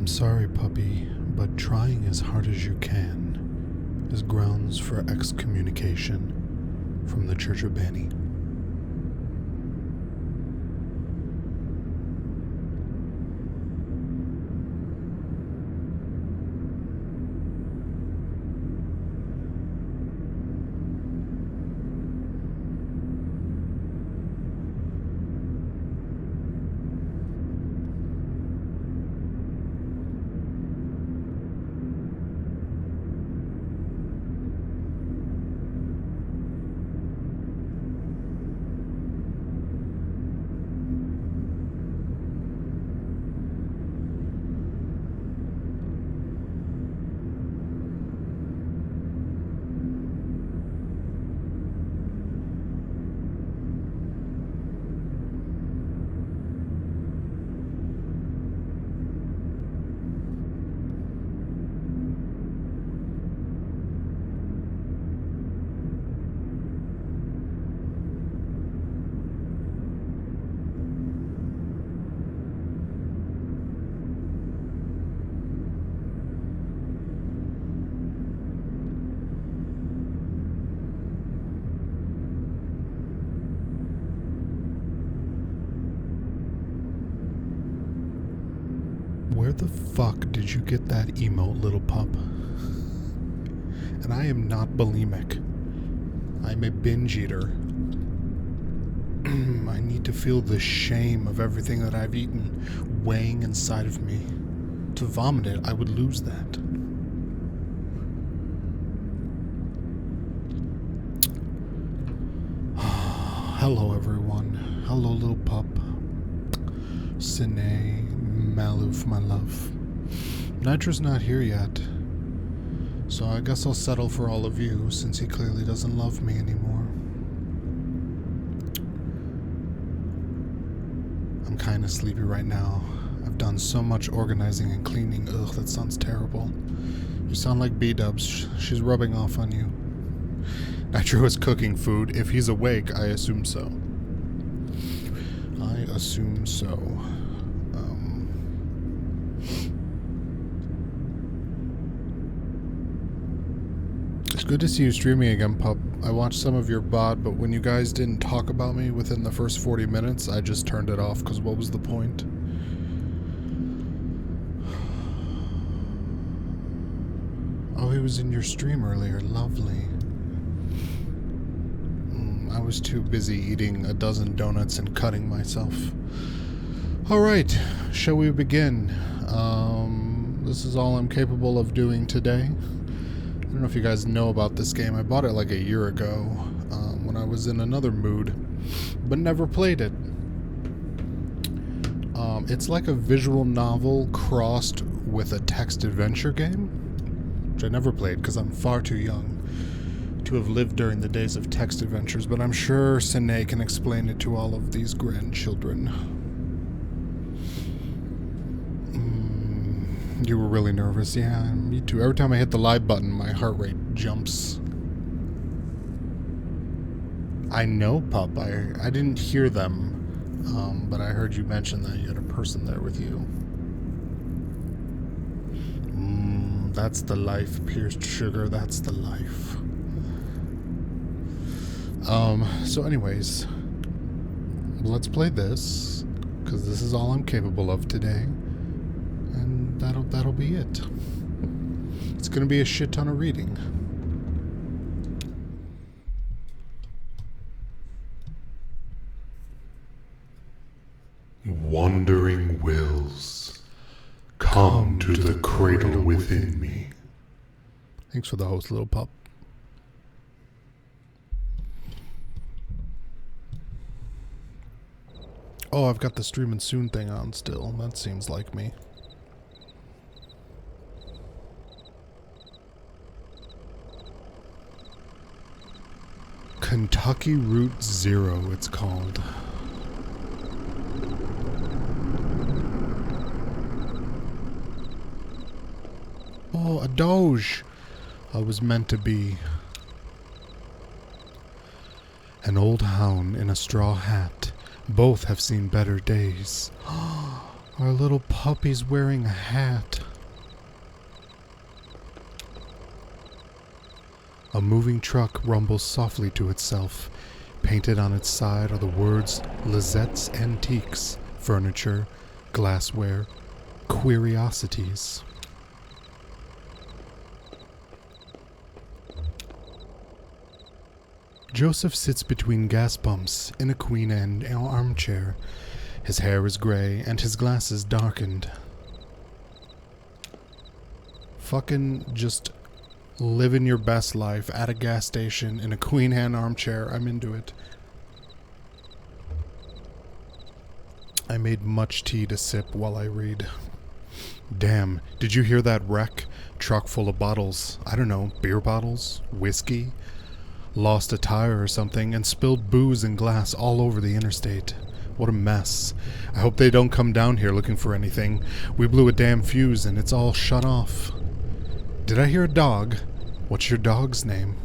I'm sorry, puppy, but trying as hard as you can is grounds for excommunication from the Church of Bani. Where the fuck did you get that emote, little pup? And I am not bulimic. I'm a binge eater. I need to feel the shame of everything that I've eaten weighing inside of me. To vomit it, I would lose that. Hello, everyone. Hello, little pup. Sine Maloof, my love. Nitro's not here yet, so I guess I'll settle for all of you, since he clearly doesn't love me anymore. I'm kinda sleepy right now. I've done so much organizing and cleaning. Ugh, that sounds terrible. You sound like B-dubs. She's rubbing off on you. Nitro is cooking food. If he's awake, I assume so. I assume so. It's good to see you streaming again, pup. I watched some of your VOD, but when you guys didn't talk about me within the first 40 minutes, I just turned it off, because what was the point? Oh, he was in your stream earlier. Lovely. I was too busy eating a dozen donuts and cutting myself. Alright, shall we begin? This is all I'm capable of doing today. I don't know if you guys know about this game. I bought it like a year ago when I was in another mood, but never played it. It's like a visual novel crossed with a text adventure game, which I never played because I'm far too young to have lived during the days of text adventures, but I'm sure Sine can explain it to all of these grandchildren. You were really nervous. Yeah, me too. Every time I hit the live button, my heart rate jumps. I know, pup. I didn't hear them, but I heard you mention that you had a person there with you. That's the life, pierced sugar. That's the life. So anyways, let's play this, because this is all I'm capable of today. And that'll be it. It's gonna be a shit ton of reading. Wandering wills, come to the cradle within me. Thanks for the host, little pup. Oh, I've got the streaming soon thing on still. That seems like me. Kentucky Route Zero, it's called. Oh, a Doge. I was meant to be. An old hound in a straw hat. Both have seen better days. Our little puppy's wearing a hat. A moving truck rumbles softly to itself. Painted on its side are the words Lizette's Antiques, Furniture, Glassware, Curiosities. Joseph sits between gas pumps in a Queen Anne armchair. His hair is gray and his glasses darkened. Fucking just living your best life at a gas station in a Queen Anne armchair. I'm into it. I made much tea to sip while I read. Damn, did you hear that wreck? Truck full of bottles. I don't know, beer bottles? Whiskey? Lost a tire or something and spilled booze and glass all over the interstate. What a mess. I hope they don't come down here looking for anything. We blew a damn fuse and it's all shut off. Did I hear a dog? What's your dog's name?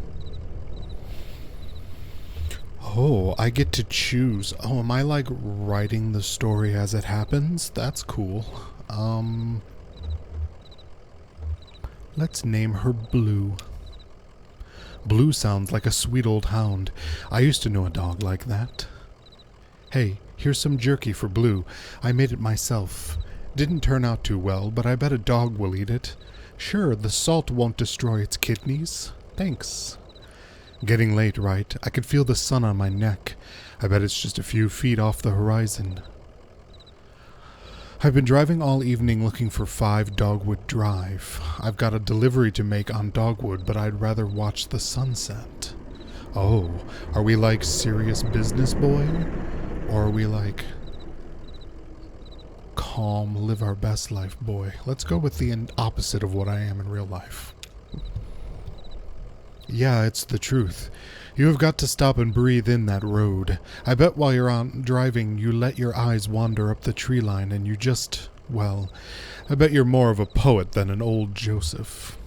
Oh, I get to choose. Oh, am I like writing the story as it happens? That's cool. Let's name her Blue. Blue sounds like a sweet old hound. I used to know a dog like that. Hey, here's some jerky for Blue. I made it myself. Didn't turn out too well, but I bet a dog will eat it. Sure, the salt won't destroy its kidneys. Thanks. Getting late, right? I could feel the sun on my neck. I bet it's just a few feet off the horizon. I've been driving all evening looking for 5 Dogwood Drive. I've got a delivery to make on Dogwood, but I'd rather watch the sunset. Oh, are we like serious business boy? Or are we like calm, live our best life boy? Let's go with the opposite of what I am in real life. Yeah, it's the truth. You have got to stop and breathe in that road. I bet while you're on driving, you let your eyes wander up the tree line and you just, well, I bet you're more of a poet than an old Joseph.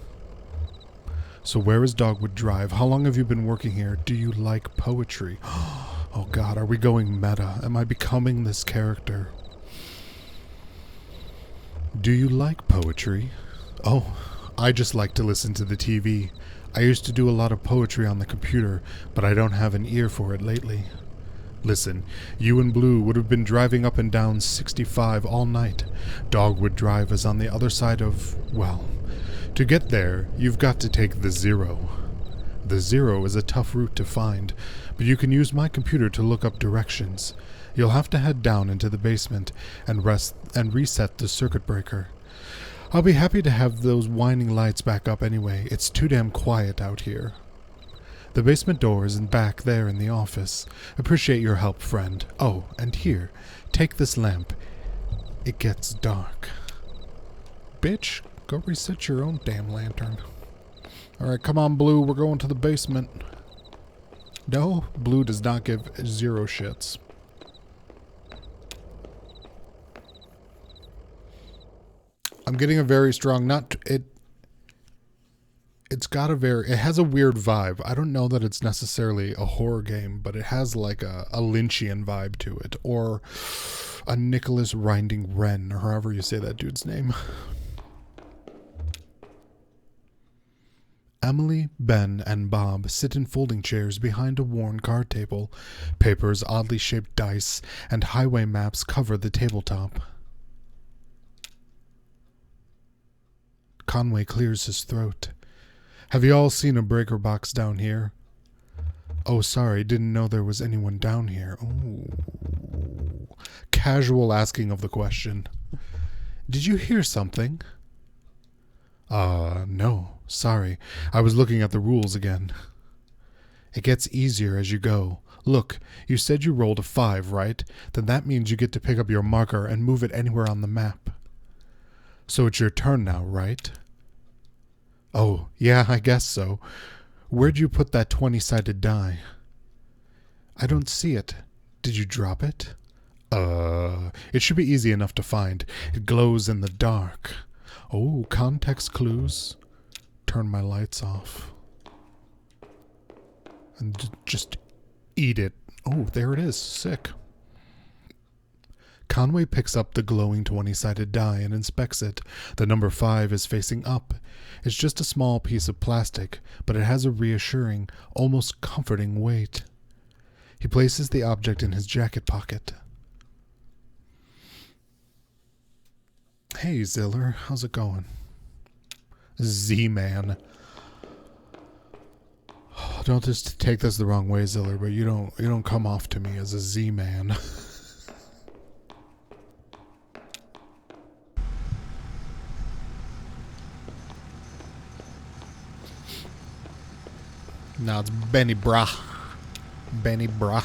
So where is Dogwood Drive? How long have you been working here? Do you like poetry? Oh God, are we going meta? Am I becoming this character? Do you like poetry? Oh, I just like to listen to the TV. I used to do a lot of poetry on the computer, but I don't have an ear for it lately. Listen, you and Blue would have been driving up and down 65 all night. Dogwood Drive is on the other side of, well, to get there, you've got to take the 0. The 0 is a tough route to find, but you can use my computer to look up directions. You'll have to head down into the basement and reset the circuit breaker. I'll be happy to have those whining lights back up anyway. It's too damn quiet out here. The basement door is back there in the office. Appreciate your help, friend. Oh, and here, take this lamp. It gets dark. Bitch, go reset your own damn lantern. Alright, come on, Blue, we're going to the basement. No, Blue does not give 0 shits. I'm getting a very strong, it has a weird vibe. I don't know that it's necessarily a horror game, but it has like a Lynchian vibe to it, or a Nicholas Winding Wren, or however you say that dude's name. Emily, Ben, and Bob sit in folding chairs behind a worn card table. Papers, oddly shaped dice, and highway maps cover the tabletop. Conway clears his throat. Have you all seen a breaker box down here? Oh, sorry, didn't know there was anyone down here. Oh. Casual asking of the question. Did you hear something? No, sorry. I was looking at the rules again. It gets easier as you go. Look, you said you rolled a 5, right? Then that means you get to pick up your marker and move it anywhere on the map. So it's your turn now, right? Oh, yeah, I guess so. Where'd you put that 20-sided die? I don't see it. Did you drop it? It should be easy enough to find. It glows in the dark. Oh, context clues. Turn my lights off. And just eat it. Oh, there it is. Sick. Conway picks up the glowing 20-sided die and inspects it. The number 5 is facing up. It's just a small piece of plastic, but it has a reassuring, almost comforting weight. He places the object in his jacket pocket. Hey, Ziller, how's it going? Z-Man. Don't just take this the wrong way, Ziller, but you don't come off to me as a Z-Man. No, it's Benny Brah. Benny Brah.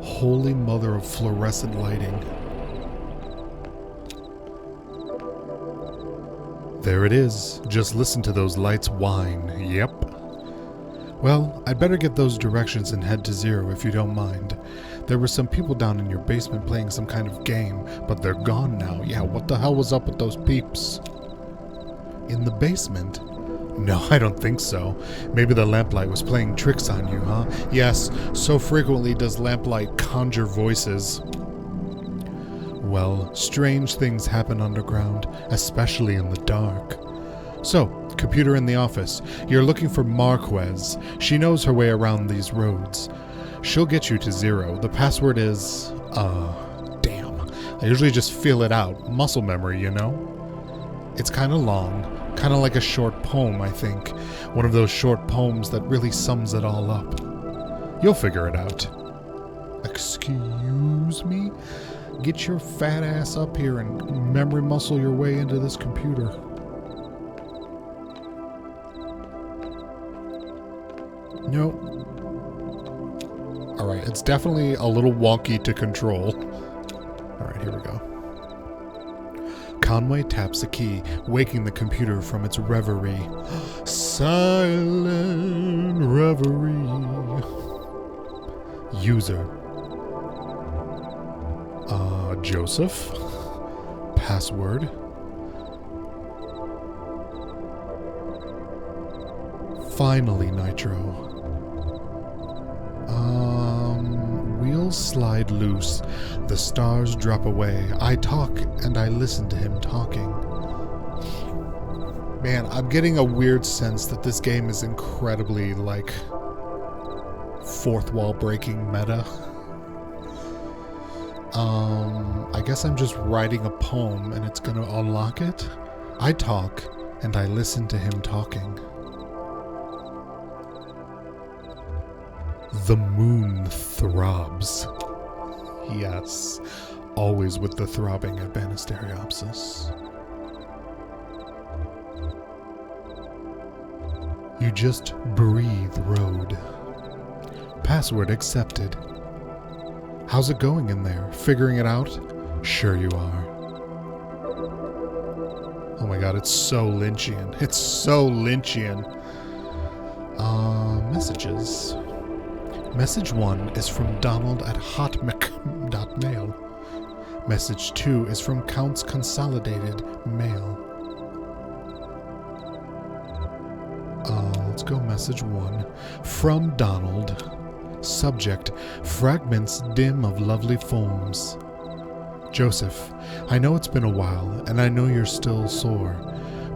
Holy mother of fluorescent lighting. There it is. Just listen to those lights whine. Yep. Well, I'd better get those directions and head to 0 if you don't mind. There were some people down in your basement playing some kind of game, but they're gone now. Yeah, what the hell was up with those peeps? In the basement? No, I don't think so. Maybe the lamplight was playing tricks on you, huh? Yes, so frequently does lamplight conjure voices. Well, strange things happen underground, especially in the dark. So, computer in the office. You're looking for Marquez. She knows her way around these roads. She'll get you to 0. The password is... damn. I usually just feel it out. Muscle memory, you know? It's kind of long. Kind of like a short poem, I think. One of those short poems that really sums it all up. You'll figure it out. Excuse me? Get your fat ass up here and memory muscle your way into this computer. Nope. Alright, it's definitely a little wonky to control. Alright, here we go. Conway taps a key, waking the computer from its reverie. Silent reverie. User. Joseph. Password. Finally, Nitro. Wheels slide loose. The stars drop away. I talk and I listen to him talking. Man, I'm getting a weird sense that this game is incredibly, like, fourth wall breaking meta. I guess I'm just writing a poem and it's gonna unlock it. I talk and I listen to him talking. The moon throbs. Yes, always with the throbbing at Banisteriopsis. You just breathe road. Password accepted. How's it going in there? Figuring it out? Sure you are. Oh my god, it's so Lynchian. It's so Lynchian. Messages. Message 1 is from Donald at hotmail. Message 2 is from Count's Consolidated Mail. Let's go message 1. From Donald. Subject, fragments dim of lovely forms. Joseph, I know it's been a while, and I know you're still sore,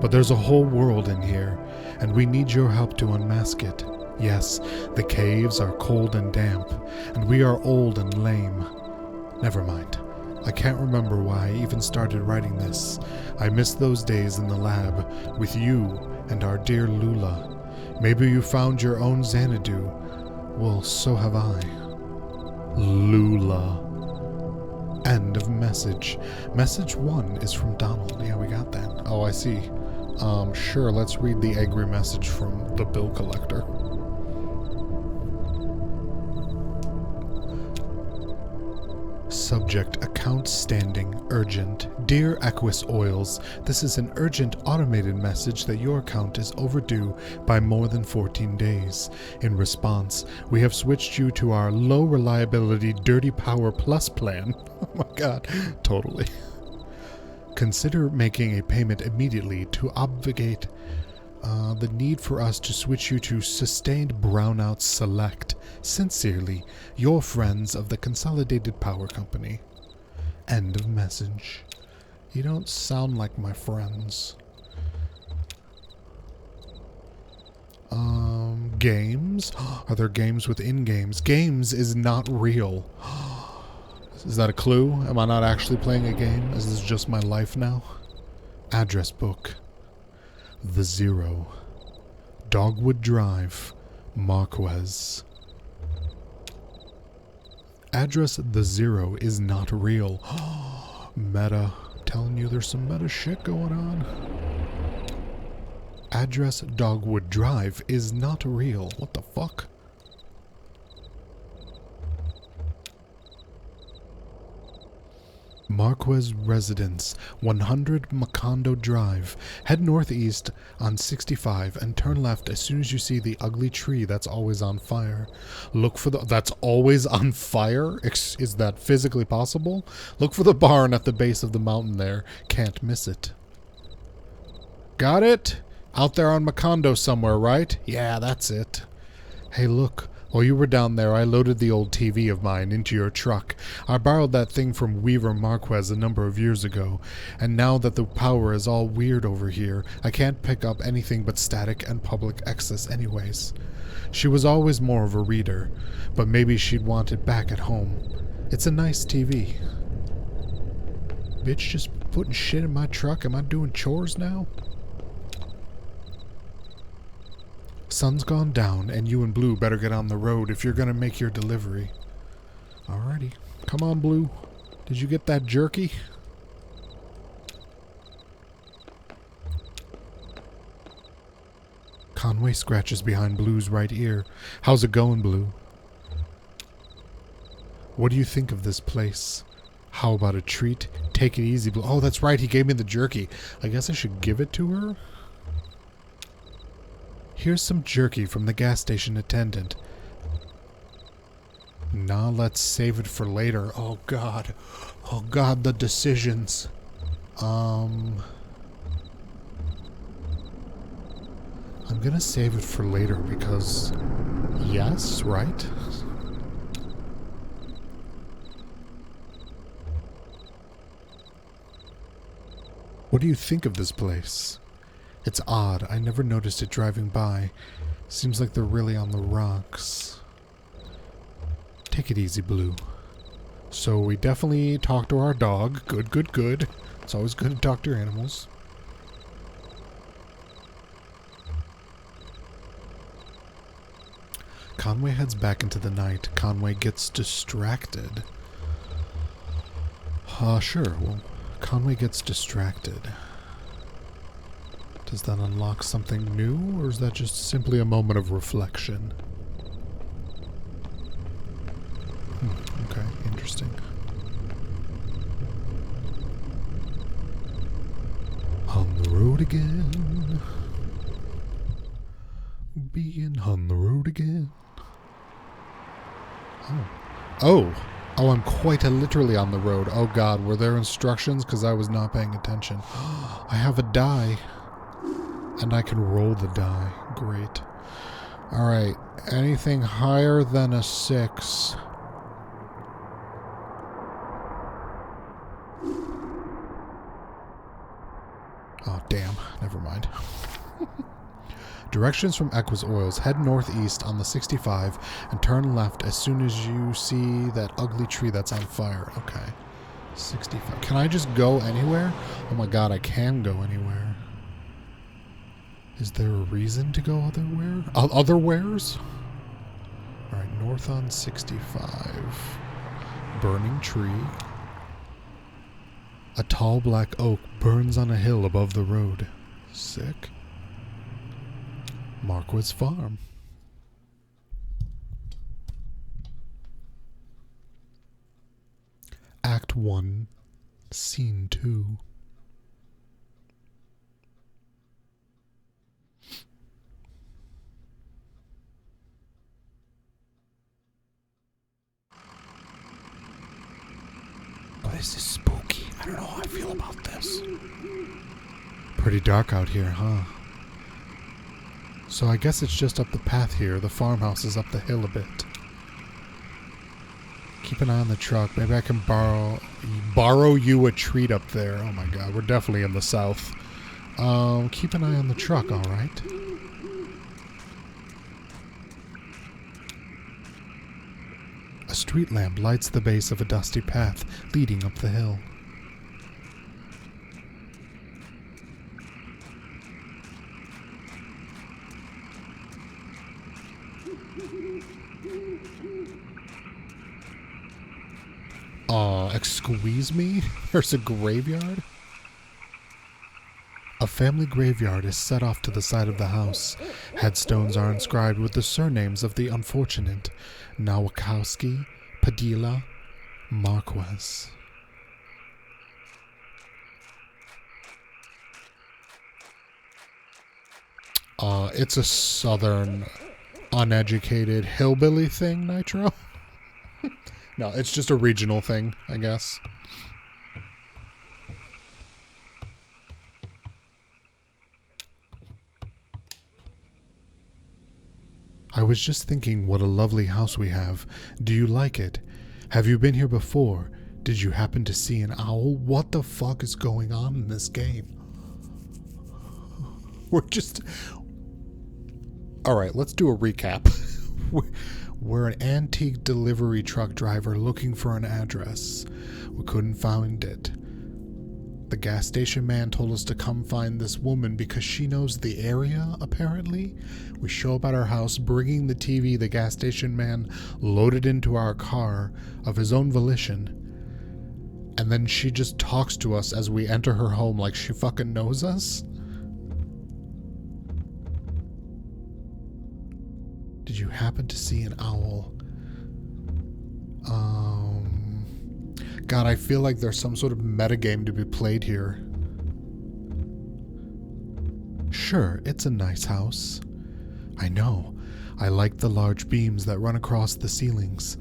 but there's a whole world in here, and we need your help to unmask it. Yes, the caves are cold and damp, and we are old and lame. Never mind. I can't remember why I even started writing this. I miss those days in the lab, with you and our dear Lula. Maybe you found your own Xanadu. Well, so have I. Lula. End of message. Message 1 is from Donald. Yeah, we got that. Oh, I see. Sure, let's read the angry message from the bill collector. Subject, account standing, urgent. Dear Aquis Oils, this is an urgent automated message that your account is overdue by more than 14 days. In response, we have switched you to our low reliability Dirty Power Plus plan. Oh my god, totally. Consider making a payment immediately to obfuscate The need for us to switch you to sustained brownout select. Sincerely, your friends of the Consolidated Power Company. End of message. You don't sound like my friends. Games? Are there games within games? Games is not real. Is that a clue? Am I not actually playing a game? Is this just my life now? Address book. The Zero. Dogwood Drive. Marquez. Address The Zero is not real. Meta. Telling you there's some meta shit going on. Address Dogwood Drive is not real. What the fuck? Marquez Residence, 100 Macondo Drive. Head northeast on 65 and turn left as soon as you see the ugly tree that's always on fire. Look for the... That's always on fire? Is that physically possible? Look for the barn at the base of the mountain there. Can't miss it. Got it? Out there on Macondo somewhere, right? Yeah, that's it. Hey, look. While you were down there, I loaded the old TV of mine into your truck. I borrowed that thing from Weaver Marquez a number of years ago, and now that the power is all weird over here, I can't pick up anything but static and public access anyways. She was always more of a reader, but maybe she'd want it back at home. It's a nice TV. Bitch, just putting shit in my truck? Am I doing chores now? Sun's gone down, and you and Blue better get on the road if you're gonna make your delivery. Alrighty. Come on, Blue. Did you get that jerky? Conway scratches behind Blue's right ear. How's it going, Blue? What do you think of this place? How about a treat? Take it easy, Blue. Oh, that's right. He gave me the jerky. I guess I should give it to her? Here's some jerky from the gas station attendant. Nah, let's save it for later. Oh, God. Oh, God, the decisions. I'm gonna save it for later because... Yes, right? What do you think of this place? It's odd. I never noticed it driving by. Seems like they're really on the rocks. Take it easy, Blue. So we definitely talked to our dog. Good, good, good. It's always good to talk to your animals. Conway heads back into the night. Conway gets distracted. Sure. Well, Conway gets distracted. Does that unlock something new, or is that just simply a moment of reflection? Okay, interesting. On the road again. Being on the road again. Oh, I'm quite literally on the road. Oh God, were there instructions? Because I was not paying attention. I have a die. And I can roll the die. Great. Alright. Anything higher than a 6. Oh, damn. Never mind. Directions from Equus Oils. Head northeast on the 65 and turn left as soon as you see that ugly tree that's on fire. Okay. 65. Can I just go anywhere? Oh my God, I can go anywhere. Is there a reason to go otherwhere? Otherwheres? Alright, north on 65. Burning tree. A tall black oak burns on a hill above the road. Sick. Marquez Farm. Act 1, Scene 2. This is spooky. I don't know how I feel about this. Pretty dark out here, huh? So I guess it's just up the path here. The farmhouse is up the hill a bit. Keep an eye on the truck. Maybe I can borrow you a treat up there. Oh my god, we're definitely in the south. Keep an eye on the truck, alright? A street lamp lights the base of a dusty path leading up the hill. Excuse me? There's a graveyard? A family graveyard is set off to the side of the house. Headstones are inscribed with the surnames of the unfortunate Nowakowski, Padilla, Marquez. It's a southern, uneducated hillbilly thing, Nitro? No, it's just a regional thing, I guess. I was just thinking what a lovely house we have. Do you like it? Have you been here before? Did you happen to see an owl? What the fuck is going on in this game? Alright, let's do a recap. We're an antique delivery truck driver looking for an address. We couldn't find it. The gas station man told us to come find this woman because she knows the area, apparently. We show up at our house bringing the TV the gas station man loaded into our car of his own volition. And then she just talks to us as we enter her home like she fucking knows us. Did you happen to see an owl? God, I feel like there's some sort of metagame to be played here. Sure, it's a nice house. I know. I like the large beams that run across the ceilings.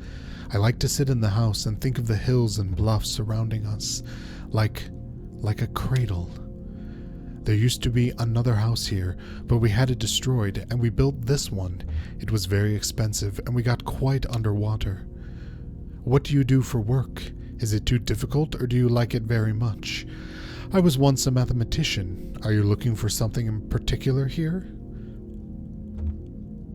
I like to sit in the house and think of the hills and bluffs surrounding us, like a cradle. There used to be another house here, but we had it destroyed, and we built this one. It was very expensive, and we got quite underwater. What do you do for work? Is it too difficult, or do you like it very much? I was once a mathematician. Are you looking for something in particular here?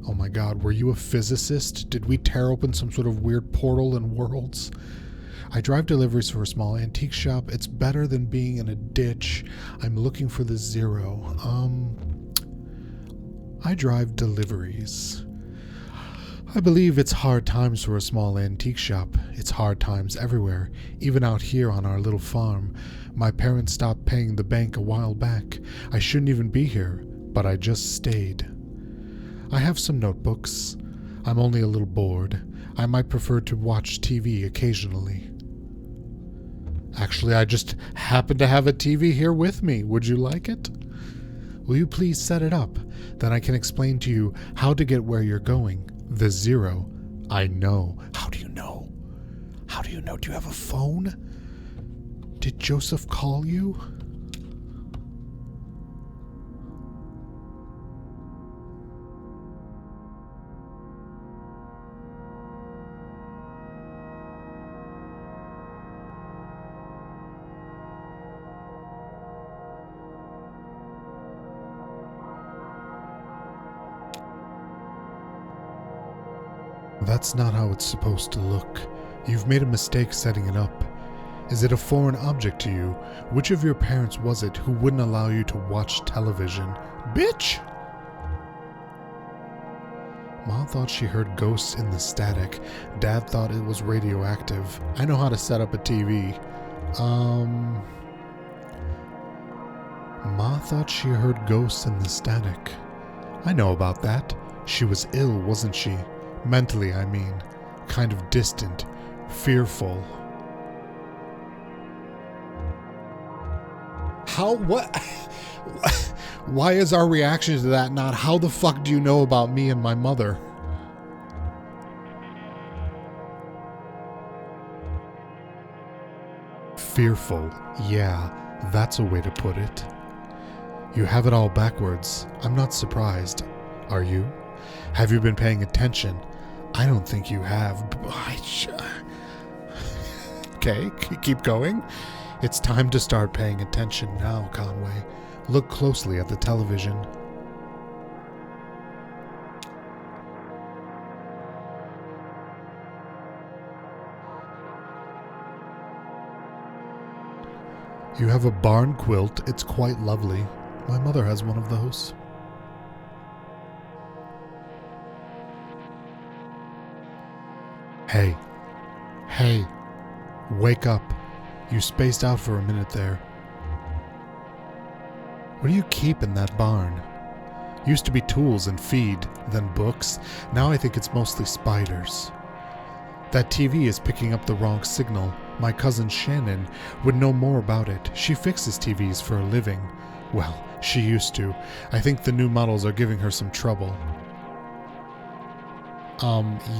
Oh my god, were you a physicist? Did we tear open some sort of weird portal in worlds? I drive deliveries for a small antique shop. It's better than being in a ditch. I'm looking for the zero. I drive deliveries. I believe it's hard times for a small antique shop. It's hard times everywhere, even out here on our little farm. My parents stopped paying the bank a while back. I shouldn't even be here, but I just stayed. I have some notebooks. I'm only a little bored. I might prefer to watch TV occasionally. Actually, I just happen to have a TV here with me. Would you like it? Will you please set it up? Then I can explain to you how to get where you're going. The zero. I know. How do you know? How do you know? Do you have a phone? Did Joseph call you? That's not how it's supposed to look. You've made a mistake setting it up. Is it a foreign object to you? Which of your parents was it who wouldn't allow you to watch television? Bitch! Mom thought she heard ghosts in the static. Dad thought it was radioactive. I know how to set up a TV. Ma thought she heard ghosts in the static. I know about that. She was ill, wasn't she? Mentally, I mean. Kind of distant. Fearful. How? What? Why is our reaction to that not, how the fuck do you know about me and my mother? Fearful. Yeah, that's a way to put it. You have it all backwards. I'm not surprised. Are you? Have you been paying attention? I don't think you have. Okay, keep going. It's time to start paying attention now, Conway. Look closely at the television. You have a barn quilt. It's quite lovely. My mother has one of those. Hey. Hey. Wake up. You spaced out for a minute there. What do you keep in that barn? Used to be tools and feed, then books. Now I think it's mostly spiders. That TV is picking up the wrong signal. My cousin Shannon would know more about it. She fixes TVs for a living. Well, she used to. I think the new models are giving her some trouble.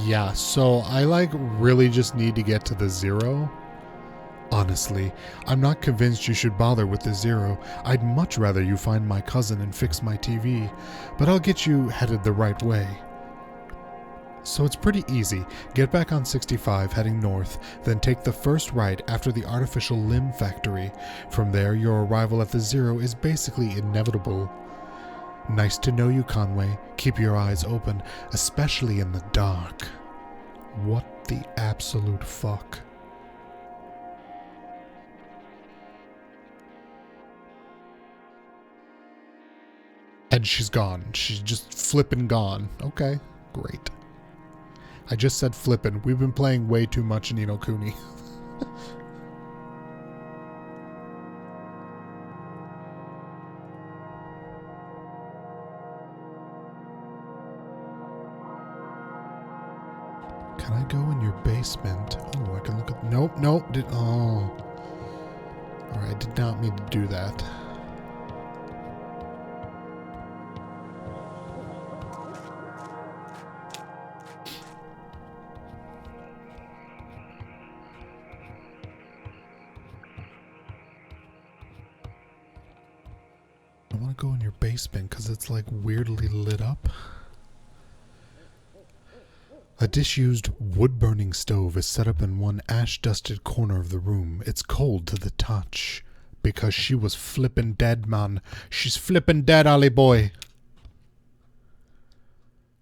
Yeah, so I really just need to get to the 0. Honestly, I'm not convinced you should bother with the 0. I'd much rather you find my cousin and fix my TV, but I'll get you headed the right way. So it's pretty easy. Get back on 65 heading north, then take the first right after the artificial limb factory. From there, your arrival at the 0 is basically inevitable. Nice to know you, Conway. Keep your eyes open, especially in the dark. What the absolute fuck? And she's gone. She's just flippin' gone. Okay, great. I just said flippin'. We've been playing way too much Ni no Kuni. Can I go in your basement? Oh, I can look at... Nope. Oh. Alright, I did not mean to do that. I want to go in your basement because it's weirdly lit up. A disused wood-burning stove is set up in one ash-dusted corner of the room. It's cold to the touch. Because she was flippin' dead, man. She's flippin' dead, Ollie boy.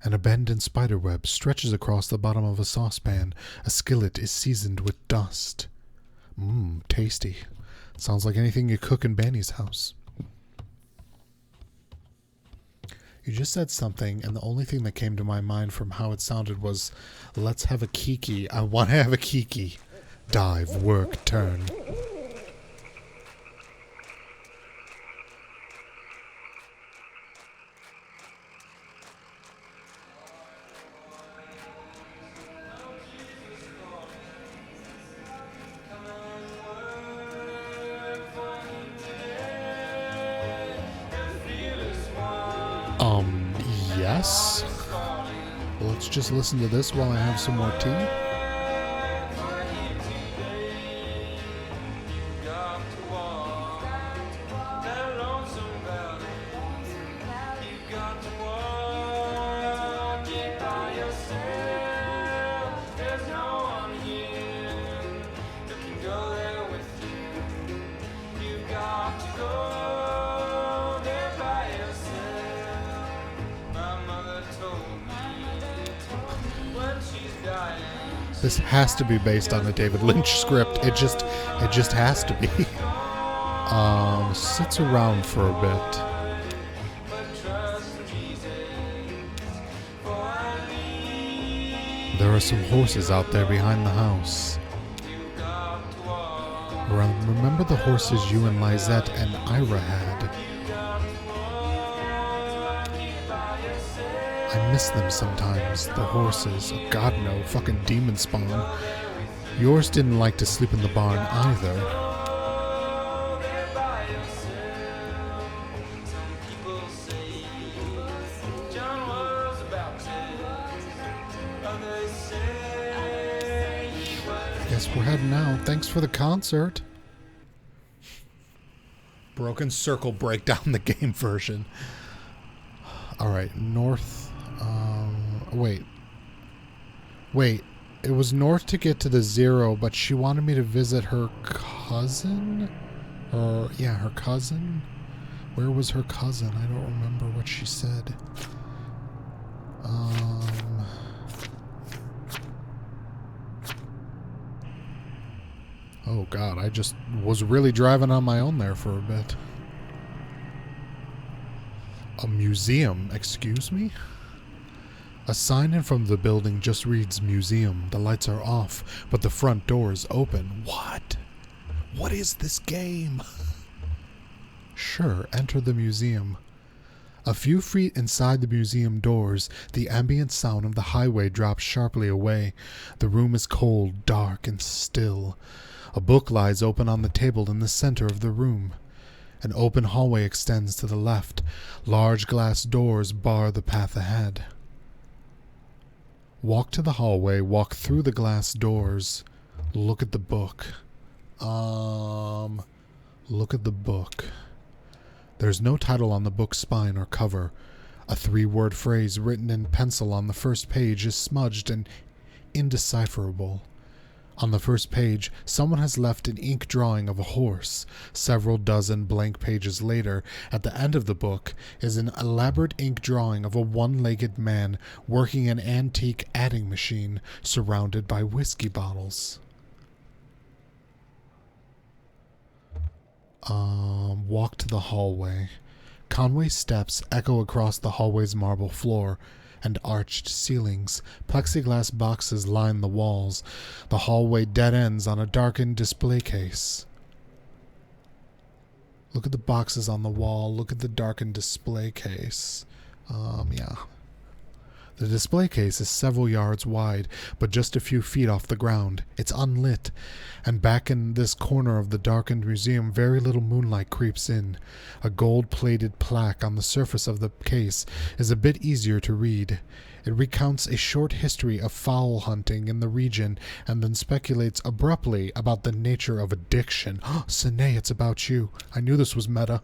An abandoned spiderweb stretches across the bottom of a saucepan. A skillet is seasoned with dust. Mmm, tasty. Sounds like anything you cook in Bani's house. You just said something, and the only thing that came to my mind from how it sounded was, let's have a kiki. I want to have a kiki. Dive, work, turn. Yes. Let's just listen to this while I have some more tea. This has to be based on a David Lynch script. It just has to be. Sits around for a bit. There are some horses out there behind the house. Remember the horses you and Lizette and Ira had? I miss them sometimes, the horses. Oh, God no, fucking demon spawn. Yours didn't like to sleep in the barn either. Guess we're heading out. Thanks for the concert. Broken Circle Breakdown, the game version. Alright, north. Wait. Wait. It was north to get to the 0, but she wanted me to visit her cousin? Her cousin? Where was her cousin? I don't remember what she said. Oh god, I just was really driving on my own there for a bit. A museum, excuse me? A sign in front of the building just reads museum. The lights are off, but the front door is open. What? What is this game? Sure, enter the museum. A few feet inside the museum doors, the ambient sound of the highway drops sharply away. The room is cold, dark, and still. A book lies open on the table in the center of the room. An open hallway extends to the left. Large glass doors bar the path ahead. Walk to the hallway, walk through the glass doors. Look at the book. Look at the book. There's no title on the book's spine or cover. A 3-word phrase written in pencil on the first page is smudged and indecipherable. On the first page, someone has left an ink drawing of a horse. Several dozen blank pages later, at the end of the book, is an elaborate ink drawing of a one-legged man working an antique adding machine surrounded by whiskey bottles. Walk to the hallway. Conway steps echo across the hallway's marble floor and arched ceilings. Plexiglass boxes line the walls. The hallway dead ends on a darkened display case. Look at the boxes on the wall. Look at the darkened display case. Yeah. The display case is several yards wide, but just a few feet off the ground. It's unlit, and back in this corner of the darkened museum, very little moonlight creeps in. A gold-plated plaque on the surface of the case is a bit easier to read. It recounts a short history of fowl hunting in the region, and then speculates abruptly about the nature of addiction. Sine, it's about you. I knew this was meta.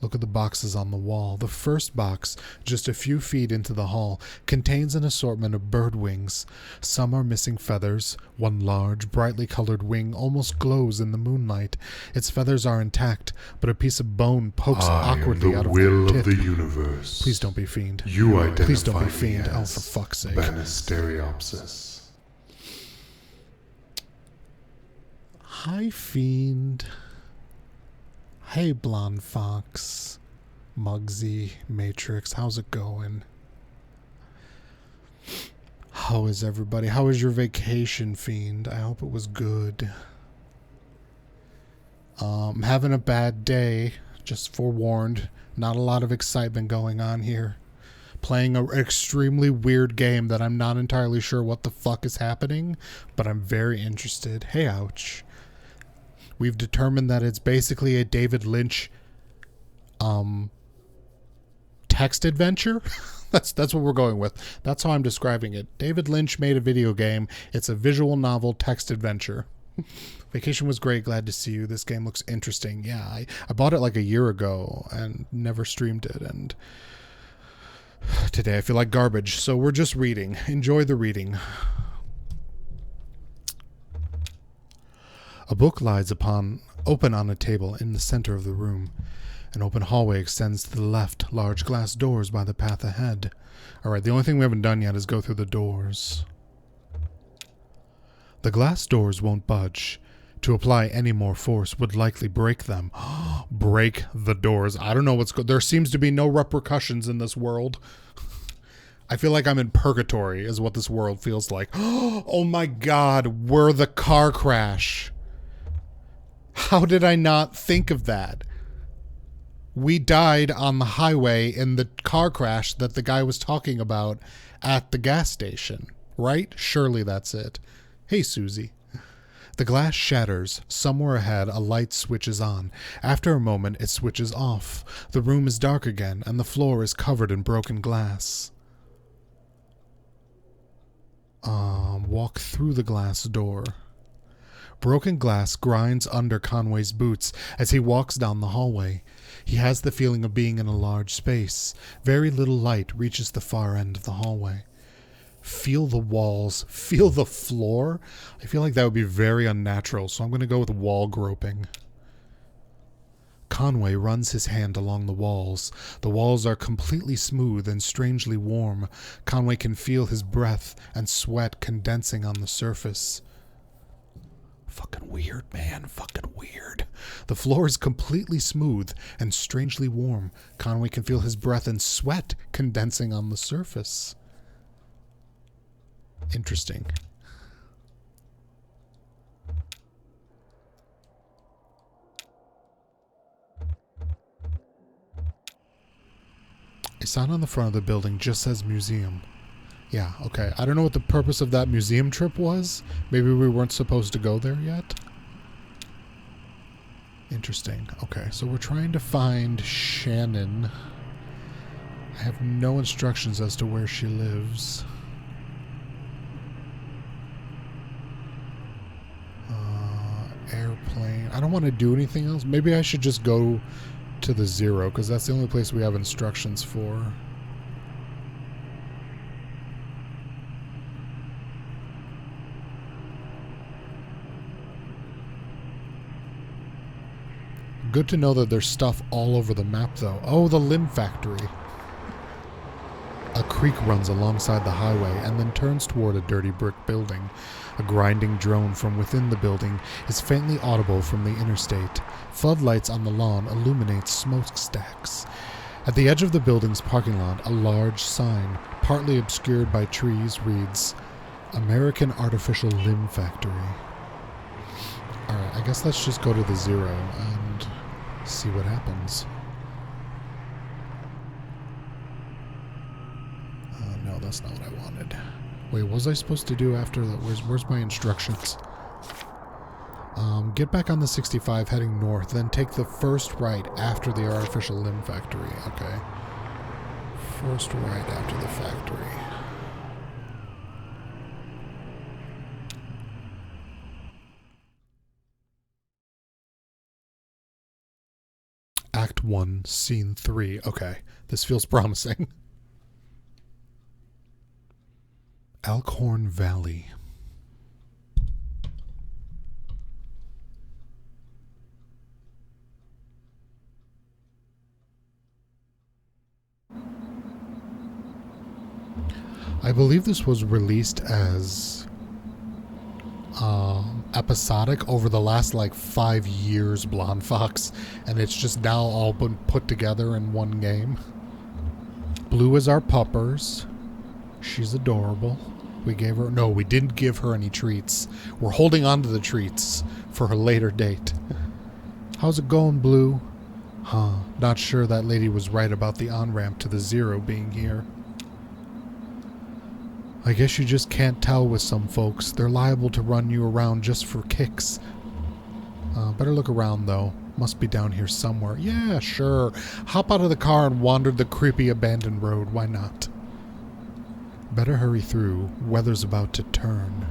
Look at the boxes on the wall. The first box, just a few feet into the hall, contains an assortment of bird wings. Some are missing feathers. One large, brightly colored wing almost glows in the moonlight. Its feathers are intact, but a piece of bone pokes awkwardly out of the tip. I am the will of the universe. Please don't be fiend. You identify Please don't be me fiend. Oh, as for fuck's sake. Banisteriopsis. Hi, fiend. Hey, Blonde Fox, Muggsy, Matrix, how's it going? How is everybody? How was your vacation, fiend? I hope it was good. Having a bad day, just forewarned. Not a lot of excitement going on here. Playing an extremely weird game that I'm not entirely sure what the fuck is happening, but I'm very interested. Hey, ouch. We've determined that it's basically a David Lynch text adventure. That's what we're going with. That's how I'm describing it. David Lynch made a video game. It's a visual novel text adventure. Vacation was great. Glad to see you. This game looks interesting. Yeah, I bought it like a year ago and never streamed it. And today I feel like garbage. So we're just reading. Enjoy the reading. A book lies open on a table in the center of the room. An open hallway extends to the left, large glass doors by the path ahead. Alright, the only thing we haven't done yet is go through the doors. The glass doors won't budge. To apply any more force would likely break them. Break the doors. I don't know what's there seems to be no repercussions in this world. I feel like I'm in purgatory is what this world feels like. Oh my god, we're the car crash. How did I not think of that? We died on the highway in the car crash that the guy was talking about at the gas station, right? Surely that's it. Hey, Susie. The glass shatters. Somewhere ahead, a light switches on. After a moment, it switches off. The room is dark again, and the floor is covered in broken glass. Walk through the glass door. Broken glass grinds under Conway's boots as he walks down the hallway. He has the feeling of being in a large space. Very little light reaches the far end of the hallway. Feel the walls. Feel the floor. I feel like that would be very unnatural, so I'm going to go with wall groping. Conway runs his hand along the walls. The walls are completely smooth and strangely warm. Conway can feel his breath and sweat condensing on the surface. Fucking weird, man. Fucking weird. The floor is completely smooth and strangely warm. Conway can feel his breath and sweat condensing on the surface. Interesting. A sign on the front of the building just says museum. Yeah, okay. I don't know what the purpose of that museum trip was. Maybe we weren't supposed to go there yet. Interesting. Okay, so we're trying to find Shannon. I have no instructions as to where she lives. Airplane. I don't want to do anything else. Maybe I should just go to the Zero, because that's the only place we have instructions for. Good to know that there's stuff all over the map, though. Oh, the limb factory. A creek runs alongside the highway and then turns toward a dirty brick building. A grinding drone from within the building is faintly audible from the interstate. Floodlights on the lawn illuminate smokestacks. At the edge of the building's parking lot, a large sign, partly obscured by trees, reads, American Artificial Limb Factory. Alright, I guess let's just go to the Zero and see what happens. No, that's not what I wanted. Wait, what was I supposed to do after that? Where's my instructions? Get back on the 65 heading north, then take the first right after the Artificial Limb Factory. Okay. First right after the factory. Act 1, Scene 3. Okay, this feels promising. Elkhorn Valley. I believe this was released as episodic over the last like 5 years, Blonde Fox, and it's just now all been put together in one game. Blue is our puppers. She's adorable. We didn't give her any treats. We're holding on to the treats for her later date. How's it going, Blue? Huh, not sure that lady was right about the on-ramp to the Zero being here. I guess you just can't tell with some folks. They're liable to run you around just for kicks. Better look around, though. Must be down here somewhere. Yeah, sure. Hop out of the car and wander the creepy abandoned road. Why not? Better hurry through. Weather's about to turn.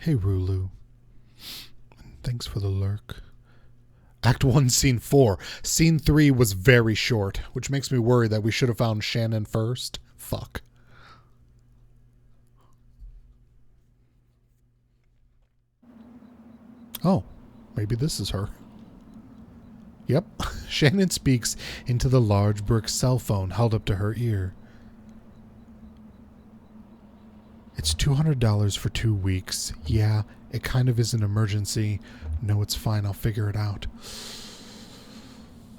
Hey, Rulu. Thanks for the lurk. Act 1, Scene 4. Scene 3 was very short, which makes me worry that we should have found Shannon first. Fuck. Oh, maybe this is her. Yep. Shannon speaks into the large brick cell phone held up to her ear. It's $200 for 2 weeks. Yeah, it kind of is an emergency. No, it's fine. I'll figure it out.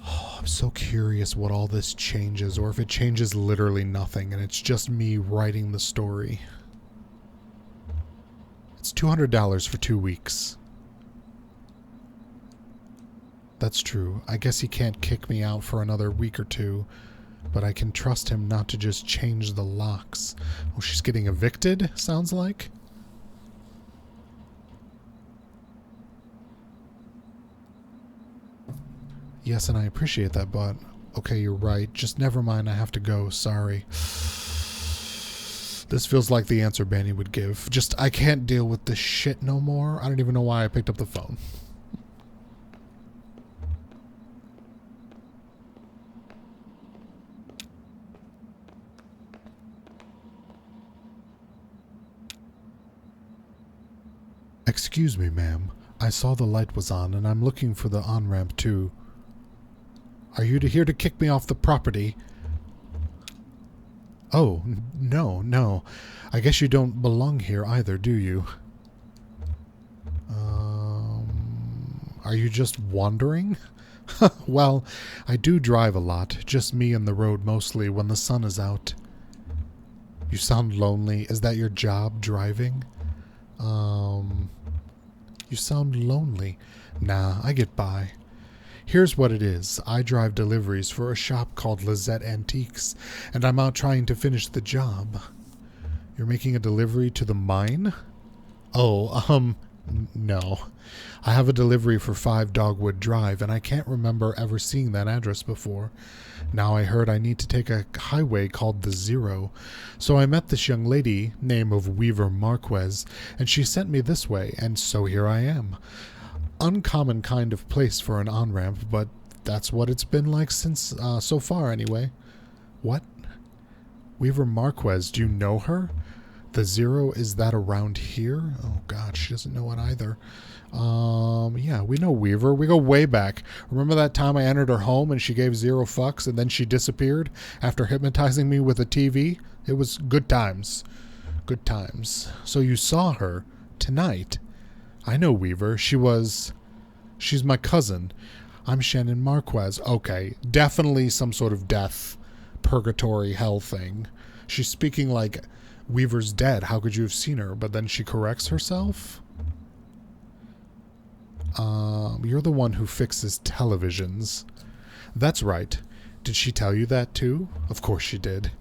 Oh, I'm so curious what all this changes, or if it changes literally nothing and it's just me writing the story. It's $200 for 2 weeks. That's true. I guess he can't kick me out for another week or two, but I can trust him not to just change the locks. Oh, she's getting evicted, sounds like? Yes, and I appreciate that, but... Okay, you're right. Just never mind, I have to go. Sorry. This feels like the answer Bani would give. Just, I can't deal with this shit no more. I don't even know why I picked up the phone. Excuse me, ma'am. I saw the light was on, and I'm looking for the on-ramp, too. Are you here to kick me off the property? Oh, no. I guess you don't belong here either, do you? Are you just wandering? Well, I do drive a lot, just me and the road mostly when the sun is out. You sound lonely. Is that your job, driving? You sound lonely. Nah, I get by. Here's what it is. I drive deliveries for a shop called Lizette Antiques, and I'm out trying to finish the job. You're making a delivery to the mine? Oh, no. I have a delivery for 5 Dogwood Drive, and I can't remember ever seeing that address before. Now I heard I need to take a highway called the Zero. So I met this young lady, name of Weaver Marquez, and she sent me this way, and so here I am. Uncommon kind of place for an on-ramp, but that's what it's been like since, so far anyway. What? Weaver Marquez, do you know her? The Zero, is that around here? Oh god, she doesn't know it either. Yeah, we know Weaver. We go way back. Remember that time I entered her home and she gave 0 fucks and then she disappeared after hypnotizing me with a TV? It was good times. Good times. So you saw her tonight. I know Weaver. She's my cousin. I'm Shannon Marquez. Okay, definitely some sort of death, purgatory, hell thing. She's speaking like Weaver's dead. How could you have seen her? But then she corrects herself? You're the one who fixes televisions. That's right. Did she tell you that too? Of course she did.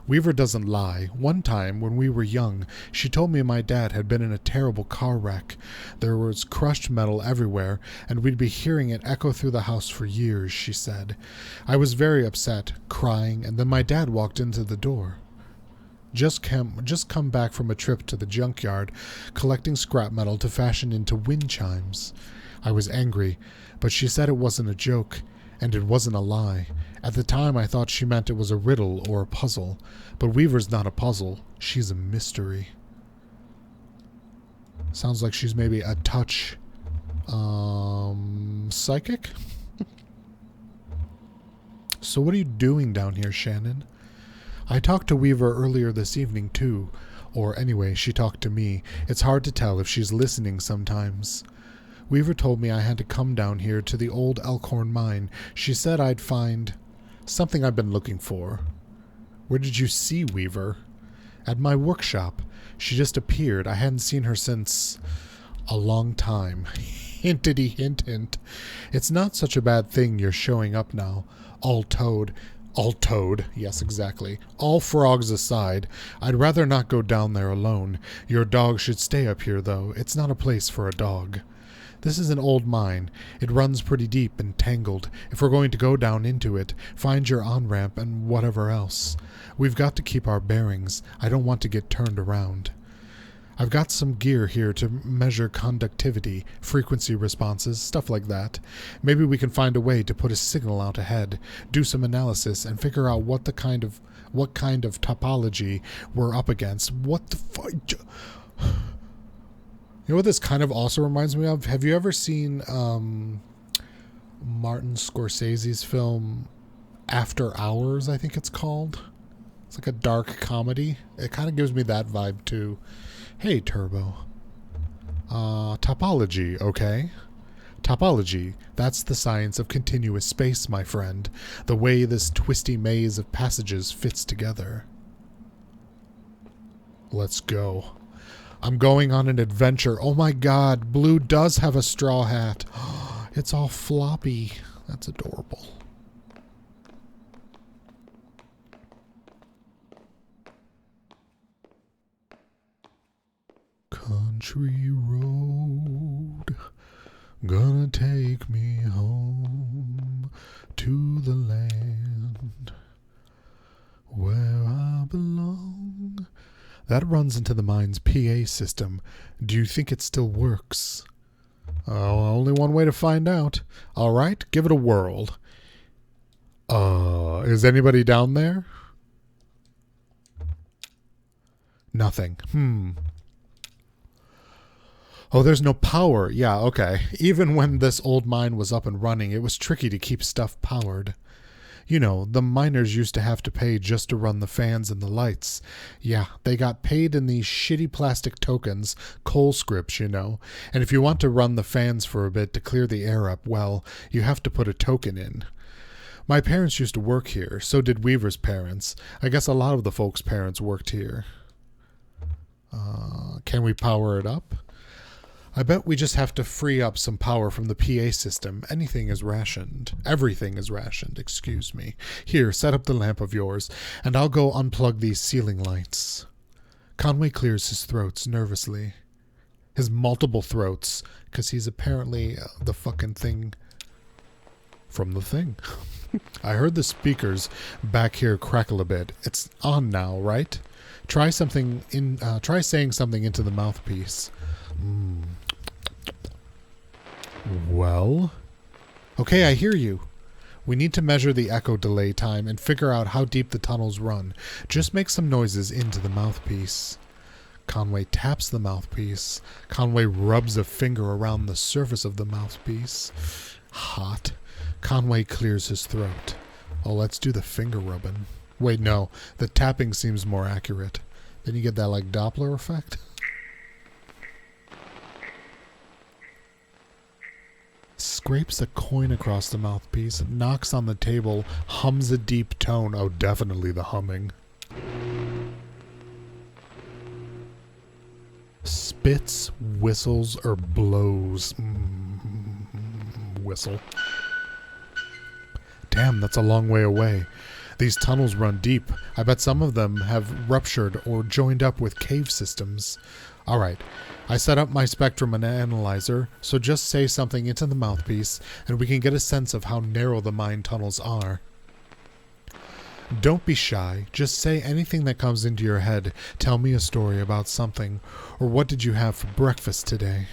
Weaver doesn't lie. One time, when we were young, she told me my dad had been in a terrible car wreck. There was crushed metal everywhere, and we'd be hearing it echo through the house for years, she said. I was very upset, crying, and then my dad walked into the door. Just come back from a trip to the junkyard, collecting scrap metal to fashion into wind chimes. I was angry, but she said it wasn't a joke, and it wasn't a lie. At the time, I thought she meant it was a riddle or a puzzle, but Weaver's not a puzzle. She's a mystery. Sounds like she's maybe a touch, psychic? So what are you doing down here, Shannon? I talked to Weaver earlier this evening, too. Or anyway, she talked to me. It's hard to tell if she's listening sometimes. Weaver told me I had to come down here to the old Elkhorn mine. She said I'd find something I've been looking for. Where did you see Weaver? At my workshop. She just appeared. I hadn't seen her since a long time. Hintity hint hint. It's not such a bad thing you're showing up now. All toad, yes, exactly. All frogs aside, I'd rather not go down there alone. Your dog should stay up here, though. It's not a place for a dog. This is an old mine. It runs pretty deep and tangled. If we're going to go down into it, find your on-ramp and whatever else. We've got to keep our bearings. I don't want to get turned around. I've got some gear here to measure conductivity, frequency responses, stuff like that. Maybe we can find a way to put a signal out ahead, do some analysis, and figure out what kind of topology we're up against. What the fuck? You know what this kind of also reminds me of? Have you ever seen Martin Scorsese's film After Hours, I think it's called? It's like a dark comedy. It kind of gives me that vibe too. Hey, Turbo. Topology, okay? Topology, that's the science of continuous space, my friend. The way this twisty maze of passages fits together. Let's go. I'm going on an adventure. Oh my god, Blue does have a straw hat. It's all floppy. That's adorable. Country road, gonna take me home. to the land where I belong. That runs into the mine's PA system. Do you think it still works? Oh, only one way to find out. All right, give it a whirl. Is anybody down there? Nothing. Oh, there's no power. Yeah, okay. Even when this old mine was up and running, it was tricky to keep stuff powered. You know, the miners used to have to pay just to run the fans and the lights. Yeah, they got paid in these shitty plastic tokens, coal scripts, you know. And if you want to run the fans for a bit to clear the air up, well, you have to put a token in. My parents used to work here, so did Weaver's parents. I guess a lot of the folks' parents worked here. Can we power it up? I bet we just have to free up some power from the PA system. Anything is rationed. Everything is rationed, excuse me. Here, set up the lamp of yours, and I'll go unplug these ceiling lights. Conway clears his throats nervously. His multiple throats, because he's apparently the fucking thing from the thing. I heard the speakers back here crackle a bit. It's on now, right? Try saying something into the mouthpiece. Well? Okay, I hear you. We need to measure the echo delay time and figure out how deep the tunnels run. Just make some noises into the mouthpiece. Conway taps the mouthpiece. Conway rubs a finger around the surface of the mouthpiece. Hot. Conway clears his throat. Oh, let's do the finger rubbing. Wait, no. The tapping seems more accurate. Then you get that, like, Doppler effect. Scrapes a coin across the mouthpiece, knocks on the table, hums a deep tone. Oh, definitely the humming. Spits, whistles, or blows. Whistle. Damn, that's a long way away. These tunnels run deep. I bet some of them have ruptured or joined up with cave systems. Alright, I set up my spectrum and analyzer, so just say something into the mouthpiece, and we can get a sense of how narrow the mine tunnels are. Don't be shy. Just say anything that comes into your head. Tell me a story about something. Or what did you have for breakfast today?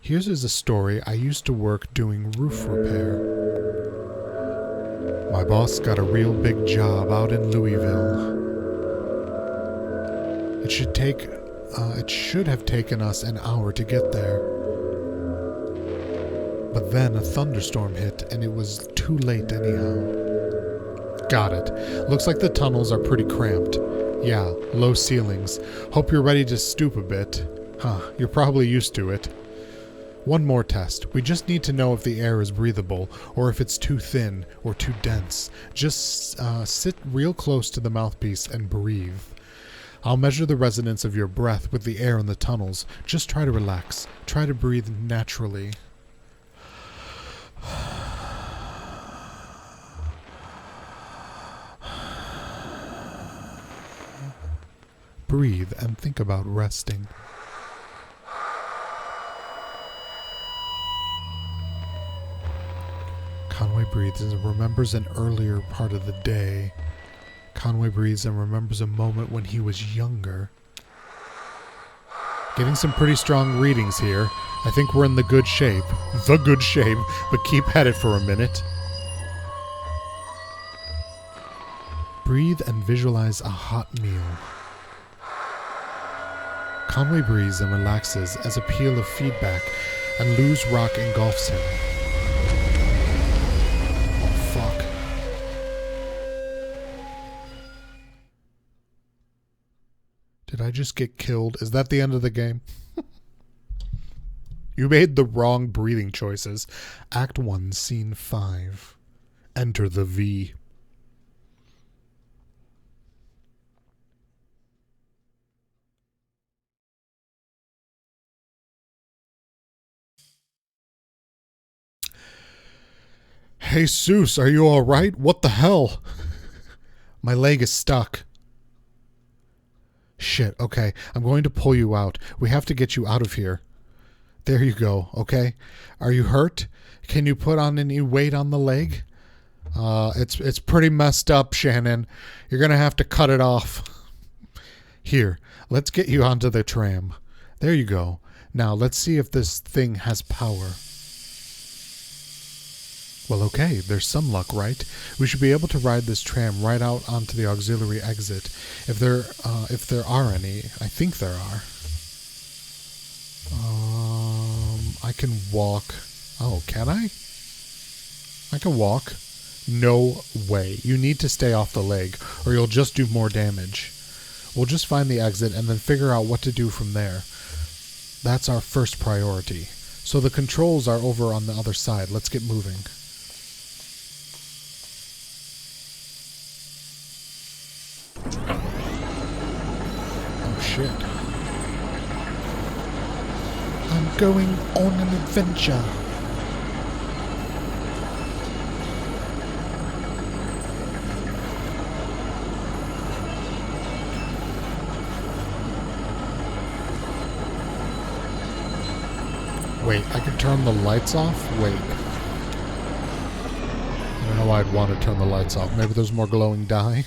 Here's a story. I used to work doing roof repair. My boss got a real big job out in Louisville. It should have taken us an hour to get there. But then a thunderstorm hit and it was too late anyhow. Got it. Looks like the tunnels are pretty cramped. Yeah, low ceilings. Hope you're ready to stoop a bit. Huh, you're probably used to it. One more test. We just need to know if the air is breathable, or if it's too thin or too dense. Just sit real close to the mouthpiece and breathe. I'll measure the resonance of your breath with the air in the tunnels. Just try to relax. Try to breathe naturally. Breathe and think about resting. Conway breathes and remembers an earlier part of the day. Conway breathes and remembers a moment when he was younger. Getting some pretty strong readings here. I think we're in the good shape. The good shape, but keep at it for a minute. Breathe and visualize a hot meal. Conway breathes and relaxes as a peal of feedback and loose rock engulfs him. Did I just get killed? Is that the end of the game? You made the wrong breathing choices. Act 1, Scene 5. Enter the V. Hey, Seuss, are you alright? What the hell? My leg is stuck. Shit, okay. I'm going to pull you out. We have to get you out of here. There you go, okay? Are you hurt? Can you put on any weight on the leg? It's pretty messed up, Shannon. You're going to have to cut it off. Here, let's get you onto the tram. There you go. Now, let's see if this thing has power. Well, okay, there's some luck, right? We should be able to ride this tram right out onto the auxiliary exit. If there are any. I think there are. I can walk. Oh, can I? I can walk. No way. You need to stay off the leg, or you'll just do more damage. We'll just find the exit and then figure out what to do from there. That's our first priority. So the controls are over on the other side. Let's get moving. Oh shit. I'm going on an adventure. Wait, I can turn the lights off? Wait. I don't know why I'd want to turn the lights off. Maybe there's more glowing dye?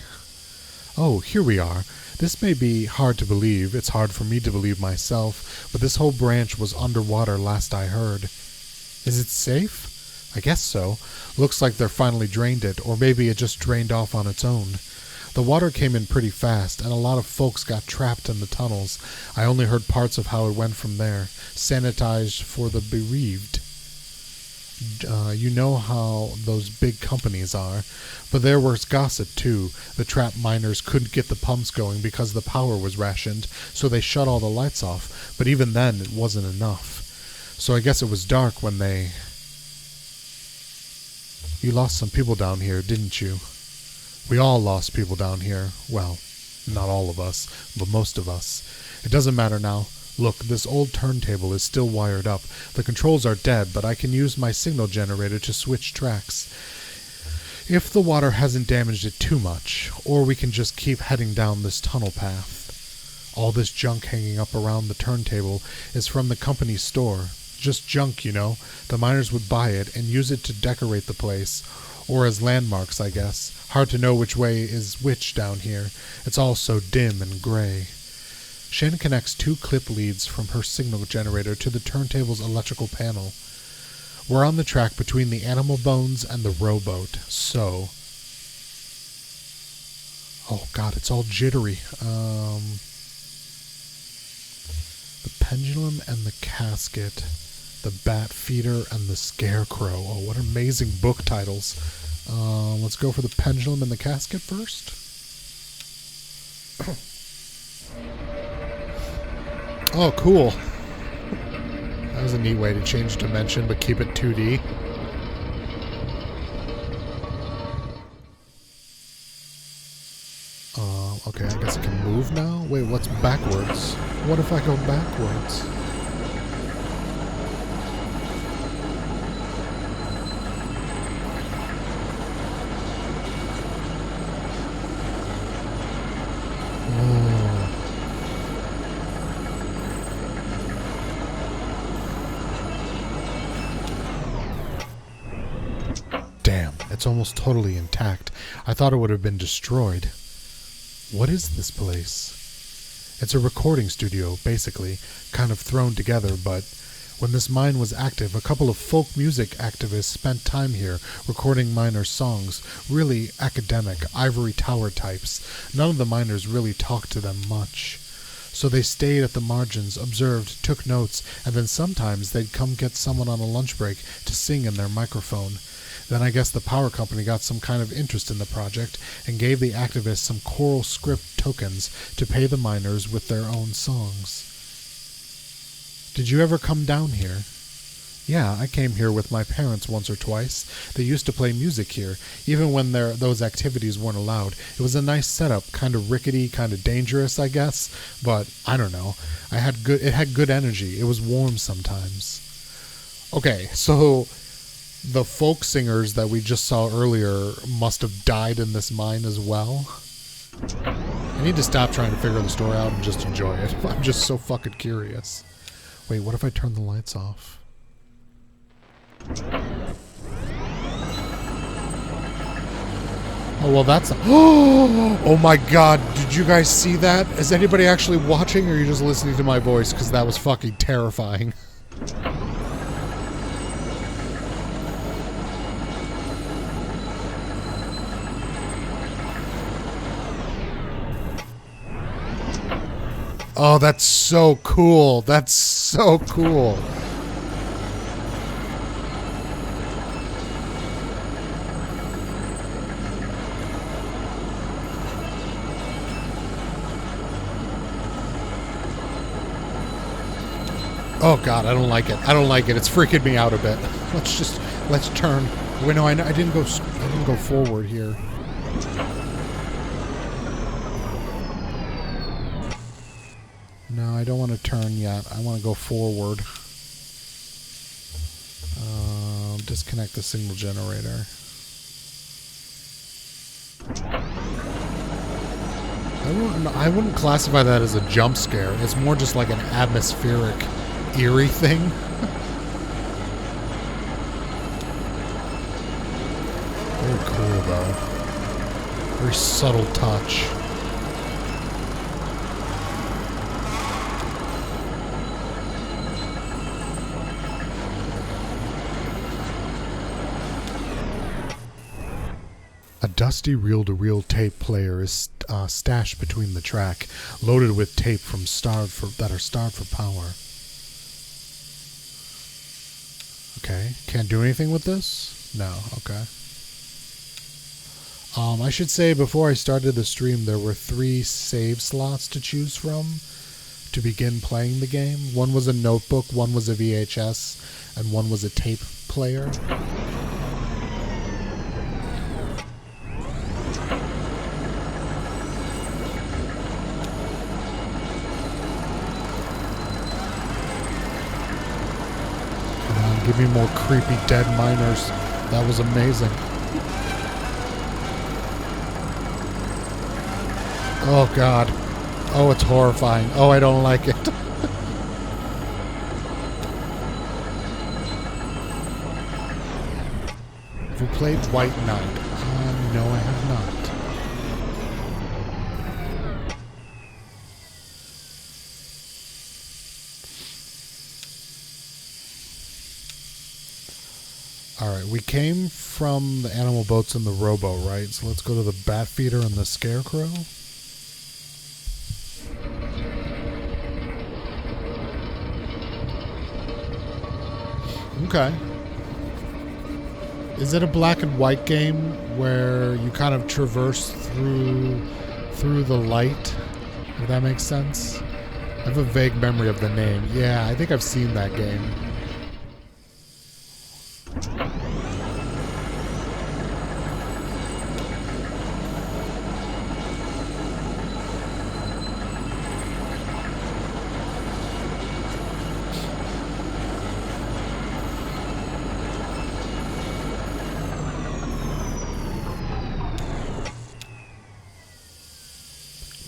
Oh, here we are. This may be hard to believe. It's hard for me to believe myself, but this whole branch was underwater last I heard. Is it safe? I guess so. Looks like they're finally drained it, or maybe it just drained off on its own. The water came in pretty fast, and a lot of folks got trapped in the tunnels. I only heard parts of how it went from there. Sanitized for the bereaved. You know how those big companies are. But there was gossip, too. The trapped miners couldn't get the pumps going because the power was rationed, so they shut all the lights off. But even then, it wasn't enough. So I guess it was dark when they... You lost some people down here, didn't you? We all lost people down here. Well, not all of us, but most of us. It doesn't matter now. Look, this old turntable is still wired up. The controls are dead, but I can use my signal generator to switch tracks. If the water hasn't damaged it too much, or we can just keep heading down this tunnel path. All this junk hanging up around the turntable is from the company's store. Just junk, you know. The miners would buy it and use it to decorate the place. Or as landmarks, I guess. Hard to know which way is which down here. It's all so dim and gray. Shannon connects 2 clip leads from her signal generator to the turntable's electrical panel. We're on the track between the animal bones and the rowboat, so... Oh god, it's all jittery. The pendulum and the casket. The bat feeder and the scarecrow. Oh, what amazing book titles. Let's go for the pendulum and the casket first. Oh, cool. That was a neat way to change dimension, but keep it 2D. Okay, I guess I can move now? Wait, what's backwards? What if I go backwards? Damn, it's almost totally intact. I thought it would have been destroyed. What is this place? It's a recording studio, basically, kind of thrown together, but when this mine was active, a couple of folk music activists spent time here recording miners' songs, really academic, ivory tower types. None of the miners really talked to them much. So they stayed at the margins, observed, took notes, and then sometimes they'd come get someone on a lunch break to sing in their microphone. Then I guess the power company got some kind of interest in the project and gave the activists some choral script tokens to pay the miners with their own songs. Did you ever come down here? Yeah, I came here with my parents once or twice. They used to play music here, even when those activities weren't allowed. It was a nice setup, kind of rickety, kind of dangerous, I guess, but I don't know. It had good energy. It was warm sometimes. Okay, so the folk singers that we just saw earlier must have died in this mine as well. I need to stop trying to figure the story out and just enjoy it. I'm just so fucking curious. Wait, what if I turn the lights off? Oh, well, that's... Oh, my God. Did you guys see that? Is anybody actually watching, or are you just listening to my voice? Because that was fucking terrifying. Oh, that's so cool. That's so cool. Oh God, I don't like it. I don't like it. It's freaking me out a bit. Let's turn. Wait, no, I didn't go forward here. No, I don't want to turn yet. I want to go forward. Disconnect the signal generator. I wouldn't classify that as a jump scare. It's more just like an atmospheric, eerie thing. Very cool, though. Very subtle touch. A dusty reel-to-reel tape player is stashed between the track, loaded with tape that are starved for power. Okay, can't do anything with this? No, okay. I should say before I started the stream, there were 3 save slots to choose from to begin playing the game. One was a notebook, one was a VHS, and one was a tape player. Give me more creepy dead miners. That was amazing. Oh God. Oh, it's horrifying. Oh, I don't like it. Have you played White Knight? No, I have not. Alright, we came from the animal boats and the robo, right? So let's go to the bat feeder and the scarecrow. Okay. Is it a black and white game where you kind of traverse through the light? If that makes sense? I have a vague memory of the name. Yeah, I think I've seen that game.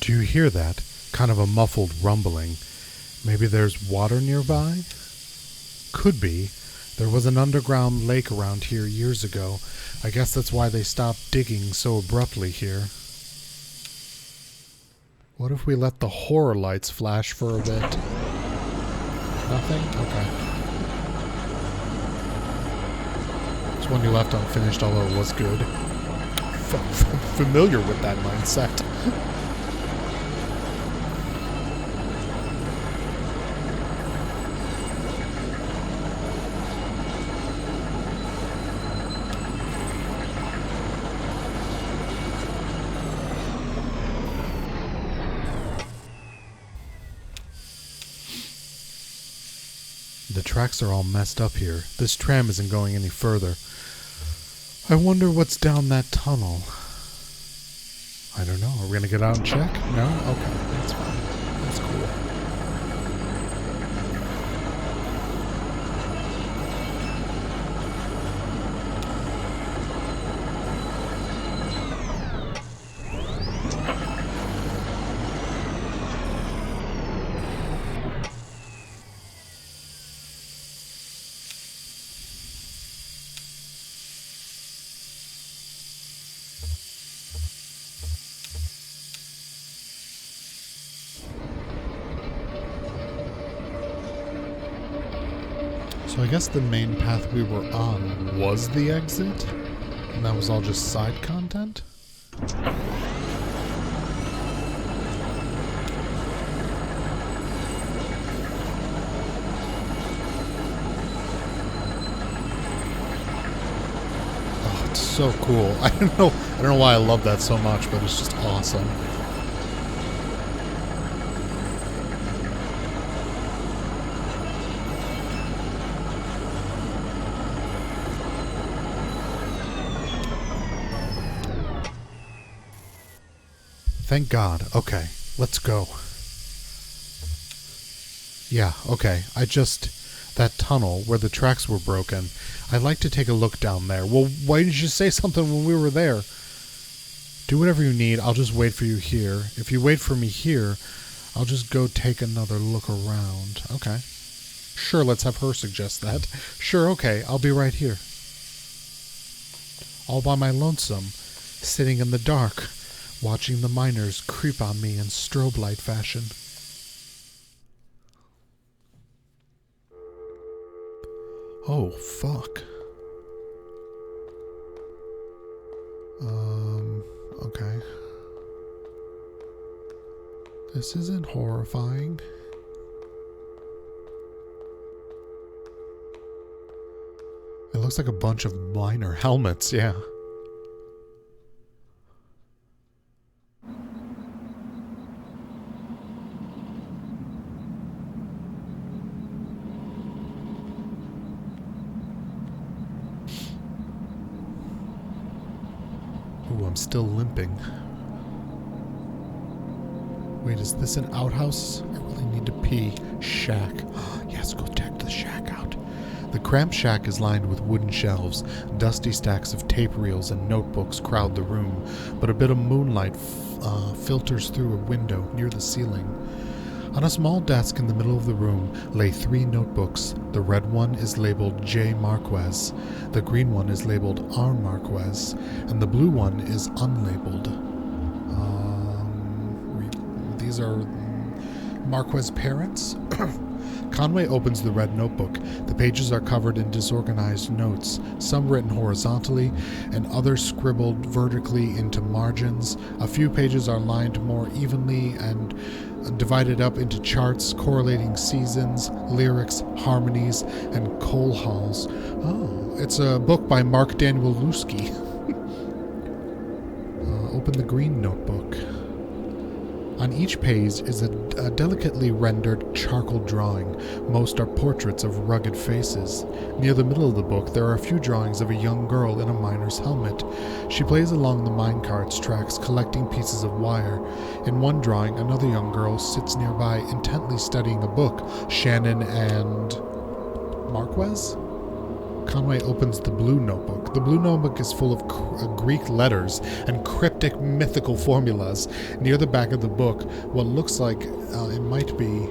Do you hear that? Kind of a muffled rumbling. Maybe there's water nearby? Could be. There was an underground lake around here years ago. I guess that's why they stopped digging so abruptly here. What if we let the horror lights flash for a bit? Nothing? Okay. This one you left unfinished, although it was good. Familiar with that mindset. The tracks are all messed up here. This tram isn't going any further. I wonder what's down that tunnel. I don't know. Are we going to get out and check? No? Okay, that's fine. That's cool. So I guess the main path we were on was the exit? And that was all just side content? Oh, it's so cool. I don't know why I love that so much, but it's just awesome. Thank God. Okay, let's go. Yeah, okay. That tunnel where the tracks were broken, I'd like to take a look down there. Well, why didn't you say something when we were there? Do whatever you need. I'll just wait for you here. If you wait for me here, I'll just go take another look around. Okay. Sure, let's have her suggest that. Sure, okay. I'll be right here. All by my lonesome, sitting in the dark, watching the miners creep on me in strobe light fashion. Oh, fuck. Okay. This isn't horrifying. It looks like a bunch of miner helmets, yeah. Ooh, I'm still limping. Wait, is this an outhouse? I really need to pee. Shack. Yes, go check the shack out. The cramped shack is lined with wooden shelves. Dusty stacks of tape reels and notebooks crowd the room, but a bit of moonlight filters through a window near the ceiling. On a small desk in the middle of the room lay 3 notebooks. The red one is labeled J. Marquez, the green one is labeled R. Marquez, and the blue one is unlabeled. These are Marquez parents? Conway opens the red notebook. The pages are covered in disorganized notes, some written horizontally and others scribbled vertically into margins. A few pages are lined more evenly and divided up into charts correlating seasons, lyrics, harmonies, and coal halls. Oh, it's a book by Mark Daniel Lusky. Open the green notebook. On each page is a delicately rendered charcoal drawing. Most are portraits of rugged faces. Near the middle of the book, there are a few drawings of a young girl in a miner's helmet. She plays along the minecart's tracks, collecting pieces of wire. In one drawing, another young girl sits nearby, intently studying a book. Shannon and Marquez? Conway opens the blue notebook. The blue notebook is full of Greek letters and cryptic mythical formulas. Near the back of the book, what looks like it might be...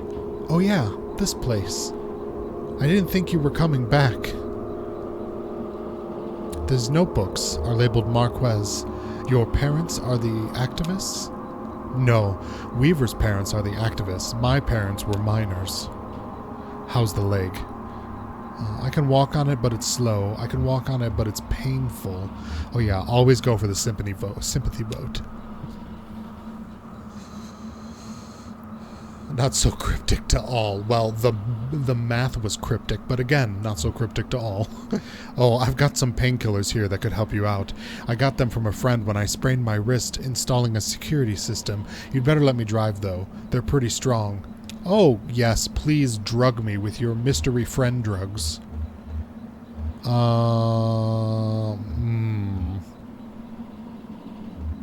Oh yeah, this place. I didn't think you were coming back. These notebooks are labeled Marquez. Your parents are the activists? No, Weaver's parents are the activists. My parents were miners. How's the leg? I can walk on it, but it's slow. I can walk on it, but it's painful. Oh yeah, always go for the sympathy vote. Not so cryptic to all. Well, the math was cryptic, but again, not so cryptic to all. Oh, I've got some painkillers here that could help you out. I got them from a friend when I sprained my wrist installing a security system. You'd better let me drive, though. They're pretty strong. Oh, yes, please drug me with your mystery friend drugs.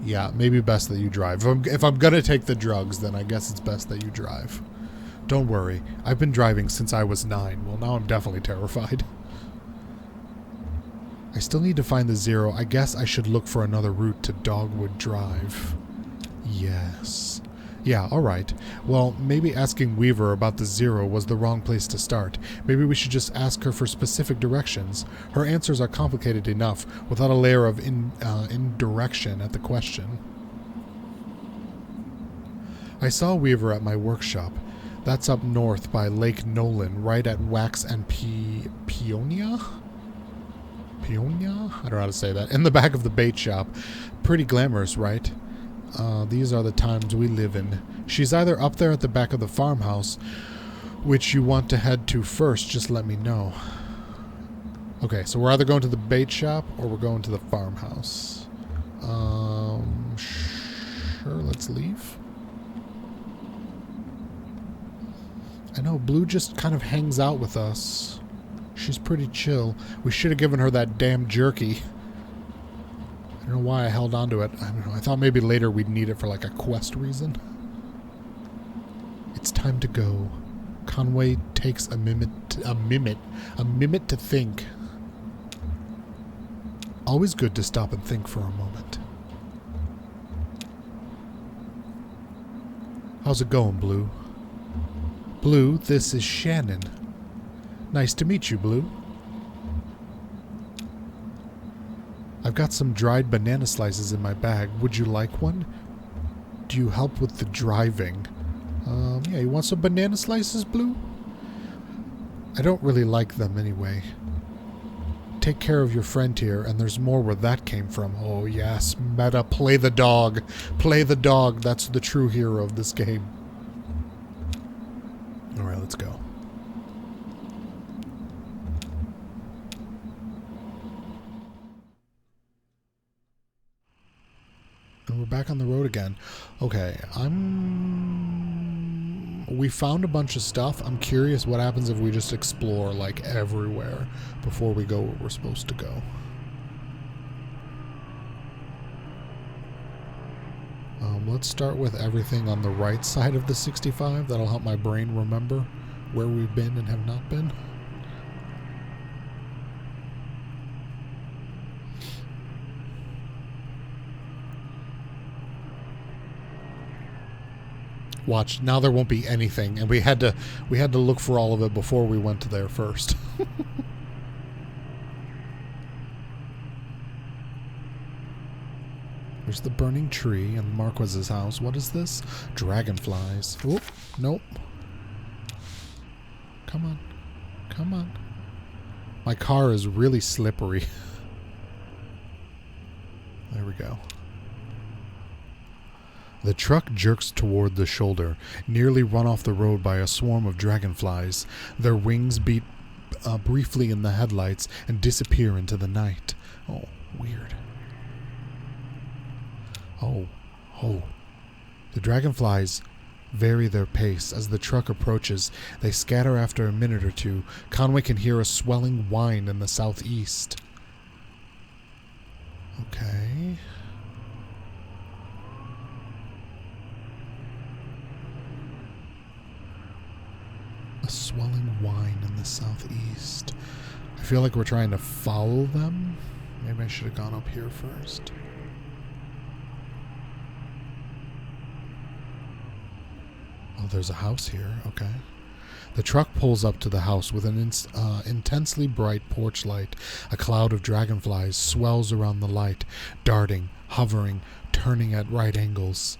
Yeah, maybe best that you drive. If I'm gonna take the drugs, then I guess it's best that you drive. Don't worry, I've been driving since I was 9. Well, now I'm definitely terrified. I still need to find the 0. I guess I should look for another route to Dogwood Drive. Yes. Yeah, alright. Well, maybe asking Weaver about the 0 was the wrong place to start. Maybe we should just ask her for specific directions. Her answers are complicated enough, without a layer of indirection at the question. I saw Weaver at my workshop. That's up north by Lake Nolan, right at Wax and Peonia? Peonia? I don't know how to say that. In the back of the bait shop. Pretty glamorous, right? These are the times we live in. She's either up there at the back of the farmhouse, which you want to head to first, just let me know. Okay, so we're either going to the bait shop or we're going to the farmhouse. Sure, let's leave. I know, Blue just kind of hangs out with us. She's pretty chill. We should have given her that damn jerky. I don't know why I held on to it. I don't know. I thought maybe later we'd need it for like a quest reason. It's time to go. Conway takes a minute to think. Always good to stop and think for a moment. How's it going, Blue? Blue, this is Shannon. Nice to meet you, Blue. I've got some dried banana slices in my bag. Would you like one? Do you help with the driving? Yeah, you want some banana slices, Blue? I don't really like them anyway. Take care of your friend here, and there's more where that came from. Oh yes, meta, play the dog. Play the dog, that's the true hero of this game. Alright, let's go. And we're back on the road again. Okay, we found a bunch of stuff. I'm curious what happens if we just explore, like, everywhere before we go where we're supposed to go. Let's start with everything on the right side of the 65. That'll help my brain remember where we've been and have not been. Watch, now there won't be anything, and we had to look for all of it before we went to there first. There's the burning tree and Marquez's house. What is this? Dragonflies. Oop, nope. Come on. Come on. My car is really slippery. There we go. The truck jerks toward the shoulder, nearly run off the road by a swarm of dragonflies. Their wings beat briefly in the headlights and disappear into the night. Oh, weird. Oh. The dragonflies vary their pace. As the truck approaches, they scatter after a minute or two. Conway can hear a swelling whine in the southeast. Okay. A swelling whine in the southeast. I feel like we're trying to follow them. Maybe I should have gone up here first. Oh, there's a house here. Okay. The truck pulls up to the house with an intensely bright porch light. A cloud of dragonflies swells around the light, darting, hovering, turning at right angles.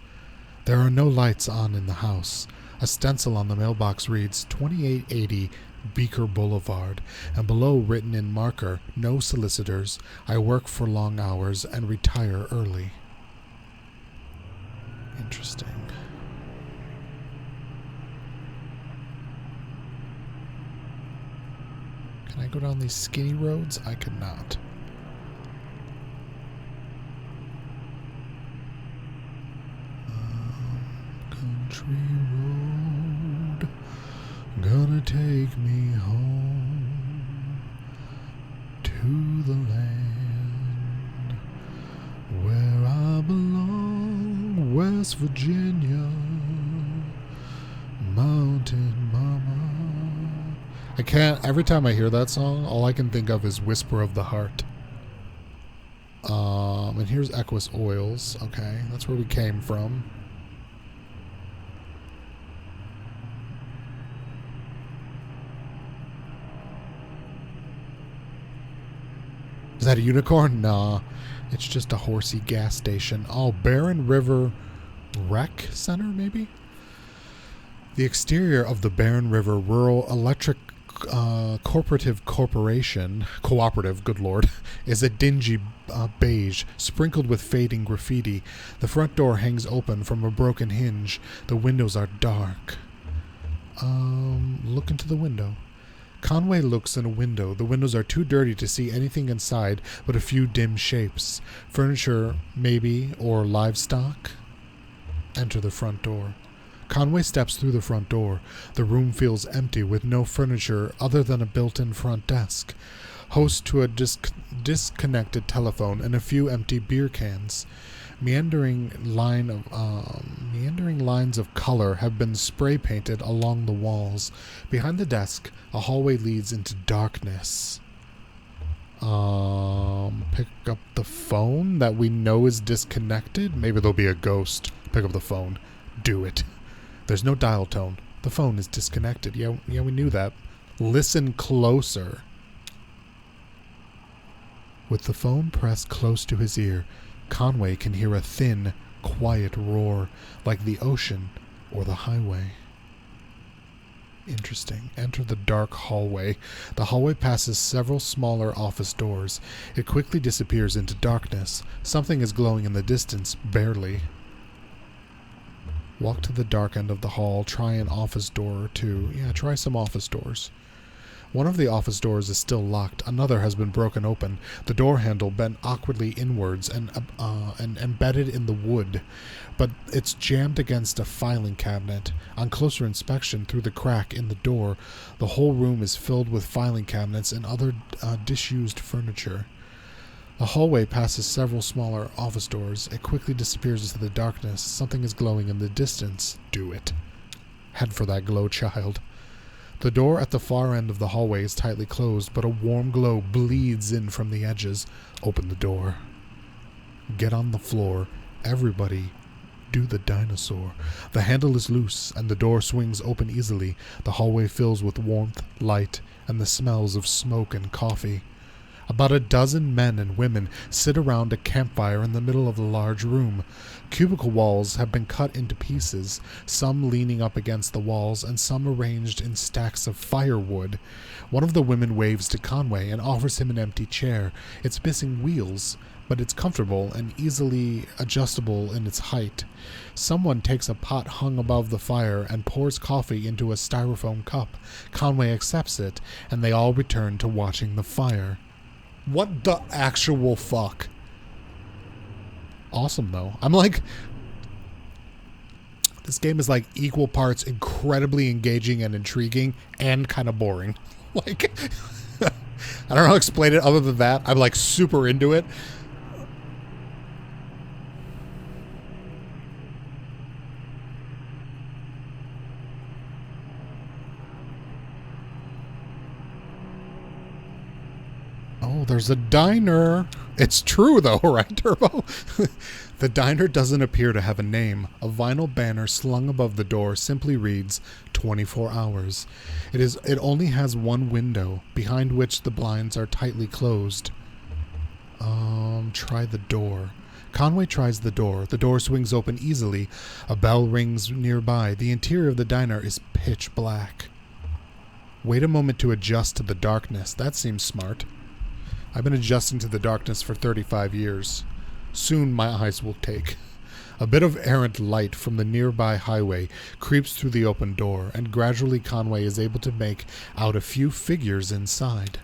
There are no lights on in the house. A stencil on the mailbox reads 2880 Beaker Boulevard, and below, written in marker, no solicitors. I work for long hours and retire early. Interesting. Can I go down these skinny roads? I could not. Country road, gonna take me home to the land where I belong, West Virginia, Mountain Mama. I can't, every time I hear that song, all I can think of is Whisper of the Heart. And here's Equus Oils. Okay, that's where we came from. Is that a unicorn? Nah, it's just a horsey gas station. Oh, Barren River Rec Center, maybe? The exterior of the Barren River Rural Electric Cooperative, good lord, is a dingy beige, sprinkled with fading graffiti. The front door hangs open from a broken hinge. The windows are dark. Look into the window. Conway looks in a window. The windows are too dirty to see anything inside but a few dim shapes. Furniture, maybe, or livestock. Enter the front door. Conway steps through the front door. The room feels empty with no furniture other than a built-in front desk, host to a disconnected telephone and a few empty beer cans. Meandering lines of color have been spray painted along the walls. Behind the desk, a hallway leads into darkness. Pick up the phone that we know is disconnected. Maybe there'll be a ghost. Pick up the phone. Do it. There's no dial tone. The phone is disconnected. Yeah, we knew that. Listen closer. With the phone pressed close to his ear, Conway can hear a thin, quiet roar, like the ocean or the highway. Interesting. Enter the dark hallway. The hallway passes several smaller office doors. It quickly disappears into darkness. Something is glowing in the distance, barely. Walk to the dark end of the hall. Try an office door or two. Yeah, try some office doors. One of the office doors is still locked. Another has been broken open. The door handle bent awkwardly inwards and embedded in the wood, but it's jammed against a filing cabinet. On closer inspection through the crack in the door, the whole room is filled with filing cabinets and other disused furniture. The hallway passes several smaller office doors. It quickly disappears into the darkness. Something is glowing in the distance. Do it. Head for that glow, child. The door at the far end of the hallway is tightly closed, but a warm glow bleeds in from the edges. Open the door. Get on the floor. Everybody, do the dinosaur. The handle is loose, and the door swings open easily. The hallway fills with warmth, light, and the smells of smoke and coffee. About a dozen men and women sit around a campfire in the middle of the large room. Cubicle walls have been cut into pieces, some leaning up against the walls and some arranged in stacks of firewood. One of the women waves to Conway and offers him an empty chair. It's missing wheels, but it's comfortable and easily adjustable in its height. Someone takes a pot hung above the fire and pours coffee into a styrofoam cup. Conway accepts it, and they all return to watching the fire. What the actual fuck? Awesome, though. I'm like... This game is like equal parts incredibly engaging and intriguing and kind of boring. Like... I don't know how to explain it other than that. I'm like super into it. Oh, there's a diner. It's true, though, right, Turbo? The diner doesn't appear to have a name. A vinyl banner slung above the door simply reads 24 hours. It only has one window, behind which the blinds are tightly closed. Try the door. Conway tries the door. The door swings open easily. A bell rings nearby. The interior of the diner is pitch black. Wait a moment to adjust to the darkness. That seems smart. I've been adjusting to the darkness for 35 years. Soon my eyes will take. A bit of errant light from the nearby highway creeps through the open door, and gradually Conway is able to make out a few figures inside.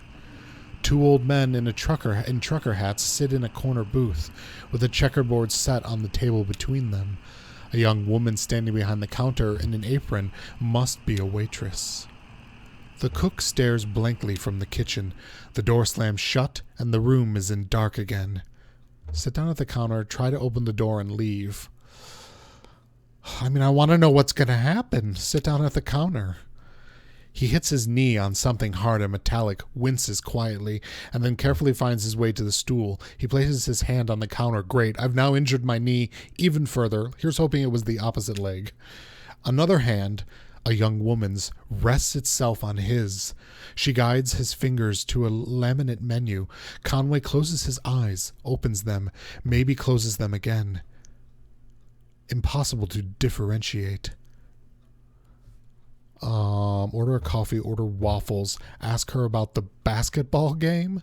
Two old men in trucker hats sit in a corner booth, with a checkerboard set on the table between them. A young woman standing behind the counter in an apron must be a waitress. The cook stares blankly from the kitchen. The door slams shut, and the room is in dark again. Sit down at the counter, try to open the door and leave. I mean, I want to know what's going to happen. Sit down at the counter. He hits his knee on something hard and metallic, winces quietly, and then carefully finds his way to the stool. He places his hand on the counter. Great, I've now injured my knee even further. Here's hoping it was the opposite leg. Another hand, a young woman's, rests itself on his. She guides his fingers to a laminate menu. Conway closes his eyes, opens them, maybe closes them again. Impossible to differentiate. Order a coffee, order waffles. Ask her about the basketball game.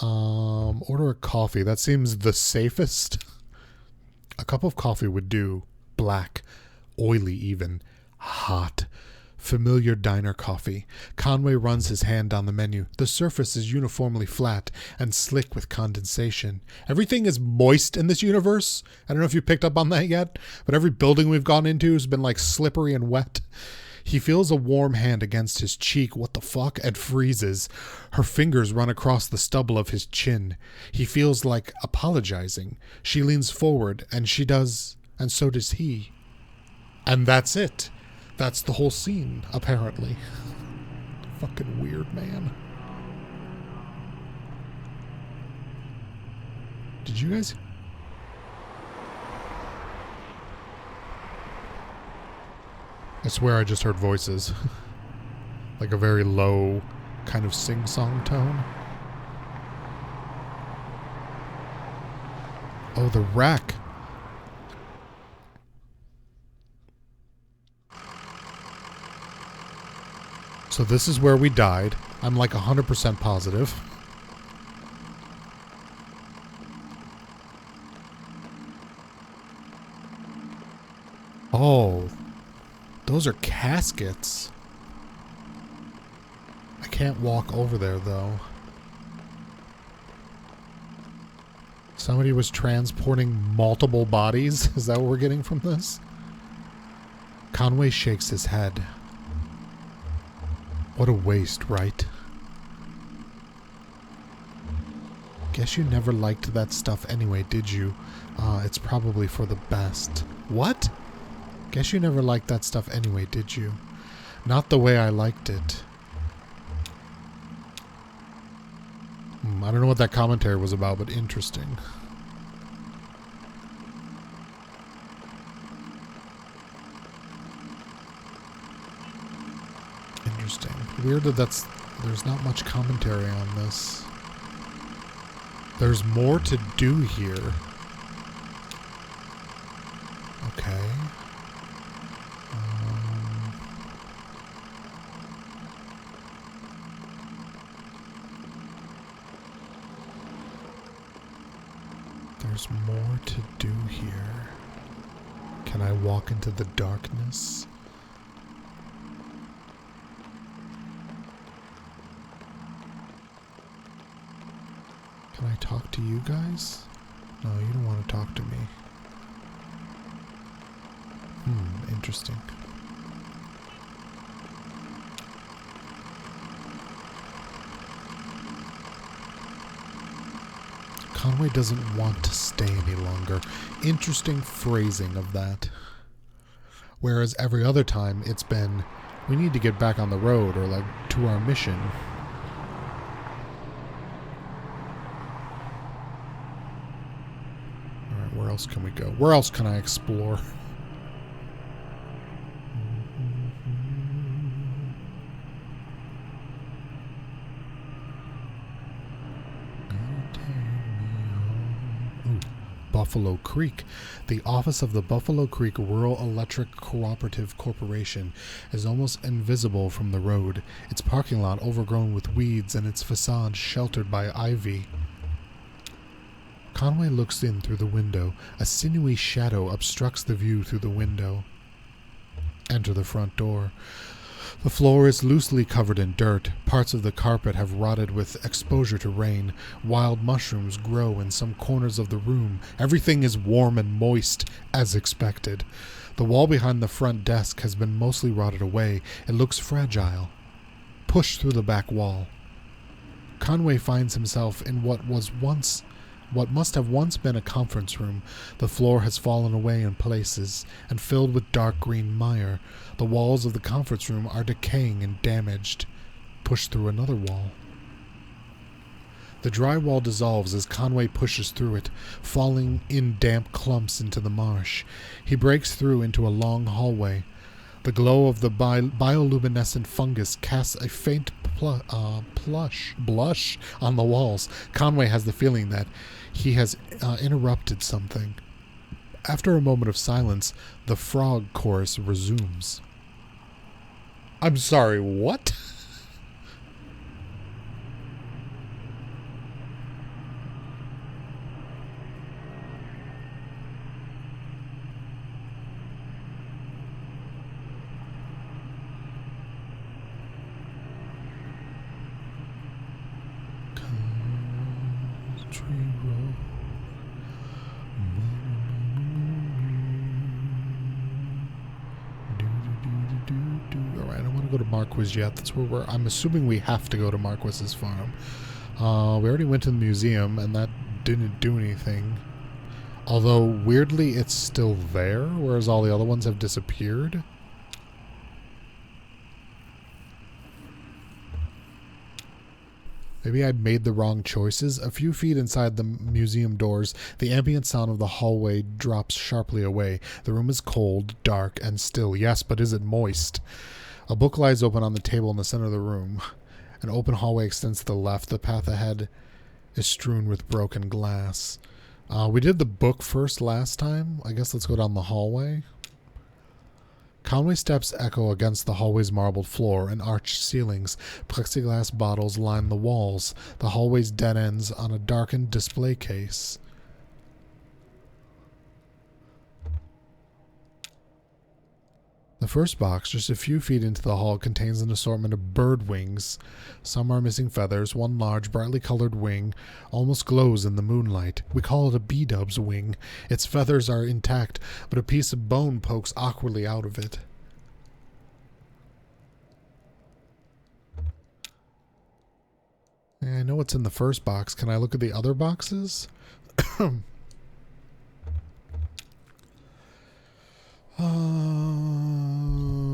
Order a coffee. That seems the safest. A cup of coffee would do. Black, oily even, hot. Familiar diner coffee. Conway runs his hand down the menu. The surface is uniformly flat and slick with condensation. Everything is moist in this universe. I don't know if you picked up on that yet, but every building we've gone into has been like slippery and wet. He feels a warm hand against his cheek. What the fuck? And freezes. Her fingers run across the stubble of his chin. He feels like apologizing. She leans forward, and she does, and so does he. And that's it. That's the whole scene, apparently. Fucking weird, man. Did you guys... I swear I just heard voices. Like a very low, kind of sing-song tone. Oh, the rack. So this is where we died. I'm like 100% positive. Oh, those are caskets. I can't walk over there though. Somebody was transporting multiple bodies? Is that what we're getting from this? Conway shakes his head. What a waste, right? Guess you never liked that stuff anyway, did you? It's probably for the best. What? Guess you never liked that stuff anyway, did you? Not the way I liked it. I don't know what that commentary was about, but interesting. Interesting. Weird that there's not much commentary on this. There's more to do here. Okay. There's more to do here. Can I walk into the darkness? Can I talk to you guys? No, you don't want to talk to me. Interesting. Conway doesn't want to stay any longer. Interesting phrasing of that. Whereas every other time it's been, we need to get back on the road or like to our mission. Alright, where else can we go? Where else can I explore? Buffalo Creek. The office of the Buffalo Creek Rural Electric Cooperative Corporation is almost invisible from the road, its parking lot overgrown with weeds and its facade sheltered by ivy. Conway looks in through the window. A sinewy shadow obstructs the view through the window. Enter the front door. The floor is loosely covered in dirt. Parts of the carpet have rotted with exposure to rain. Wild mushrooms grow in some corners of the room. Everything is warm and moist, as expected. The wall behind the front desk has been mostly rotted away. It looks fragile. Pushed through the back wall. Conway finds himself in what must have once been a conference room. The floor has fallen away in places and filled with dark green mire. The walls of the conference room are decaying and damaged. Push through another wall. The drywall dissolves as Conway pushes through it, falling in damp clumps into the marsh. He breaks through into a long hallway. The glow of the bioluminescent fungus casts a faint blush on the walls. Conway has the feeling that he has interrupted something. After a moment of silence, the frog chorus resumes. I'm sorry, what? Alright, I don't want to go to Marquis yet. That's where I'm assuming we have to go to Marquis's farm. We already went to the museum, and that didn't do anything. Although, weirdly, it's still there, whereas all the other ones have disappeared. Maybe I made the wrong choices. A few feet inside the museum doors, the ambient sound of the hallway drops sharply away. The room is cold, dark, and still. Yes, but is it moist? A book lies open on the table in the center of the room. An open hallway extends to the left. The path ahead is strewn with broken glass. We did the book first last time. I guess let's go down the hallway. Conway steps echo against the hallway's marbled floor and arched ceilings. Plexiglass bottles line the walls. The hallway's dead ends on a darkened display case. The first box, just a few feet into the hall, contains an assortment of bird wings. Some are missing feathers. One large, brightly colored wing almost glows in the moonlight. We call it a B-dub's wing. Its feathers are intact, but a piece of bone pokes awkwardly out of it. I know what's in the first box. Can I look at the other boxes?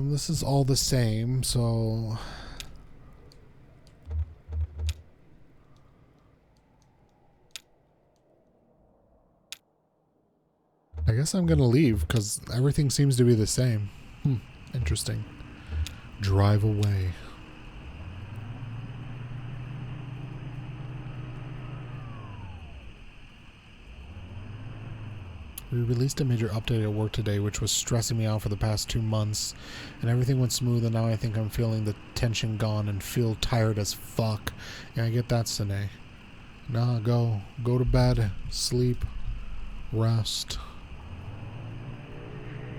This is all the same, so... I guess I'm gonna leave, because everything seems to be the same. Interesting. Drive away. We released a major update at work today, which was stressing me out for the past 2 months, and everything went smooth, and now I think I'm feeling the tension gone and feel tired as fuck. Yeah, I get that, Sine. Nah, go to bed, sleep, rest.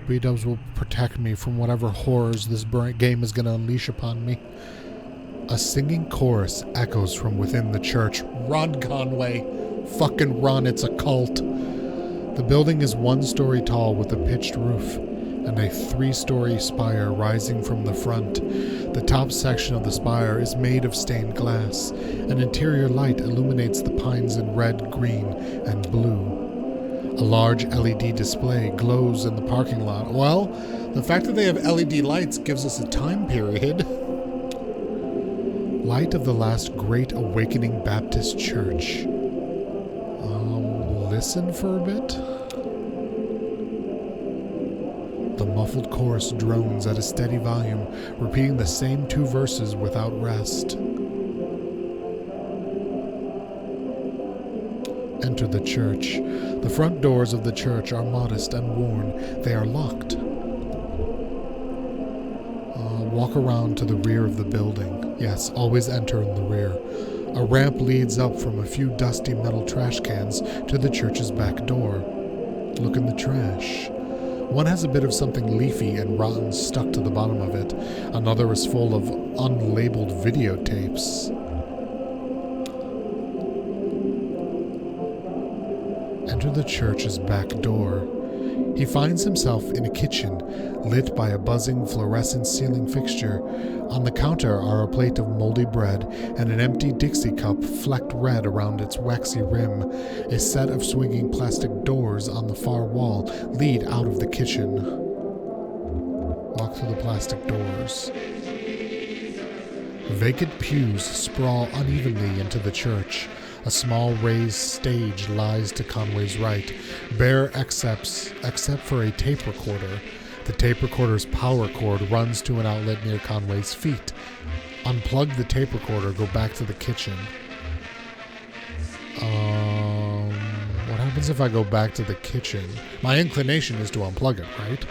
B-dubs will protect me from whatever horrors this game is going to unleash upon me. A singing chorus echoes from within the church. Run, Conway! Fucking run, it's a cult! The building is 1 story tall with a pitched roof and a 3-story spire rising from the front. The top section of the spire is made of stained glass. An interior light illuminates the pines in red, green, and blue. A large LED display glows in the parking lot. Well, the fact that they have LED lights gives us a time period. Light of the last Great Awakening Baptist Church. Listen for a bit. The muffled chorus drones at a steady volume, repeating the same 2 verses without rest. Enter the church. The front doors of the church are modest and worn. They are locked. Walk around to the rear of the building. Yes, always enter in the rear. A ramp leads up from a few dusty metal trash cans to the church's back door. Look in the trash. One has a bit of something leafy and rotten stuck to the bottom of it. Another is full of unlabeled videotapes. Enter the church's back door. He finds himself in a kitchen, lit by a buzzing fluorescent ceiling fixture. On the counter are a plate of moldy bread and an empty Dixie cup flecked red around its waxy rim. A set of swinging plastic doors on the far wall lead out of the kitchen. Walk through the plastic doors. Vacant pews sprawl unevenly into the church. A small raised stage lies to Conway's right, bare except for a tape recorder. The tape recorder's power cord runs to an outlet near Conway's feet. Unplug the tape recorder, go back to the kitchen. What happens if I go back to the kitchen? My inclination is to unplug it, right?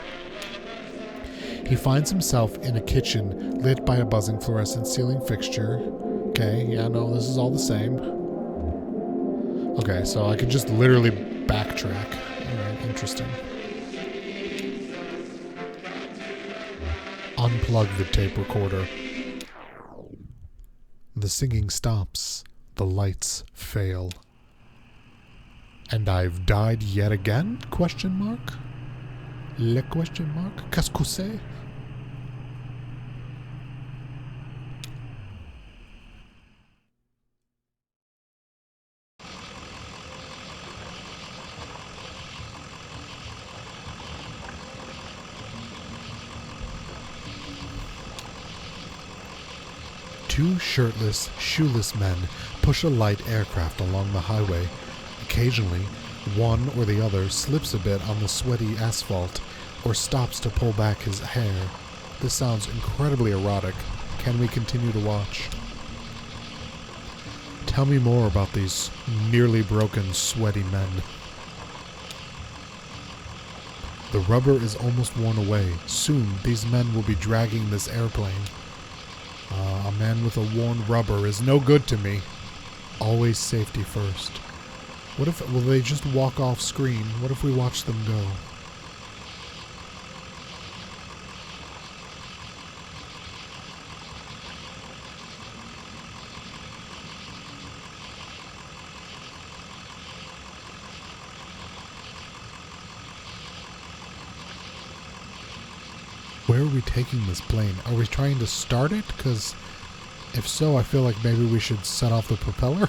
He finds himself in a kitchen lit by a buzzing fluorescent ceiling fixture. Okay, yeah, no, this is all the same. Okay, so I could just literally backtrack. Alright, interesting. Unplug the tape recorder. The singing stops. The lights fail. And I've died yet again? Question mark? Le question mark? Qu'est-ce que c'est? Two shirtless, shoeless men push a light aircraft along the highway. Occasionally, one or the other slips a bit on the sweaty asphalt or stops to pull back his hair. This sounds incredibly erotic. Can we continue to watch? Tell me more about these nearly broken, sweaty men. The rubber is almost worn away. Soon, these men will be dragging this airplane. A man with a worn rubber is no good to me. Always safety first. What if, will they just walk off screen? What if we watch them go? Where are we taking this plane? Are we trying to start it? Because if so, I feel like maybe we should set off the propeller.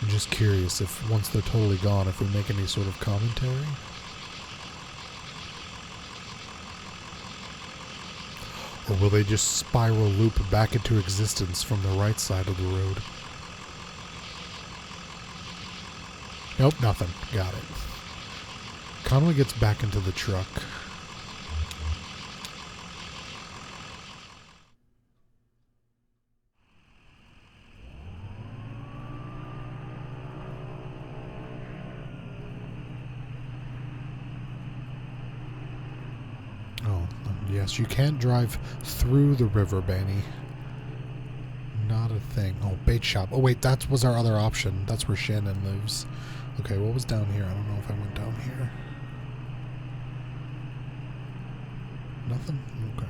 I'm just curious if once they're totally gone, if we make any sort of commentary. Or will they just spiral loop back into existence from the right side of the road? Nope, nothing. Got it. Conway gets back into the truck. Oh, yes, you can't drive through the river, Bani. Not a thing. Oh, bait shop. Oh, wait, that was our other option. That's where Shannon lives. Okay, what was down here? I don't know if I went down here. Nothing? Okay.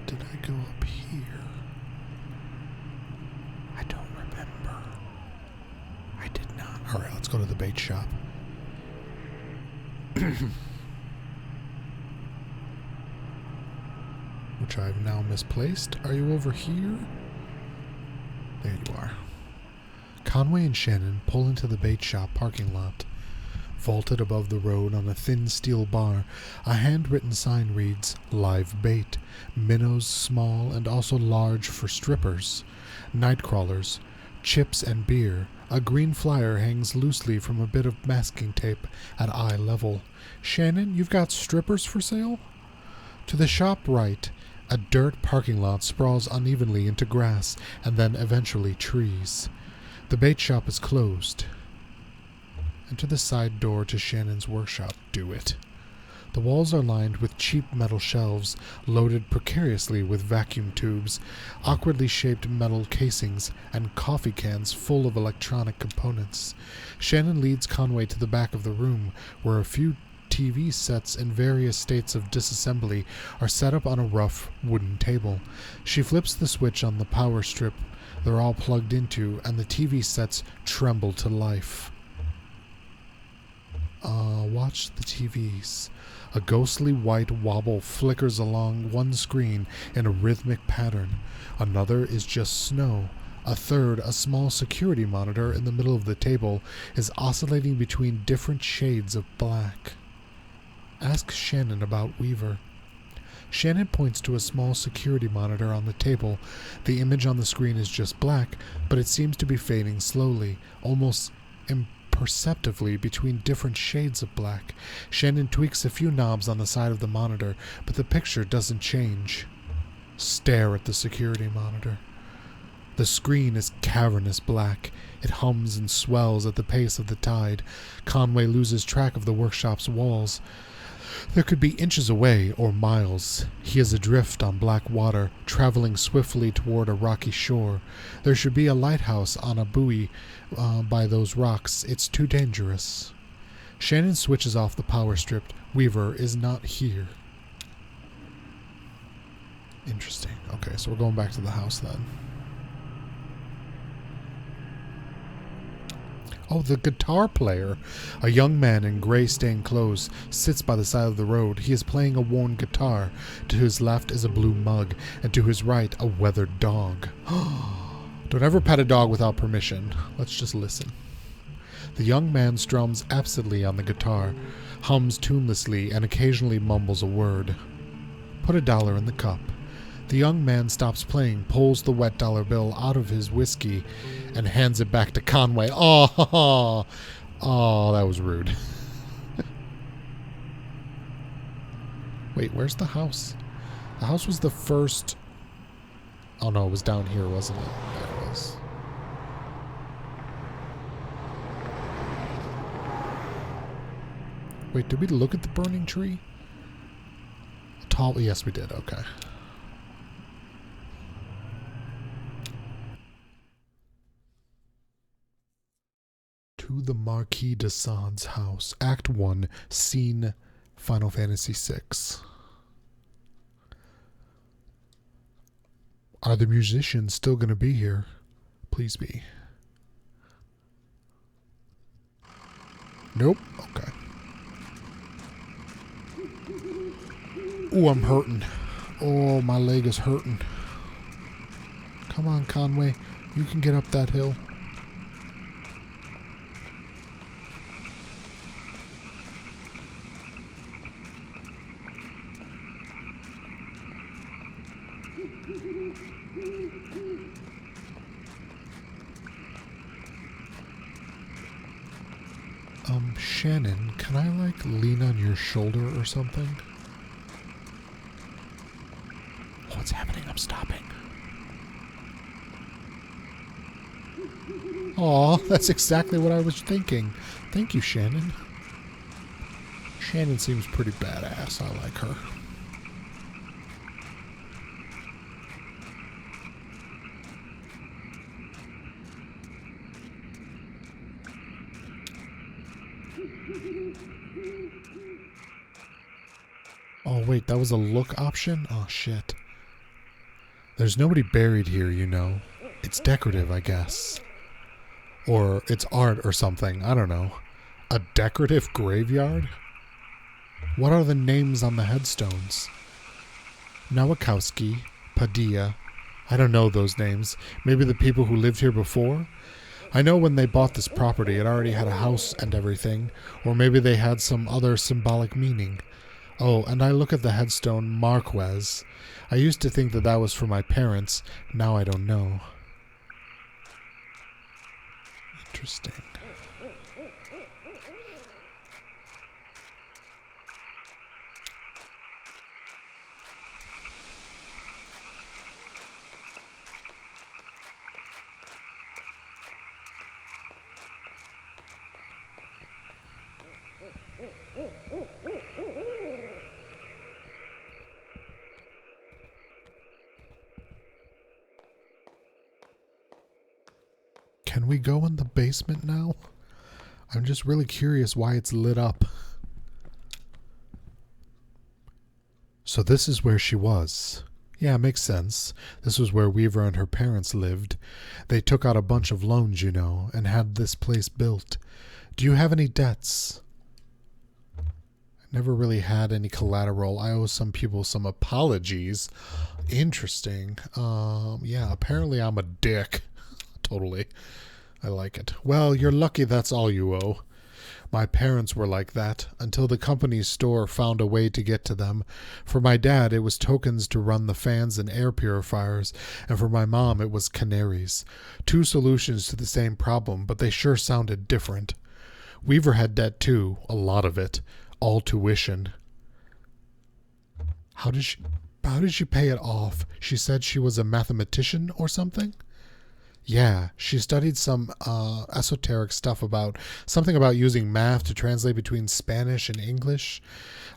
Did I go up here? I don't remember. I did not. Alright, let's go to the bait shop. Which I've now misplaced. Are you over here? There you are. Conway and Shannon pull into the bait shop parking lot. Vaulted above the road on a thin steel bar, a handwritten sign reads, "Live bait. Minnows small and also large for strippers. Night crawlers. Chips and beer." A green flyer hangs loosely from a bit of masking tape at eye level. "Shannon, you've got strippers for sale?" To the shop right, a dirt parking lot sprawls unevenly into grass and then eventually trees. The bait shop is closed. Enter the side door to Shannon's workshop. Do it. The walls are lined with cheap metal shelves, loaded precariously with vacuum tubes, awkwardly shaped metal casings, and coffee cans full of electronic components. Shannon leads Conway to the back of the room, where a few TV sets in various states of disassembly are set up on a rough wooden table. She flips the switch on the power strip they're all plugged into, and the TV sets tremble to life. Watch the TVs. A ghostly white wobble flickers along one screen in a rhythmic pattern. Another is just snow. A third, a small security monitor in the middle of the table, is oscillating between different shades of black. Ask Shannon about Weaver. Shannon points to a small security monitor on the table. The image on the screen is just black, but it seems to be fading slowly, almost imperceptibly between different shades of black. Shannon tweaks a few knobs on the side of the monitor, but the picture doesn't change. Stare at the security monitor. The screen is cavernous black. It hums and swells at the pace of the tide. Conway loses track of the workshop's walls. There could be inches away or miles. He is adrift on black water, traveling swiftly toward a rocky shore. There should be a lighthouse on a buoy by those rocks. It's too dangerous. Shannon switches off the power strip. Weaver is not here. Interesting. Okay, so we're going back to the house then. Oh, the guitar player. A young man in gray stained clothes sits by the side of the road. He is playing a worn guitar. To his left is a blue mug, and to his right a weathered dog. Don't ever pet a dog without permission. Let's just listen. The young man strums absently on the guitar, hums tunelessly, and occasionally mumbles a word. Put $1 in the cup. The young man stops playing, pulls the wet dollar bill out of his whiskey, and hands it back to Conway. Oh, that was rude. Wait, where's the house? The house was the first... Oh no, it was down here, wasn't it? There it was. Wait, did we look at the burning tree? Tall... Yes, we did. Okay. To the Marquis de Sade's house. Act 1, Scene Final Fantasy VI. Are the musicians still going to be here? Please be. Nope. Okay. Ooh, I'm hurting. Oh, my leg is hurting. Come on, Conway. You can get up that hill. Shannon, can I, like, lean on your shoulder or something? What's happening? I'm stopping. Aw, that's exactly what I was thinking. Thank you, Shannon. Shannon seems pretty badass. I like her. Oh, wait, that was a look option? Oh, shit. There's nobody buried here, you know. It's decorative, I guess. Or it's art or something. I don't know. A decorative graveyard? What are the names on the headstones? Nowakowski, Padilla. I don't know those names. Maybe the people who lived here before? I know when they bought this property, it already had a house and everything. Or maybe they had some other symbolic meaning. Oh, and I look at the headstone Marquez. I used to think that that was for my parents. Now I don't know. Interesting. Can we go in the basement now? I'm just really curious why it's lit up. So this is where she was. Yeah, makes sense. This was where Weaver and her parents lived. They took out a bunch of loans, you know, and had this place built. Do you have any debts? I never really had any collateral. I owe some people some apologies. Interesting. Yeah, apparently I'm a dick. Totally. I like it. Well, you're lucky that's all you owe. My parents were like that until the company's store found a way to get to them. For my dad, it was tokens to run the fans and air purifiers, and for my mom, it was canaries. Two solutions to the same problem, but they sure sounded different. Weaver had debt too, a lot of it, all tuition. How did she pay it off? She said she was a mathematician or something? Yeah, she studied some esoteric stuff about something about using math to translate between Spanish and English.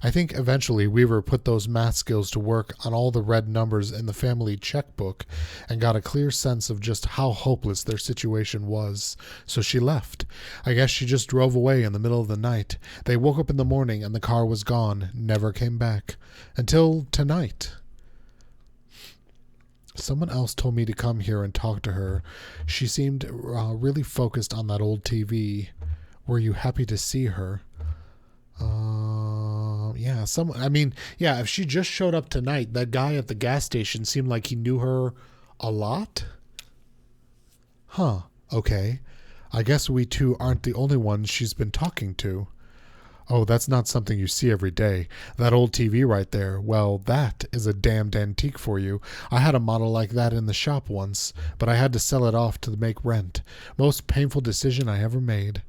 I think eventually Weaver put those math skills to work on all the red numbers in the family checkbook and got a clear sense of just how hopeless their situation was. So she left. I guess she just drove away in the middle of the night. They woke up in the morning and the car was gone, never came back. Until tonight. Someone else told me to come here and talk to her. She seemed really focused on that old TV. Were you happy to see her? Yeah, if she just showed up tonight, that guy at the gas station seemed like he knew her a lot. Huh, okay. I guess we two aren't the only ones she's been talking to. Oh, that's not something you see every day. That old TV right there, well, that is a damned antique for you. I had a model like that in the shop once, but I had to sell it off to make rent. Most painful decision I ever made.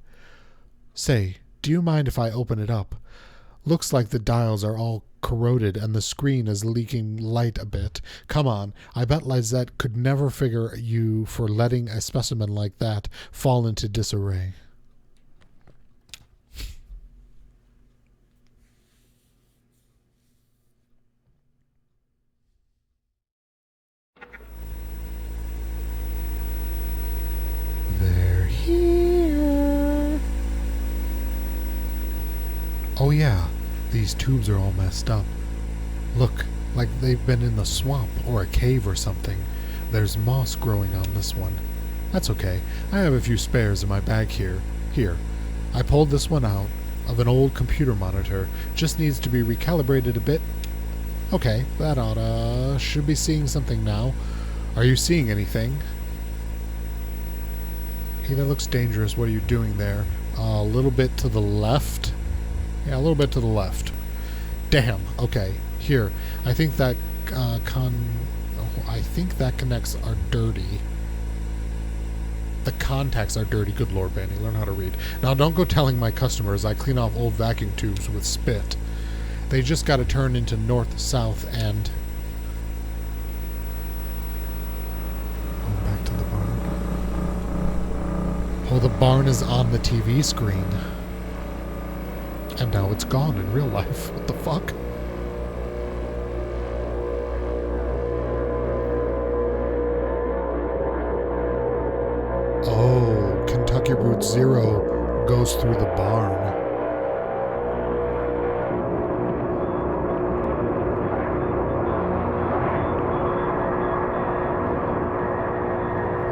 Say, do you mind if I open it up? Looks like the dials are all corroded and the screen is leaking light a bit. Come on, I bet Lizette could never figure you for letting a specimen like that fall into disarray. They're here. Oh yeah, these tubes are all messed up. Look, like they've been in the swamp or a cave or something. There's moss growing on this one. That's okay. I have a few spares in my bag here. Here. I pulled this one out of an old computer monitor. Just needs to be recalibrated a bit. Okay, that should be seeing something now. Are you seeing anything? Hey, that looks dangerous. What are you doing there? A little bit to the left? Yeah, a little bit to the left. Damn. Okay. Here. I think that connects are dirty. The contacts are dirty. Good Lord, Bani. Learn how to read. Now, don't go telling my customers I clean off old vacuum tubes with spit. They just got to turn into north, south, and... Oh, back to the barn. Oh, the barn is on the TV screen. And now it's gone in real life. What the fuck? Oh, Kentucky Route Zero goes through the barn.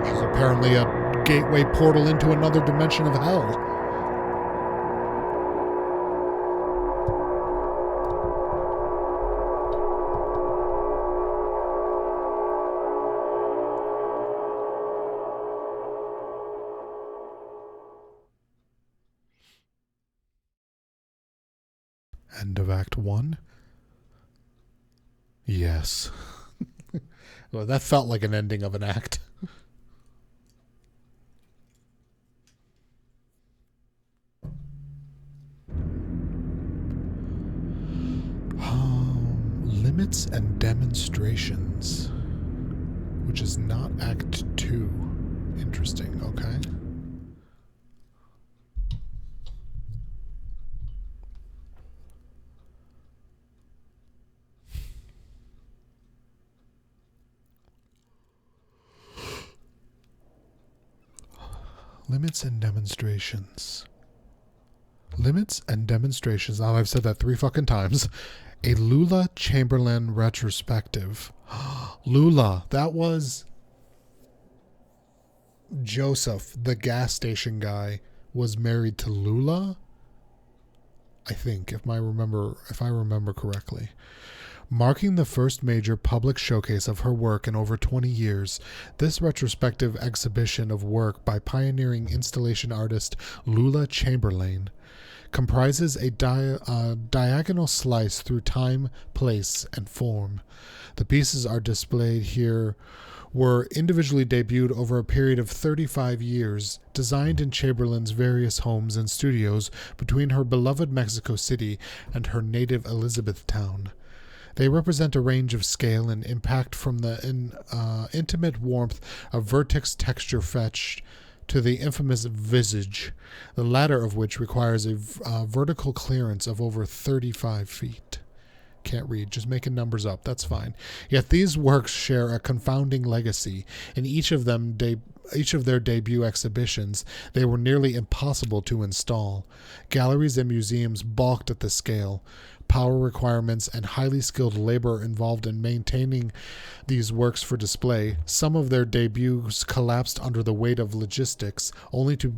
Which is apparently a gateway portal into another dimension of hell. End of Act 1? Yes. Well, that felt like an ending of an act. Limits and demonstrations, which is not Act 2. Interesting, okay. Limits and demonstrations. Limits and demonstrations. Now I've said that 3 fucking times. A Lula Chamberlain retrospective. Lula, that was Joseph, the gas station guy, was married to Lula. I think, if I remember correctly. Marking the first major public showcase of her work in over 20 years, this retrospective exhibition of work by pioneering installation artist Lula Chamberlain comprises a diagonal slice through time, place, and form. The pieces are displayed here were individually debuted over a period of 35 years, designed in Chamberlain's various homes and studios between her beloved Mexico City and her native Elizabethtown. They represent a range of scale and impact from the intimate warmth of vertex texture fetch to the infamous visage, the latter of which requires a vertical clearance of over 35 feet. Can't read, just making numbers up, that's fine. Yet these works share a confounding legacy. In each of their debut exhibitions, they were nearly impossible to install. Galleries and museums balked at the scale, power requirements, and highly skilled labor involved in maintaining these works for display. Some of their debuts collapsed under the weight of logistics, only to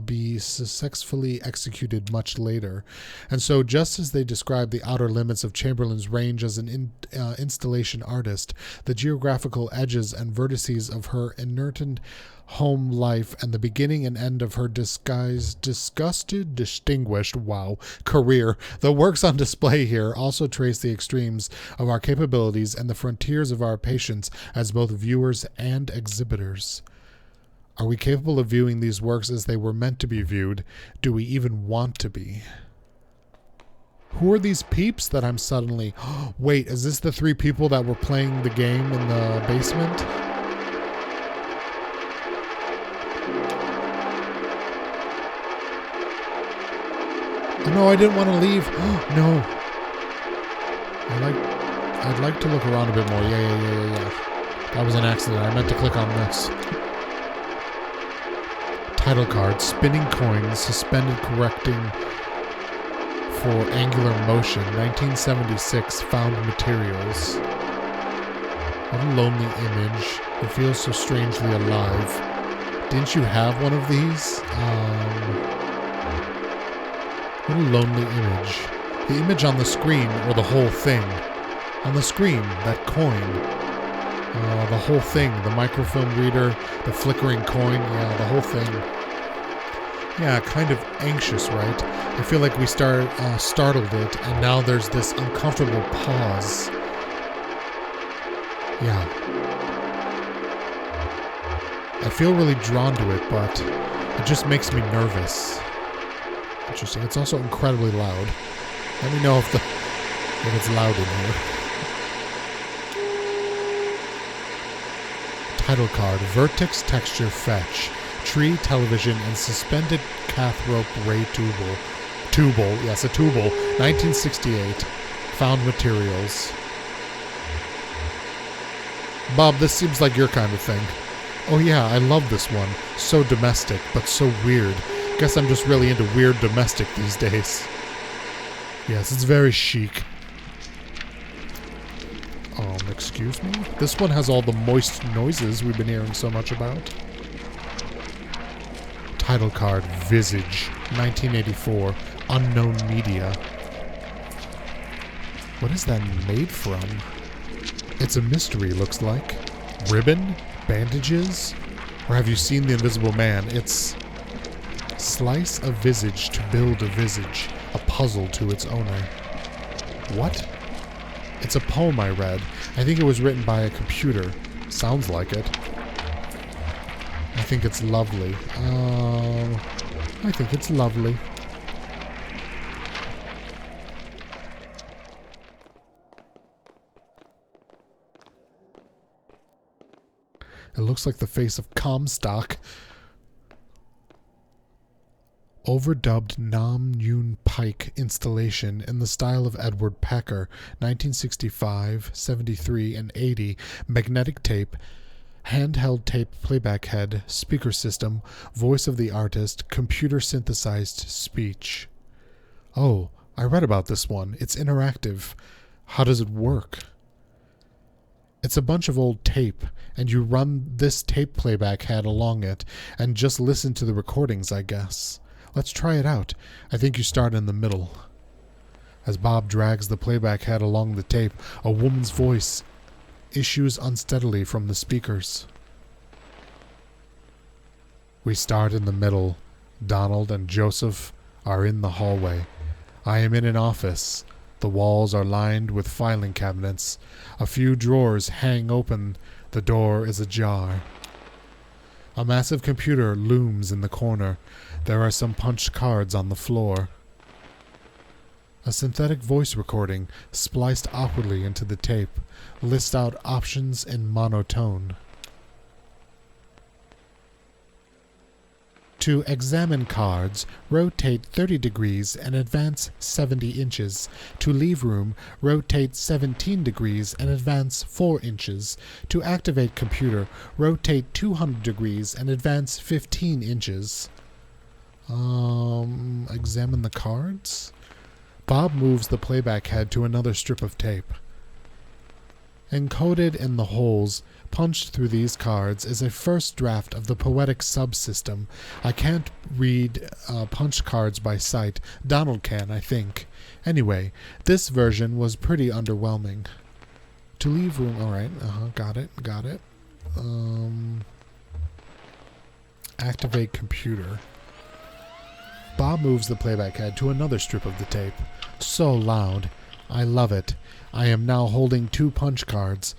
be successfully executed much later. And so, just as they describe the outer limits of Chamberlain's range as an installation artist, the geographical edges and vertices of her inherent home life and the beginning and end of her distinguished career. The works on display here also trace the extremes of our capabilities and the frontiers of our patience as both viewers and exhibitors. Are we capable of viewing these works as they were meant to be viewed? Do we even want to be? Who are these peeps that I'm suddenly... Wait, is this the three people that were playing the game in the basement? No, I didn't want to leave. No. I'd like to look around a bit more. Yeah. That was an accident. I meant to click on this. Title card, spinning coins, suspended correcting for angular motion, 1976, found materials. What a lonely image. It feels so strangely alive. Didn't you have one of these? What a lonely image. The image on the screen, or the whole thing? On the screen, that coin. The whole thing. The microfilm reader, the flickering coin, yeah, the whole thing. Yeah, kind of anxious, right? I feel like we startled it, and now there's this uncomfortable pause. Yeah. I feel really drawn to it, but it just makes me nervous. Interesting. It's also incredibly loud. Let me know if it's loud in here. Title card, Vertex Texture Fetch, Tree, Television, and Suspended Cath Rope Ray Tubal, yes, a tubal, 1968, found materials. Bob, this seems like your kind of thing. Oh yeah, I love this one. So domestic, but so weird. Guess I'm just really into weird domestic these days. Yes, it's very chic. Excuse me? This one has all the moist noises we've been hearing so much about. Title card, Visage, 1984, Unknown Media. What is that made from? It's a mystery, looks like. Ribbon? Bandages? Or have you seen The Invisible Man? It's... Slice a visage to build a visage, a puzzle to its owner. What? It's a poem I read. I think it was written by a computer. Sounds like it. I think it's lovely. I think it's lovely. It looks like the face of Comstock. Overdubbed Nam Yun Pike installation in the style of Edward Pecker, 1965, 73, and 80, magnetic tape, handheld tape playback head, speaker system, voice of the artist, computer synthesized speech. Oh, I read about this one. It's interactive. How does it work? It's a bunch of old tape, and you run this tape playback head along it, and just listen to the recordings, I guess. Let's try it out. I think you start in the middle. As Bob drags the playback head along the tape, a woman's voice issues unsteadily from the speakers. We start in the middle. Donald and Joseph are in the hallway. I am in an office. The walls are lined with filing cabinets. A few drawers hang open. The door is ajar. A massive computer looms in the corner. There are some punched cards on the floor. A synthetic voice recording, spliced awkwardly into the tape, lists out options in monotone. To examine cards, rotate 30 degrees and advance 70 inches. To leave room, rotate 17 degrees and advance 4 inches. To activate computer, rotate 200 degrees and advance 15 inches. Examine the cards? Bob moves the playback head to another strip of tape. Encoded in the holes punched through these cards is a first draft of the poetic subsystem. I can't read punch cards by sight. Donald can, I think. Anyway, this version was pretty underwhelming. To leave room... Alright, got it. Activate computer. Bob moves the playback head to another strip of the tape. So loud. I love it. I am now holding 2 punch cards.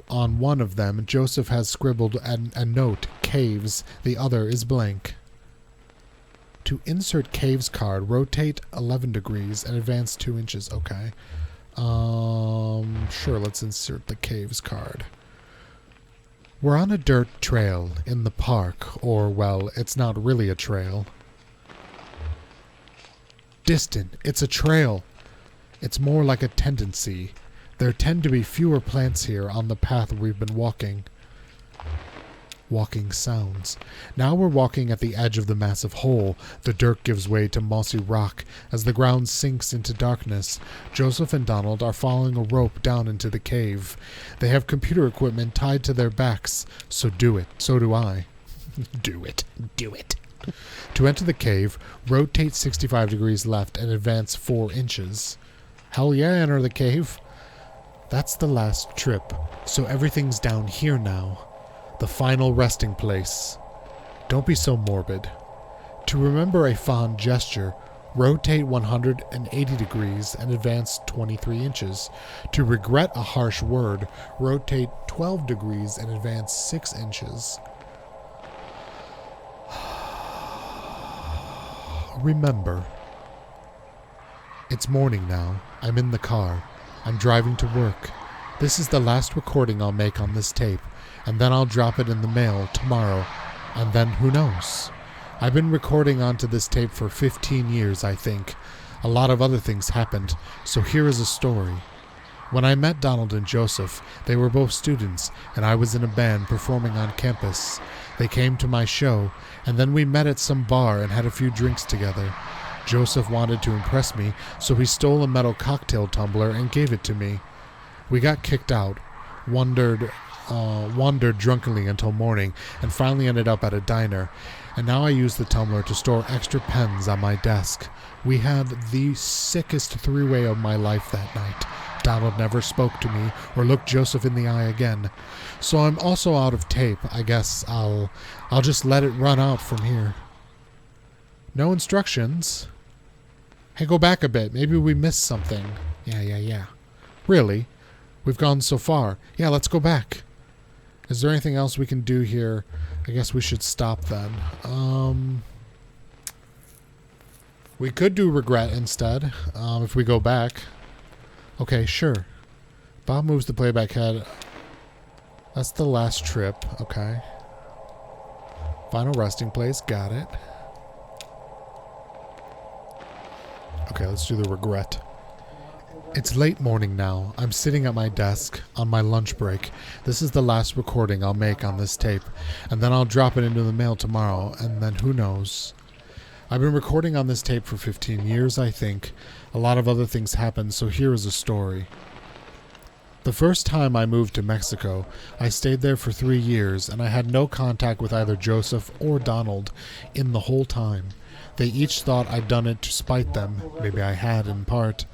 On one of them, Joseph has scribbled a note, Caves. The other is blank. To insert Caves card, rotate 11 degrees and advance 2 inches. Okay. Sure, let's insert the Caves card. We're on a dirt trail in the park, or, well, it's not really a trail. Distant. It's a trail. It's more like a tendency. There tend to be fewer plants here on the path we've been walking. Walking sounds. Now we're walking at the edge of the massive hole. The dirt gives way to mossy rock. As the ground sinks into darkness, Joseph and Donald are following a rope down into the cave. They have computer equipment tied to their backs, so do it. So do I. Do it. To enter the cave, rotate 65 degrees left and advance 4 inches. Hell yeah, enter the cave. That's the last trip, so everything's down here now. The final resting place. Don't be so morbid. To remember a fond gesture, rotate 180 degrees and advance 23 inches. To regret a harsh word, rotate 12 degrees and advance 6 inches. Remember. It's morning now. I'm in the car. I'm driving to work. This is the last recording I'll make on this tape, and then I'll drop it in the mail tomorrow, and then who knows? I've been recording onto this tape for 15 years, I think. A lot of other things happened, so here is a story. When I met Donald and Joseph, they were both students, and I was in a band performing on campus. They came to my show, and then we met at some bar and had a few drinks together. Joseph wanted to impress me, so he stole a metal cocktail tumbler and gave it to me. We got kicked out, wandered drunkenly until morning, and finally ended up at a diner. And now I use the tumbler to store extra pens on my desk. We had the sickest three-way of my life that night. Donald never spoke to me or looked Joseph in the eye again. So I'm also out of tape. I guess I'll just let it run out from here. No instructions. Hey, go back a bit. Maybe we missed something. Yeah. Really? We've gone so far. Yeah, let's go back. Is there anything else we can do here? I guess we should stop then. We could do regret instead, if we go back. Okay, sure. Bob moves the playback head. That's the last trip. Okay. Final resting place. Got it. Okay, let's do the regret. It's late morning now. I'm sitting at my desk on my lunch break. This is the last recording I'll make on this tape, and then I'll drop it into the mail tomorrow, and then who knows. I've been recording on this tape for 15 years, I think. A lot of other things happened, so here is a story. The first time I moved to Mexico, I stayed there for 3 years, and I had no contact with either Joseph or Donald in the whole time. They each thought I'd done it to spite them. Maybe I had in part.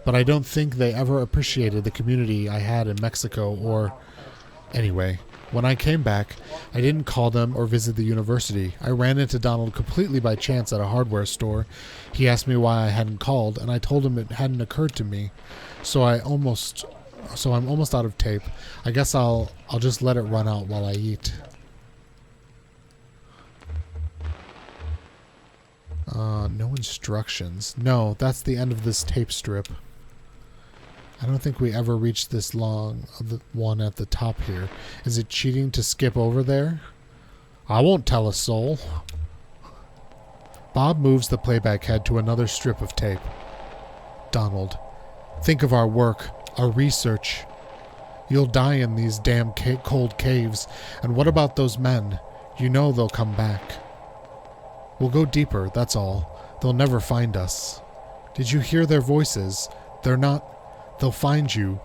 But I don't think they ever appreciated the community I had in Mexico or... Anyway, when I came back, I didn't call them or visit the university. I ran into Donald completely by chance at a hardware store. He asked me why I hadn't called, and I told him it hadn't occurred to me. So I'm almost out of tape. I guess I'll just let it run out while I eat. No instructions. No, that's the end of this tape strip. I don't think we ever reached this long, the one at the top here. Is it cheating to skip over there? I won't tell a soul. Bob moves the playback head to another strip of tape. Donald, think of our work, our research. You'll die in these damn cold caves. And what about those men? You know they'll come back. We'll go deeper, that's all. They'll never find us. Did you hear their voices? They'll find you,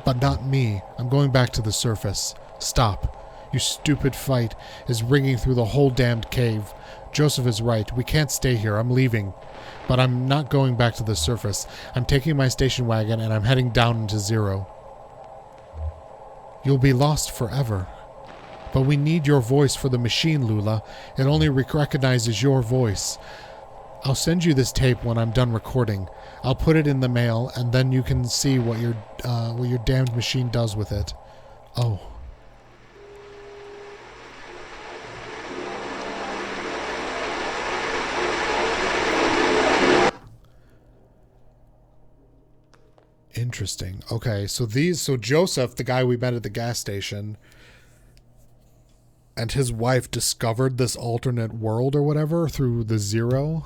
but not me. I'm going back to the surface. Stop. Your stupid fight is ringing through the whole damned cave. Joseph is right. We can't stay here. I'm leaving. But I'm not going back to the surface. I'm taking my station wagon and I'm heading down into zero. You'll be lost forever. But we need your voice for the machine, Lula. It only recognizes your voice. I'll send you this tape when I'm done recording. I'll put it in the mail, and then you can see what your damned machine does with it. Oh. Interesting. Okay, so Joseph, the guy we met at the gas station, and his wife discovered this alternate world or whatever through the zero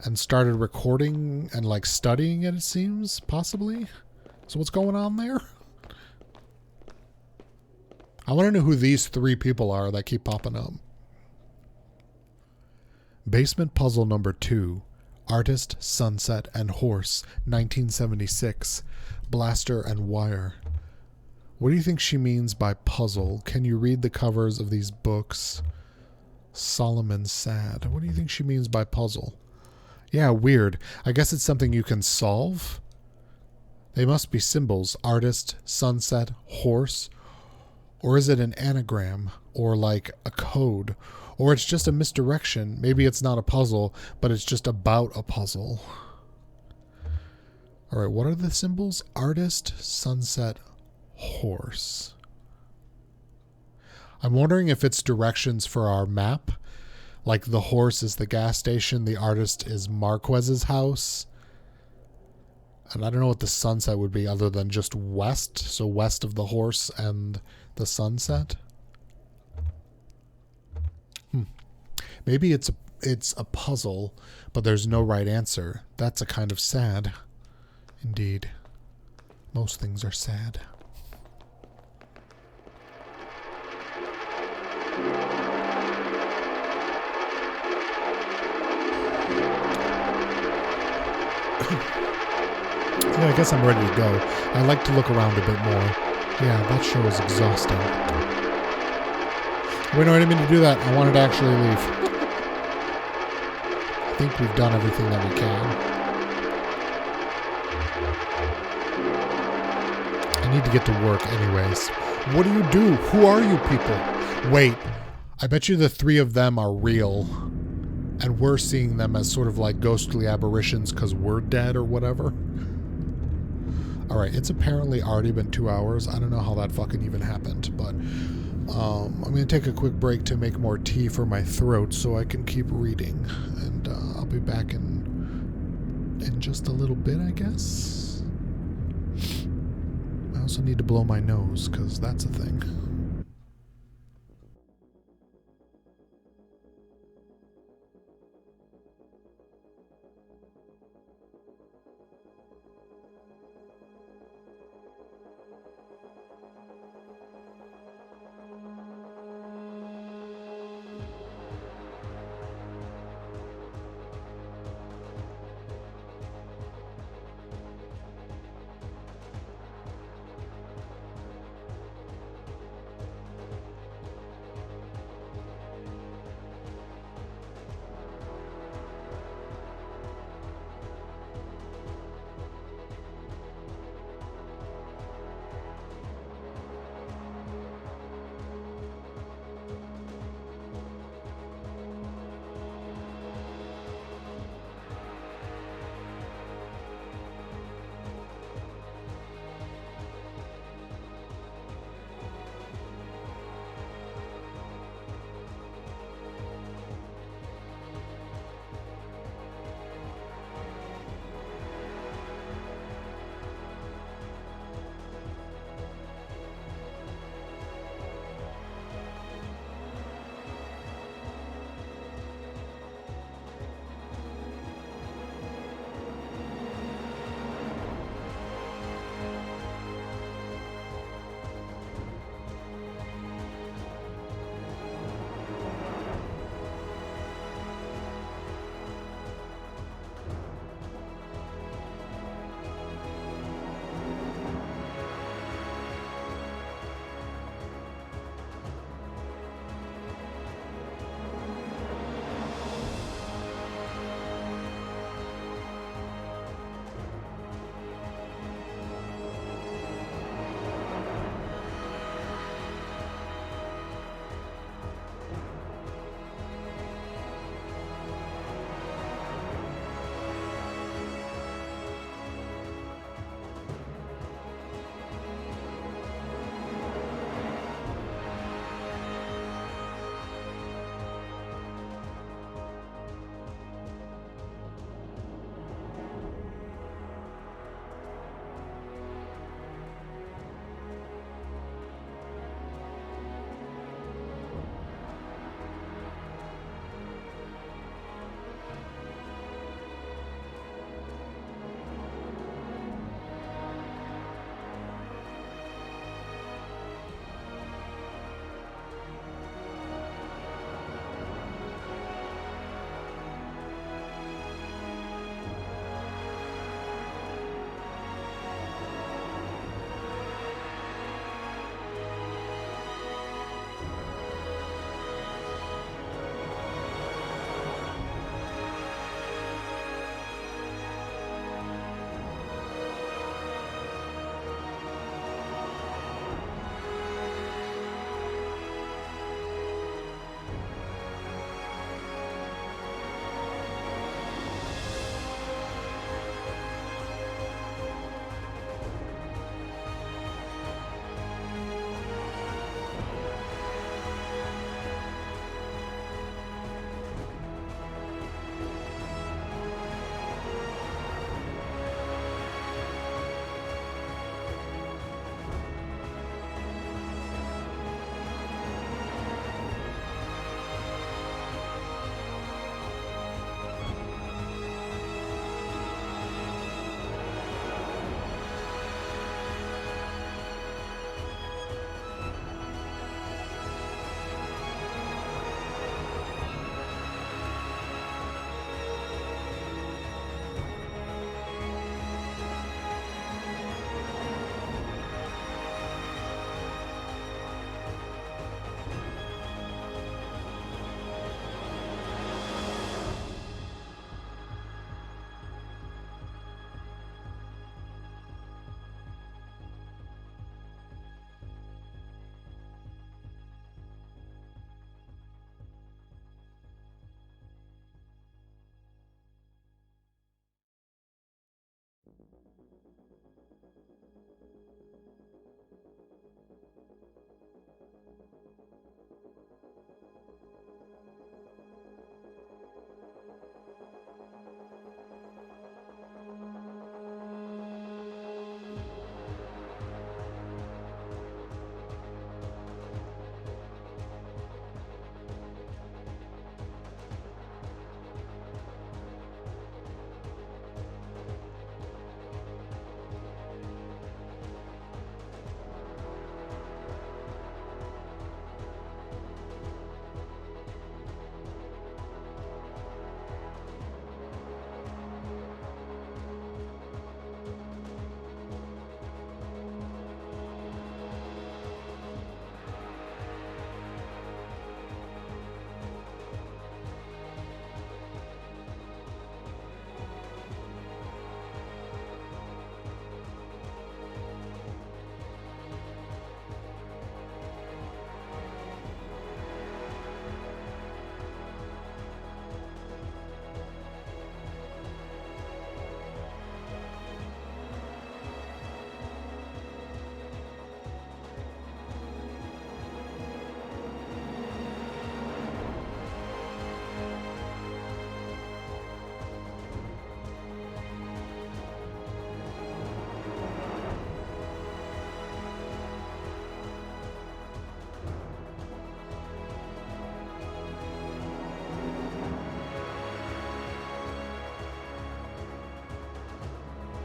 and started recording and like studying it seems, possibly. So what's going on there? I want to know who these three people are that keep popping up. Basement puzzle number 2. Artist, Sunset, and Horse, 1976. Blaster and Wire. What do you think she means by puzzle? Can you read the covers of these books? Solomon Sad. What do you think she means by puzzle? Yeah, weird. I guess it's something you can solve? They must be symbols. Artist, sunset, horse. Or is it an anagram? Or like a code? Or it's just a misdirection. Maybe it's not a puzzle, but it's just about a puzzle. Alright, what are the symbols? Artist, sunset, horse. I'm wondering if it's directions for our map. Like the horse is the gas station, the artist is Marquez's house. And I don't know what the sunset would be other than just west. So west of the horse and the sunset. Maybe it's a puzzle, but there's no right answer. That's a kind of sad. Indeed. Most things are sad. Yeah, I guess I'm ready to go. I like to look around a bit more. Yeah, that show is exhausting. Wait, no, I didn't mean to do that. I wanted to actually leave. I think we've done everything that we can. I need to get to work anyways. What do you do? Who are you people? Wait, I bet you the three of them are real. And we're seeing them as sort of like ghostly apparitions because we're dead or whatever. Alright, it's apparently already been 2 hours. I don't know how that fucking even happened, but I'm going to take a quick break to make more tea for my throat so I can keep reading. And I'll be back in just a little bit, I guess. I also need to blow my nose because that's a thing.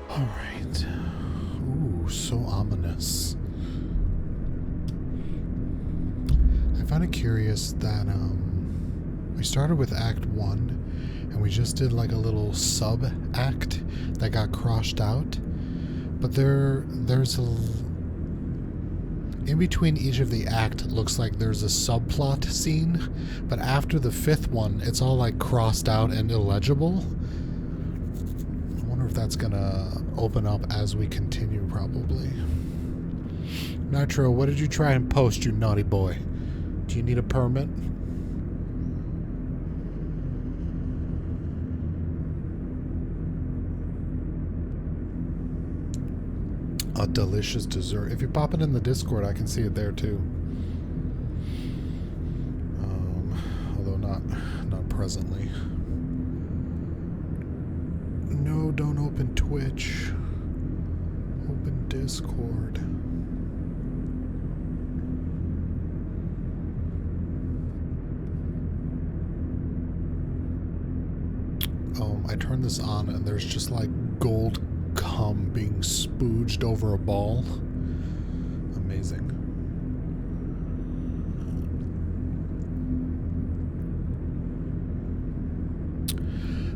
Alright. Ooh, so ominous. I find it curious that we started with Act 1 and we just did like a little sub-act that got crossed out. But there's in between each of the act, it looks like there's a subplot scene, but after the 5th one, it's all like crossed out and illegible. I wonder if that's gonna open up as we continue, probably. Nitro, what did you try and post, you naughty boy? Do you need a permit? A delicious dessert. If you pop it in the Discord, I can see it there too. Although not presently. No, don't open Twitch. Open Discord. I turned this on and there's just like gold cum being spooged over a ball. Amazing.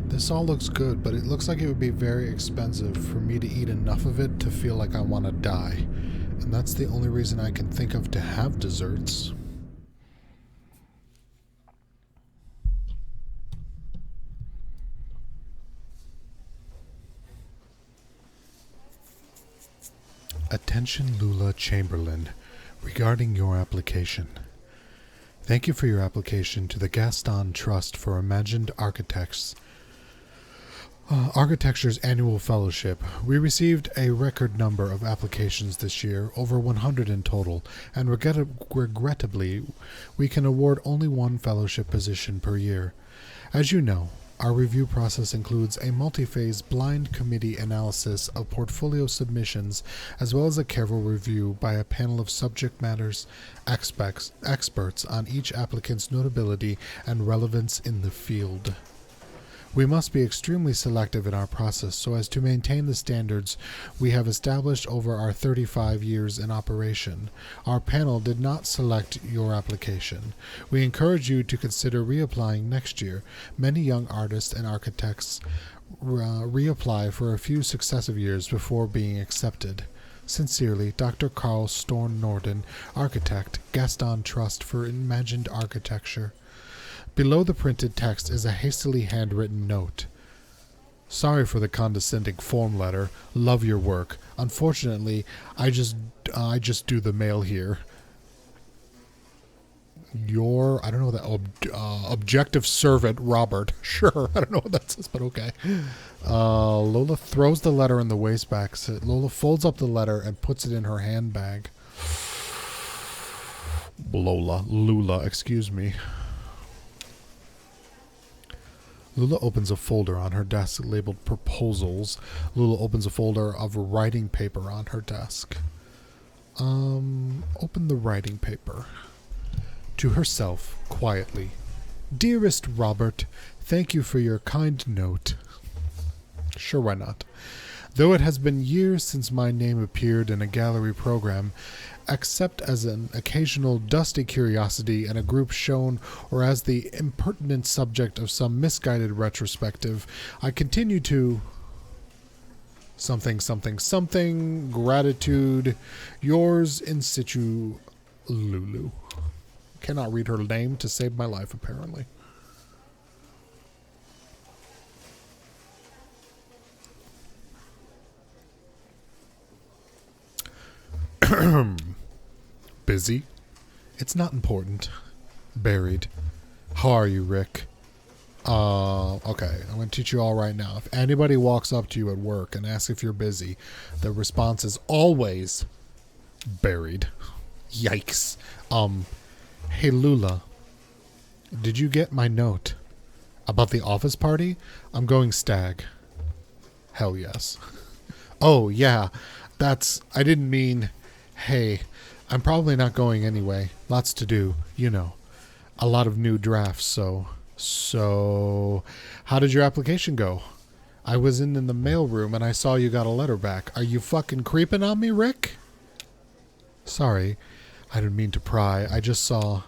This all looks good, but it looks like it would be very expensive for me to eat enough of it to feel like I want to die. And that's the only reason I can think of to have desserts. Attention Lula Chamberlain, regarding your application. Thank you for your application to the Gaston Trust for Imagined Architecture's annual fellowship. We received a record number of applications this year, over 100 in total, and regrettably, we can award only one fellowship position per year. As you know, our review process includes a multi-phase blind committee analysis of portfolio submissions, as well as a careful review by a panel of subject matters experts on each applicant's notability and relevance in the field. We must be extremely selective in our process so as to maintain the standards we have established over our 35 years in operation. Our panel did not select your application. We encourage you to consider reapplying next year. Many young artists and architects reapply for a few successive years before being accepted. Sincerely, Dr. Carl Storn Norden, Architect, Gaston Trust for Imagined Architecture. Below the printed text is a hastily handwritten note. Sorry for the condescending form letter. Love your work. Unfortunately, I just do the mail here. Your, I don't know, objective servant, Robert. Sure, I don't know what that says, but okay. Lola throws the letter in the wastebag. Lola folds up the letter and puts it in her handbag. Lula, excuse me. Lula opens a folder on her desk labeled proposals. Lula opens a folder of writing paper on her desk. Open the writing paper. To herself, quietly. Dearest Robert, thank you for your kind note. Sure, why not? Though it has been years since my name appeared in a gallery program, except as an occasional dusty curiosity in a group shown or as the impertinent subject of some misguided retrospective, I continue to... something, gratitude, yours in situ, Lulu. Cannot read her name to save my life, apparently. Busy? It's not important. Buried. How are you, Rick? Okay. I'm going to teach you all right now. If anybody walks up to you at work and asks if you're busy, the response is always buried. Yikes. Hey, Lula. Did you get my note? About the office party? I'm going stag. Hell yes. Oh, yeah. I didn't mean... Hey, I'm probably not going anyway. Lots to do, you know. A lot of new drafts, So, how did your application go? I was in the mailroom and I saw you got a letter back. Are you fucking creeping on me, Rick? Sorry, I didn't mean to pry. I just saw...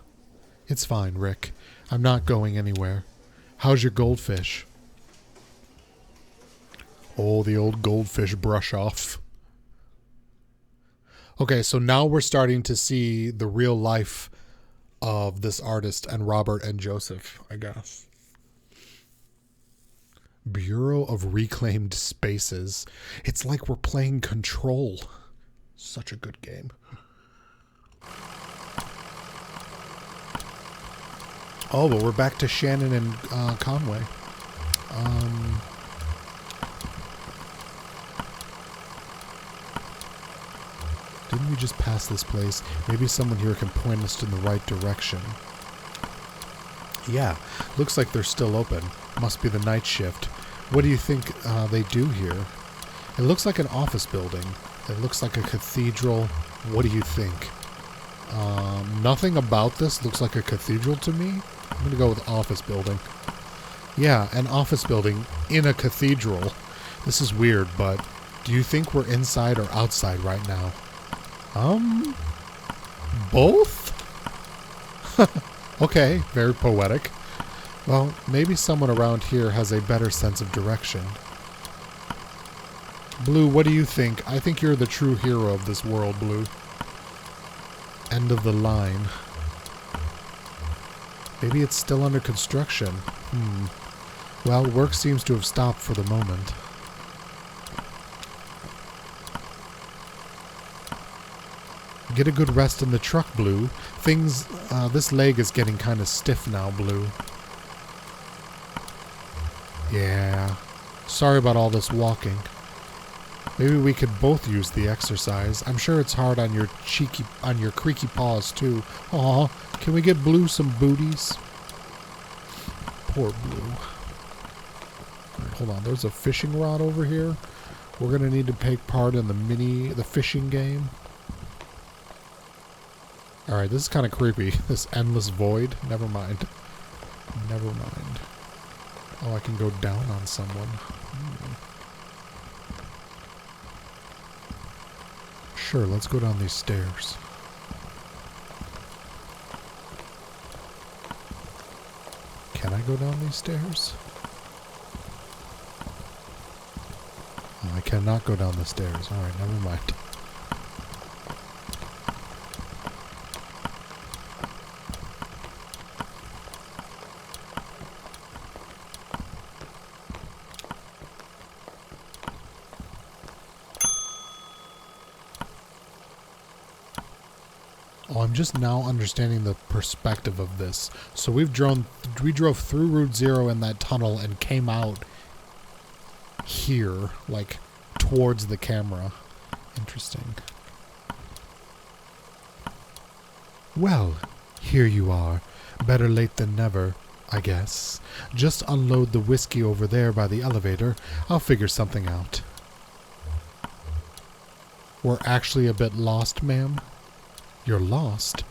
It's fine, Rick. I'm not going anywhere. How's your goldfish? Oh, the old goldfish brush off. Okay, so now we're starting to see the real life of this artist and Robert and Joseph, I guess. Bureau of Reclaimed Spaces. It's like we're playing Control. Such a good game. Oh, but we're back to Shannon and Conway. Didn't we just pass this place? Maybe someone here can point us in the right direction. Yeah, looks like they're still open. Must be the night shift. What do you think they do here? It looks like an office building. It looks like a cathedral. What do you think? Nothing about this looks like a cathedral to me. I'm going to go with office building. Yeah, an office building in a cathedral. This is weird, but do you think we're inside or outside right now? Both? Okay, very poetic. Well, maybe someone around here has a better sense of direction. Blue, what do you think? I think you're the true hero of this world, Blue. End of the line. Maybe it's still under construction. Well, work seems to have stopped for the moment. Get a good rest in the truck, Blue. This leg is getting kind of stiff now, Blue. Yeah. Sorry about all this walking. Maybe we could both use the exercise. I'm sure it's hard on your creaky paws, too. Aw, can we get Blue some booties? Poor Blue. Hold on, there's a fishing rod over here. We're gonna need to take part in the fishing game. Alright, this is kind of creepy. This endless void. Never mind. Never mind. Oh, I can go down on someone. Sure, let's go down these stairs. Can I go down these stairs? Oh, I cannot go down the stairs. Alright, never mind. Oh, I'm just now understanding the perspective of this. So we drove through Route 0 in that tunnel and came out here, like, towards the camera. Interesting. Well, here you are. Better late than never, I guess. Just unload the whiskey over there by the elevator. I'll figure something out. We're actually a bit lost, ma'am. You're lost?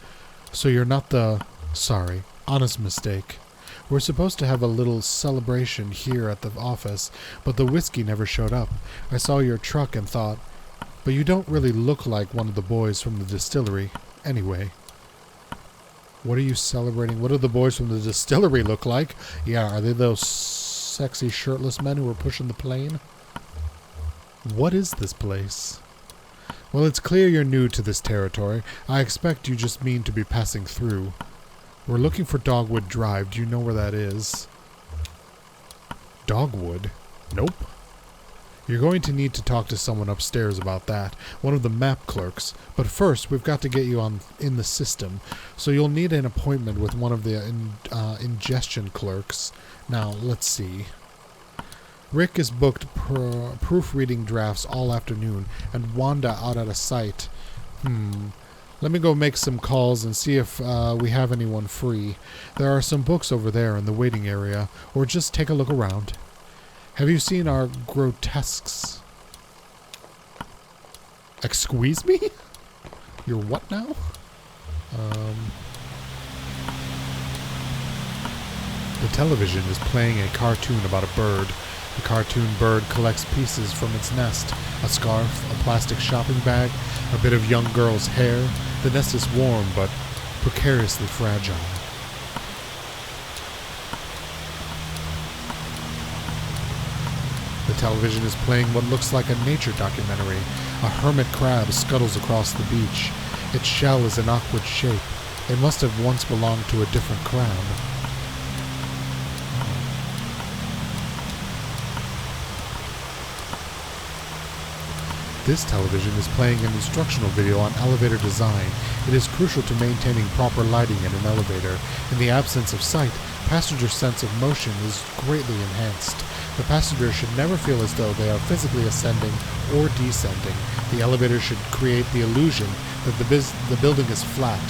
So you're not the... Sorry, honest mistake. We're supposed to have a little celebration here at the office, but the whiskey never showed up. I saw your truck and thought, but you don't really look like one of the boys from the distillery. Anyway. What are you celebrating? What do the boys from the distillery look like? Yeah, are they those sexy shirtless men who were pushing the plane? What is this place? Well, it's clear you're new to this territory. I expect you just mean to be passing through. We're looking for Dogwood Drive. Do you know where that is? Dogwood? Nope. You're going to need to talk to someone upstairs about that. One of the map clerks. But first, we've got to get you in the system. So you'll need an appointment with one of the ingestion clerks. Now, let's see. Rick is booked proofreading drafts all afternoon, and Wanda out at a site. Let me go make some calls and see if we have anyone free. There are some books over there in the waiting area, or just take a look around. Have you seen our grotesques? Excuse me? You're what now? The television is playing a cartoon about a bird. The cartoon bird collects pieces from its nest. A scarf, a plastic shopping bag, a bit of young girl's hair. The nest is warm, but precariously fragile. The television is playing what looks like a nature documentary. A hermit crab scuttles across the beach. Its shell is an awkward shape. It must have once belonged to a different crab. This television is playing an instructional video on elevator design. It is crucial to maintaining proper lighting in an elevator. In the absence of sight, passenger sense of motion is greatly enhanced. The passenger should never feel as though they are physically ascending or descending. The elevator should create the illusion that the building is flat.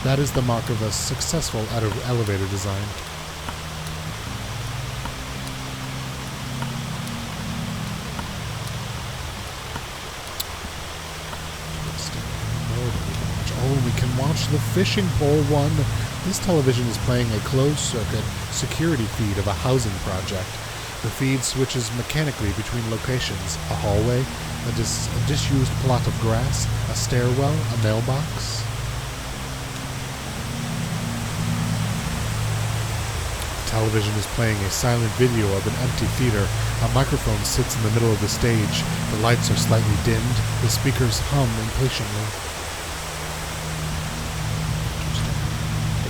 That is the mark of a successful elevator design. Oh, we can watch the fishing pole one. This television is playing a closed-circuit security feed of a housing project. The feed switches mechanically between locations: a hallway, a disused plot of grass, a stairwell, a mailbox. The television is playing a silent video of an empty theater. A microphone sits in the middle of the stage. The lights are slightly dimmed. The speakers hum impatiently.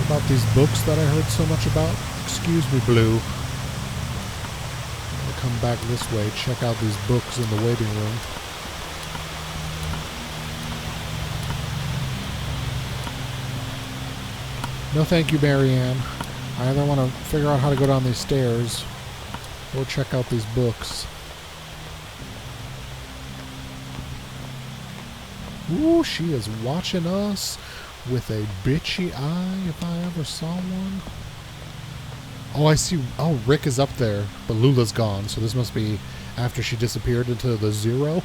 About these books that I heard so much about? Excuse me, Blue. I'll come back this way, check out these books in the waiting room. No thank you, Marianne. I either want to figure out how to go down these stairs or check out these books. Ooh, she is watching us with a bitchy eye, if I ever saw one. Oh, I see. Oh, Rick is up there, but Lula's gone, so this must be after she disappeared into the zero.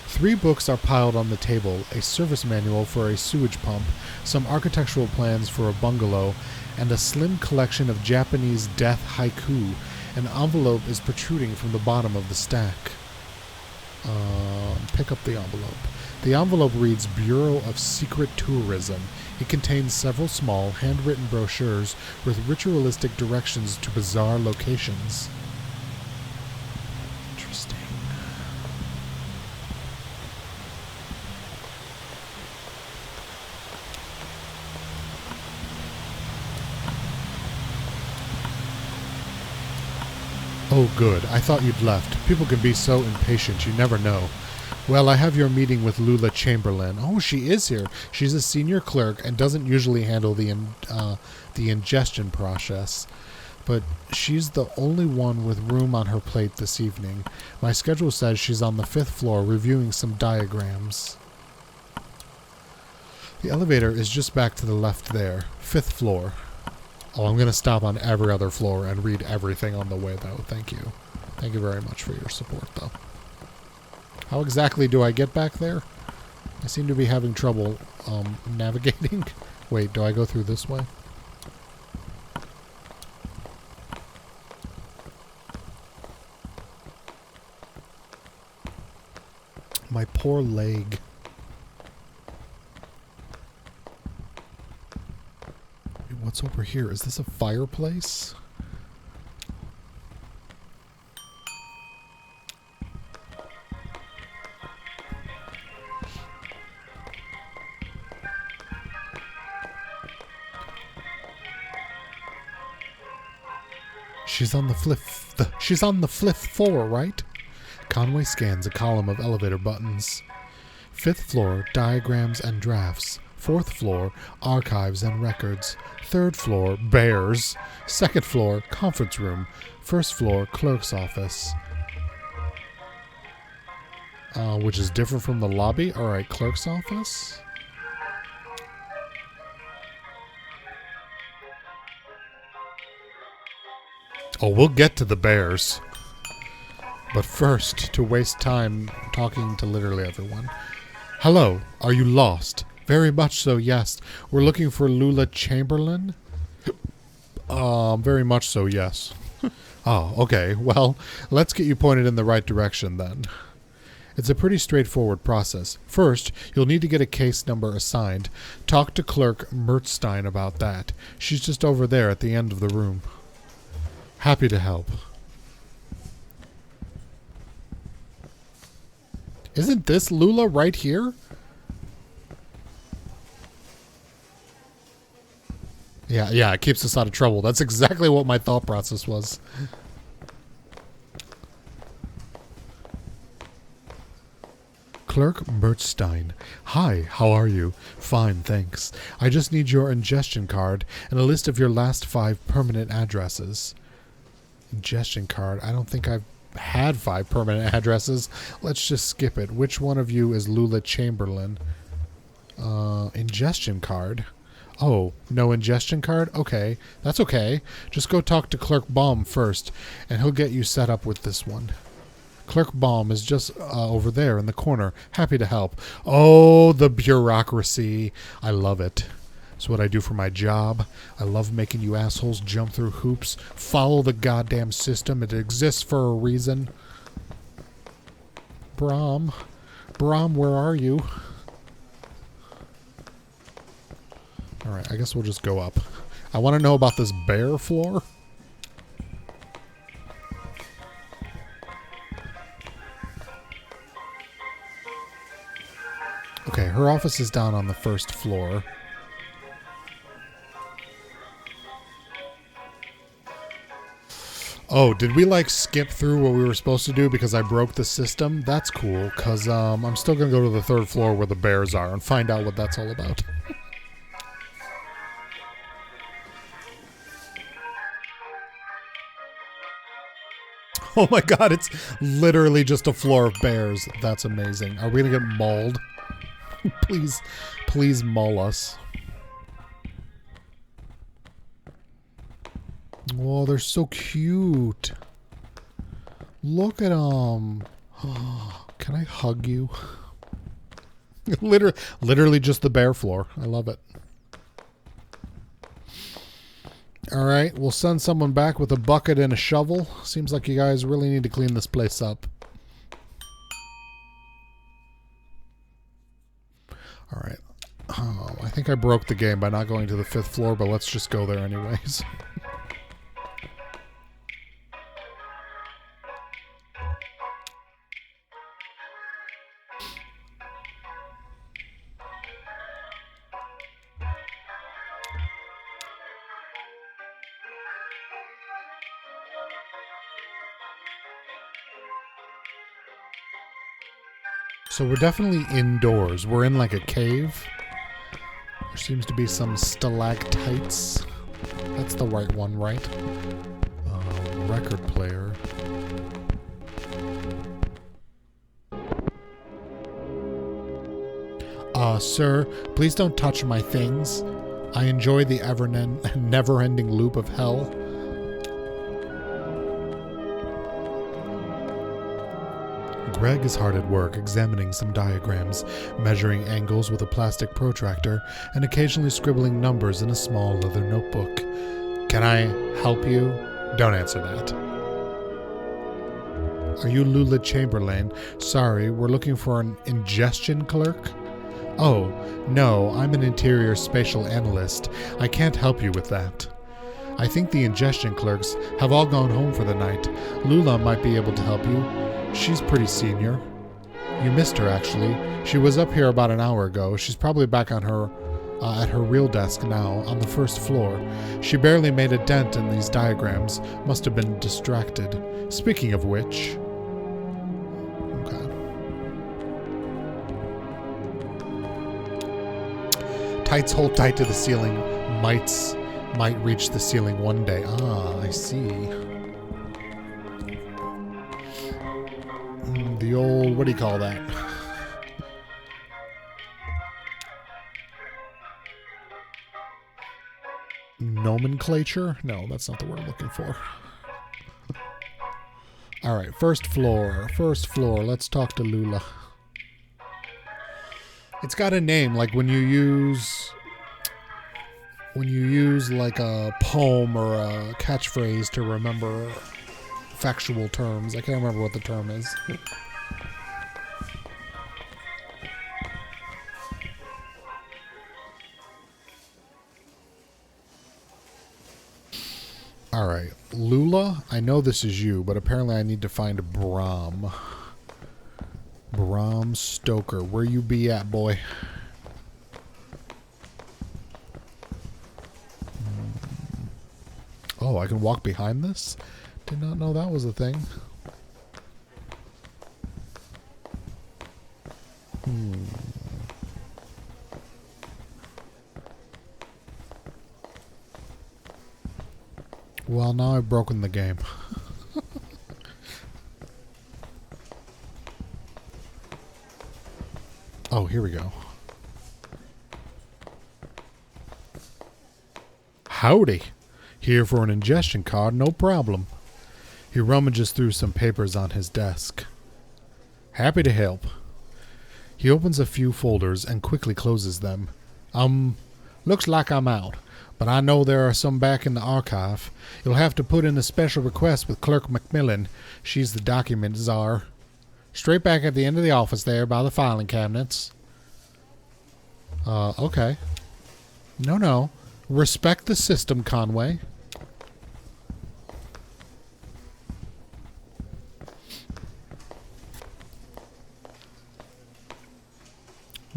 3 books are piled on the table: a service manual for a sewage pump, some architectural plans for a bungalow, and a slim collection of Japanese death haiku. An envelope is protruding from the bottom of the stack. Pick up the envelope. The envelope reads Bureau of Secret Tourism. It contains several small, handwritten brochures with ritualistic directions to bizarre locations. Interesting. Oh, good. I thought you'd left. People can be so impatient, you never know. Well, I have your meeting with Lula Chamberlain. Oh, she is here. She's a senior clerk and doesn't usually handle the ingestion process. But she's the only one with room on her plate this evening. My schedule says she's on the 5th floor reviewing some diagrams. The elevator is just back to the left there. 5th floor. Oh, I'm going to stop on every other floor and read everything on the way, though. Thank you. Thank you very much for your support, though. How exactly do I get back there? I seem to be having trouble navigating. Wait, do I go through this way? My poor leg. What's over here? Is this a fireplace? She's on the fifth floor, right? Conway scans a column of elevator buttons. 5th floor, diagrams and drafts. 4th floor, archives and records. 3rd floor, bears. 2nd floor, conference room. 1st floor, clerk's office. Which is different from the lobby. Alright, clerk's office. Oh, we'll get to the bears. But first, to waste time talking to literally everyone. Hello, are you lost? Very much so, yes. We're looking for Lula Chamberlain? Very much so, yes. Oh, okay. Well, let's get you pointed in the right direction then. It's a pretty straightforward process. First, you'll need to get a case number assigned. Talk to Clerk Mertstein about that. She's just over there at the end of the room. Happy to help. Isn't this Lula right here? Yeah, it keeps us out of trouble. That's exactly what my thought process was. Clerk Mertstein. Hi, how are you? Fine, thanks. I just need your ingestion card and a list of your last 5 permanent addresses. Ingestion card? I don't think I've had 5 permanent addresses. Let's just skip it. Which one of you is Lula Chamberlain? Ingestion card? Oh, no ingestion card? Okay, that's okay. Just go talk to Clerk Baum first, and he'll get you set up with this one. Clerk Baum is just over there in the corner. Happy to help. Oh, the bureaucracy. I love it. It's what I do for my job. I love making you assholes jump through hoops. Follow the goddamn system. It exists for a reason. Brom, where are you? Alright, I guess we'll just go up. I want to know about this bear floor. Okay, her office is down on the 1st floor. Oh, did we like skip through what we were supposed to do because I broke the system? That's cool, because I'm still going to go to the 3rd floor where the bears are and find out what that's all about. Oh my god, it's literally just a floor of bears. That's amazing. Are we going to get mauled? Please maul us. Oh, they're so cute. Look at them. Can I hug you? Literally just the bear floor. I love it. Alright, we'll send someone back with a bucket and a shovel. Seems like you guys really need to clean this place up. Alright. Oh, I think I broke the game by not going to the 5th floor, but let's just go there anyways. So we're definitely indoors. We're in like a cave. There seems to be some stalactites. That's the right one, right? Record player. Sir, please don't touch my things. I enjoy the never-ending loop of hell. Greg is hard at work examining some diagrams, measuring angles with a plastic protractor, and occasionally scribbling numbers in a small leather notebook. Can I help you? Don't answer that. Are you Lula Chamberlain? Sorry, we're looking for an ingestion clerk? Oh, no, I'm an interior spatial analyst. I can't help you with that. I think the ingestion clerks have all gone home for the night. Lula might be able to help you. She's pretty senior. You missed her, actually. She was up here about an hour ago. She's probably back on her at her real desk now, on the first floor. She barely made a dent in these diagrams. Must have been distracted. Speaking of which... Okay. Tights hold tight to the ceiling. Might reach the ceiling one day. Ah, I see. The old, what do you call that? Nomenclature? No, that's not the word I'm looking for. All right, first floor. First floor. Let's talk to Lula. It's got a name, like when you use like a poem or a catchphrase to remember factual terms. I can't remember what the term is. All right, Lula, I know this is you, but apparently I need to find Bram. Bram Stoker, where you be at, boy? Oh, I can walk behind this? Did not know that was a thing. Well, now I've broken the game. Oh, here we go. Howdy. Here for an ingestion card, no problem. He rummages through some papers on his desk. Happy to help. He opens a few folders and quickly closes them. Looks like I'm out, but I know there are some back in the archive. You'll have to put in a special request with Clerk Macmillan. She's the document czar. Straight back at the end of the office there by the filing cabinets. Okay. No. Respect the system, Conway.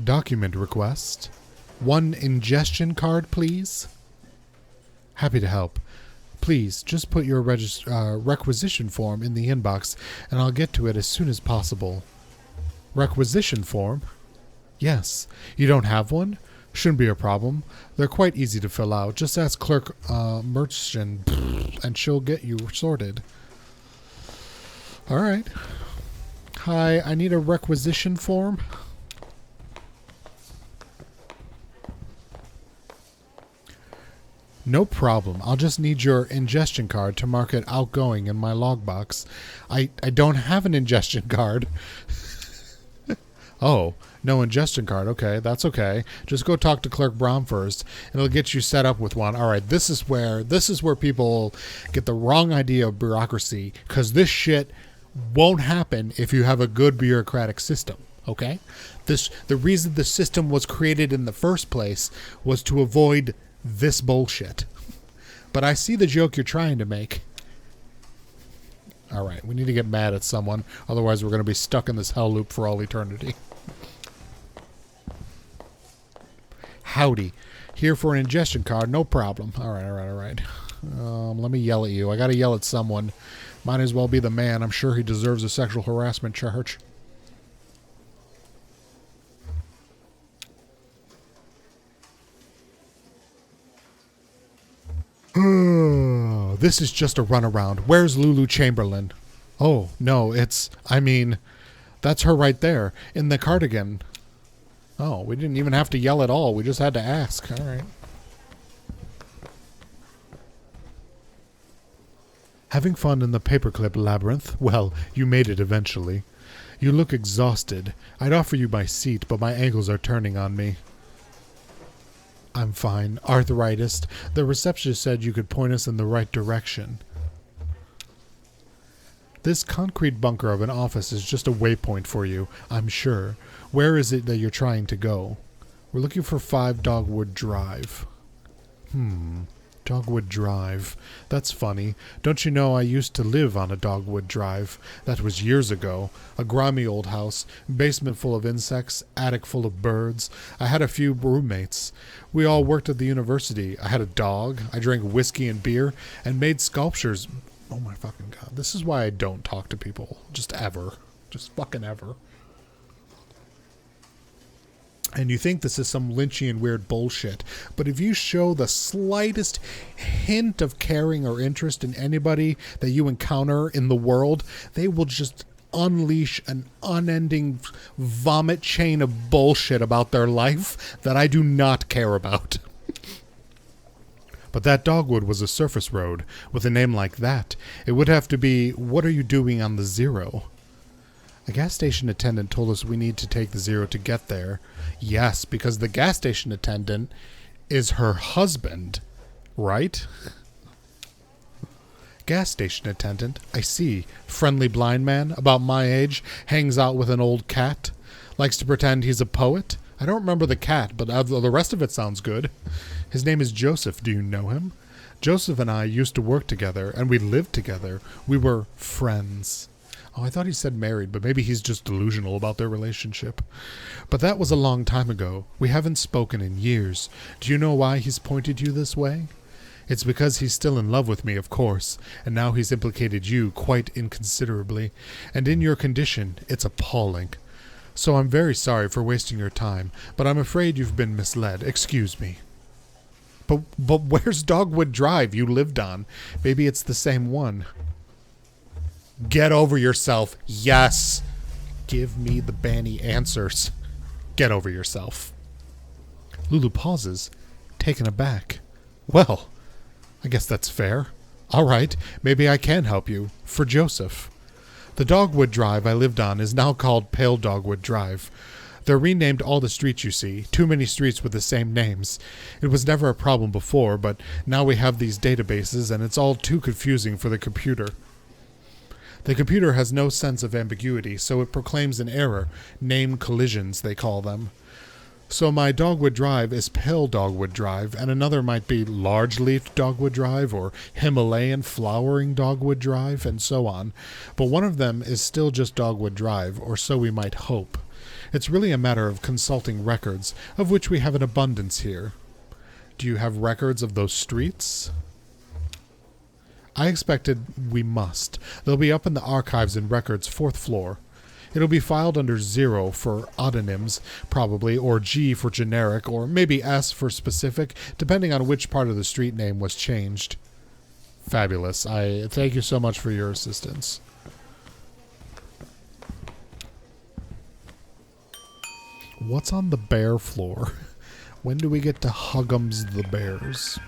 Document request. One ingestion card, please. Happy to help. Please, just put your requisition form in the inbox, and I'll get to it as soon as possible. Requisition form? Yes. You don't have one? Shouldn't be a problem. They're quite easy to fill out. Just ask Clerk Merchant, and she'll get you sorted. All right. Hi, I need a requisition form. No problem. I'll just need your ingestion card to mark it outgoing in my logbox. I don't have an ingestion card. Oh, no ingestion card. Okay, that's okay. Just go talk to Clerk Brown first, and it'll get you set up with one. All right, this is where people get the wrong idea of bureaucracy, because this shit won't happen if you have a good bureaucratic system. Okay? The reason the system was created in the first place was to avoid this bullshit. But I see the joke you're trying to make. Alright, we need to get mad at someone, otherwise we're going to be stuck in this hell loop for all eternity. Howdy. Here for an ingestion card, no problem. Alright. Let me yell at you. I gotta yell at someone. Might as well be the man. I'm sure he deserves a sexual harassment charge. This is just a runaround. Where's Lulu Chamberlain? Oh, no, that's her right there, in the cardigan. Oh, we didn't even have to yell at all. We just had to ask. All right. Having fun in the paperclip labyrinth? Well, you made it eventually. You look exhausted. I'd offer you my seat, but my ankles are turning on me. I'm fine. Arthritis. The receptionist said you could point us in the right direction. This concrete bunker of an office is just a waypoint for you, I'm sure. Where is it that you're trying to go? We're looking for 5 Dogwood Drive. Dogwood Drive. That's funny. Don't you know I used to live on a Dogwood Drive? That was years ago. A grimy old house, basement full of insects, attic full of birds. I had a few roommates. We all worked at the university. I had a dog. I drank whiskey and beer and made sculptures. Oh my fucking god. This is why I don't talk to people. Just ever. Just fucking ever. And you think this is some Lynchian weird bullshit, but if you show the slightest hint of caring or interest in anybody that you encounter in the world, they will just unleash an unending vomit chain of bullshit about their life that I do not care about. But that Dogwood was a surface road. With a name like that, it would have to be, what are you doing on the 0? A gas station attendant told us we need to take the 0 to get there. Yes, because the gas station attendant is her husband, right? Gas station attendant, I see. Friendly blind man, about my age, hangs out with an old cat, likes to pretend he's a poet. I don't remember the cat, but the rest of it sounds good. His name is Joseph. Do you know him? Joseph and I used to work together, and we lived together. We were friends. Oh, I thought he said married, but maybe he's just delusional about their relationship. But that was a long time ago. We haven't spoken in years. Do you know why he's pointed you this way? It's because he's still in love with me, of course, and now he's implicated you quite inconsiderably, and in your condition, it's appalling. So I'm very sorry for wasting your time, but I'm afraid you've been misled. Excuse me. But where's Dogwood Drive you lived on? Maybe it's the same one. Get over yourself. Yes. Give me the Bani answers. Get over yourself. Lulu pauses, taken aback. Well, I guess that's fair. All right, maybe I can help you. For Joseph. The Dogwood Drive I lived on is now called Pale Dogwood Drive. They're renamed all the streets you see. Too many streets with the same names. It was never a problem before, but now we have these databases and it's all too confusing for the computer. The computer has no sense of ambiguity, so it proclaims an error. Name collisions, they call them. So my Dogwood Drive is Pale Dogwood Drive, and another might be Large-Leaf Dogwood Drive or Himalayan Flowering Dogwood Drive, and so on. But one of them is still just Dogwood Drive, or so we might hope. It's really a matter of consulting records, of which we have an abundance here. Do you have records of those streets? I expected we must. They'll be up in the archives and records, 4th floor. It'll be filed under 0 for autonyms, probably, or G for generic, or maybe S for specific, depending on which part of the street name was changed. Fabulous. I thank you so much for your assistance. What's on the bear floor? When do we get to Huggums the Bears?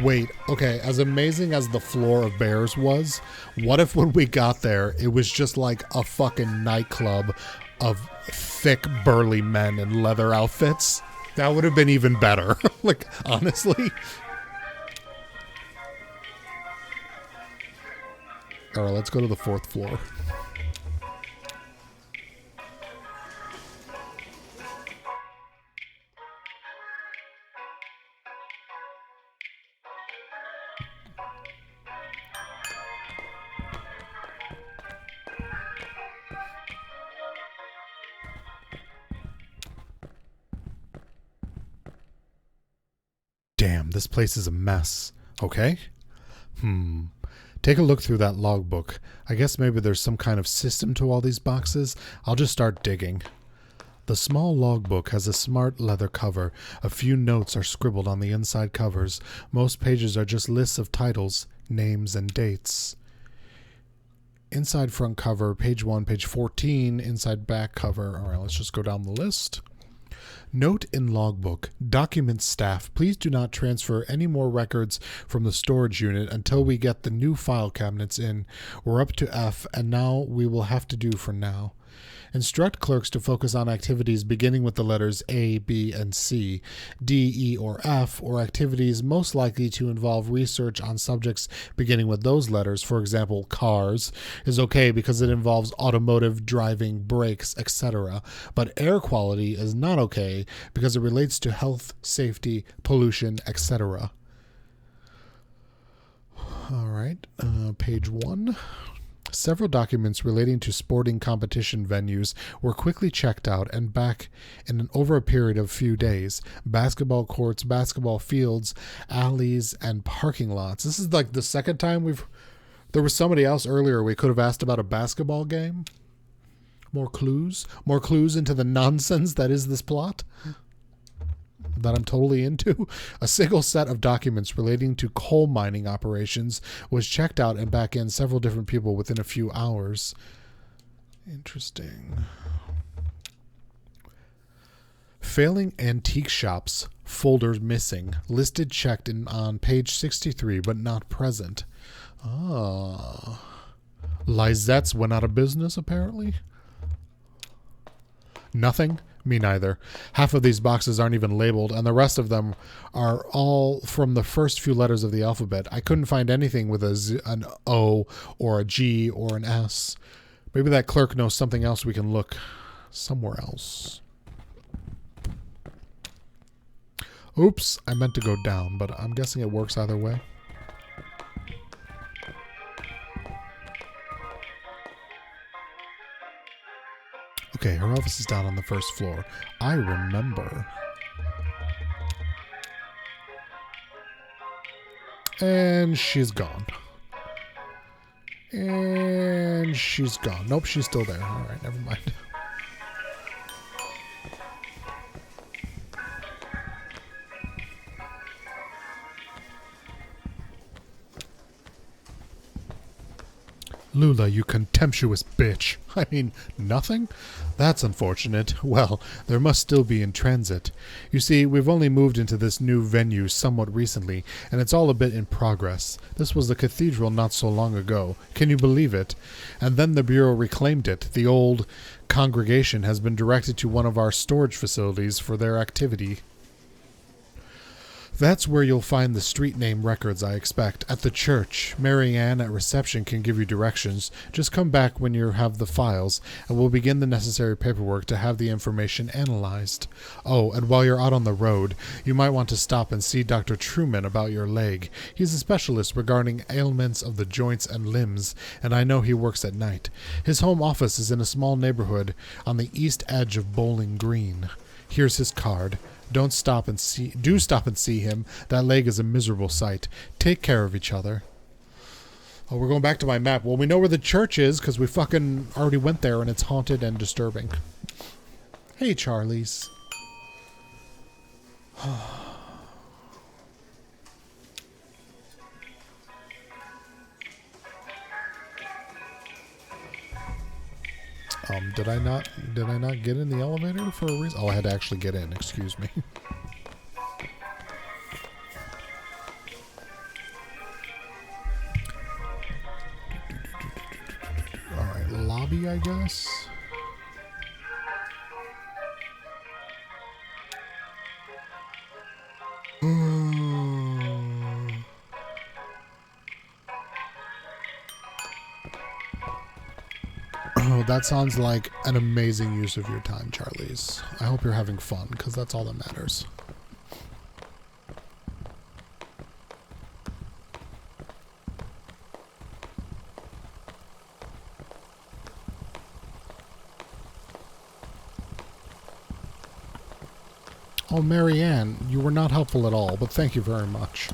Wait, okay, as amazing as the floor of bears was, what if when we got there, it was just like a fucking nightclub of thick, burly men in leather outfits? That would have been even better. Like, honestly. Alright, let's go to the 4th floor. Damn, this place is a mess. Okay? Take a look through that logbook. I guess maybe there's some kind of system to all these boxes. I'll just start digging. The small logbook has a smart leather cover. A few notes are scribbled on the inside covers. Most pages are just lists of titles, names, and dates. Inside front cover, page 1, page 14, inside back cover. All right, let's just go down the list. Note in logbook. Document staff, please do not transfer any more records from the storage unit until we get the new file cabinets in. We're up to F, and now we will have to do for now. Instruct clerks to focus on activities beginning with the letters A, B, and C, D, E, or F, or activities most likely to involve research on subjects beginning with those letters. For example, cars is okay because it involves automotive, driving, brakes, etc. But air quality is not okay because it relates to health, safety, pollution, etc. All right, page 1. Several documents relating to sporting competition venues were quickly checked out and back over a period of few days. Basketball courts, basketball fields, alleys, and parking lots. This is like the second time there was somebody else earlier we could have asked about a basketball game. More clues into the nonsense that is this plot that I'm totally into. A single set of documents relating to coal mining operations was checked out and back in several different people within a few hours. Interesting. Failing antique shops, folders missing, listed checked on page 63 but not present. Lizette's went out of business apparently. Nothing? Me neither. Half of these boxes aren't even labeled, and the rest of them are all from the first few letters of the alphabet. I couldn't find anything with an O or a G or an S. Maybe that clerk knows something else we can look somewhere else. Oops, I meant to go down, but I'm guessing it works either way. Okay, her office is down on the first floor. I remember. And she's gone. And she's gone. Nope, she's still there. All right, never mind. Lula, you contemptuous bitch. I mean, nothing? That's unfortunate. Well, there must still be in transit. You see, we've only moved into this new venue somewhat recently, and it's all a bit in progress. This was the cathedral not so long ago. Can you believe it? And then the Bureau reclaimed it. The old congregation has been directed to one of our storage facilities for their activity. That's where you'll find the street name records, I expect. At the church. Mary Ann at reception can give you directions. Just come back when you have the files, and we'll begin the necessary paperwork to have the information analyzed. Oh, and while you're out on the road, you might want to stop and see Dr. Truman about your leg. He's a specialist regarding ailments of the joints and limbs, and I know he works at night. His home office is in a small neighborhood on the east edge of Bowling Green. Here's his card. Do stop and see him. That leg is a miserable sight. Take care of each other. Oh, we're going back to my map. Well, we know where the church is because we fucking already went there and it's haunted and disturbing. Hey, Charlies. Did I not get in the elevator for a reason? Oh, I had to actually get in. Excuse me. All right, lobby, I guess. Oh, that sounds like an amazing use of your time, Charlize. I hope you're having fun, because that's all that matters. Oh, Mary Ann, you were not helpful at all, but thank you very much.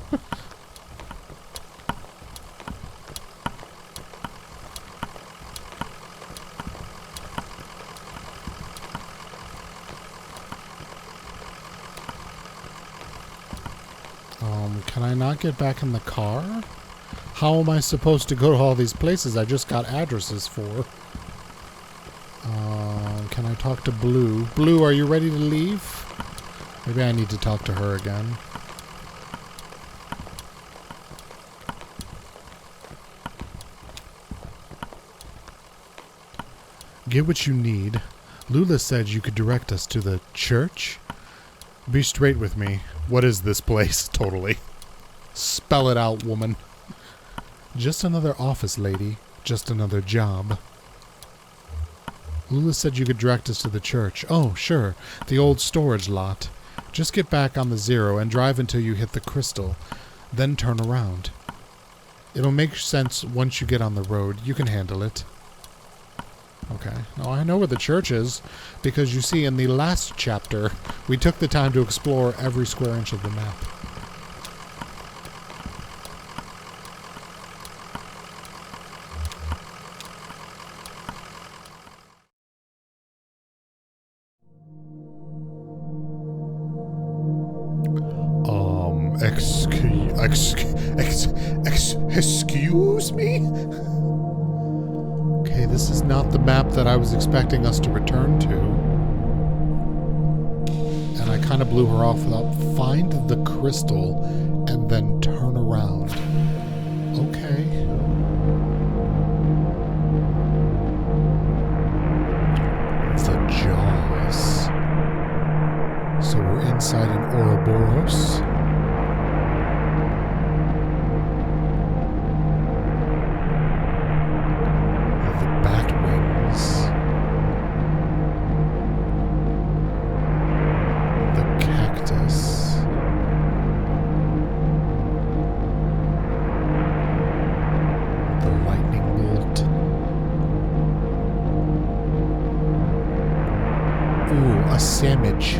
Can I not get back in the car? How am I supposed to go to all these places I just got addresses for? Can I talk to Blue? Blue, are you ready to leave? Maybe I need to talk to her again. Get what you need. Lula said you could direct us to the church. Be straight with me. What is this place? Totally. Spell it out, woman. Just another office lady. Just another job. Lula said you could direct us to the church. Oh, sure. The old storage lot. Just get back on the 0 and drive until you hit the crystal. Then turn around. It'll make sense once you get on the road. You can handle it. Okay. Now I know where the church is, because you see in the last chapter, we took the time to explore every square inch of the map. Excuse me? Okay, this is not the map that I was expecting us to return to. And I kind of blew her off without find the crystal and then turn around. Okay. The Jaws. So we're inside an Ouroboros. A sandwich.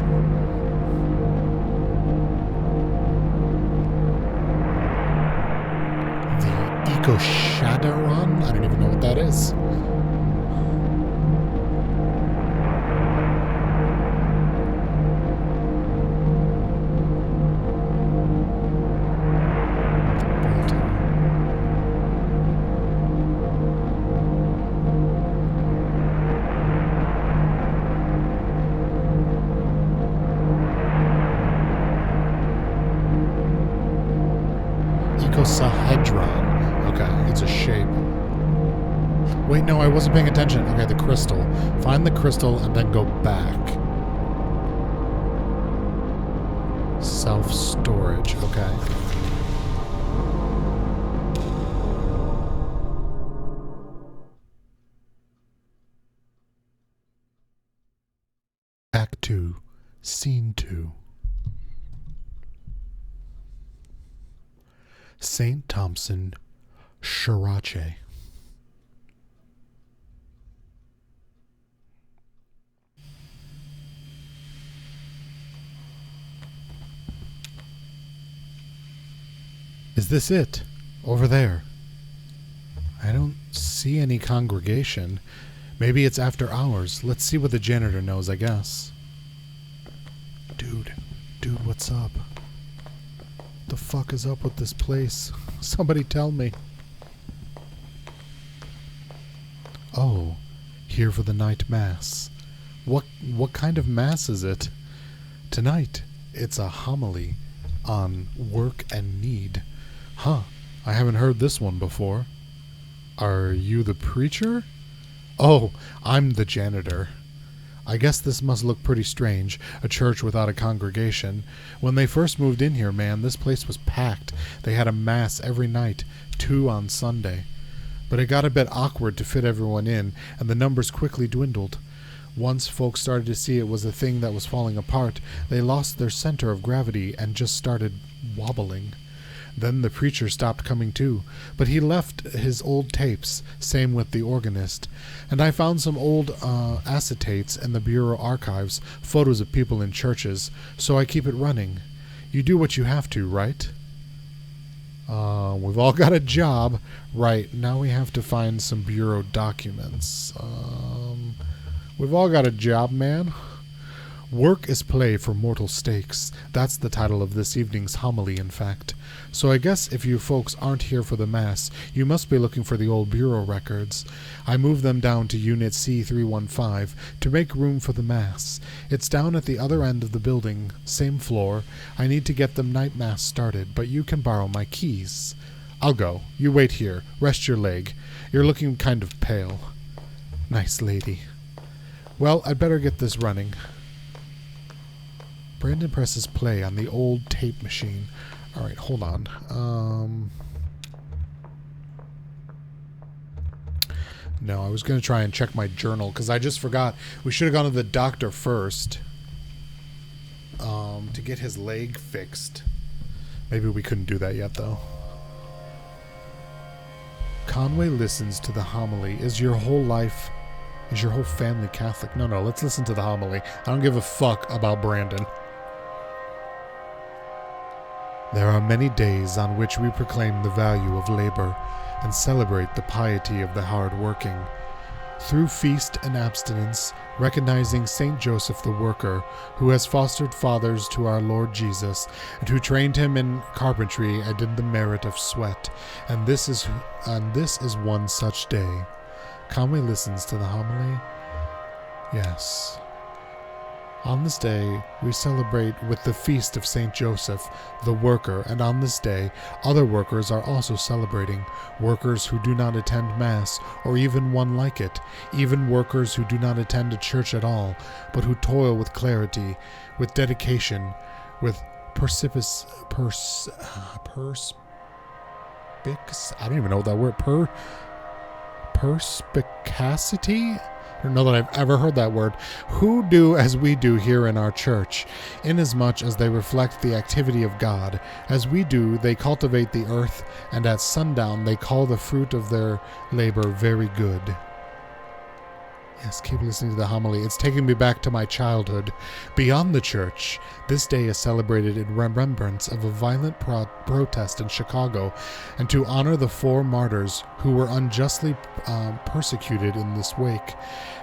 The Eco-Shadowrun? I don't even know what that is. Icosahedron. Okay, it's a shape. Wait, no, I wasn't paying attention. Okay, the crystal. Find the crystal and then go back. Self-storage. Okay. Act 2. Scene 2. St. Thompson, Shirache. Is this it? Over there. I don't see any congregation. Maybe it's after hours. Let's see what the janitor knows, I guess. Dude, what's up? What the fuck is up with this place? Somebody tell me. Oh, here for the night mass. What kind of mass is it? Tonight, it's a homily on work and need. Huh, I haven't heard this one before. Are you the preacher? Oh, I'm the janitor. I guess this must look pretty strange, a church without a congregation. When they first moved in here, man, this place was packed. They had a mass every night, 2 on Sunday. But it got a bit awkward to fit everyone in, and the numbers quickly dwindled. Once folks started to see it was a thing that was falling apart, they lost their center of gravity and just started wobbling. Then the preacher stopped coming too, but he left his old tapes, same with the organist. And I found some old acetates in the Bureau archives, photos of people in churches, so I keep it running. You do what you have to, right? We've all got a job. Right, now we have to find some Bureau documents. We've all got a job, man. Work is play for mortal stakes. That's the title of this evening's homily, in fact. So I guess if you folks aren't here for the Mass, you must be looking for the old bureau records. I moved them down to Unit C315 to make room for the Mass. It's down at the other end of the building, same floor. I need to get the night Mass started, but you can borrow my keys. I'll go. You wait here. Rest your leg. You're looking kind of pale. Nice lady. Well, I'd better get this running. Brandon presses play on the old tape machine. Alright, hold on. No, I was going to try and check my journal, because I just forgot. We should have gone to the doctor first. To get his leg fixed. Maybe we couldn't do that yet, though. Conway listens to the homily. Is your whole family Catholic? No, let's listen to the homily. I don't give a fuck about Brandon. There are many days on which we proclaim the value of labor and celebrate the piety of the hard-working. Through feast and abstinence, recognizing Saint Joseph the worker, who has fostered fathers to our Lord Jesus, and who trained him in carpentry and in the merit of sweat, and this is one such day. Conway listens to the homily. Yes. On this day, we celebrate with the feast of Saint Joseph, the worker, and on this day, other workers are also celebrating, workers who do not attend Mass, or even one like it, even workers who do not attend a church at all, but who toil with clarity, with dedication, with perspicacity? I don't even know what that word, perspicacity? I don't know that I've ever heard that word. Who do as we do here in our church, inasmuch as they reflect the activity of God. As we do, they cultivate the earth, and at sundown they call the fruit of their labor very good. Yes, keep listening to the homily. It's taking me back to my childhood. Beyond the church, this day is celebrated in remembrance of a violent protest in Chicago, and to honor the 4 martyrs who were unjustly persecuted in this wake,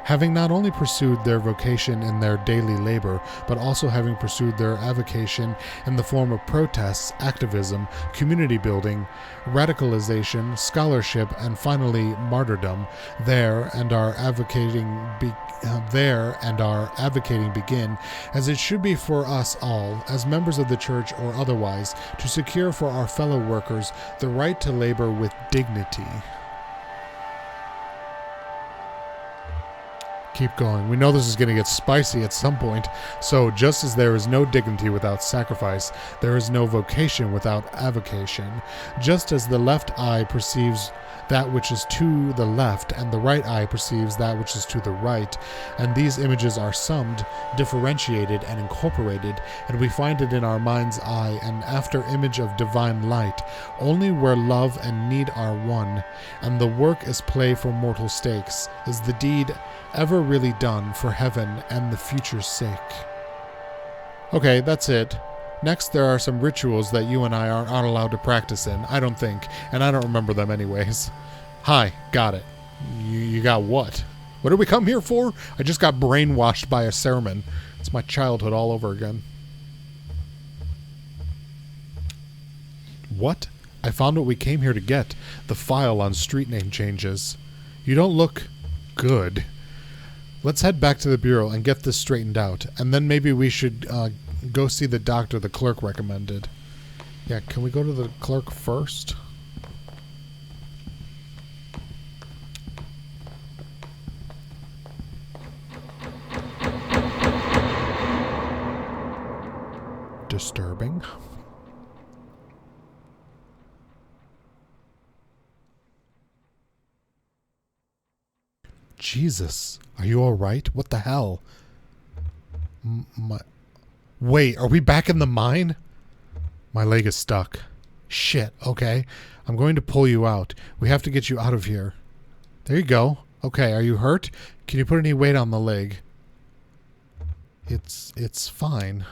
having not only pursued their vocation in their daily labor, but also having pursued their avocation in the form of protests, activism, community building, radicalization, scholarship, and finally martyrdom. There and our advocating begin, as it should be for us all, as members of the church or otherwise, to secure for our fellow workers the right to labor with dignity. Keep going. We know this is going to get spicy at some point. So just as there is no dignity without sacrifice, there is no vocation without avocation. Just as the left eye perceives that which is to the left, and the right eye perceives that which is to the right, and these images are summed, differentiated, and incorporated, and we find it in our mind's eye, an after image of divine light, only where love and need are one, and the work is play for mortal stakes, is the deed ever really done for heaven and the future's sake. Okay, that's it. Next, there are some rituals that you and I aren't allowed to practice in, I don't think, and I don't remember them anyways. Hi, got it. You got what? What did we come here for? I just got brainwashed by a sermon. It's my childhood all over again. What? I found what we came here to get. The file on street name changes. You don't look good. Let's head back to the bureau and get this straightened out, and then maybe we should go see the doctor the clerk recommended. Yeah, can we go to the clerk first? Disturbing. Jesus, are you all right? What the hell? Wait, are we back in the mine? My leg is stuck. Shit, okay. I'm going to pull you out. We have to get you out of here. There you go. Okay, are you hurt? Can you put any weight on the leg? It's fine.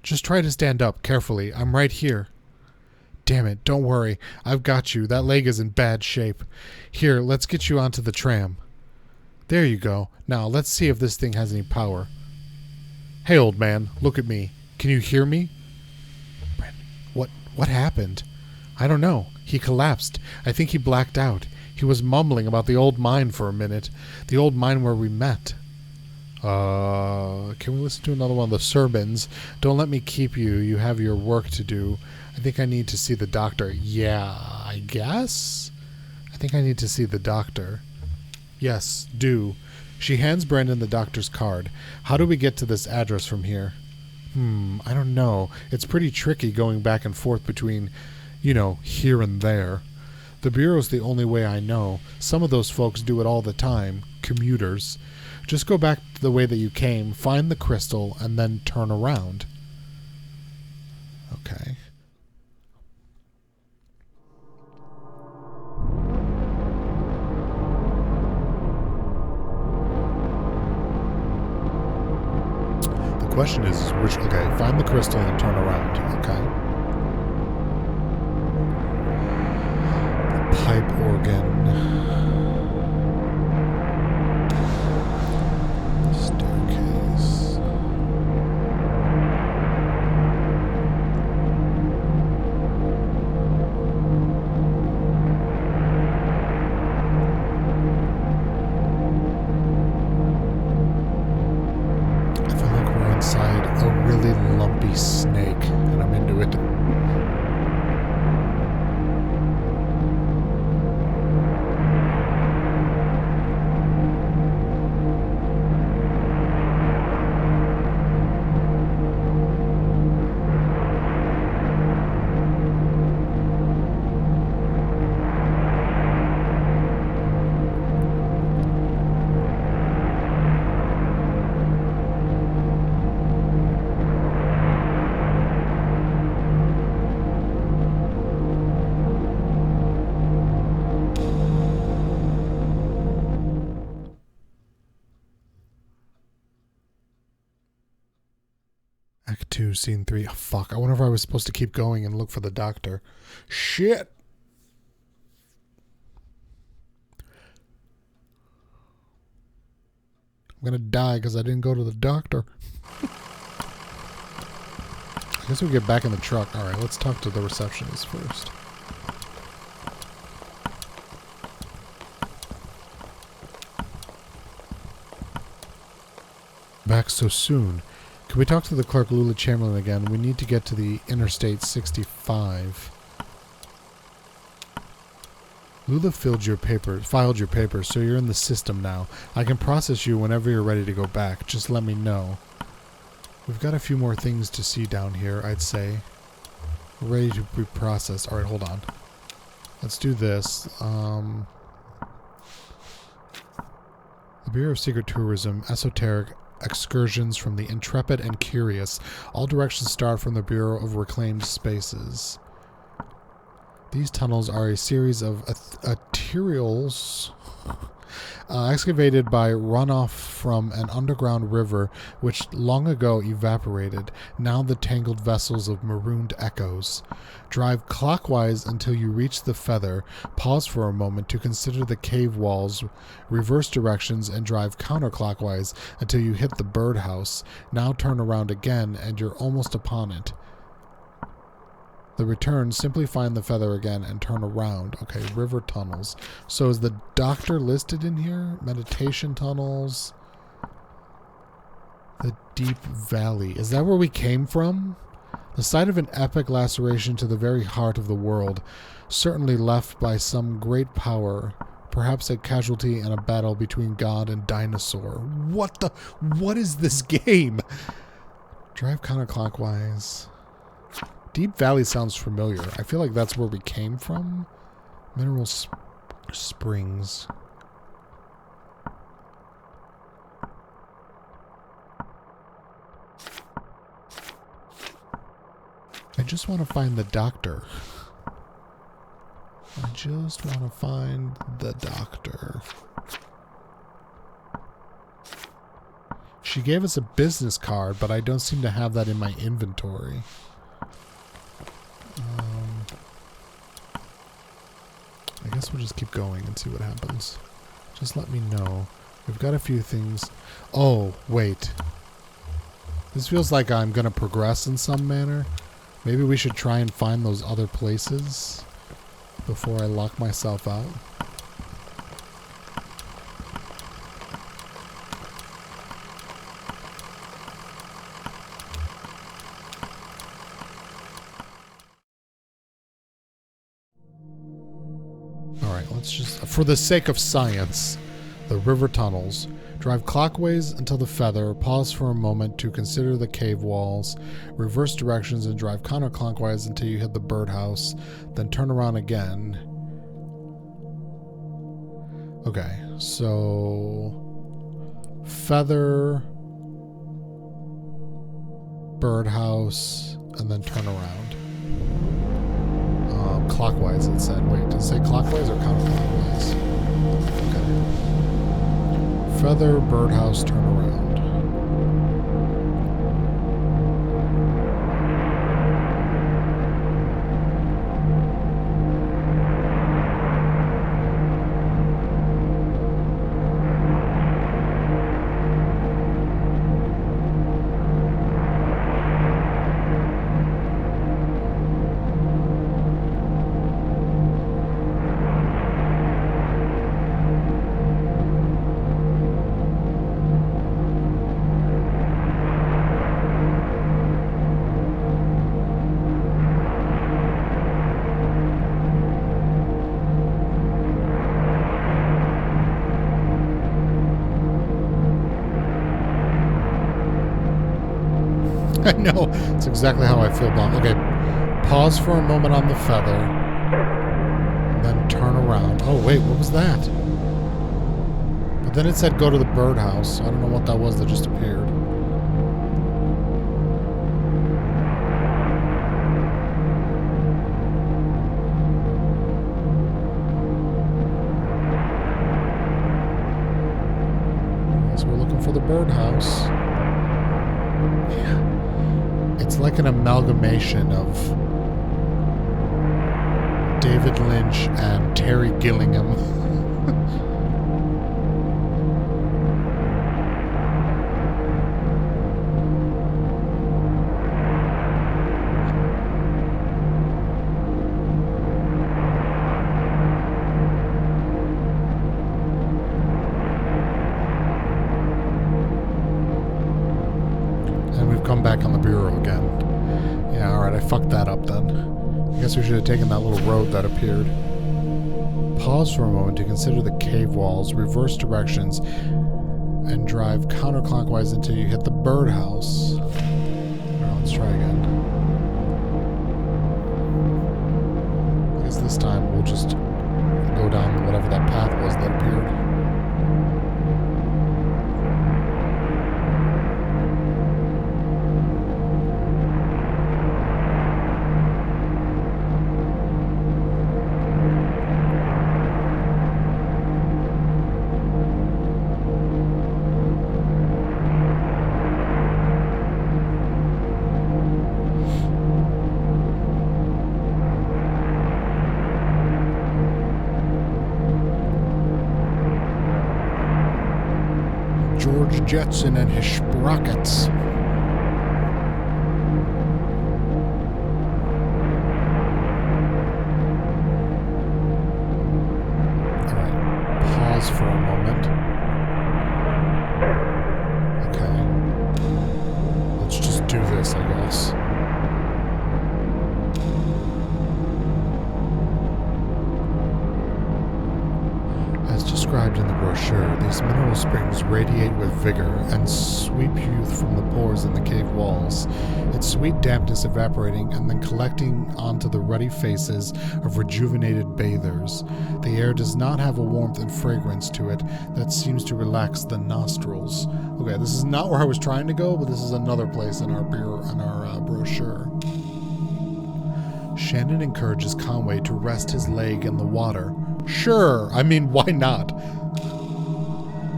Just try to stand up carefully. I'm right here. Damn it, don't worry. I've got you. That leg is in bad shape. Here, let's get you onto the tram. There you go. Now, let's see if this thing has any power. Hey, old man, look at me. Can you hear me? Brandon, what happened? I don't know. He collapsed. I think he blacked out. He was mumbling about the old mine for a minute. The old mine where we met. Can we listen to another one of the sermons? Don't let me keep you. You have your work to do. I think I need to see the doctor. Yeah, I guess? I think I need to see the doctor. Yes, do. She hands Brandon the doctor's card. How do we get to this address from here? I don't know. It's pretty tricky going back and forth between, here and there. The Bureau's the only way I know. Some of those folks do it all the time. Commuters. Just go back the way that you came, find the crystal, and then turn around. Okay. The question is which... Okay, find the crystal and turn around. Okay. The pipe organ... Staircase. I feel like we're inside a really lumpy snake, and I'm into it. Act 2, Scene 3. Oh, fuck. I wonder if I was supposed to keep going and look for the doctor. Shit! I'm gonna die because I didn't go to the doctor. I guess we'll get back in the truck. Alright, let's talk to the receptionist first. Back so soon. Can we talk to the clerk, Lula Chamberlain, again? We need to get to the Interstate 65. Lula filed your papers, so you're in the system now. I can process you whenever you're ready to go back. Just let me know. We've got a few more things to see down here, I'd say. We're ready to be processed. Alright, hold on. Let's do this. The Bureau of Secret Tourism, Esoteric Excursions from the Intrepid and Curious. All directions start from the Bureau of Reclaimed Spaces. These tunnels are a series of arterials excavated by runoff from an underground river which long ago evaporated, now the tangled vessels of marooned echoes. Drive clockwise until you reach the feather, pause for a moment to consider the cave walls, reverse directions, and drive counterclockwise until you hit the birdhouse. Now turn around again and you're almost upon it. The return, simply find the feather again and turn around. Okay, river tunnels. So is the doctor listed in here? Meditation tunnels. The deep valley. Is that where we came from? The site of an epic laceration to the very heart of the world. Certainly left by some great power. Perhaps a casualty in a battle between God and dinosaur. What is this game? Drive counterclockwise. Deep Valley sounds familiar. I feel like that's where we came from. Mineral Springs. I just want to find the doctor. I just want to find the doctor. She gave us a business card, but I don't seem to have that in my inventory. I guess we'll just keep going and see what happens. Just let me know. We've got a few things. Oh, wait. This feels like I'm going to progress in some manner. Maybe we should try and find those other places before I lock myself out. Alright, let's just, for the sake of science, the river tunnels. Drive clockwise until the feather, pause for a moment to consider the cave walls, reverse directions and drive counterclockwise until you hit the birdhouse, then turn around again. Okay, so feather, birdhouse, and then turn around. Clockwise it said. Wait, did it say clockwise or counterclockwise? Okay. Feather, birdhouse, turn around. I know. It's exactly how I feel about. Okay. Pause for a moment on the feather. Then turn around. Oh, wait. What was that? But then it said go to the birdhouse. I don't know what that was that just appeared. So we're looking for the birdhouse. Yeah. It's like an amalgamation of David Lynch and Terry Gillingham. Come back on the bureau again. Yeah, alright, I fucked that up then. I guess we should have taken that little road that appeared. Pause for a moment to consider the cave walls, reverse directions, and drive counterclockwise until you hit the birdhouse. Alright, let's try again. I guess this time we'll just go down whatever that path was that appeared. George Jetson and his sprockets. Alright, pause for a moment. Okay. Let's just do this, I guess. As described in the brochure, these mineral springs radiate with vigor and sweep youth from the pores in the cave walls, its sweet dampness evaporating and then collecting onto the ruddy faces of rejuvenated bathers. The air does not have a warmth and fragrance to it that seems to relax the nostrils. Okay, this is not where I was trying to go, but this is another place in our brochure. Shannon encourages Conway to rest his leg in the water. Sure, I mean, why not?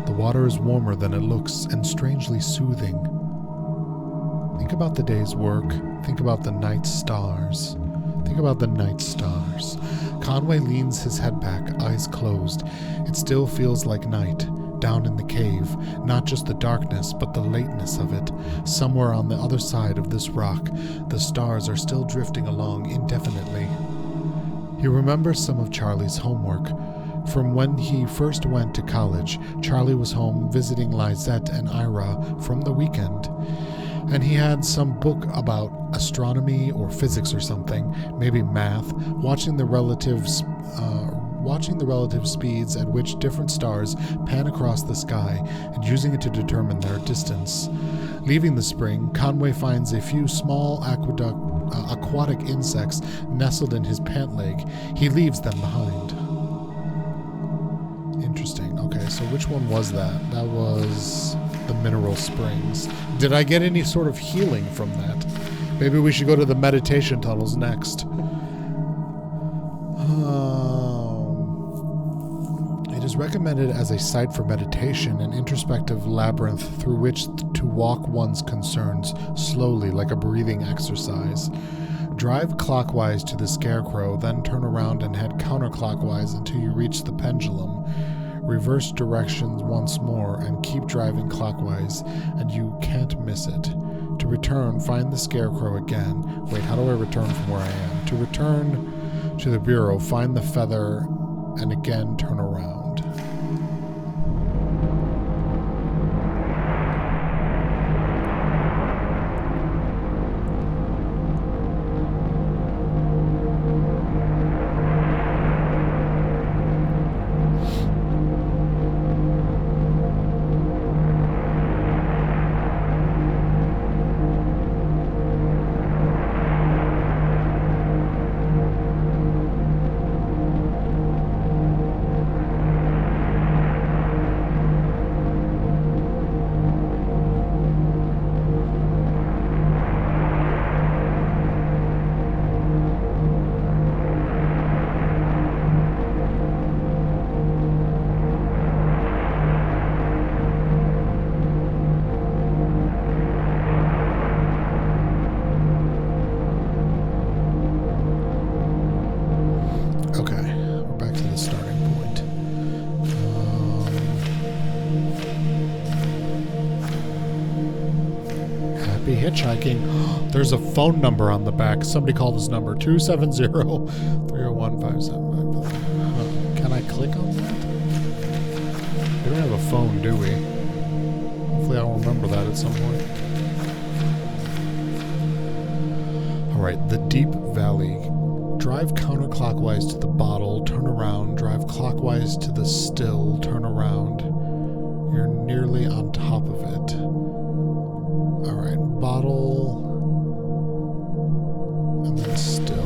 The water is warmer than it looks and strangely soothing. Think about the day's work. Think about the night stars. Think about the night stars. Conway leans his head back, eyes closed. It still feels like night. down in the cave, not just the darkness, but the lateness of it. Somewhere on the other side of this rock, the stars are still drifting along indefinitely. He remembers some of Charlie's homework. From when he first went to college, Charlie was home visiting Lizette and Ira from the weekend. And he had some book about astronomy or physics or something, maybe math, watching the relative speeds at which different stars pan across the sky and using it to determine their distance. Leaving the spring, Conway finds a few small aquatic insects nestled in his pant leg. He leaves them behind. Interesting. Okay, so which one was that? That was the mineral springs. Did I get any sort of healing from that? Maybe we should go to the meditation tunnels next. It is recommended as a site for meditation, an introspective labyrinth through which to walk one's concerns slowly, like a breathing exercise. Drive clockwise to the scarecrow, then turn around and head counterclockwise until you reach the pendulum. Reverse directions once more and keep driving clockwise, and you can't miss it. To return, find the scarecrow again. Wait, how do I return from where I am? To return to the bureau, find the feather, and again turn around. Hitchhiking. There's a phone number on the back. Somebody call this number, 270-301-5755. Can I click on that? We don't have a phone, do we? Hopefully I'll remember that at some point. Alright, the Deep Valley. Drive counterclockwise to the bottle, turn around, drive clockwise to the still, turn around. You're nearly on top of it. Alright, bottle, and then still.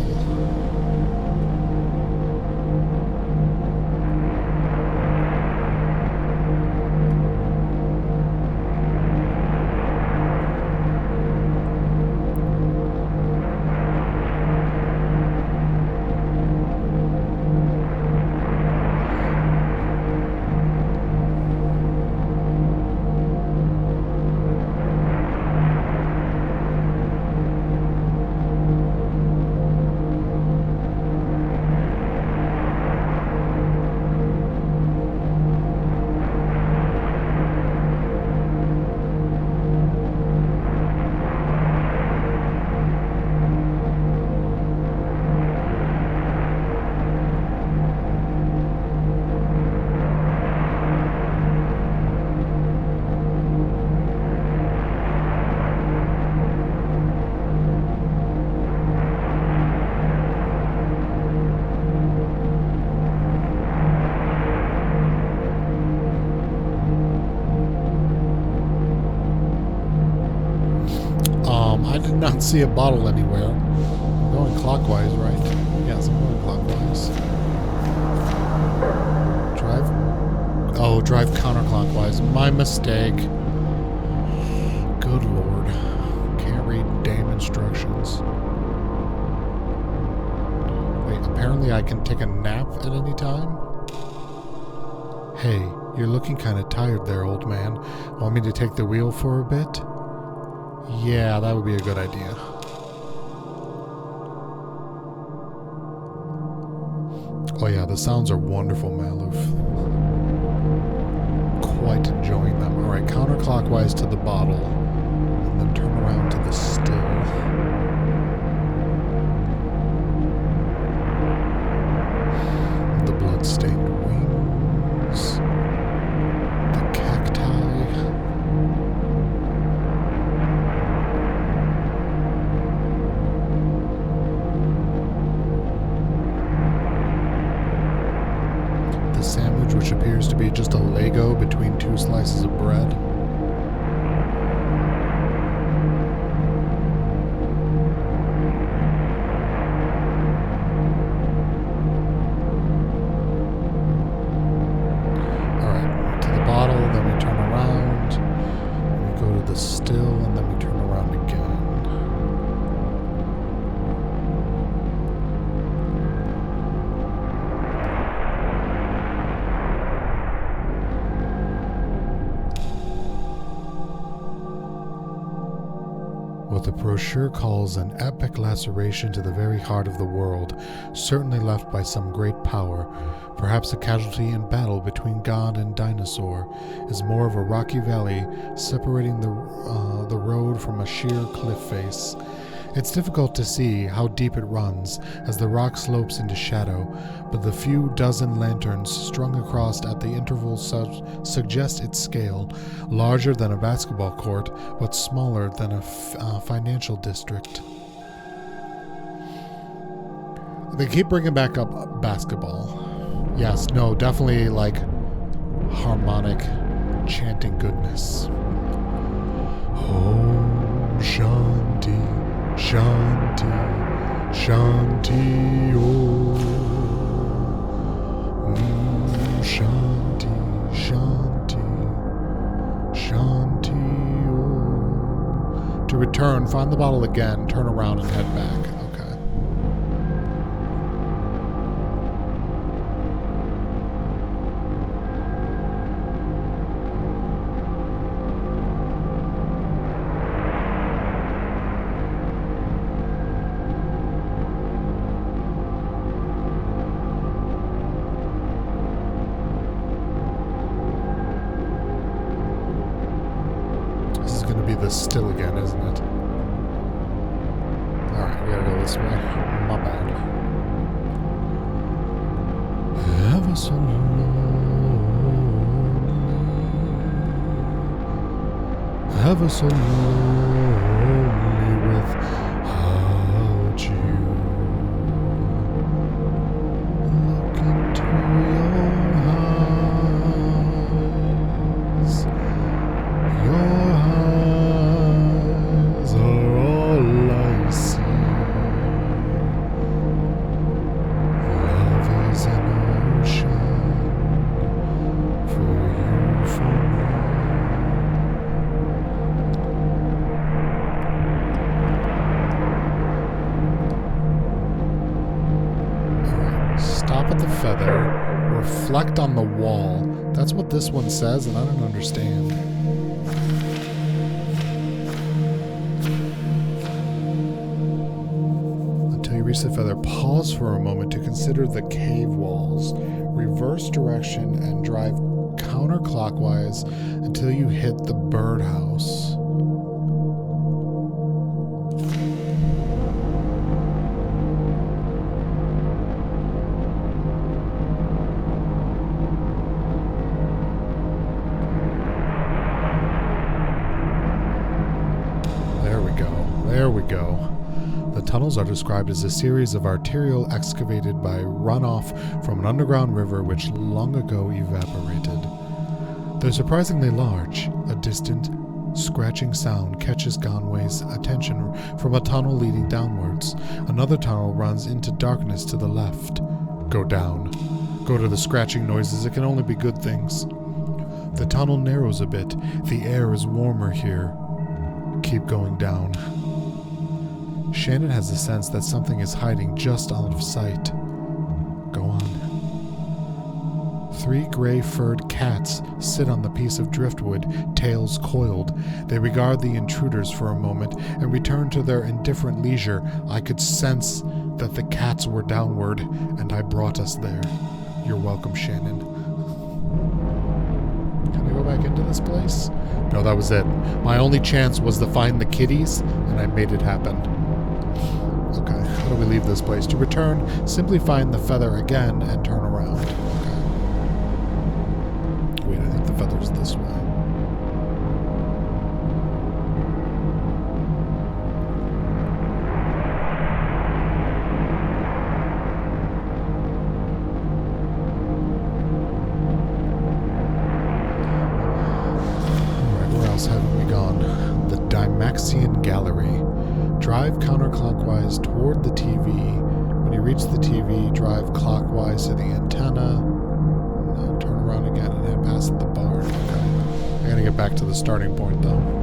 I did not see a bottle anywhere. I'm going clockwise, right? Yes, I'm going clockwise. Drive? Oh, drive counterclockwise. My mistake. Good lord. Can't read damn instructions. Wait, apparently I can take a nap at any time? Hey, you're looking kind of tired there, old man. Want me to take the wheel for a bit? Yeah, that would be a good idea. Oh yeah, the sounds are wonderful, Maloof. quite enjoying them. Alright, counterclockwise to the bottle, and then turn around to the still. The blood-stained wings. The cacti. The sandwich, which appears to be just a Lego between two slices of bread. Alright, to the bottle, then we turn around, we go to the still, and then we turn around again. What the brochure calls an epic laceration to the very heart of the world, certainly left by some great power, perhaps a casualty in battle between god and dinosaur, is more of a rocky valley separating the road from a sheer cliff face. It's difficult to see how deep it runs as the rock slopes into shadow, but the few dozen lanterns strung across at the intervals suggest its scale, larger than a basketball court, but smaller than a financial district. They keep bringing back up basketball. Yes, no, definitely like harmonic chanting goodness. Om Shanti. Shanti, Shanti, Om. Shanti, Shanti, Shanti, Om. To return, find the bottle again, turn around and head back. Okay. This still again, isn't it? Alright, we gotta go this way. My bad. Ever so lonely, ever so lonely without you. Look into your eyes. Your eyes are all I see. Love is an ocean for you, for me. Alright, stop at the feather, reflect on the wall. That's what this one says, and I don't understand. Reach the feather, pause for a moment to consider the cave walls. Reverse direction and drive counterclockwise until you hit the birdhouse. There we go. There we go. The tunnels are described as a series of arterial excavated by runoff from an underground river which long ago evaporated. They're surprisingly large. A distant, scratching sound catches Ganwei's attention from a tunnel leading downwards. Another tunnel runs into darkness to the left. Go down. Go to the scratching noises. It can only be good things. The tunnel narrows a bit. The air is warmer here. Keep going down. Shannon has a sense that something is hiding just out of sight. Go on. 3 gray-furred cats sit on the piece of driftwood, tails coiled. They regard the intruders for a moment and return to their indifferent leisure. I could sense that the cats were downward, and I brought us there. You're welcome, Shannon. Can I go back into this place? No, that was it. My only chance was to find the kitties, and I made it happen. Okay, how do we leave this place? To return, simply find the feather again and turn around. Okay. Wait, I think the feather's this way. Haven't we gone? The Dymaxion Gallery. Drive counterclockwise toward the TV. When you reach the TV, drive clockwise to the antenna. Now turn around again and head past the barn. Okay. I gotta get back to the starting point though.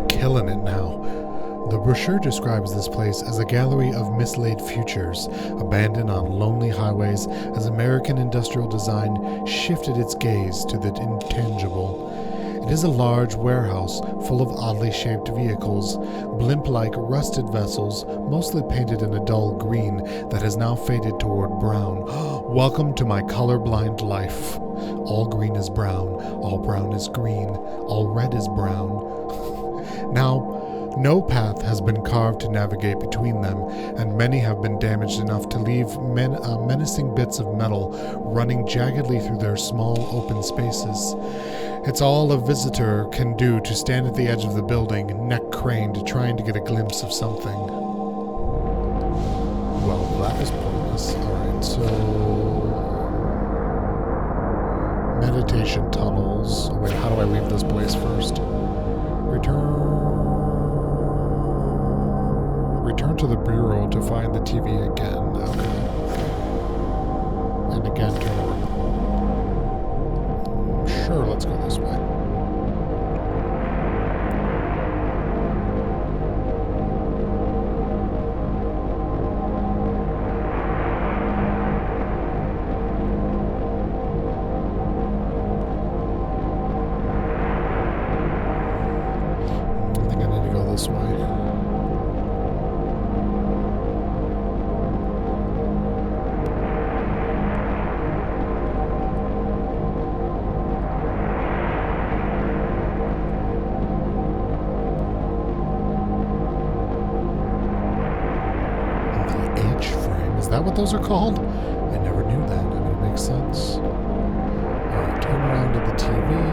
Killing it now. The brochure describes this place as a gallery of mislaid futures, abandoned on lonely highways as American industrial design shifted its gaze to the intangible. It is a large warehouse full of oddly shaped vehicles, blimp-like rusted vessels, mostly painted in a dull green that has now faded toward brown. Welcome to my colorblind life. All green is brown, all brown is green, all red is brown. Now, no path has been carved to navigate between them, and many have been damaged enough to leave menacing bits of metal running jaggedly through their small open spaces. It's all a visitor can do to stand at the edge of the building, neck craned, trying to get a glimpse of something. Well, that was pointless. Alright, so... meditation tunnels. Wait, how do I leave this place first? Return to the bureau to find the TV again. Okay. And again, turn around. Sure, let's go this way. I think I need to go this way. Is that what those are called? I never knew that. I mean, it makes sense. Alright, turn around to the TV.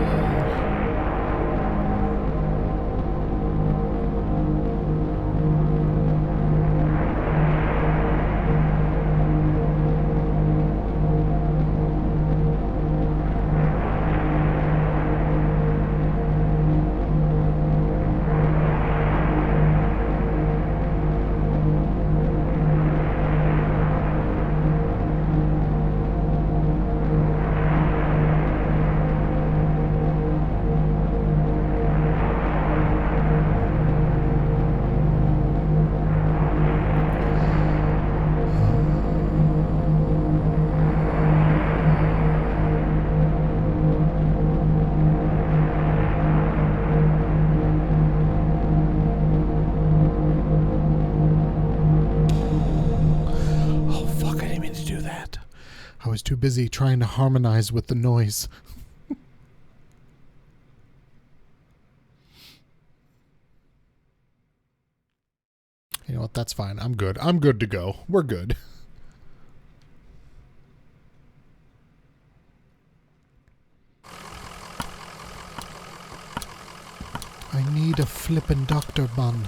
I was too busy trying to harmonize with the noise. You know what? That's fine. I'm good. I'm good to go. We're good. I need a flippin' doctor, man.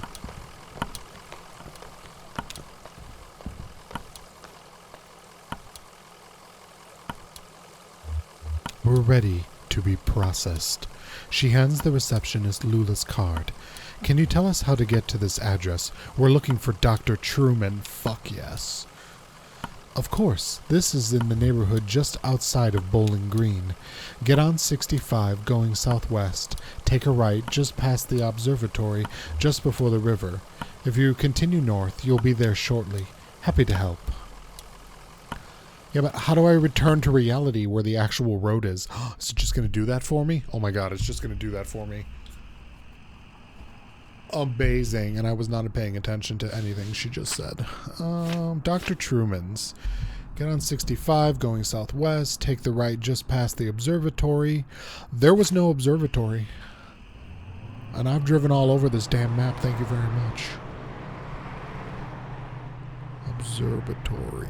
We're ready to be processed. She hands the receptionist Lula's card. Can you tell us how to get to this address? We're looking for Dr. Truman. Fuck yes. Of course, this is in the neighborhood just outside of Bowling Green. Get on 65 going southwest. Take a right just past the observatory, just before the river. If you continue north, you'll be there shortly. Happy to help. Yeah, but how do I return to reality where the actual road is? Is it just going to do that for me? Oh my god, it's just going to do that for me. Amazing, and I was not paying attention to anything she just said. Dr. Truman's. Get on 65, going southwest. Take the right just past the observatory. There was no observatory. And I've driven all over this damn map, thank you very much. Observatory.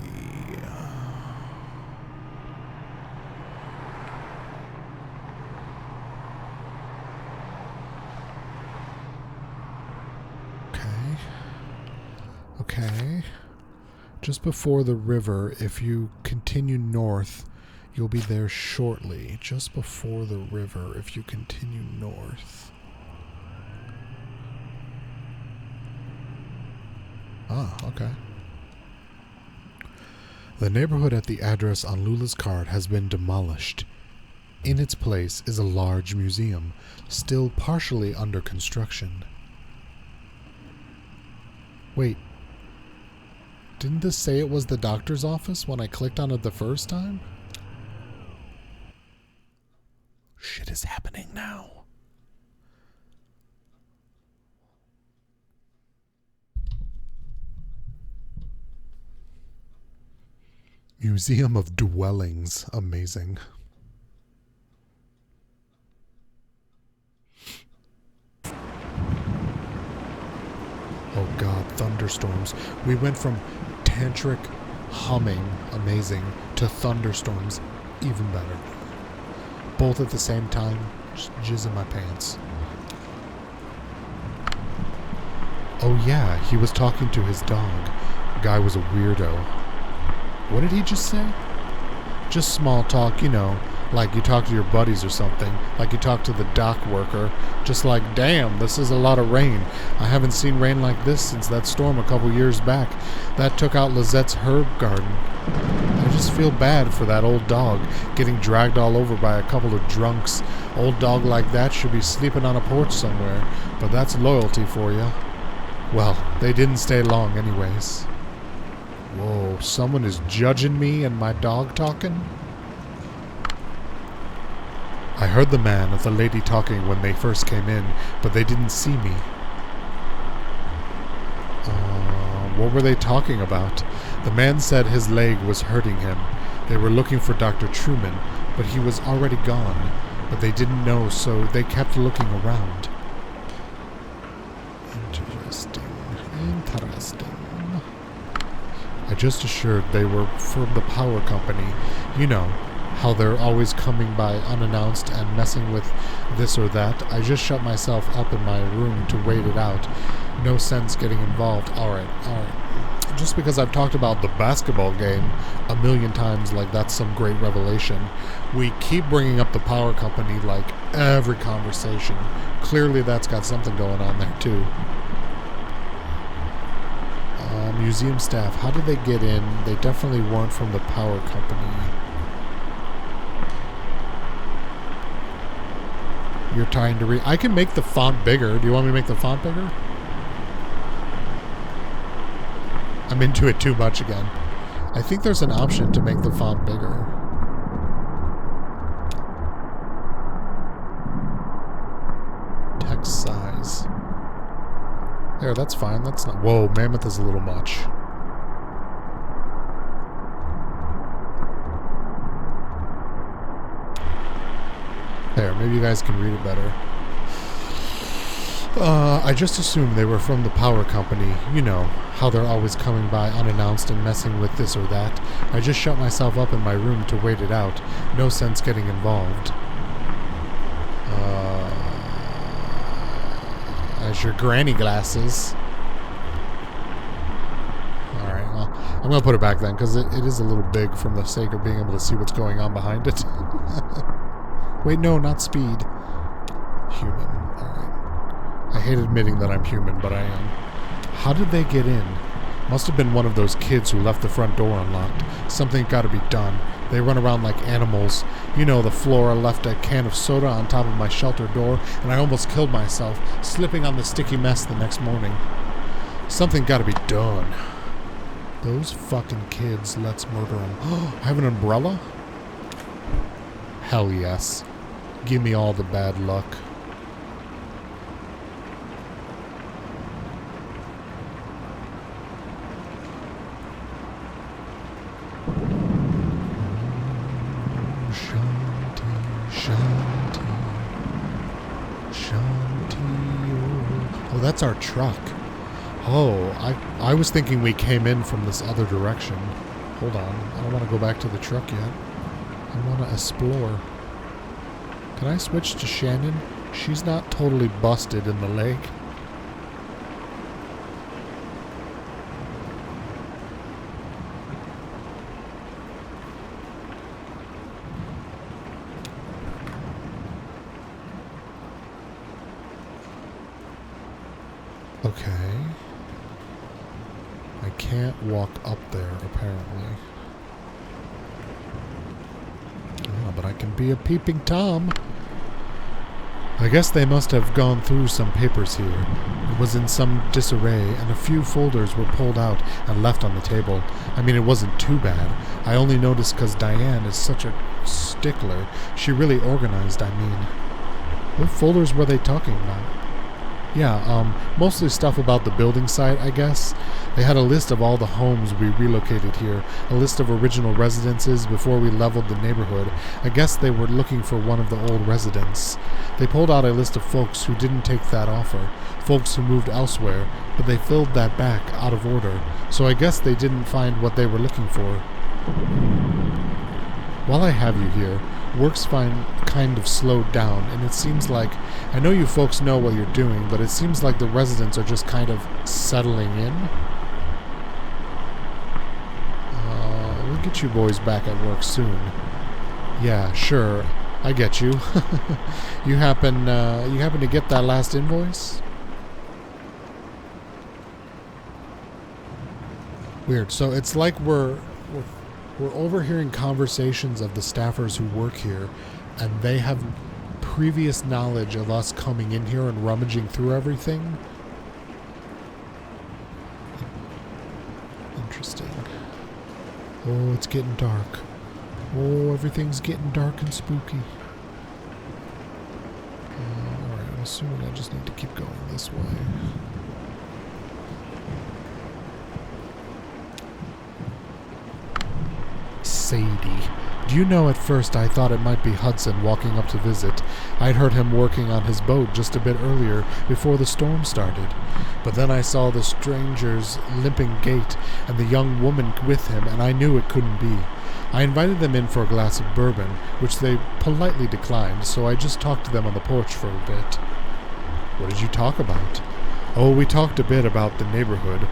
Okay. Just before the river, if you continue north, you'll be there shortly. Just before the river, if you continue north. Ah, okay. The neighborhood at the address on Lula's card has been demolished. In its place is a large museum, still partially under construction. Wait. Didn't this say it was the doctor's office when I clicked on it the first time? Shit is happening now. Museum of Dwellings. Amazing. Oh god, thunderstorms. We went from tantric humming, amazing, to thunderstorms, even better. Both at the same time, just jizz in my pants. Oh yeah, he was talking to his dog. Guy was a weirdo. What did he just say? Just small talk, you know, like you talk to your buddies or something, like you talk to the dock worker, just like, damn, this is a lot of rain. I haven't seen rain like this since that storm a couple years back. That took out Lizette's herb garden. I just feel bad for that old dog, getting dragged all over by a couple of drunks. Old dog like that should be sleeping on a porch somewhere, but that's loyalty for you. Well, they didn't stay long anyways. Whoa, someone is judging me and my dog talking? I heard the man and the lady talking when they first came in, but they didn't see me. What were they talking about? The man said his leg was hurting him. They were looking for Dr. Truman, but he was already gone. But they didn't know, so they kept looking around. Interesting. I just assured they were from the power company. You know, how they're always coming by unannounced and messing with this or that. I just shut myself up in my room to wait it out. No sense getting involved. Alright. Just because I've talked about the basketball game a million times like that's some great revelation, we keep bringing up the power company like every conversation. Clearly that's got something going on there too. Museum staff, how did they get in? They definitely weren't from the power company. You're trying to read. I can make the font bigger. Do you want me to make the font bigger? I'm into it too much again. I think there's an option to make the font bigger. Text size. There, that's fine. That's not... Whoa, mammoth is a little much. There, maybe you guys can read it better. I just assumed they were from the power company. You know, how they're always coming by unannounced and messing with this or that. I just shut myself up in my room to wait it out. No sense getting involved. There's your granny glasses. Alright, well, I'm going to put it back then, because it is a little big from the sake of being able to see what's going on behind it. Wait, no, not speed. Human. Alright. I hate admitting that I'm human, but I am. How did they get in? Must have been one of those kids who left the front door unlocked. Something got to be done. They run around like animals. You know, the Flora left a can of soda on top of my shelter door, and I almost killed myself, slipping on the sticky mess the next morning. Something got to be done. Those fucking kids, let's murder them. Oh, I have an umbrella? Hell yes. Give me all the bad luck. Oh, that's our truck. Oh, I was thinking we came in from this other direction. Hold on. I don't want to go back to the truck yet. I want to explore. Can I switch to Shannon? She's not totally busted in the leg. Okay. I can't walk up there, apparently. Oh, but I can be a peeping Tom. I guess they must have gone through some papers here. It was in some disarray, and a few folders were pulled out and left on the table. I mean, it wasn't too bad. I only noticed because Diane is such a stickler. She really organized, I mean. What folders were they talking about? Yeah, mostly stuff about the building site, I guess. They had a list of all the homes we relocated here, a list of original residences before we leveled the neighborhood. I guess they were looking for one of the old residents. They pulled out a list of folks who didn't take that offer, folks who moved elsewhere, but they filled that back out of order, so I guess they didn't find what they were looking for. While I have you here, work's kind of slowed down, and it seems like, I know you folks know what you're doing, but it seems like the residents are just kind of settling in. We'll get you boys back at work soon. Yeah, sure, I get you. You happen to get that last invoice? Weird. So it's like we're overhearing conversations of the staffers who work here, and they have previous knowledge of us coming in here and rummaging through everything. Interesting. Oh, it's getting dark. Oh, everything's getting dark and spooky. Alright, I'm assuming I just need to keep going this way. Sadie. Do you know, at first I thought it might be Hudson walking up to visit. I'd heard him working on his boat just a bit earlier, before the storm started. But then I saw the stranger's limping gait and the young woman with him, and I knew it couldn't be. I invited them in for a glass of bourbon, which they politely declined, so I just talked to them on the porch for a bit. What did you talk about? Oh, we talked a bit about the neighborhood.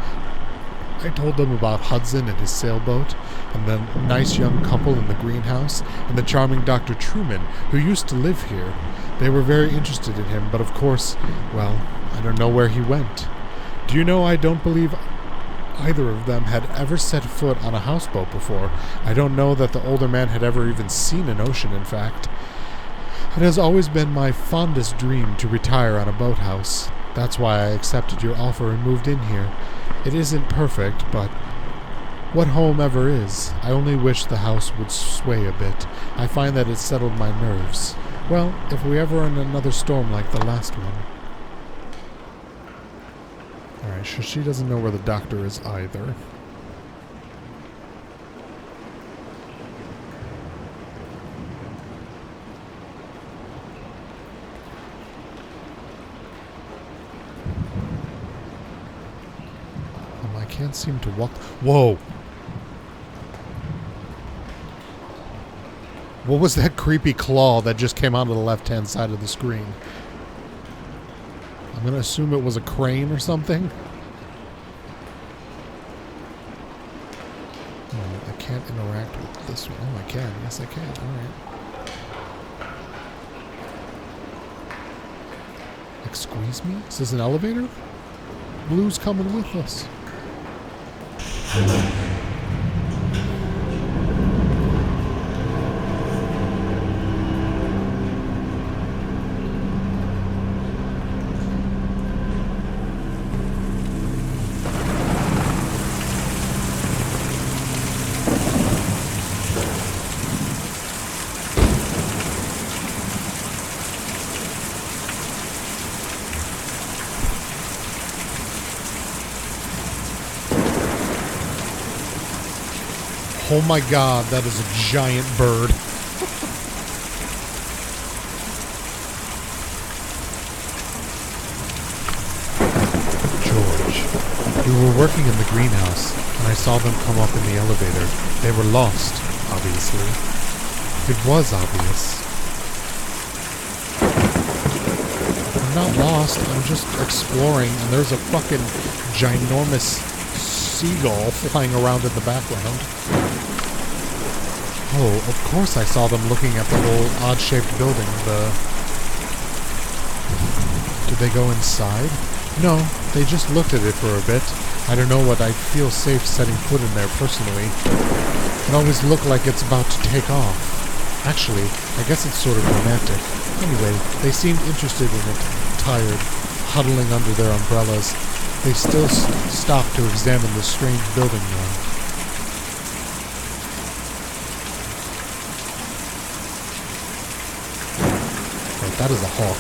I told them about Hudson and his sailboat, and the nice young couple in the greenhouse, and the charming Dr. Truman, who used to live here. They were very interested in him, but of course, well, I don't know where he went. Do you know, I don't believe either of them had ever set foot on a houseboat before. I don't know that the older man had ever even seen an ocean, in fact. It has always been my fondest dream to retire on a boathouse. That's why I accepted your offer and moved in here. It isn't perfect, but what home ever is? I only wish the house would sway a bit. I find that it settled my nerves. Well, if we ever in another storm like the last one. Alright, so she doesn't know where the doctor is either. I can't seem to walk. Whoa! What was that creepy claw that just came out of the left-hand side of the screen? I'm gonna assume it was a crane or something. Oh, I can't interact with this one. Oh, I can. Yes, I can. Alright. Like, squeeze me? Is this an elevator? Blue's coming with us. Oh my god, that is a giant bird. George, we were working in the greenhouse, and I saw them come up in the elevator. They were lost, obviously. It was obvious. I'm not lost, I'm just exploring, and there's a fucking ginormous seagull flying around in the background. Oh, of course I saw them looking at the whole odd-shaped building. Did they go inside? No, they just looked at it for a bit. I don't know what I'd feel safe setting foot in there personally. It always looked like it's about to take off. Actually, I guess it's sort of romantic. Anyway, they seemed interested in it, tired, huddling under their umbrellas. They still stopped to examine the strange building now. That is a hawk.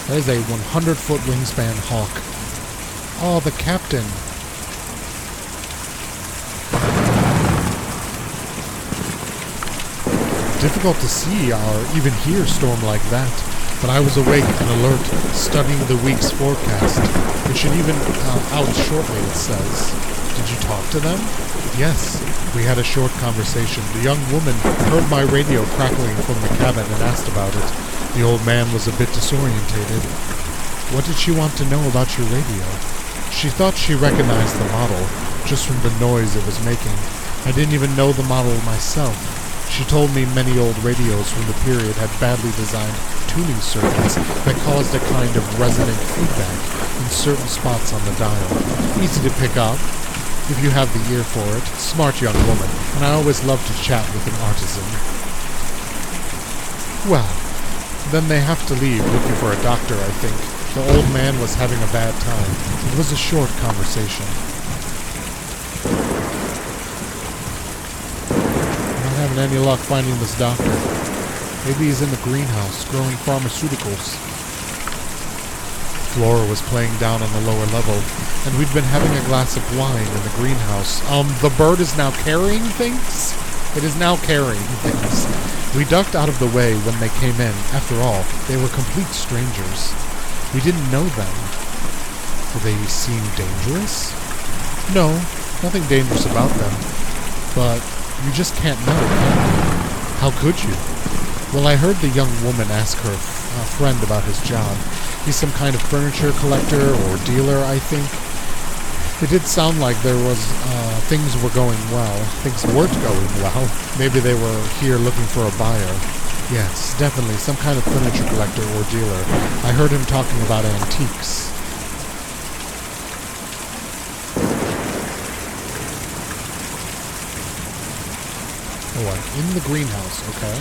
That is a 100-foot wingspan hawk. Oh, the captain. Difficult to see or even hear a storm like that, but I was awake and alert, studying the week's forecast. It should even out shortly, it says. Did you talk to them? Yes, we had a short conversation. The young woman heard my radio crackling from the cabin and asked about it. The old man was a bit disorientated. What did she want to know about your radio? She thought she recognized the model, just from the noise it was making. I didn't even know the model myself. She told me many old radios from the period had badly designed tuning circuits that caused a kind of resonant feedback in certain spots on the dial. Easy to pick up, if you have the ear for it. Smart young woman, and I always love to chat with an artisan. Well, then they have to leave, looking for a doctor, I think. The old man was having a bad time. It was a short conversation. I'm not having any luck finding this doctor. Maybe he's in the greenhouse, growing pharmaceuticals. Flora was playing down on the lower level, and we'd been having a glass of wine in the greenhouse. The bird is now carrying things? It is now carrying things. We ducked out of the way when they came in. After all, they were complete strangers. We didn't know them. Did they seem dangerous? No, nothing dangerous about them. But you just can't know, can you? How could you? Well, I heard the young woman ask her friend about his job. He's some kind of furniture collector or dealer, I think. It did sound like there was, things were going well. Things weren't going well. Maybe they were here looking for a buyer. Yes, definitely, some kind of furniture collector or dealer. I heard him talking about antiques. Oh, I'm in the greenhouse, okay.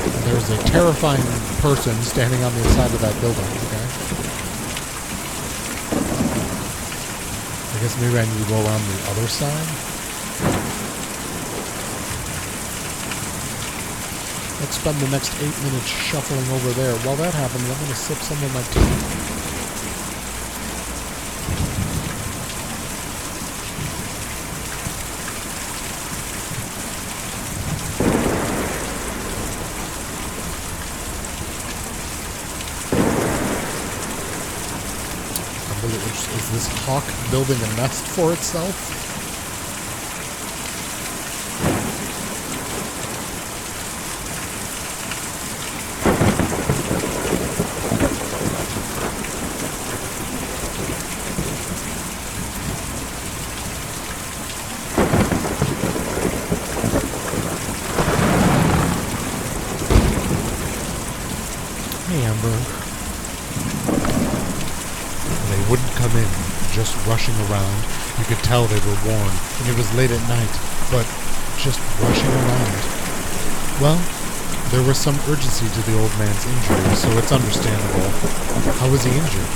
And there's a terrifying person standing on the inside of that building, okay. I guess maybe I need to go around the other side. Let's spend the next 8 minutes shuffling over there. While that happens, I'm going to sip some of my tea. Is this hawk building a nest for itself? remember? They wouldn't come in, just rushing around. You could tell they were worn, and it was late at night, but just rushing around. Well, there was some urgency to the old man's injury, so it's understandable. How was he injured?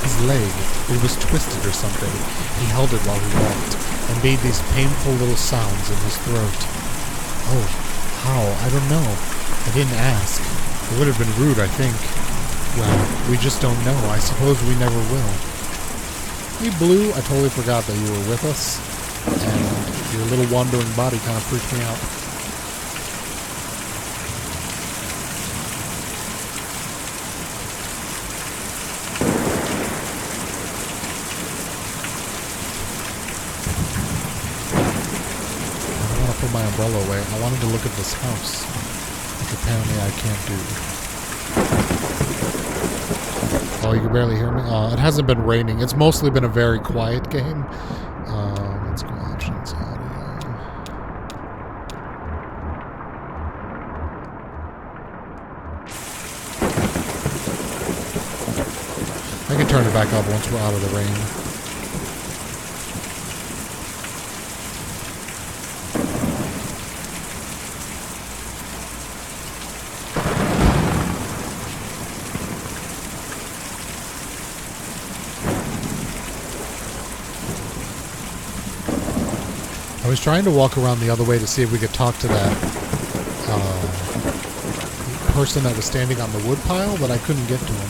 His leg, it was twisted or something. He held it while he walked, and made these painful little sounds in his throat. Oh, how? I don't know. I didn't ask. It would have been rude, I think. Well, we just don't know. I suppose we never will. Hey, Blue, I totally forgot that you were with us, and your little wandering body kind of freaked me out. Put my umbrella away. I wanted to look at this house, which apparently I can't do. Oh, you can barely hear me? It hasn't been raining. It's mostly been a very quiet game. Let's go options, audio. I can turn it back up once we're out of the rain. I was trying to walk around the other way to see if we could talk to that person that was standing on the wood pile, but I couldn't get to him.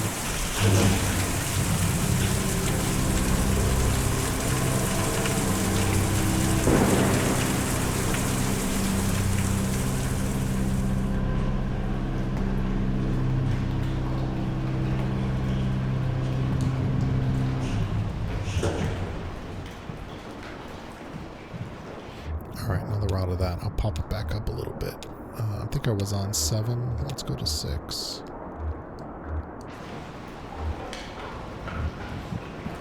Alright, another route of that. I'll pop it back up a little bit. I think I was on 7. Let's go to 6.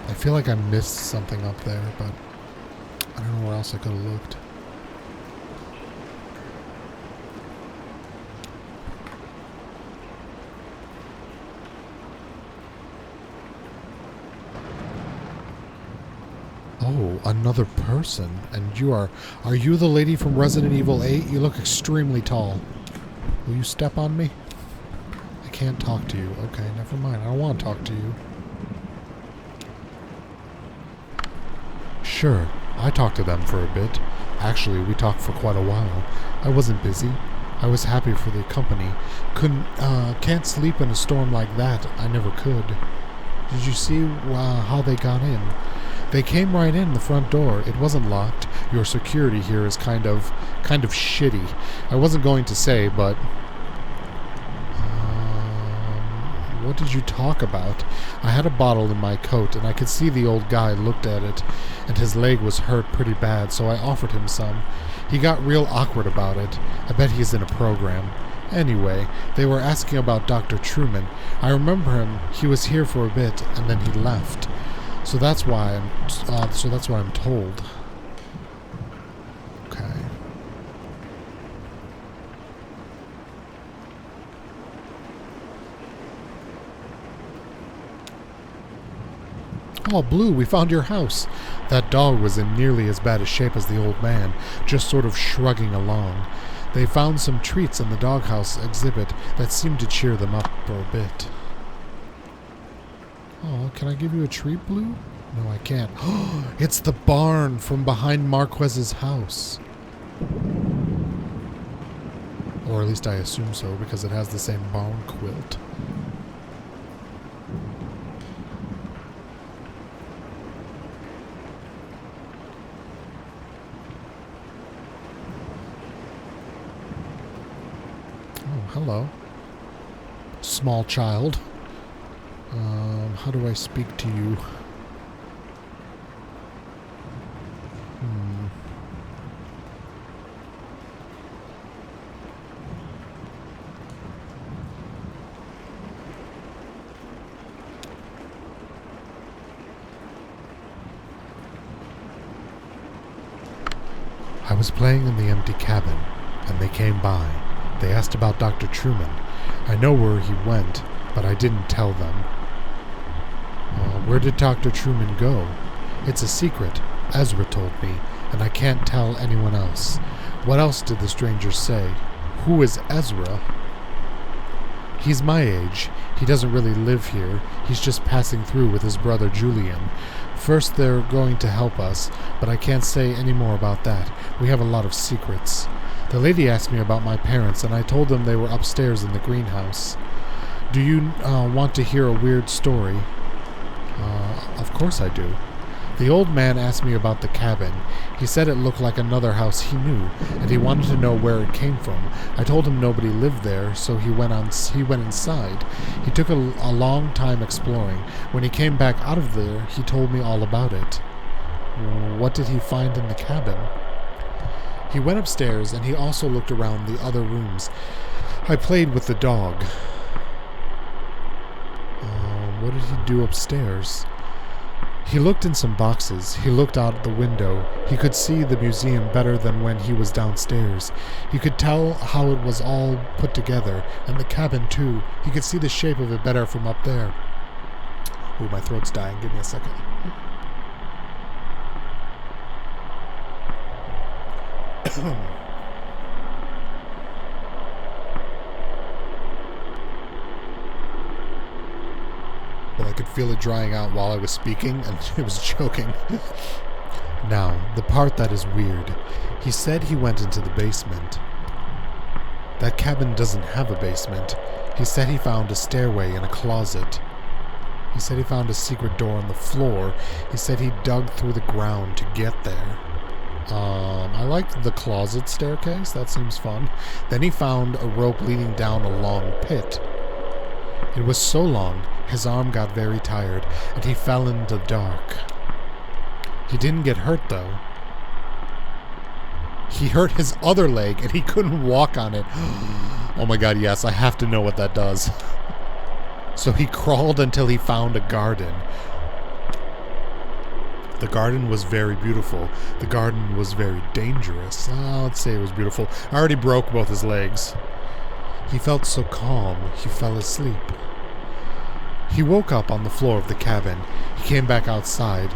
I feel like I missed something up there, but I don't know where else I could have looked. Oh, another person. And are you the lady from Resident Evil 8? You look extremely tall. Will you step on me? I can't talk to you. Okay, never mind. I don't want to talk to you. Sure, I talked to them for a bit. Actually, we talked for quite a while. I wasn't busy. I was happy for the company. Can't sleep in a storm like that. I never could. Did you see how they got in? They came right in the front door. It wasn't locked. Your security here is kind of shitty. I wasn't going to say, but what did you talk about? I had a bottle in my coat, and I could see the old guy looked at it, and his leg was hurt pretty bad, so I offered him some. He got real awkward about it. I bet he's in a program. Anyway, they were asking about Dr. Truman. I remember him. He was here for a bit, and then he left. So that's why I'm told. Okay. Oh, Blue, we found your house. That dog was in nearly as bad a shape as the old man, just sort of shrugging along. They found some treats in the doghouse exhibit that seemed to cheer them up for a bit. Oh, can I give you a treat, Blue? No, I can't. It's the barn from behind Marquez's house. Or at least I assume so, because it has the same barn quilt. Oh, hello. Small child. How do I speak to you? I was playing in the empty cabin, and they came by. They asked about Dr. Truman. I know where he went, but I didn't tell them. Where did Dr. Truman go? It's a secret, Ezra told me, and I can't tell anyone else. What else did the stranger say? Who is Ezra? He's my age. He doesn't really live here. He's just passing through with his brother Julian. First they're going to help us, but I can't say any more about that. We have a lot of secrets. The lady asked me about my parents, and I told them they were upstairs in the greenhouse. Do you want to hear a weird story? Of course I do. The old man asked me about the cabin. He said it looked like another house he knew, and he wanted to know where it came from. I told him nobody lived there, so he went inside. He took a long time exploring. When he came back out of there, he told me all about it. What did he find in the cabin? He went upstairs, and he also looked around the other rooms. I played with the dog. What did he do upstairs? He looked in some boxes. He looked out the window. He could see the museum better than when he was downstairs. He could tell how it was all put together, and the cabin too. He could see the shape of it better from up there. Ooh, my throat's dying. Give me a second. Well, I could feel it drying out while I was speaking, and it was choking. Now, the part that is weird. He said he went into the basement. That cabin doesn't have a basement. He said he found a stairway in a closet. He said he found a secret door on the floor. He said he dug through the ground to get there. I liked the closet staircase. That seems fun. Then he found a rope leading down a long pit. It was so long, his arm got very tired, and he fell in the dark. He didn't get hurt, though. He hurt his other leg, and he couldn't walk on it. Oh my god, yes, I have to know what that does. So he crawled until he found a garden. The garden was very beautiful. The garden was very dangerous. Let's say it was beautiful. I already broke both his legs. He felt so calm, he fell asleep. He woke up on the floor of the cabin. He came back outside,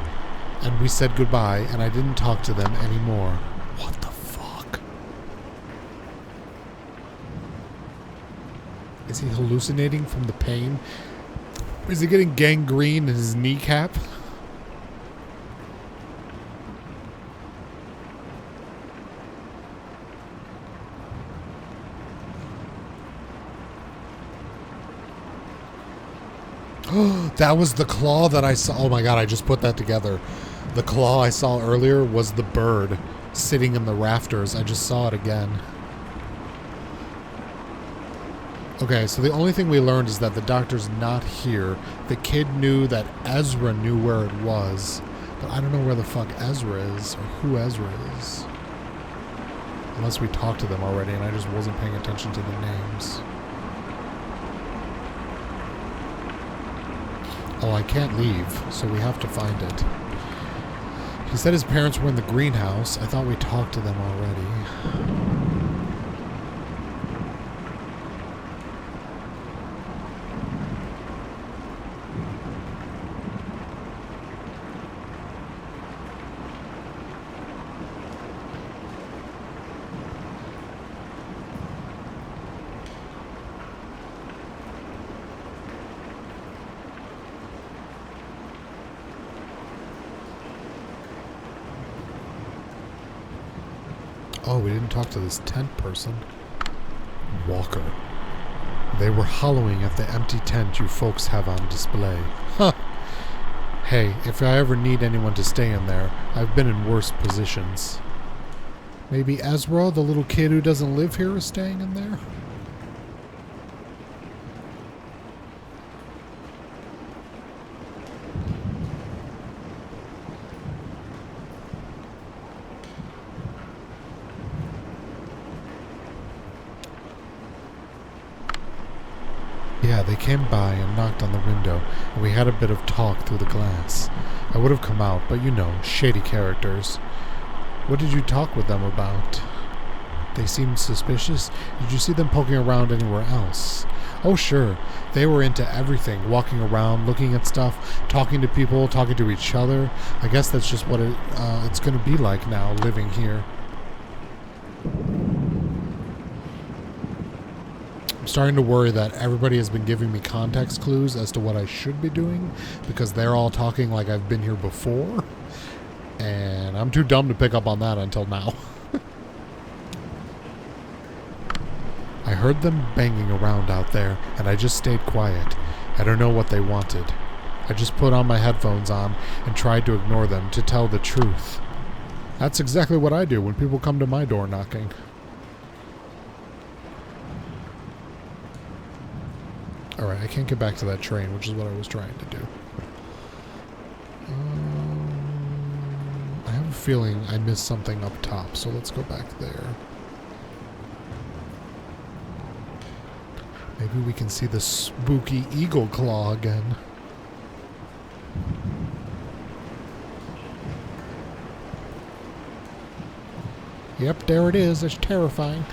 and we said goodbye, and I didn't talk to them anymore. What the fuck? Is he hallucinating from the pain? Is he getting gangrene in his kneecap? That was the claw that I saw. Oh my god, I just put that together. The claw I saw earlier was the bird sitting in the rafters. I just saw it again. Okay, so the only thing we learned is that the doctor's not here. The kid knew that Ezra knew where it was, but I don't know where the fuck Ezra is, or who Ezra is. Unless we talked to them already and I just wasn't paying attention to the names. Oh, I can't leave, so we have to find it. He said his parents were in the greenhouse. I thought we talked to them already. Oh, we didn't talk to this tent person. Walker. They were hollowing at the empty tent you folks have on display. Huh. Hey, if I ever need anyone to stay in there, I've been in worse positions. Maybe Ezra, the little kid who doesn't live here, is staying in there? Yeah, they came by and knocked on the window, and we had a bit of talk through the glass. I would have come out, but you know, shady characters. What did you talk with them about? They seemed suspicious. Did you see them poking around anywhere else? Oh, sure. They were into everything, walking around, looking at stuff, talking to people, talking to each other. I guess that's just what it's going to be like now, living here. I'm starting to worry that everybody has been giving me context clues as to what I should be doing, because they're all talking like I've been here before. And I'm too dumb to pick up on that until now. I heard them banging around out there, and I just stayed quiet. I don't know what they wanted. I just put on my headphones on and tried to ignore them, to tell the truth. That's exactly what I do when people come to my door knocking. Alright, I can't get back to that train, which is what I was trying to do. I have a feeling I missed something up top, so let's go back there. Maybe we can see the spooky eagle claw again. Yep, there it is. It's terrifying.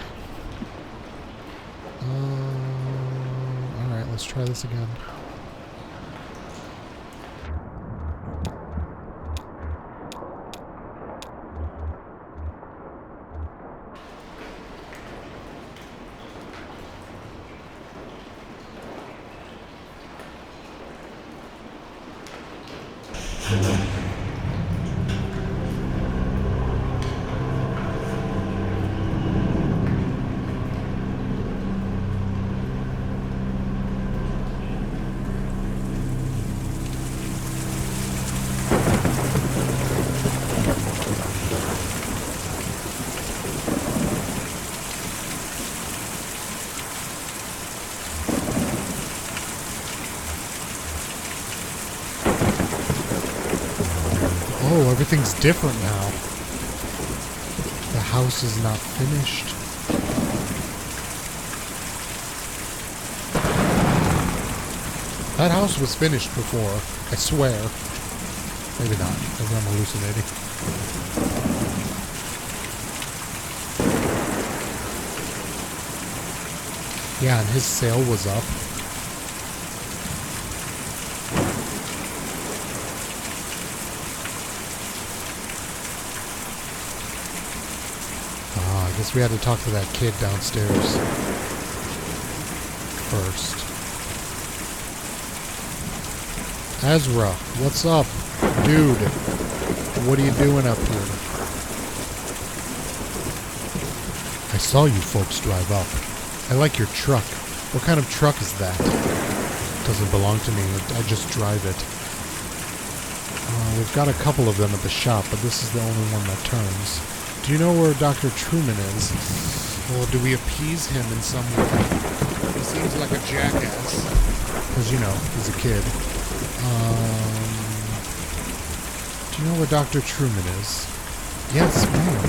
Alright, let's try this again. Oh, everything's different now. The house is not finished. That house was finished before, I swear. Maybe not. Maybe I'm hallucinating. Yeah, and his sail was up. I guess we had to talk to that kid downstairs first. Ezra, what's up? Dude, what are you doing up here? I saw you folks drive up. I like your truck. What kind of truck is that? Doesn't belong to me. I just drive it. We've got a couple of them at the shop, but this is the only one that turns. Do you know where Dr. Truman is? Or do we appease him in some way? He seems like a jackass. Because, you know, he's a kid. Do you know where Dr. Truman is? Yes, ma'am.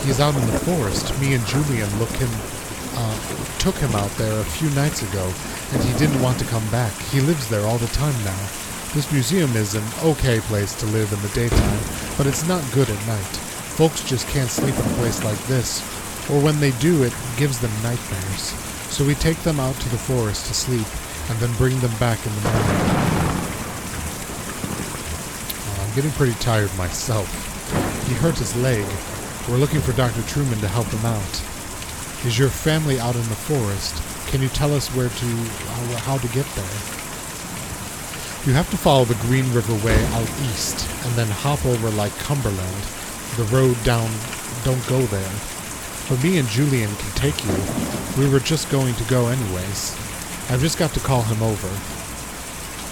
He's out in the forest. Me and Julian took him out there a few nights ago, and he didn't want to come back. He lives there all the time now. This museum is an okay place to live in the daytime, but it's not good at night. Folks just can't sleep in a place like this, or when they do, it gives them nightmares. So we take them out to the forest to sleep, and then bring them back in the morning. I'm getting pretty tired myself. He hurt his leg. We're looking for Dr. Truman to help him out. Is your family out in the forest? Can you tell us how to get there? You have to follow the Green River Way out east, and then hop over like Cumberland. The road down, don't go there. But me and Julian can take you. We were just going to go anyways. I've just got to call him over.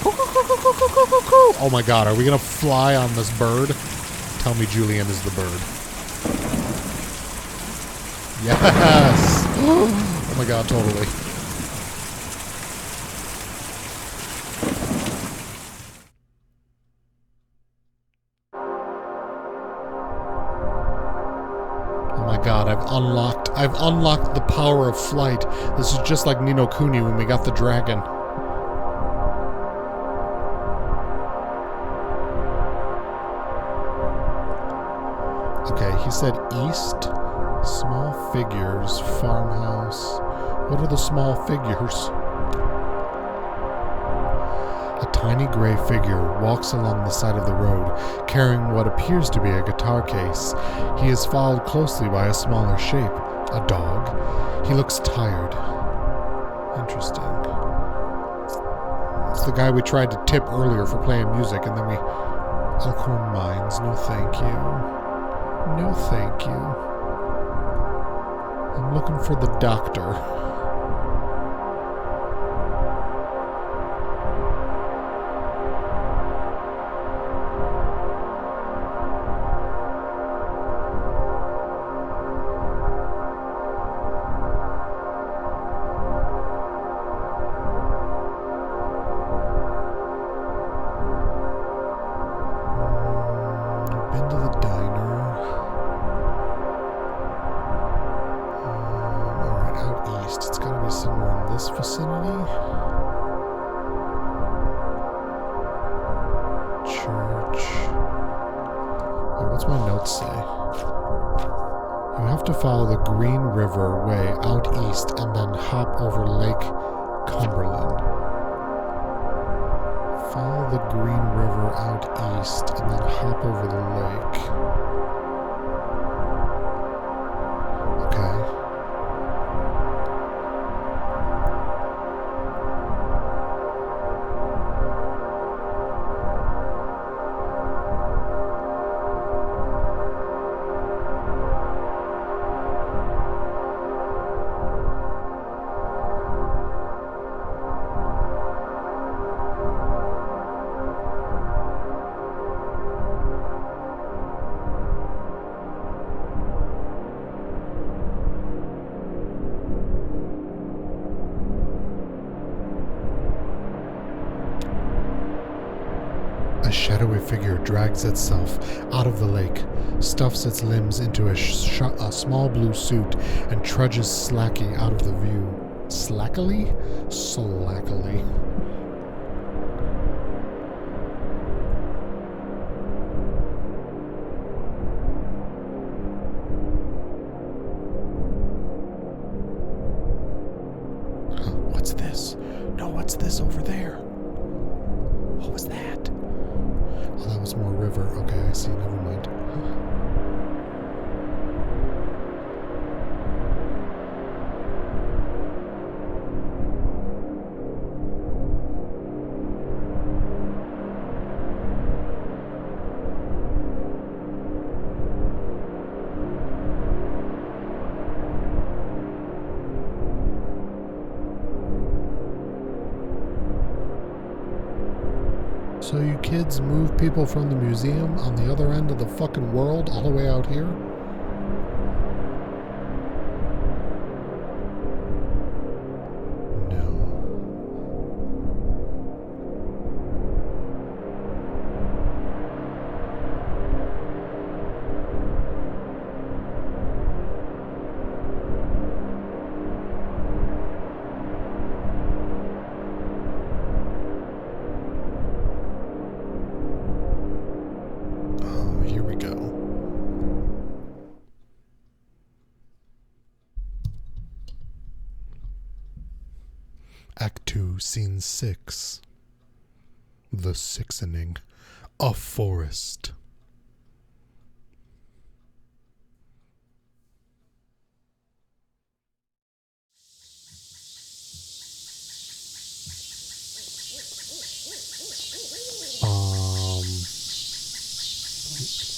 Oh my god, are we gonna fly on this bird? Tell me Julian is the bird. Yes! Oh my god, totally. Oh my god, I've unlocked the power of flight. This is just like Ni no Kuni when we got the dragon. Okay, he said east, small figures, farmhouse. What are the small figures? tiny gray figure walks along the side of the road, carrying what appears to be a guitar case. He is followed closely by a smaller shape, a dog. He looks tired. Interesting. It's the guy we tried to tip earlier for playing music, and then we... Elkhorn Mines, no thank you. No thank you. I'm looking for the doctor. Follow the Green River Way out east and then hop over Lake Cumberland. Follow the Green River out east and then hop over the lake. Okay. A shadowy figure drags itself out of the lake, stuffs its limbs into a small blue suit, and trudges slacky out of the view. Slackily? Slackily. What's this? No, what's this over there? What was that? Oh, that was more river. Okay, I see. Never mind. So you kids move people from the museum on the other end of the fucking world all the way out here? Act 2, Scene 6. The Sixening. A forest.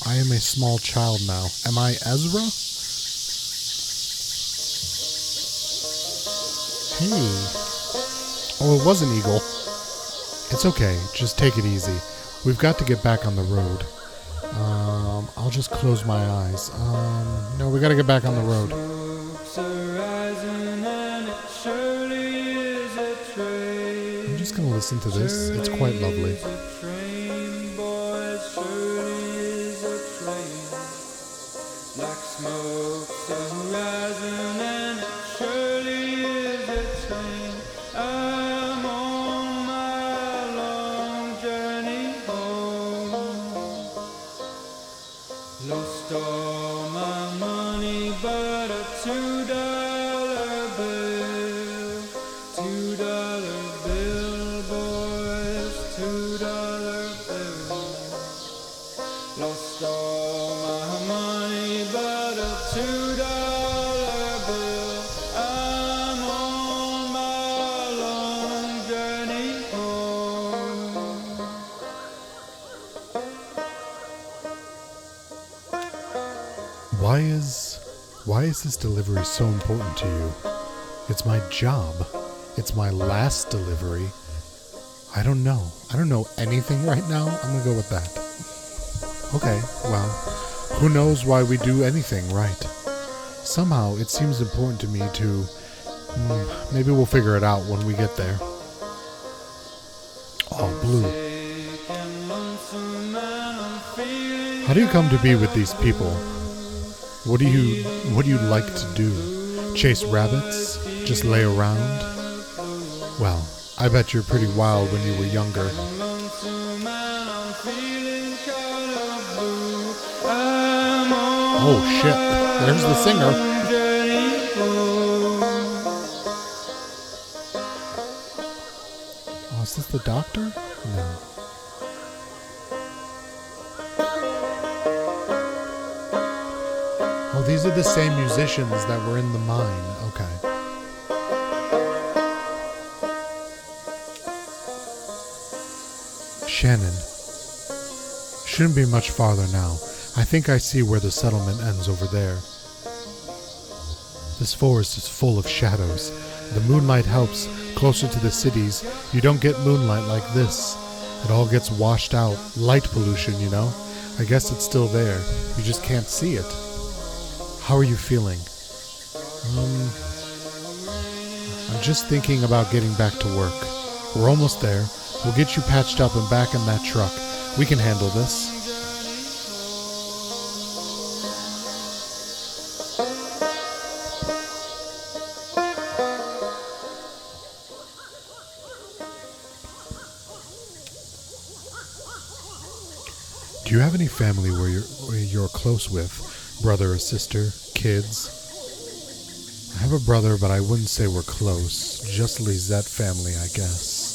I am a small child now. Am I Ezra? Hey. Oh, it was an eagle. It's okay. Just take it easy. We've got to get back on the road. I'll just close my eyes. No, we gotta get back on the road. I'm just gonna listen to this. It's quite lovely. Lost all my money but a $2 bill. $2 bill, boys, $2 $2 bill. I'm on my long journey home. Why is this delivery so important to you? It's my job. It's my last delivery. I don't know. I don't know anything right now. I'm gonna go with that. Okay, well, who knows why we do anything, right? Somehow it seems important to me to... maybe we'll figure it out when we get there. Oh, blue. How do you come to be with these people? What do you like to do? Chase rabbits? Just lay around? Well, I bet you're pretty wild when you were younger. Oh shit, there's the singer. Oh, is this the doctor? No. Oh, these are the same musicians that were in the mine. Okay. Shannon. Shouldn't be much farther now. I think I see where the settlement ends over there. This forest is full of shadows. The moonlight helps. Closer to the cities, you don't get moonlight like this. It all gets washed out. Light pollution, you know? I guess it's still there. You just can't see it. How are you feeling? I'm just thinking about getting back to work. We're almost there. We'll get you patched up and back in that truck. We can handle this. Do you have any family where you're close with? Brother or sister? Kids? I have a brother, but I wouldn't say we're close. Just Lizette family, I guess.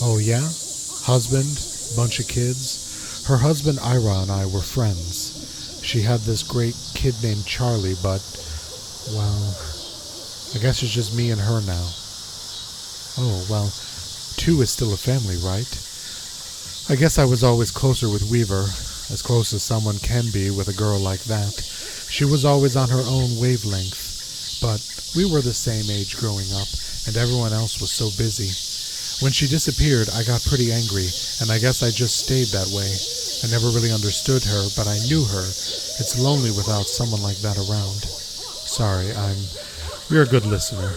Oh yeah? Husband? Bunch of kids? Her husband Ira and I were friends. She had this great kid named Charlie, but, well, I guess it's just me and her now. Oh, well, 2 is still a family, right? I guess I was always closer with Weaver, as close as someone can be with a girl like that. She was always on her own wavelength, but we were the same age growing up, and everyone else was so busy. When she disappeared, I got pretty angry, and I guess I just stayed that way. I never really understood her, but I knew her. It's lonely without someone like that around. Sorry, you're a good listener.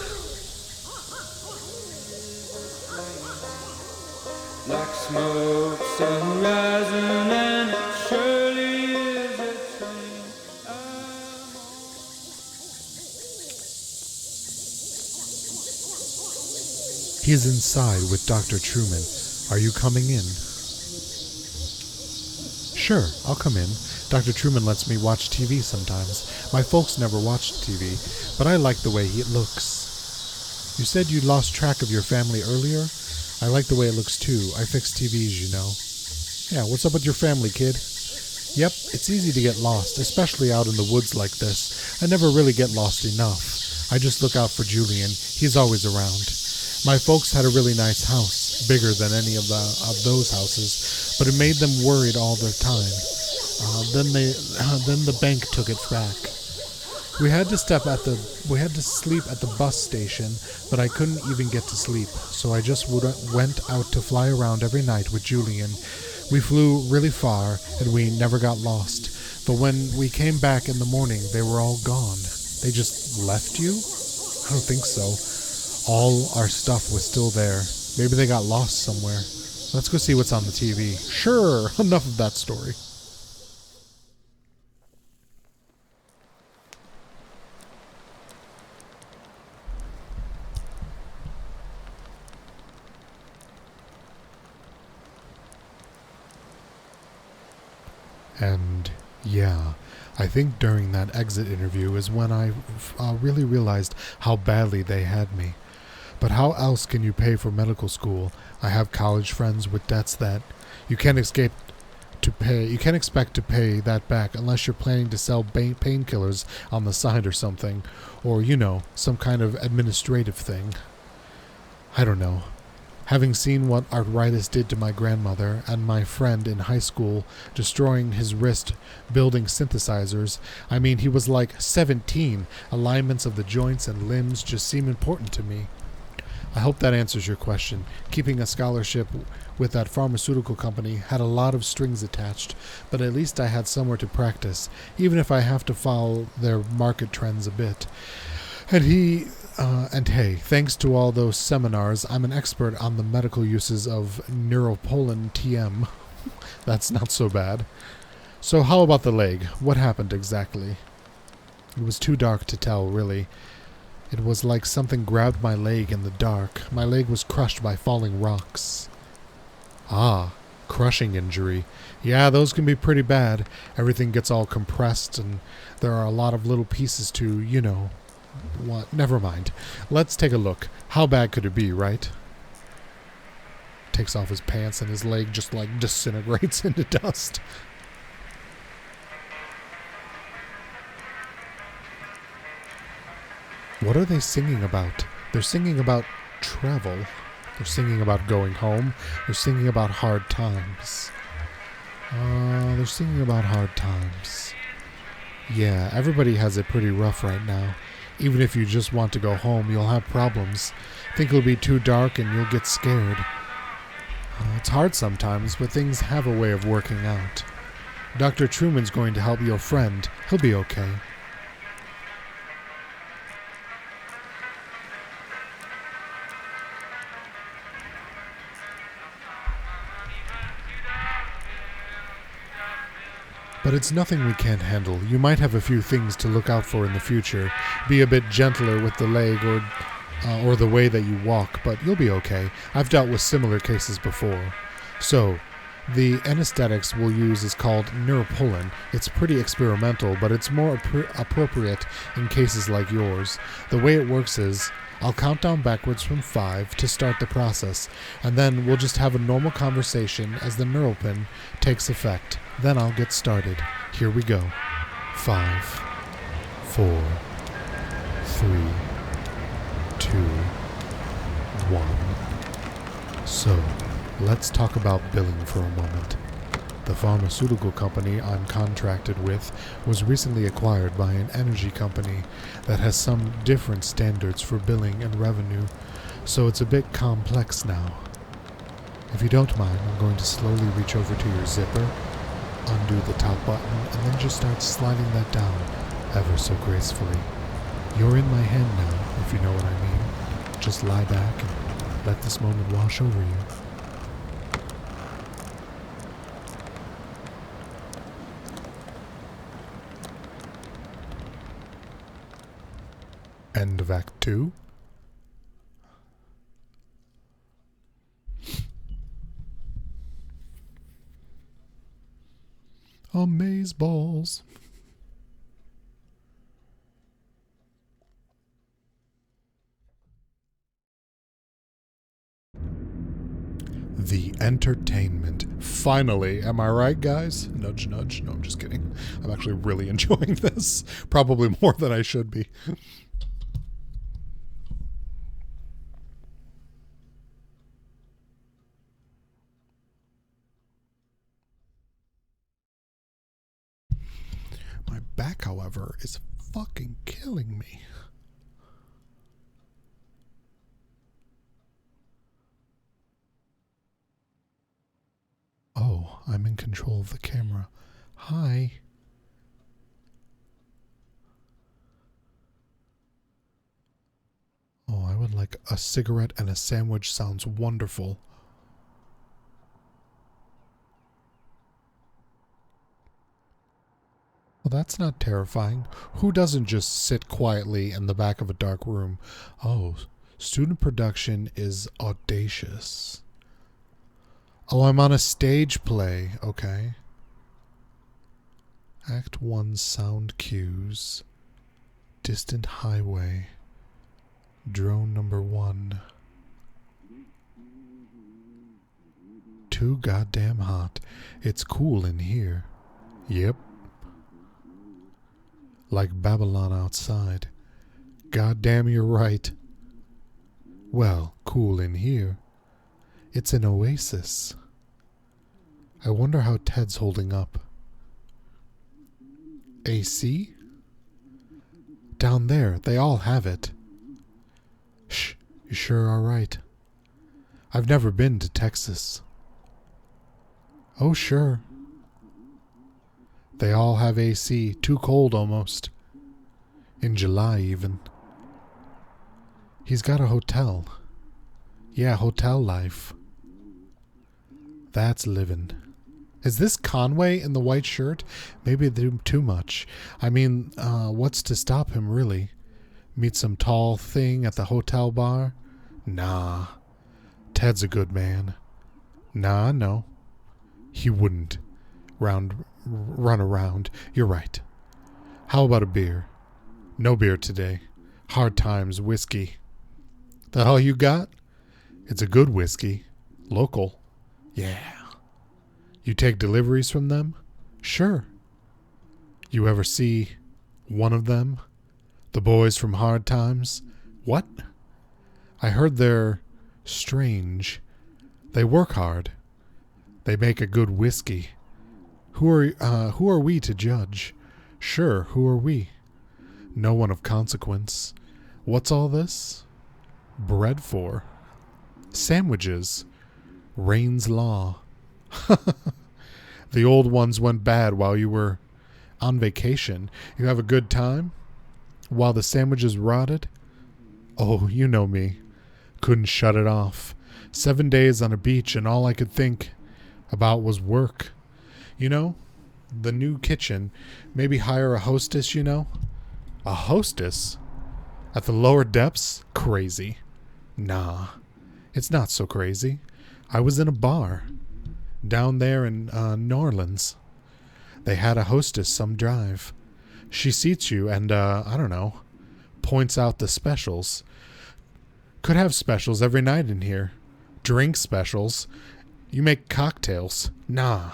Like smoke's a horizon, and it surely is a train. He's inside with Dr. Truman. Are you coming in? Sure, I'll come in. Dr. Truman lets me watch TV sometimes. My folks never watched TV, but I like the way it looks. You said you lost track of your family earlier? I like the way it looks too. I fix TVs, you know. Yeah, what's up with your family, kid? Yep, it's easy to get lost, especially out in the woods like this. I never really get lost enough. I just look out for Julian. He's always around. My folks had a really nice house, bigger than any of those houses, but it made them worried all the time. Then the bank took it back. We had to sleep at the bus station, but I couldn't even get to sleep, so I just went out to fly around every night with Julian. We flew really far, and we never got lost. But when we came back in the morning, they were all gone. They just left you? I don't think so. All our stuff was still there. Maybe they got lost somewhere. Let's go see what's on the TV. Sure, enough of that story. And yeah, I think during that exit interview is when I really realized how badly they had me. But how else can you pay for medical school? I have college friends with debts that you can't escape to pay. You can't expect to pay that back unless you're planning to sell painkillers on the side or something, or some kind of administrative thing. I don't know. Having seen what arthritis did to my grandmother and my friend in high school, destroying his wrist building synthesizers, I mean, he was like 17. Alignments of the joints and limbs just seem important to me. I hope that answers your question. Keeping a scholarship with that pharmaceutical company had a lot of strings attached, but at least I had somewhere to practice, even if I have to follow their market trends a bit. And hey, thanks to all those seminars, I'm an expert on the medical uses of neuropolin TM. That's not so bad. So how about the leg? What happened exactly? It was too dark to tell, really. It was like something grabbed my leg in the dark. My leg was crushed by falling rocks. Ah, crushing injury. Yeah, those can be pretty bad. Everything gets all compressed and there are a lot of little pieces to, what? Never mind. Let's take a look. How bad could it be, right? Takes off his pants and his leg just disintegrates into dust. What are they singing about? They're singing about travel. They're singing about going home. They're singing about hard times. They're singing about hard times. Yeah, everybody has it pretty rough right now. Even if you just want to go home, you'll have problems. Think it'll be too dark and you'll get scared. It's hard sometimes, but things have a way of working out. Dr. Truman's going to help your friend. He'll be okay. But it's nothing we can't handle. You might have a few things to look out for in the future. Be a bit gentler with the leg or the way that you walk, but you'll be okay. I've dealt with similar cases before. So, the anesthetics we'll use is called neuropolin. It's pretty experimental, but it's more appropriate in cases like yours. The way it works is, I'll count down backwards from 5 to start the process, and then we'll just have a normal conversation as the neuropin takes effect. Then I'll get started. Here we go. 5, 4, 3, 2, 1. So, let's talk about billing for a moment. The pharmaceutical company I'm contracted with was recently acquired by an energy company that has some different standards for billing and revenue, so it's a bit complex now. If you don't mind, I'm going to slowly reach over to your zipper, undo the top button, and then just start sliding that down ever so gracefully. You're in my hand now, if you know what I mean. Just lie back and let this moment wash over you. End of Act 2. Amazeballs. The entertainment. Finally, am I right, guys? Nudge, nudge. No, I'm just kidding. I'm actually really enjoying this. Probably more than I should be. My back, however, is fucking killing me. Oh, I'm in control of the camera. Hi. Oh, I would like a cigarette and a sandwich. Sounds wonderful. Well, that's not terrifying. Who doesn't just sit quietly in the back of a dark room? Oh, student production is audacious. Oh, I'm on a stage play. Okay. Act 1 sound cues. Distant highway. Drone number 1. too goddamn hot. It's cool in here. Yep. Like Babylon outside. Goddamn, you're right. Well, cool in here. It's an oasis. I wonder how Ted's holding up. AC? Down there, they all have it. Shh, you sure are right. I've never been to Texas. Oh, sure. They all have AC, too cold almost. In July, even. He's got a hotel. Yeah, hotel life. That's living. Is this Conway in the white shirt? Maybe they do too much. I mean, what's to stop him, really? Meet some tall thing at the hotel bar? Nah. Ted's a good man. Nah, no. He wouldn't run around. You're right. How about a beer? No beer today. Hard times, whiskey. That all you got? It's a good whiskey. Local. Yeah. You take deliveries from them? Sure. You ever see one of them? The boys from Hard Times? What? I heard they're strange. They work hard. They make a good whiskey. Who are we to judge? Sure, who are we? No one of consequence. What's all this? Bread for? Sandwiches. Rain's Law. The old ones went bad while you were on vacation. You have a good time? While the sandwiches rotted? Oh, you know me. Couldn't shut it off. 7 days on a beach and all I could think about was work. You know, the new kitchen. Maybe hire a hostess, you know? A hostess? At the lower depths? Crazy. Nah, it's not so crazy. I was in a bar down there in New Orleans. They had a hostess some drive. She seats you and, I don't know, points out the specials. Could have specials every night in here. Drink specials. You make cocktails. Nah.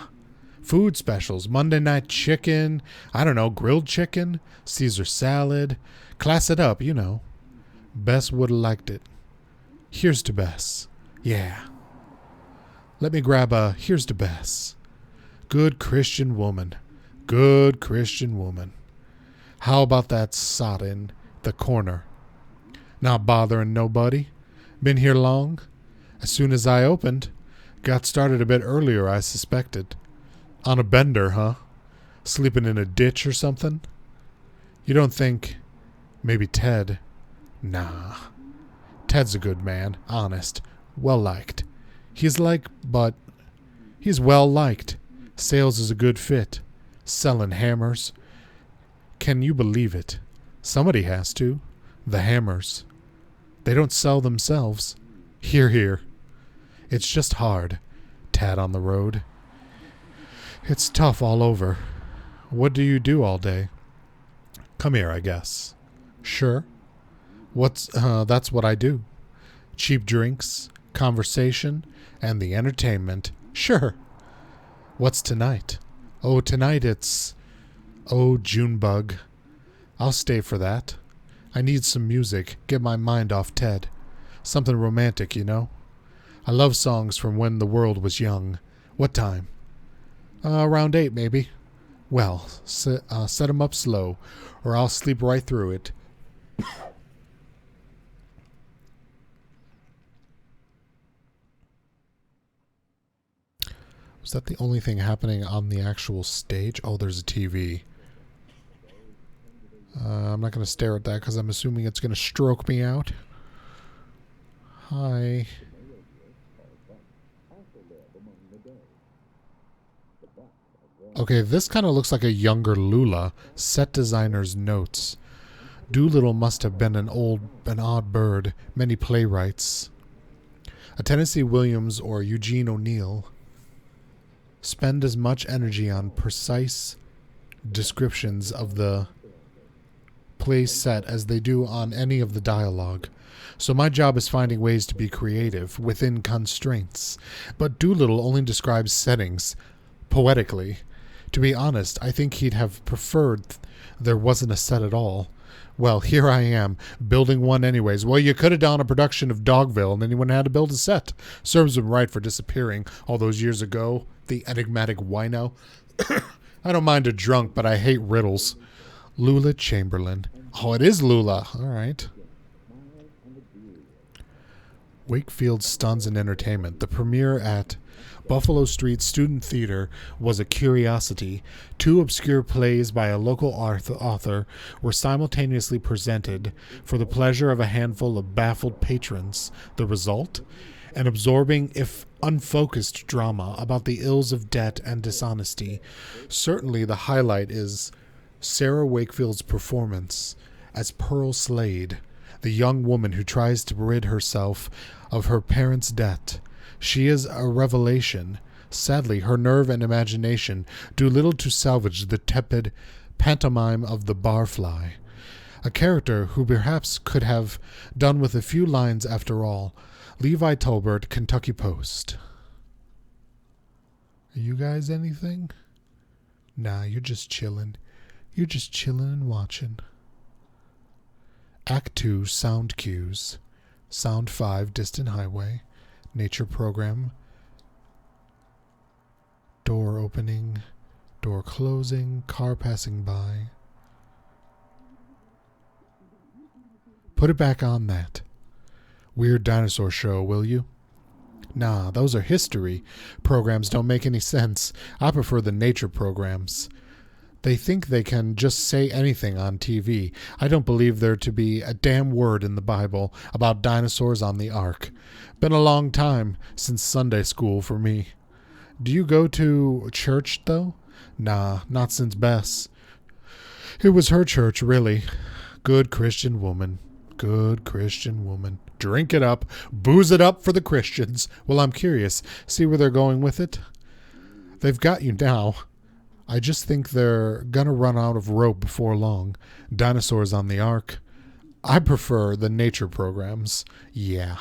Food specials. Monday night chicken. I don't know, grilled chicken. Caesar salad. Class it up, you know. Bess would have liked it. Here's to Bess. Yeah. Let me grab a here's to Bess. Good Christian woman. Good Christian woman. How about that sot in the corner? Not bothering nobody. Been here long? As soon as I opened. Got started a bit earlier, I suspected. On a bender, huh? Sleeping in a ditch or something? You don't think maybe Ted? Nah. Ted's a good man, honest, well-liked. He's well-liked. Sales is a good fit. Selling hammers. Can you believe it? Somebody has to. The hammers. They don't sell themselves. Hear, hear. It's just hard. Tad on the road. It's tough all over. What do you do all day? Come here, I guess. Sure. That's what I do. Cheap drinks, conversation, and the entertainment. Sure. What's tonight? Oh, tonight it's... Oh, Junebug. I'll stay for that. I need some music. Get my mind off Ted. Something romantic, you know? I love songs from when the world was young. What time? Around 8, maybe. Well, set 'em up slow, or I'll sleep right through it. Was that the only thing happening on the actual stage? Oh, there's a TV. I'm not going to stare at that because I'm assuming it's going to stroke me out. Hi. Okay, this kind of looks like a younger Lula. Set designer's notes. Doolittle must have been an odd bird. Many playwrights. A Tennessee Williams or Eugene O'Neill spend as much energy on precise descriptions of the play set as they do on any of the dialogue. So my job is finding ways to be creative within constraints. But Doolittle only describes settings poetically. To be honest, I think he'd have preferred there wasn't a set at all. Well, here I am, building one anyways. Well, you could have done a production of Dogville, and then you wouldn't have had to build a set. Serves him right for disappearing all those years ago, the enigmatic wino. I don't mind a drunk, but I hate riddles. Lula Chamberlain. Oh, it is Lula. All right. Wakefield Stunts and Entertainment. The premiere at Buffalo Street Student Theater was a curiosity. 2 obscure plays by a local author were simultaneously presented for the pleasure of a handful of baffled patrons. The result? An absorbing, if unfocused, drama about the ills of debt and dishonesty. Certainly the highlight is Sarah Wakefield's performance as Pearl Slade, the young woman who tries to rid herself of her parents' debt. She is a revelation. Sadly, her nerve and imagination do little to salvage the tepid pantomime of the barfly. A character who perhaps could have done with a few lines after all. Levi Tolbert, Kentucky Post. Are you guys anything? Nah, you're just chilling. You're just chilling and watching. Act 2, Sound Cues. Sound 5, Distant Highway. Nature Program. Door opening. Door closing. Car passing by. Put it back on that. Weird Dinosaur Show, will you? Nah, those are history. Programs don't make any sense. I prefer the nature programs. They think they can just say anything on TV. I don't believe there to be a damn word in the Bible about dinosaurs on the ark. Been a long time since Sunday school for me. Do you go to church, though? Nah, not since Bess. It was her church, really. Good Christian woman. Good Christian woman. Drink it up. Booze it up for the Christians. Well, I'm curious. See where they're going with it? They've got you now. I just think they're gonna run out of rope before long. Dinosaurs on the ark. I prefer the nature programs. Yeah.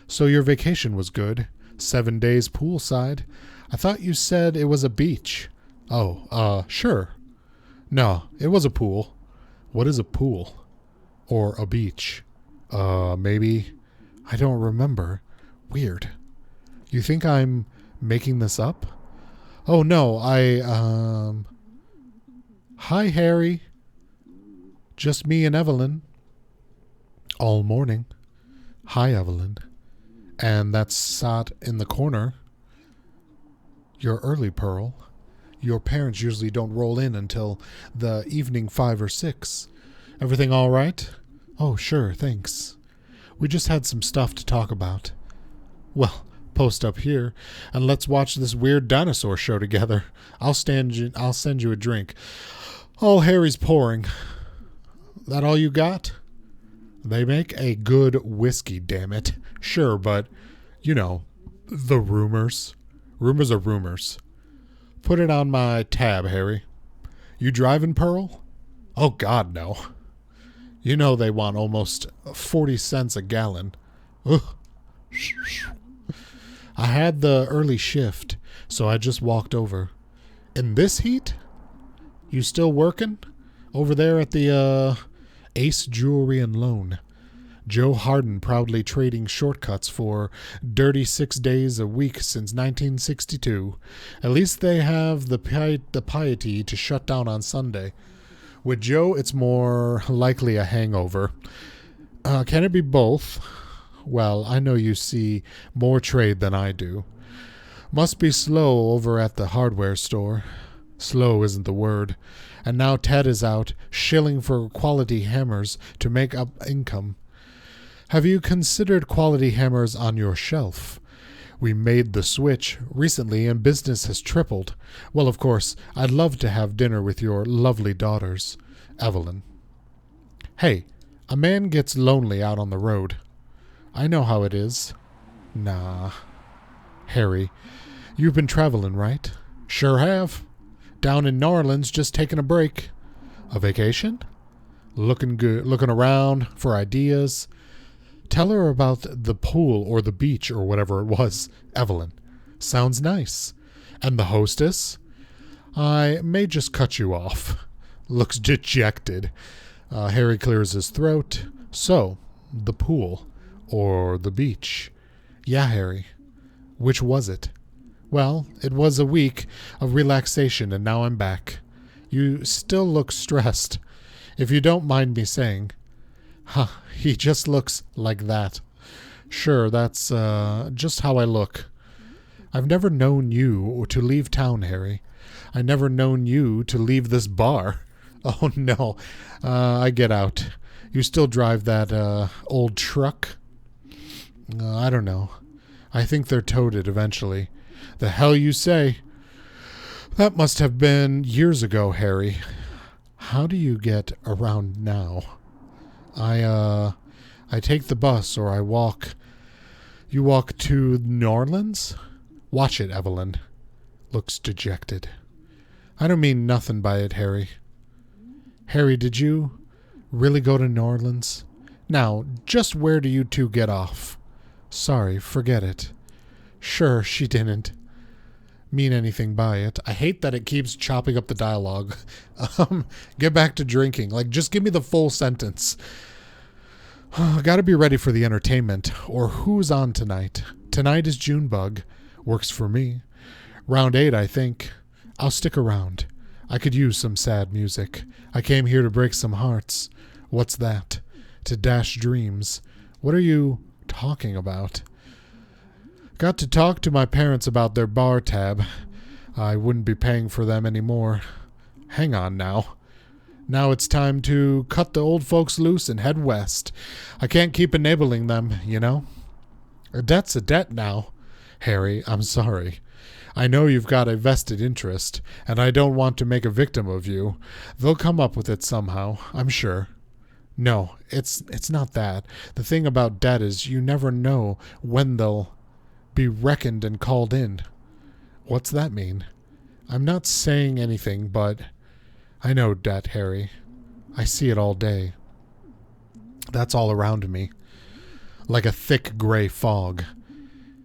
So your vacation was good. 7 days poolside. I thought you said it was a beach. Oh, sure. No, it was a pool. What is a pool? Or a beach? Maybe. I don't remember. Weird. You think I'm making this up? Oh, no, Hi, Harry. Just me and Evelyn. All morning. Hi, Evelyn. And that's sat in the corner. You're early, Pearl. Your parents usually don't roll in until the evening 5 or 6. Everything all right? Oh, sure, thanks. We just had some stuff to talk about. Well, post up here, and let's watch this weird dinosaur show together. I'll send you a drink. All Harry's pouring. That all you got? They make a good whiskey, damn it. Sure, but, you know, the rumors. Rumors are rumors. Put it on my tab, Harry. You driving, Pearl? Oh, God, no. You know they want almost 40 cents a gallon. Ugh. I had the early shift, so I just walked over. In this heat? You still working? Over there at the, Ace Jewelry and Loan. Joe Harden proudly trading shortcuts for dirty 6 days a week since 1962. At least they have the piety to shut down on Sunday. With Joe, it's more likely a hangover. Can it be both? Well, I know you see more trade than I do. Must be slow over at the hardware store. Slow isn't the word. And now Ted is out, shilling for quality hammers to make up income. Have you considered quality hammers on your shelf? We made the switch recently and business has tripled. Well, of course, I'd love to have dinner with your lovely daughters. Evelyn. Hey, a man gets lonely out on the road. I know how it is. Nah. Harry, you've been traveling, right? Sure have. Down in New Orleans, just taking a break. A vacation? Looking good, looking around for ideas. Tell her about the pool or the beach or whatever it was, Evelyn. Sounds nice. And the hostess? I may just cut you off. Looks dejected. Harry clears his throat. So, the pool or the beach? Yeah, Harry. Which was it? Well, it was a week of relaxation and now I'm back. You still look stressed, if you don't mind me saying. Huh, he just looks like that. Sure, that's just how I look. I've never known you to leave town, Harry. I never known you to leave this bar. Oh, no. I get out. You still drive that old truck? I don't know. I think they're toted eventually. The hell you say? That must have been years ago, Harry. How do you get around now? I take the bus or I walk. You walk to New Orleans? Watch it, Evelyn. Looks dejected. I don't mean nothing by it, Harry. Harry, did you really go to New Orleans? Now, just where do you two get off? Sorry, forget it. Sure, she didn't mean anything by it. I hate that it keeps chopping up the dialogue. Get back to drinking. Like, just give me the full sentence. Gotta be ready for the entertainment. Or who's on tonight? Tonight is Junebug. Works for me. Round 8, I think. I'll stick around. I could use some sad music. I came here to break some hearts. What's that? To dash dreams. What are you talking about? Got to talk to my parents about their bar tab. I wouldn't be paying for them anymore. Hang on now. Now it's time to cut the old folks loose and head west. I can't keep enabling them, you know. A debt's a debt now. Harry, I'm sorry. I know you've got a vested interest, and I don't want to make a victim of you. They'll come up with it somehow, I'm sure. No, it's not that. The thing about debt is you never know when they'll be reckoned and called in. What's that mean? I'm not saying anything, but I know debt, Harry. I see it all day. That's all around me, like a thick gray fog.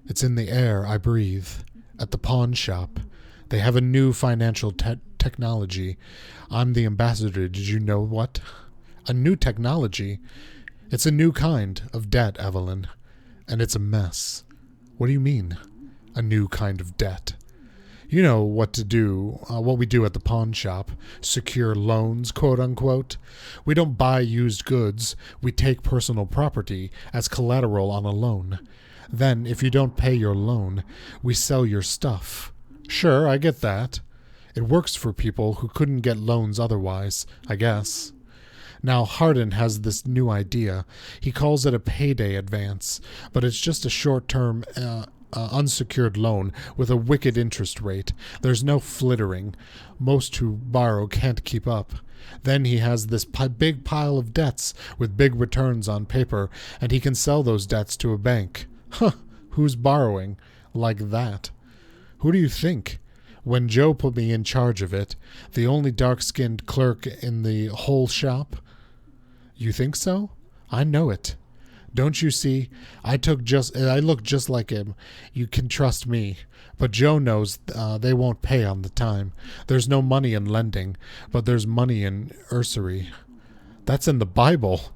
It's in the air I breathe. At the pawn shop, they have a new financial technology. I'm the ambassador. Did you know what? A new technology. It's a new kind of debt, Evelyn. And it's a mess. What do you mean, a new kind of debt? You know what we do at the pawn shop. Secure loans, quote unquote. We don't buy used goods. We take personal property as collateral on a loan. Then, if you don't pay your loan, we sell your stuff. Sure, I get that. It works for people who couldn't get loans otherwise, I guess. Now, Hardin has this new idea. He calls it a payday advance, but it's just a short-term, unsecured loan with a wicked interest rate. There's no flittering. Most who borrow can't keep up. Then he has this big pile of debts with big returns on paper, and he can sell those debts to a bank. Huh, who's borrowing like that? Who do you think? When Joe put me in charge of it, the only dark-skinned clerk in the whole shop? You think so? I know it. Don't you see? I look just like him. You can trust me. But Joe knows they won't pay on the time. There's no money in lending, but there's money in usury. That's in the Bible.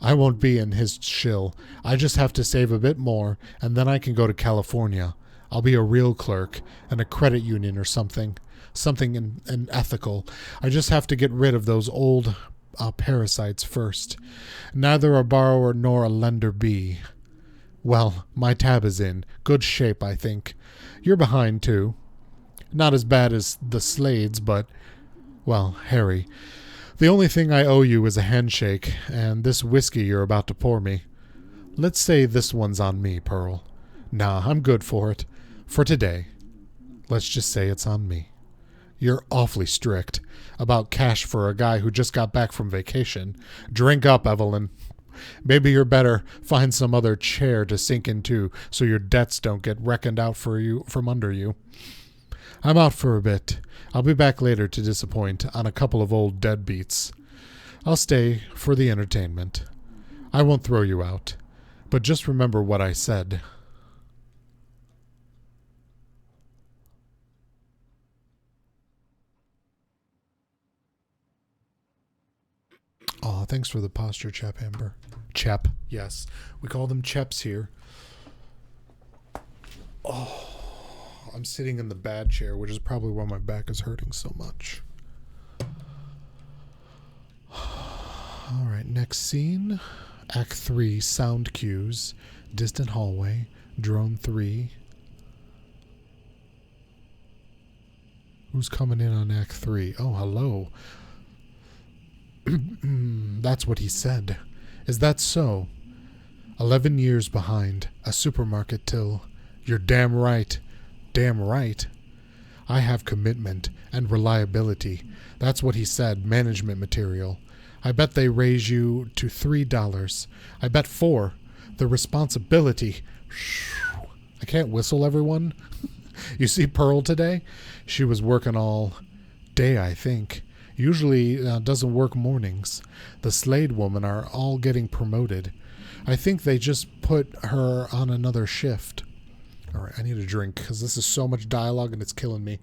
I won't be in his shill. I just have to save a bit more, and then I can go to California. I'll be a real clerk, in a credit union or something. Something ethical. I just have to get rid of those old parasites first. Neither a borrower nor a lender be. Well, my tab is in. Good shape, I think. You're behind, too. Not as bad as the Slades, but... Well, Harry, the only thing I owe you is a handshake, and this whiskey you're about to pour me. Let's say this one's on me, Pearl. Nah, I'm good for it. For today. Let's just say it's on me. You're awfully strict about cash for a guy who just got back from vacation. Drink up, Evelyn. Maybe you're better find some other chair to sink into so your debts don't get reckoned out for you from under you. I'm out for a bit. I'll be back later to disappoint on a couple of old deadbeats. I'll stay for the entertainment. I won't throw you out. But just remember what I said. Oh, thanks for the posture, Chap Amber. Chap, yes. We call them Cheps here. Oh, I'm sitting in the bad chair, which is probably why my back is hurting so much. All right, next scene. Act 3, sound cues. Distant hallway. Drone 3. Who's coming in on Act 3? Oh, hello. That's what he said. Is that so? 11 years behind. A supermarket till. You're damn right. Damn right. I have commitment and reliability. That's what he said. Management material. I bet they raise you to $3. I bet $4. The responsibility. I can't whistle, everyone. You see Pearl today? She was working all day, I think. Usually doesn't work mornings. The Slade women are all getting promoted. I think they just put her on another shift. All right, I need a drink because this is so much dialogue and it's killing me.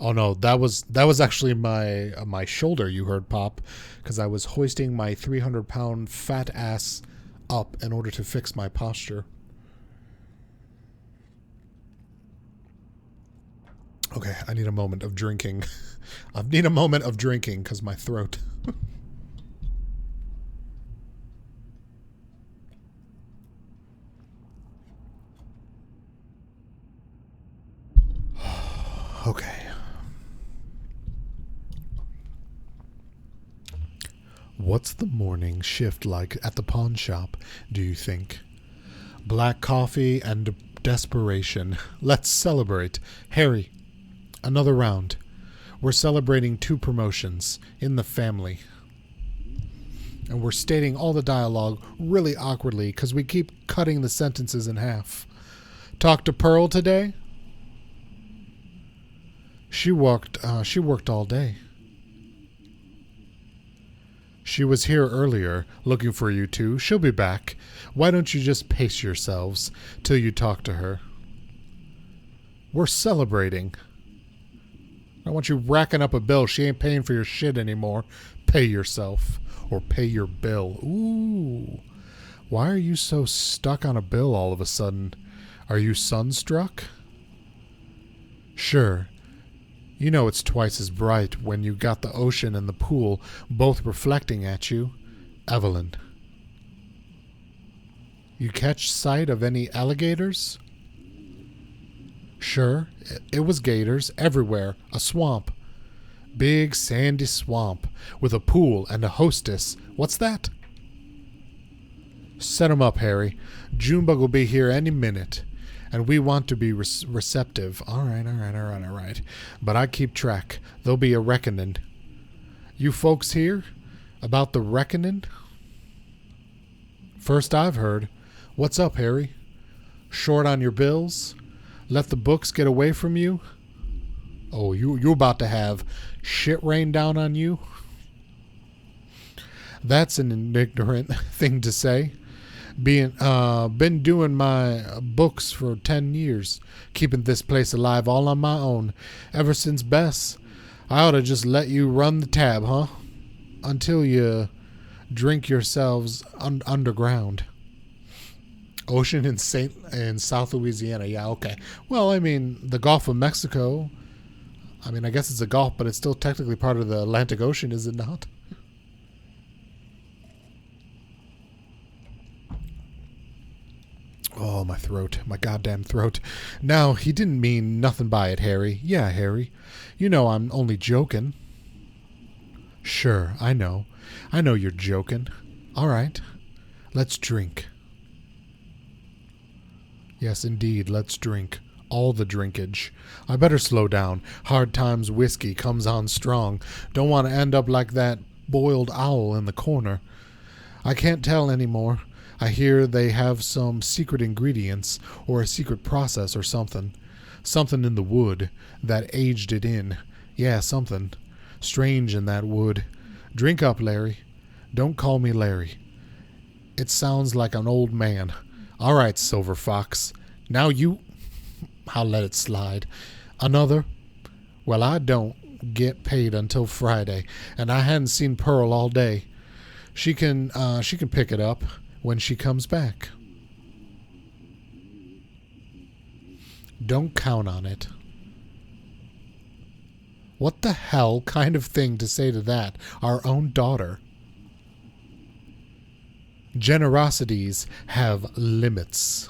Oh no, that was actually my shoulder you heard pop, because I was hoisting my 300-pound fat ass up in order to fix my posture. Okay, I need a moment of drinking. I need a moment of drinking because my throat. Okay. What's the morning shift like at the pawn shop, do you think? Black coffee and desperation. Let's celebrate. Harry, another round. We're celebrating 2 promotions in the family. And we're stating all the dialogue really awkwardly because we keep cutting the sentences in half. Talk to Pearl today? She worked all day. She was here earlier, looking for you two. She'll be back. Why don't you just pace yourselves till you talk to her? We're celebrating. I want you racking up a bill. She ain't paying for your shit anymore. Pay yourself. Or pay your bill. Ooh. Why are you so stuck on a bill all of a sudden? Are you sunstruck? Sure. You know it's twice as bright when you got the ocean and the pool both reflecting at you. Evelyn. You catch sight of any alligators? Sure. It was gators everywhere. A swamp. Big sandy swamp with a pool and a hostess. What's that? Set 'em up, Harry. Junebug will be here any minute. And we want to be receptive. All right. But I keep track. There'll be a reckoning. You folks here? About the reckoning? First I've heard. What's up, Harry? Short on your bills? Let the books get away from you? Oh, you about to have shit rain down on you? That's an ignorant thing to say. Been doing my books for 10 years, keeping this place alive all on my own, ever since Bess. I ought to just let you run the tab, huh? Until you drink yourselves underground. Ocean in South Louisiana, yeah, okay. Well, I mean, the Gulf of Mexico, I mean, I guess it's a gulf, but it's still technically part of the Atlantic Ocean, is it not? Oh, my throat. My goddamn throat. Now, he didn't mean nothing by it, Harry. Yeah, Harry. You know I'm only joking. Sure, I know. I know you're joking. All right. Let's drink. Yes, indeed, let's drink. All the drinkage. I better slow down. Hard times whiskey comes on strong. Don't want to end up like that boiled owl in the corner. I can't tell anymore. I hear they have some secret ingredients or a secret process or something. Something in the wood that aged it in. Yeah, something. Strange in that wood. Drink up, Larry. Don't call me Larry. It sounds like an old man. All right, Silver Fox. Now you... I'll let it slide. Another? Well, I don't get paid until Friday, and I hadn't seen Pearl all day. She can pick it up when she comes back. Don't count on it. What the hell kind of thing to say to that? Our own daughter. Generosities have limits.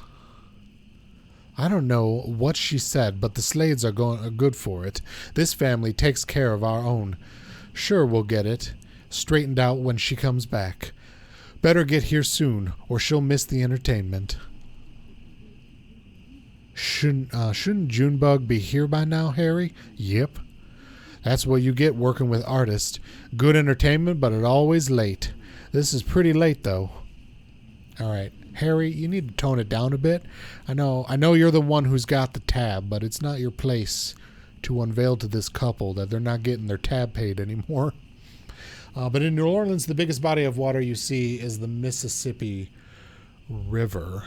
I don't know what she said, but the Slades are good for it. This family takes care of our own. Sure, we'll get it straightened out when she comes back. Better get here soon, or she'll miss the entertainment. Shouldn't Junebug be here by now, Harry? Yep. That's what you get working with artists. Good entertainment, but it always late. This is pretty late, though. All right, Harry, you need to tone it down a bit. I know you're the one who's got the tab, but it's not your place to unveil to this couple that they're not getting their tab paid anymore. But in New Orleans, the biggest body of water you see is the Mississippi River.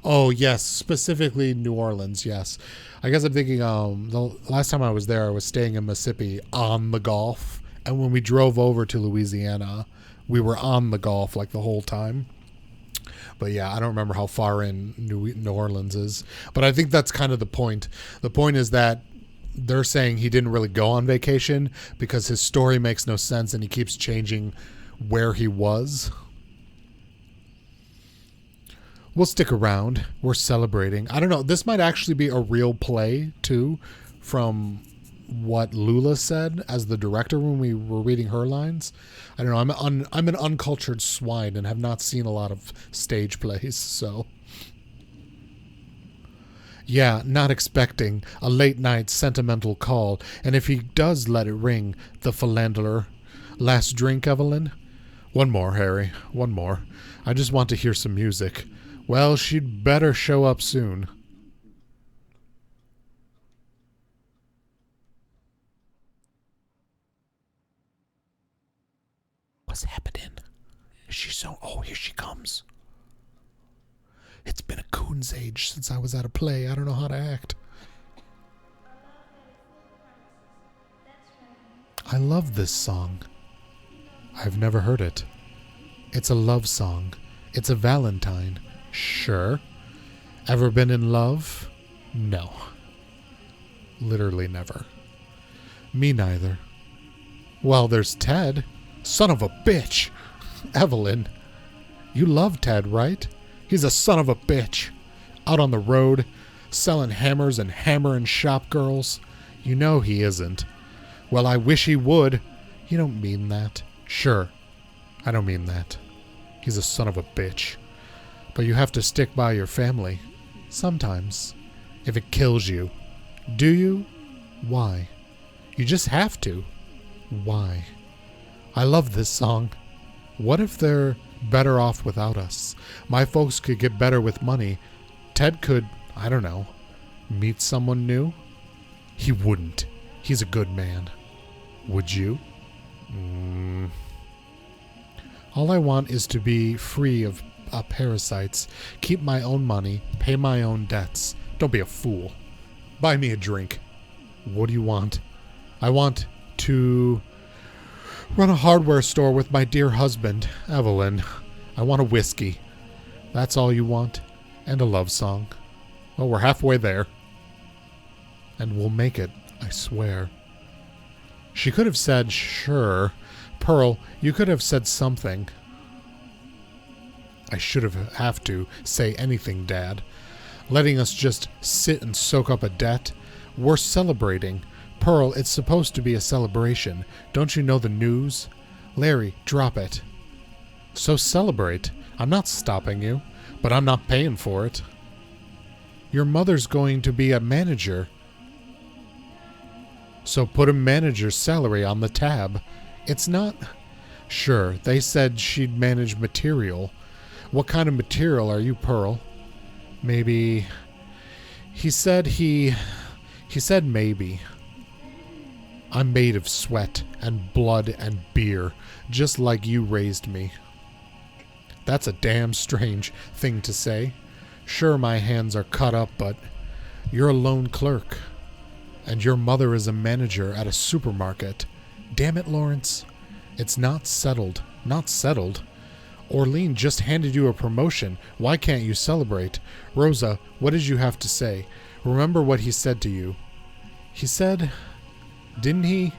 Oh, yes, specifically New Orleans, yes. I guess I'm thinking the last time I was there, I was staying in Mississippi on the Gulf. And when we drove over to Louisiana, we were on the Gulf like the whole time. But yeah, I don't remember how far in New Orleans is. But I think that's kind of the point. The point is that they're saying he didn't really go on vacation because his story makes no sense and he keeps changing where he was. We'll stick around. We're celebrating. I don't know. This might actually be a real play, too, from what Lula said as the director when we were reading her lines. I don't know. I'm an uncultured swine and have not seen a lot of stage plays, so... Yeah, not expecting a late-night sentimental call, and if he does let it ring, the philanderer. Last drink, Evelyn? One more, Harry. One more. I just want to hear some music. Well, she'd better show up soon. What's happening? Is she so... Oh, here she comes. It's been a coon's age since I was at a play. I don't know how to act. I love this song. I've never heard it. It's a love song. It's a Valentine. Sure. Ever been in love? No. Literally never. Me neither. Well, there's Ted. Son of a bitch. Evelyn. You love Ted, right? He's a son of a bitch. Out on the road, selling hammers and hammering shop girls. You know he isn't. Well, I wish he would. You don't mean that. Sure. I don't mean that. He's a son of a bitch. But you have to stick by your family. Sometimes. If it kills you. Do you? Why? You just have to. Why? I love this song. What if they're better off without us? My folks could get better with money. Ted could, I don't know, meet someone new? He wouldn't. He's a good man. Would you? All I want is to be free of parasites, keep my own money, pay my own debts. Don't be a fool. Buy me a drink. What do you want? I want to run a hardware store with my dear husband, Evelyn. I want a whiskey. That's all you want? And a love song. Well, we're halfway there. And we'll make it, I swear. She could have said, sure. Pearl, you could have said something. I should have to say anything, Dad. Letting us just sit and soak up a debt? We're celebrating. Pearl, it's supposed to be a celebration. Don't you know the news? Larry, drop it. So celebrate. I'm not stopping you, but I'm not paying for it. Your mother's going to be a manager. So put a manager's salary on the tab. It's not... Sure, they said she'd manage material. What kind of material are you, Pearl? Maybe... He said maybe. I'm made of sweat and blood and beer, just like you raised me. That's a damn strange thing to say. Sure, my hands are cut up, but you're a lone clerk. And your mother is a manager at a supermarket. Damn it, Lawrence. It's not settled. Not settled. Orlean just handed you a promotion. Why can't you celebrate? Rosa, what did you have to say? Remember what he said to you. He said... Didn't he?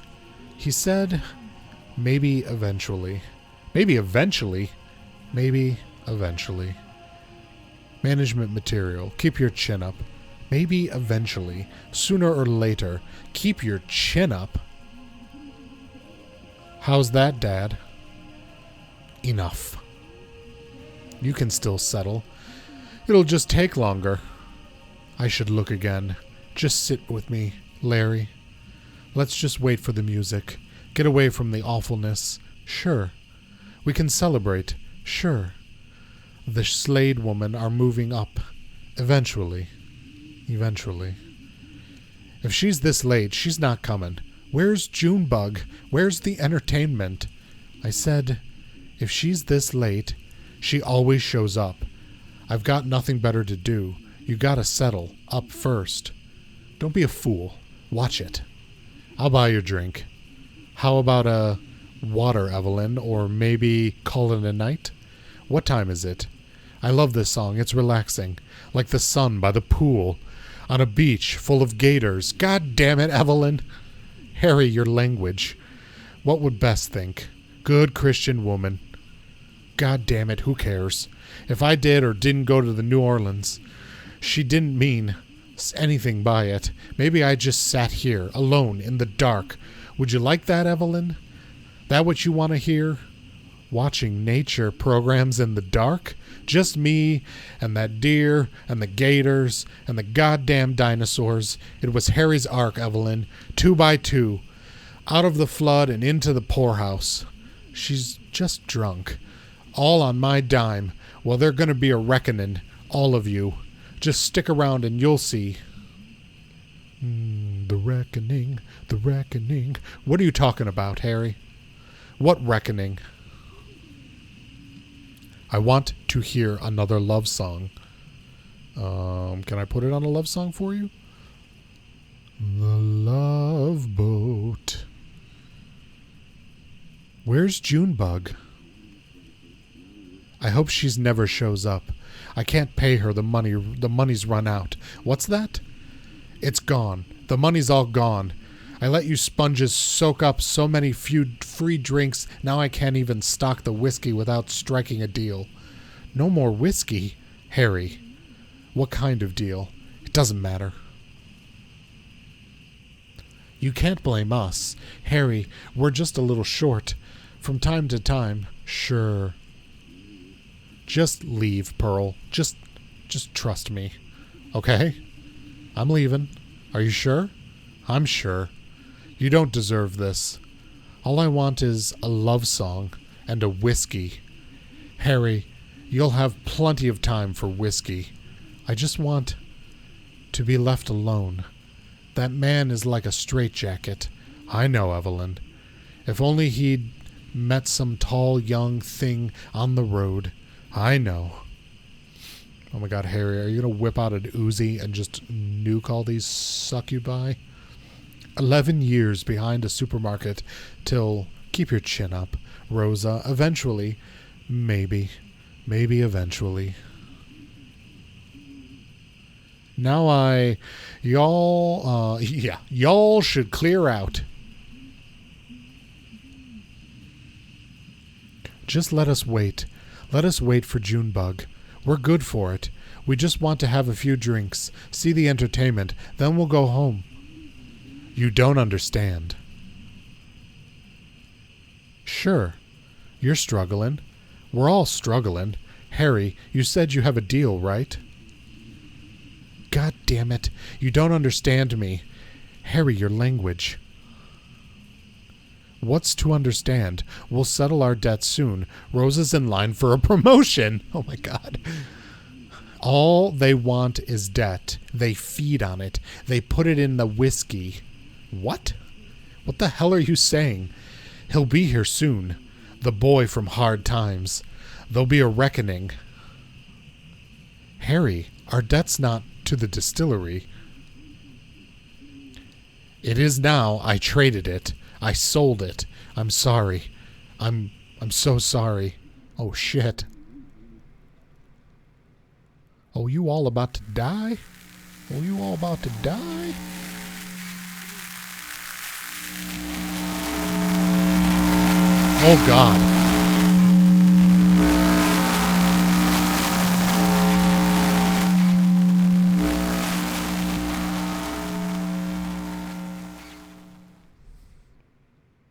He said... Maybe eventually. Maybe eventually? Maybe eventually. Management material. Keep your chin up. Maybe eventually. Sooner or later. Keep your chin up. How's that, Dad? Enough. You can still settle. It'll just take longer. I should look again. Just sit with me, Larry. Let's just wait for the music. Get away from the awfulness. Sure. We can celebrate. Sure. The Slade women are moving up. Eventually. Eventually. If she's this late, she's not coming. Where's Junebug? Where's the entertainment? I said, if she's this late, she always shows up. I've got nothing better to do. You gotta settle up first. Don't be a fool. Watch it. I'll buy your drink. How about a water, Evelyn, or maybe call it a night? What time is it? I love this song. It's relaxing. Like the sun by the pool. On a beach full of gators. God damn it, Evelyn. Harry, your language. What would Bess think? Good Christian woman. God damn it, who cares? If I did or didn't go to the New Orleans, she didn't mean anything by it. Maybe I just sat here, alone, in the dark. Would you like that, Evelyn? That what you want to hear? Watching nature programs in the dark? Just me and that deer and the gators and the goddamn dinosaurs. It was Harry's ark, Evelyn, 2 by 2, out of the flood and into the poorhouse. She's just drunk. All on my dime. Well, they're going to be a reckoning, all of you. Just stick around and you'll see. The reckoning, the reckoning. What are you talking about, Harry? What reckoning? I want to hear another love song. Can I put it on a love song for you? The Love Boat. Where's Junebug? I hope she's never shows up. I can't pay her the money. The money's run out. What's that? It's gone. The money's all gone. I let you sponges soak up so many few free drinks, now I can't even stock the whiskey without striking a deal. No more whiskey? Harry. What kind of deal? It doesn't matter. You can't blame us. Harry, we're just a little short. From time to time. Sure. Just leave, Pearl. Just trust me. Okay? I'm leaving. Are you sure? I'm sure. You don't deserve this. All I want is a love song and a whiskey. Harry, you'll have plenty of time for whiskey. I just want to be left alone. That man is like a straitjacket. I know, Evelyn. If only he'd met some tall young thing on the road. I know. Oh my God, Harry, are you going to whip out an Uzi and just nuke all these succubi? 11 years behind a supermarket till... Keep your chin up, Rosa. Eventually. Maybe eventually. Now y'all should clear out. Just let us wait. Let us wait for Junebug. We're good for it. We just want to have a few drinks, see the entertainment, then we'll go home. You don't understand. Sure. You're struggling. We're all struggling. Harry, you said you have a deal, right? God damn it. You don't understand me. Harry, your language. What's to understand? We'll settle our debt soon. Rosa's in line for a promotion. Oh my God. All they want is debt. They feed on it. They put it in the whiskey. What? What the hell are you saying? He'll be here soon. The boy from Hard Times. There'll be a reckoning. Harry, our debt's not to the distillery. It is now. I traded it. I sold it. I'm sorry. I'm so sorry. Oh, shit. Oh, you all about to die? Oh, you all about to die? Oh, God.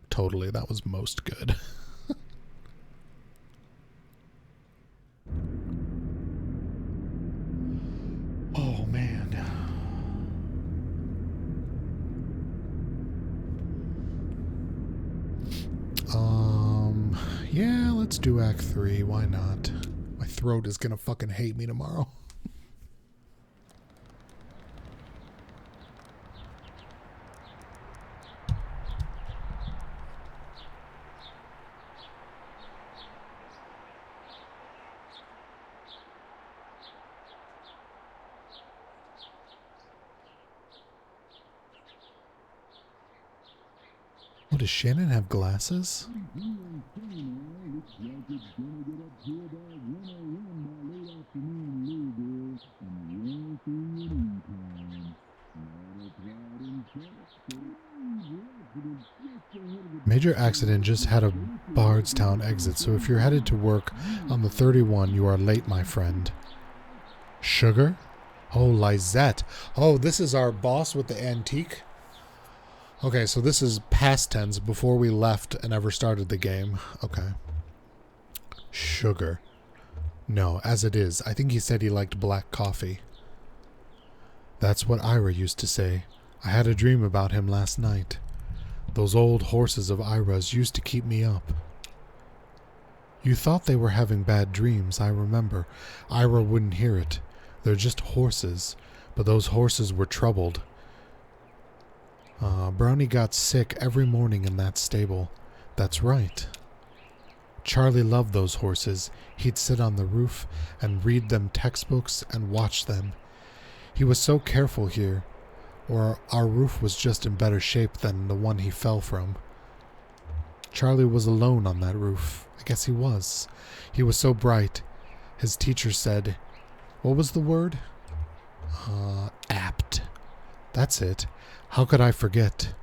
Totally, that was most good. Oh, man. Yeah, let's do Act 3. Why not? My throat is gonna fucking hate me tomorrow. Oh, does Shannon have glasses? Major accident just had a Bardstown exit, so if you're headed to work on the 31, you are late, my friend. Sugar? Oh, Lizette. Oh, this is our boss with the antique? Okay, so this is past tense before we left and ever started the game. Okay. Sugar. No, as it is. I think he said he liked black coffee. That's what Ira used to say. I had a dream about him last night. Those old horses of Ira's used to keep me up. You thought they were having bad dreams, I remember. Ira wouldn't hear it. They're just horses, but those horses were troubled. Brownie got sick every morning in that stable. That's right. Charlie loved those horses. He'd sit on the roof and read them textbooks and watch them. He was so careful here, or our roof was just in better shape than the one he fell from. Charlie was alone on that roof. I guess he was. He was so bright. His teacher said, what was the word? Apt. That's it. How could I forget?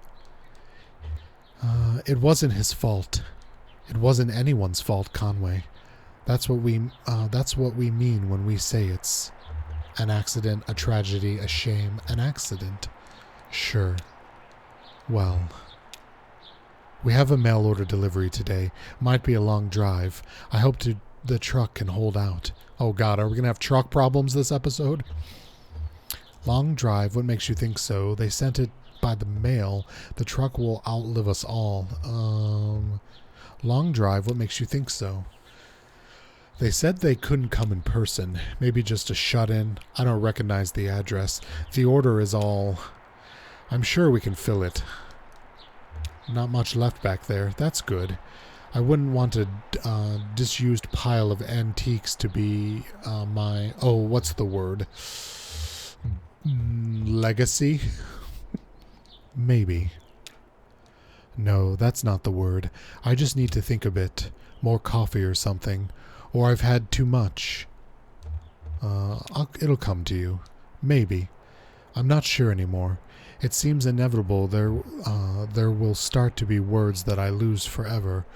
It wasn't his fault. It wasn't anyone's fault, Conway. That's what we mean when we say it's an accident, a tragedy, a shame, an accident. Sure. Well, we have a mail order delivery today. Might be a long drive. I hope the truck can hold out. Oh God, are we gonna have truck problems this episode? Long drive, what makes you think so? They sent it by the mail. The truck will outlive us all. Long drive, what makes you think so? They said they couldn't come in person. Maybe just a shut-in. I don't recognize the address. The order is all... I'm sure we can fill it. Not much left back there. That's good. I wouldn't want a disused pile of antiques to be my... Oh, what's the word? Legacy? Maybe. No, that's not the word. I just need to think a bit. More coffee or something. Or I've had too much. It'll come to you. Maybe. I'm not sure anymore. It seems inevitable there will start to be words that I lose forever.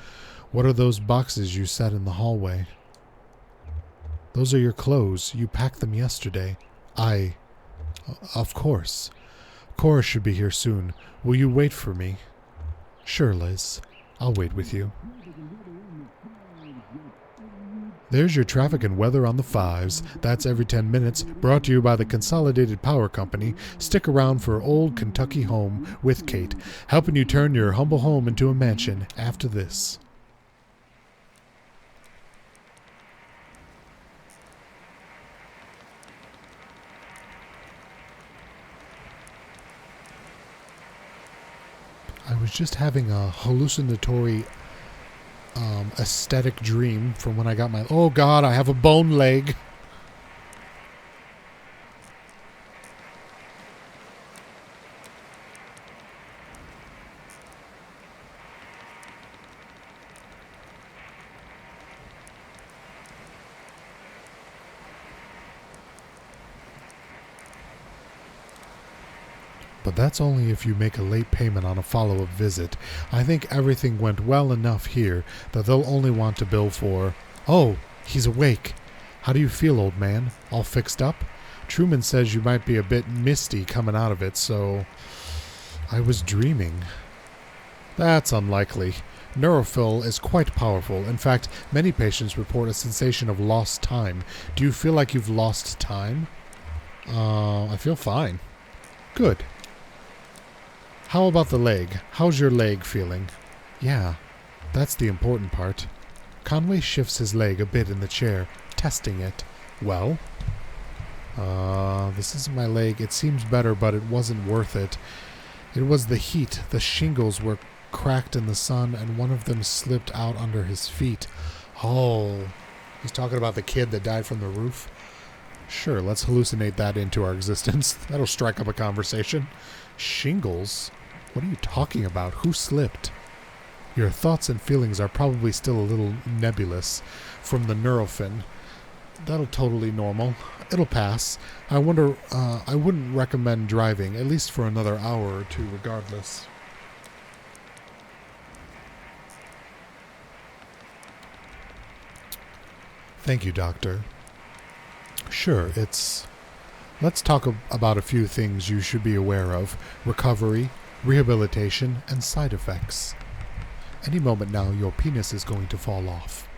What are those boxes you set in the hallway? Those are your clothes. You packed them yesterday. Of course. Cora should be here soon. Will you wait for me? Sure, Liz. I'll wait with you. There's your traffic and weather on the 5s. That's every 10 minutes. Brought to you by the Consolidated Power Company. Stick around for Old Kentucky Home with Kate, helping you turn your humble home into a mansion after this. I was just having a hallucinatory aesthetic dream from when I got my... Oh god, I have a bone leg. But that's only if you make a late payment on a follow-up visit. I think everything went well enough here that they'll only want to bill for... Oh, he's awake. How do you feel, old man? All fixed up? Truman says you might be a bit misty coming out of it, so... I was dreaming. That's unlikely. Neurophil is quite powerful. In fact, many patients report a sensation of lost time. Do you feel like you've lost time? I feel fine. Good. How about the leg? How's your leg feeling? Yeah, that's the important part. Conway shifts his leg a bit in the chair, testing it. Well? This isn't my leg. It seems better, but it wasn't worth it. It was the heat. The shingles were cracked in the sun, and one of them slipped out under his feet. Oh, he's talking about the kid that died from the roof? Sure, let's hallucinate that into our existence. That'll strike up a conversation. Shingles? What are you talking about? Who slipped? Your thoughts and feelings are probably still a little nebulous from the neurofin. That'll totally normal. It'll pass. I wonder, I wouldn't recommend driving, at least for another hour or two regardless. Thank you, Doctor. Sure, let's talk about a few things you should be aware of. Recovery, rehabilitation, and side effects. Any moment now, your penis is going to fall off.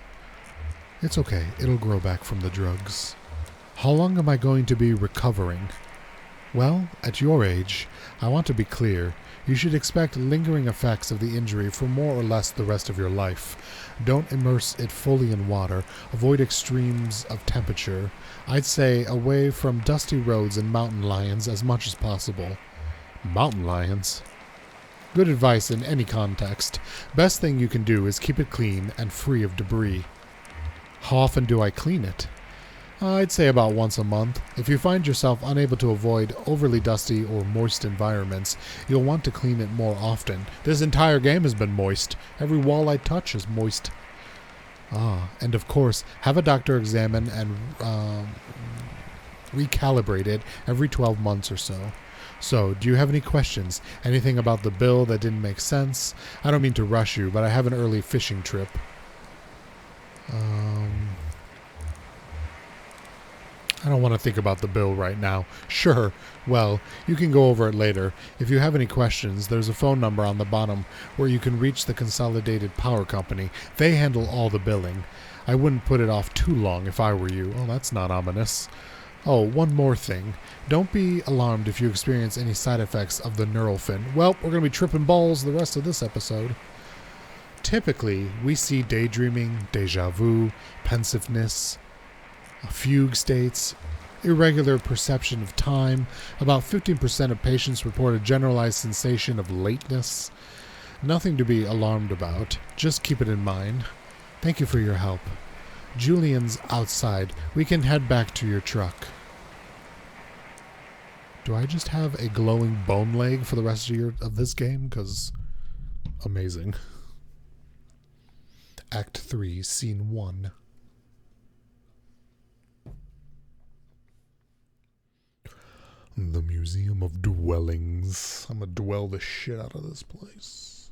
It's okay, it'll grow back from the drugs. How long am I going to be recovering? Well, at your age, I want to be clear. You should expect lingering effects of the injury for more or less the rest of your life. Don't immerse it fully in water. Avoid extremes of temperature. I'd say away from dusty roads and mountain lions as much as possible. Mountain lions? Good advice in any context. Best thing you can do is keep it clean and free of debris. How often do I clean it? I'd say about once a month. If you find yourself unable to avoid overly dusty or moist environments, you'll want to clean it more often. This entire game has been moist. Every wall I touch is moist. And of course, have a doctor examine and recalibrate it every 12 months or so. So, do you have any questions? Anything about the bill that didn't make sense? I don't mean to rush you, but I have an early fishing trip. I don't want to think about the bill right now. Sure, well, you can go over it later. If you have any questions, there's a phone number on the bottom where you can reach the Consolidated Power Company. They handle all the billing. I wouldn't put it off too long if I were you. Oh, that's not ominous. Oh, one more thing. Don't be alarmed if you experience any side effects of the Neurofin. Well, we're going to be tripping balls the rest of this episode. Typically, we see daydreaming, deja vu, pensiveness, fugue states, irregular perception of time. About 15% of patients report a generalized sensation of lateness. Nothing to be alarmed about. Just keep it in mind. Thank you for your help. Julian's outside. We can head back to your truck. Do I just have a glowing bone leg for the rest of this game? Because amazing. Act 3, Scene 1. The Museum of Dwellings. I'm gonna dwell the shit out of this place.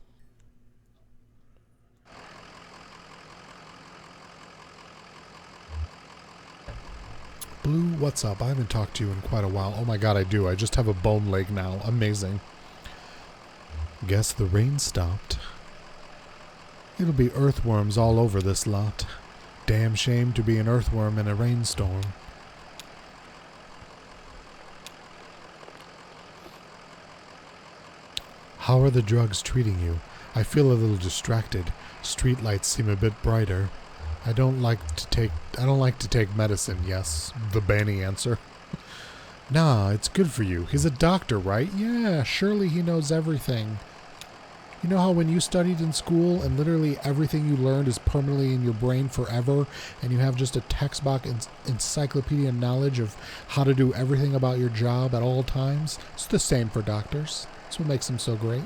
Blue, what's up? I haven't talked to you in quite a while. Oh my god, I do. I just have a bone leg now. Amazing. Guess the rain stopped. It'll be earthworms all over this lot. Damn shame to be an earthworm in a rainstorm. How are the drugs treating you? I feel a little distracted. Streetlights seem a bit brighter. I don't like to take medicine, yes. The Bani answer. Nah, it's good for you. He's a doctor, right? Yeah, surely he knows everything. You know how when you studied in school and literally everything you learned is permanently in your brain forever and you have just a textbook encyclopedia knowledge of how to do everything about your job at all times? It's the same for doctors. That's what makes them so great.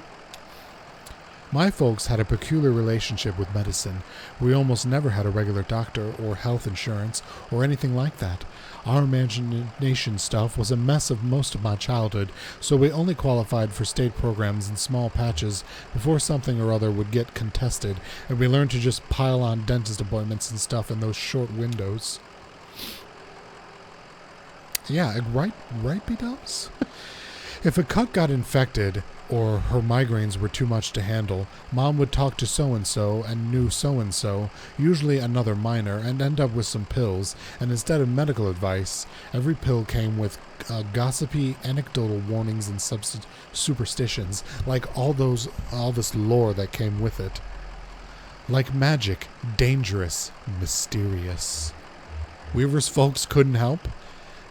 My folks had a peculiar relationship with medicine. We almost never had a regular doctor or health insurance or anything like that. Our imagination stuff was a mess of most of my childhood, so we only qualified for state programs in small patches before something or other would get contested, and we learned to just pile on dentist appointments and stuff in those short windows. Yeah, right, B-dubs? If a cut got infected, or her migraines were too much to handle, Mom would talk to so-and-so and knew so-and-so, usually another minor, and end up with some pills, and instead of medical advice, every pill came with gossipy, anecdotal warnings and superstitions, like all this lore that came with it. Like magic, dangerous, mysterious. Weaver's folks couldn't help?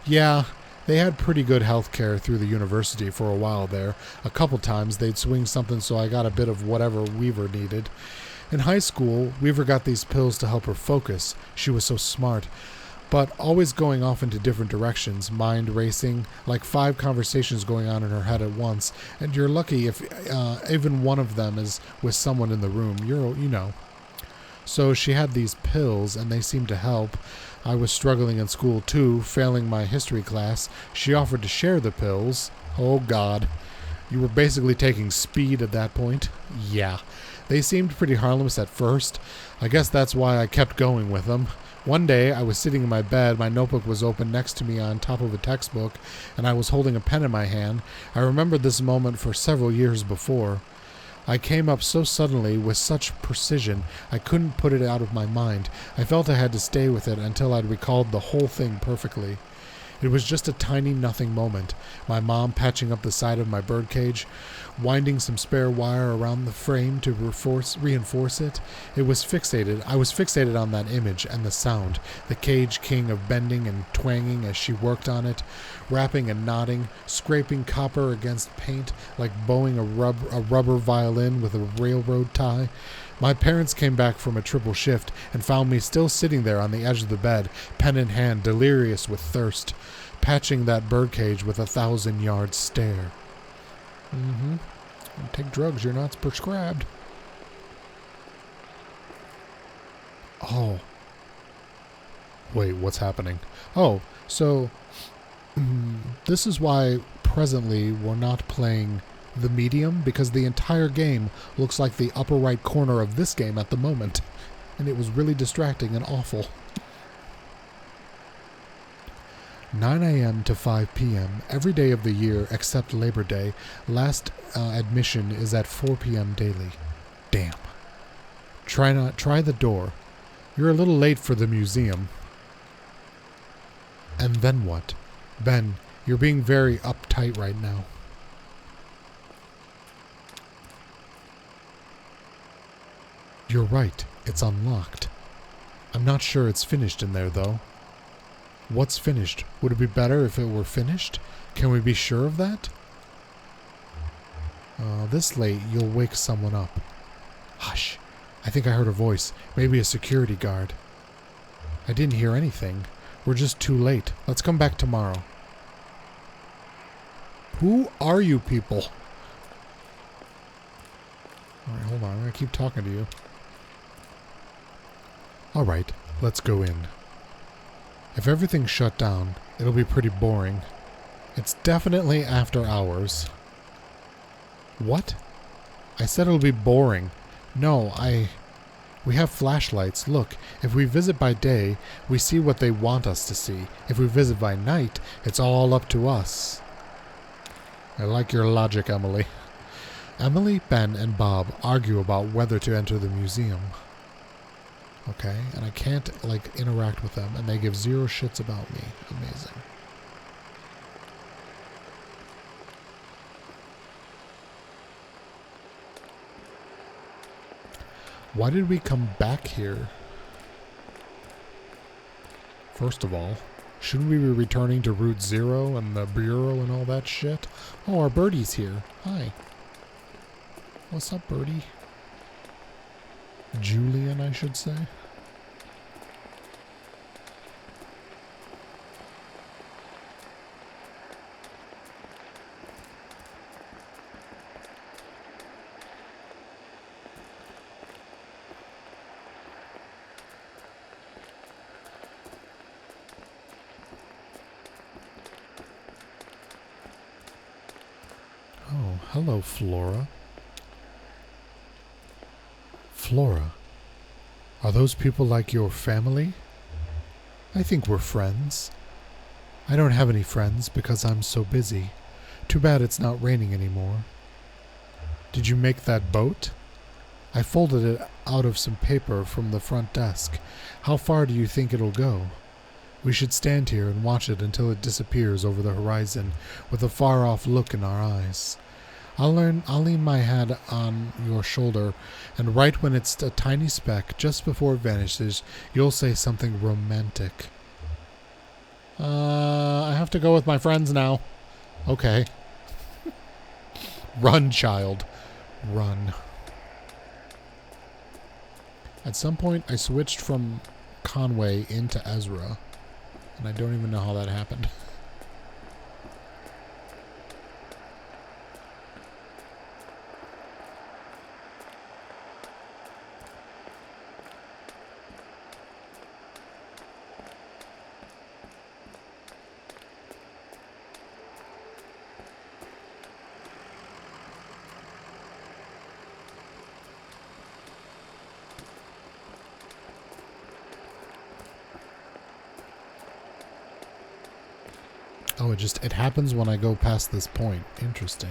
Yeah, they had pretty good health care through the university for a while there. A couple times they'd swing something so I got a bit of whatever Weaver needed. In high school, Weaver got these pills to help her focus. She was so smart. But always going off into different directions, mind racing, like 5 conversations going on in her head at once. And you're lucky if even one of them is with someone in the room. You know. So she had these pills, and they seemed to help. I was struggling in school too, failing my history class. She offered to share the pills. Oh God. You were basically taking speed at that point? Yeah. They seemed pretty harmless at first. I guess that's why I kept going with them. One day, I was sitting in my bed, my notebook was open next to me on top of a textbook, and I was holding a pen in my hand. I remembered this moment for several years before. I came up so suddenly, with such precision, I couldn't put it out of my mind. I felt I had to stay with it until I'd recalled the whole thing perfectly. It was just a tiny nothing moment. My mom patching up the side of my birdcage, winding some spare wire around the frame to reinforce it. I was fixated on that image and the sound, the cage king of bending and twanging as she worked on it, rapping and nodding, scraping copper against paint like bowing a rubber violin with a railroad tie. My parents came back from a triple shift and found me still sitting there on the edge of the bed, pen in hand, delirious with thirst, patching that birdcage with a 1,000-yard stare. Take drugs you're not prescribed. Oh. Wait, what's happening? Oh, so this is why presently we're not playing the medium, because the entire game looks like the upper right corner of this game at the moment, and it was really distracting and awful. 9 a.m. to 5 p.m. every day of the year except Labor Day. Last admission is at 4 p.m. daily. Damn. Try the door. You're a little late for the museum. And then what? Ben, you're being very uptight right now. You're right, it's unlocked. I'm not sure it's finished in there, though. What's finished? Would it be better if it were finished? Can we be sure of that? This late, you'll wake someone up. Hush. I think I heard a voice. Maybe a security guard. I didn't hear anything. We're just too late. Let's come back tomorrow. Who are you people? Alright, hold on. I'm going to keep talking to you. Alright, let's go in. If everything's shut down, it'll be pretty boring. It's definitely after hours. What? I said it'll be boring. No, we have flashlights. Look, if we visit by day, we see what they want us to see. If we visit by night, it's all up to us. I like your logic, Emily. Emily, Ben, and Bob argue about whether to enter the museum. Okay, and I can't, interact with them, and they give 0 shits about me. Amazing. Why did we come back here? First of all, shouldn't we be returning to Route 0 and the Bureau and all that shit? Oh, our birdie's here. Hi. What's up, Birdie? Julian, I should say. Oh, hello, Flora. Flora, are those people like your family? I think we're friends. I don't have any friends because I'm so busy. Too bad it's not raining anymore. Did you make that boat? I folded it out of some paper from the front desk. How far do you think it'll go? We should stand here and watch it until it disappears over the horizon with a far-off look in our eyes. I'll lean my head on your shoulder, and right when it's a tiny speck, just before it vanishes, you'll say something romantic. I have to go with my friends now. Okay. Run, child. Run. At some point, I switched from Conway into Ezra, and I don't even know how that happened. Oh, it happens when I go past this point. Interesting.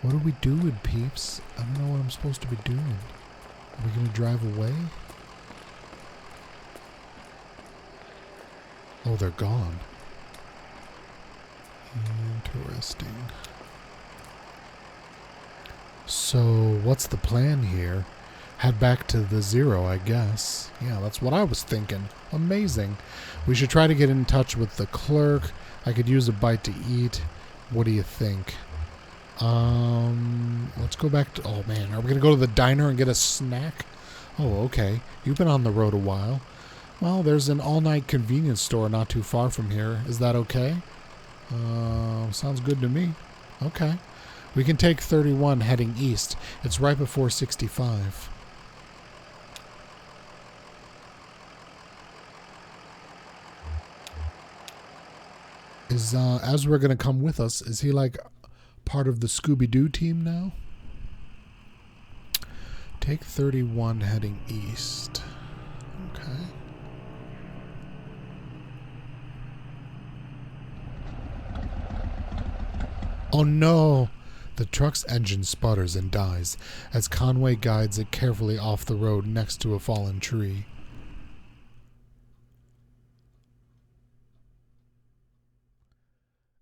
What are we doing, peeps? I don't know what I'm supposed to be doing. Are we going to drive away? Oh, they're gone. Interesting. So, what's the plan here? Head back to the zero, I guess. Yeah, that's what I was thinking. Amazing. We should try to get in touch with the clerk. I could use a bite to eat. What do you think? Let's go back to... Oh, man. Are we going to go to the diner and get a snack? Oh, okay. You've been on the road a while. Well, there's an all-night convenience store not too far from here. Is that okay? Sounds good to me. Okay. We can take 31 heading east. It's right before 65. Is Ezra going to come with us? Is he like part of the Scooby-Doo team now? Take 31 heading east. Okay. Oh no! The truck's engine sputters and dies as Conway guides it carefully off the road next to a fallen tree.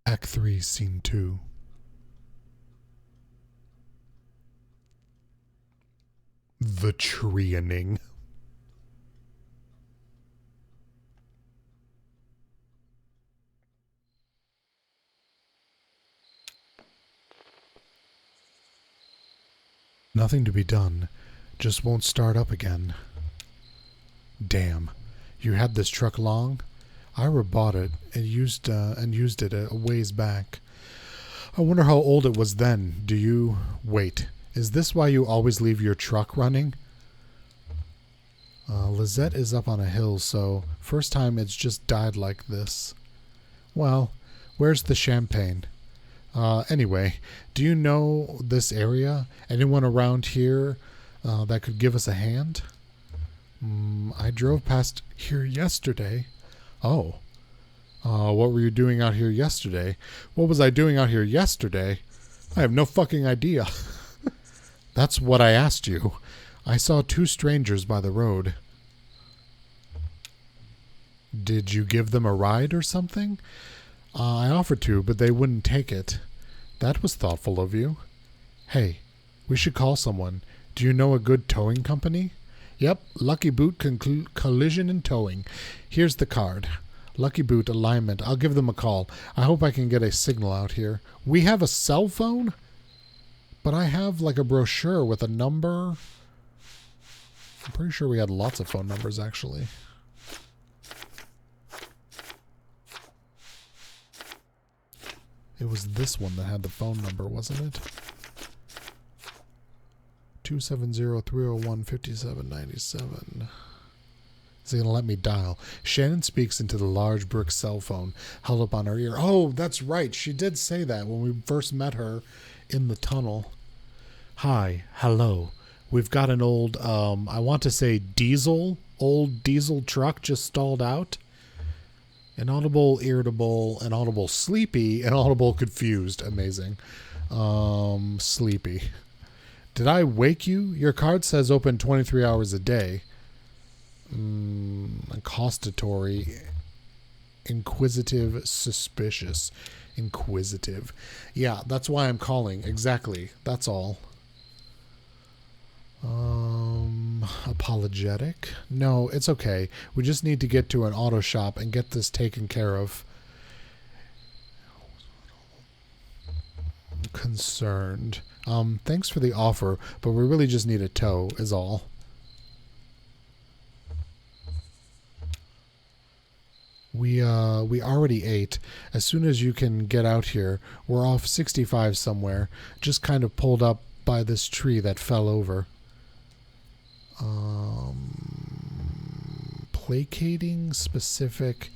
Act 3, Scene 2. The tree-ing. Nothing to be done. Just won't start up again. Damn. You had this truck long? Ira bought it and used it a ways back. I wonder how old it was then. Do you... Wait. Is this why you always leave your truck running? Lizette is up on a hill, so first time it's just died like this. Well, where's the champagne? Anyway, do you know this area? Anyone around here that could give us a hand? I drove past here yesterday. Oh. What were you doing out here yesterday? What was I doing out here yesterday? I have no fucking idea. That's what I asked you. I saw two strangers by the road. Did you give them a ride or something? I offered to, but they wouldn't take it. That was thoughtful of you. Hey, we should call someone. Do you know a good towing company? Yep, Lucky Boot Collision and Towing. Here's the card. Lucky Boot alignment. I'll give them a call. I hope I can get a signal out here. We have a cell phone? But I have like a brochure with a number. I'm pretty sure we had lots of phone numbers, actually. It was this one that had the phone number, wasn't it? 270-301-5797. Is he going to let me dial? Shannon speaks into the large brick cell phone held up on her ear. Oh, that's right. She did say that when we first met her in the tunnel. Hi. Hello. We've got an old, I want to say old diesel truck just stalled out. Inaudible, irritable, inaudible, sleepy, inaudible, confused. Amazing. Sleepy. Did I wake you? Your card says open 23 hours a day. Accostatory. Inquisitive, suspicious. Inquisitive. Yeah, that's why I'm calling. Exactly. That's all. Apologetic? No, it's okay. We just need to get to an auto shop and get this taken care of. Concerned. Thanks for the offer, but we really just need a tow, is all. We already ate. As soon as you can get out here, we're off 65 somewhere, just kind of pulled up by this tree that fell over. Placating, specific,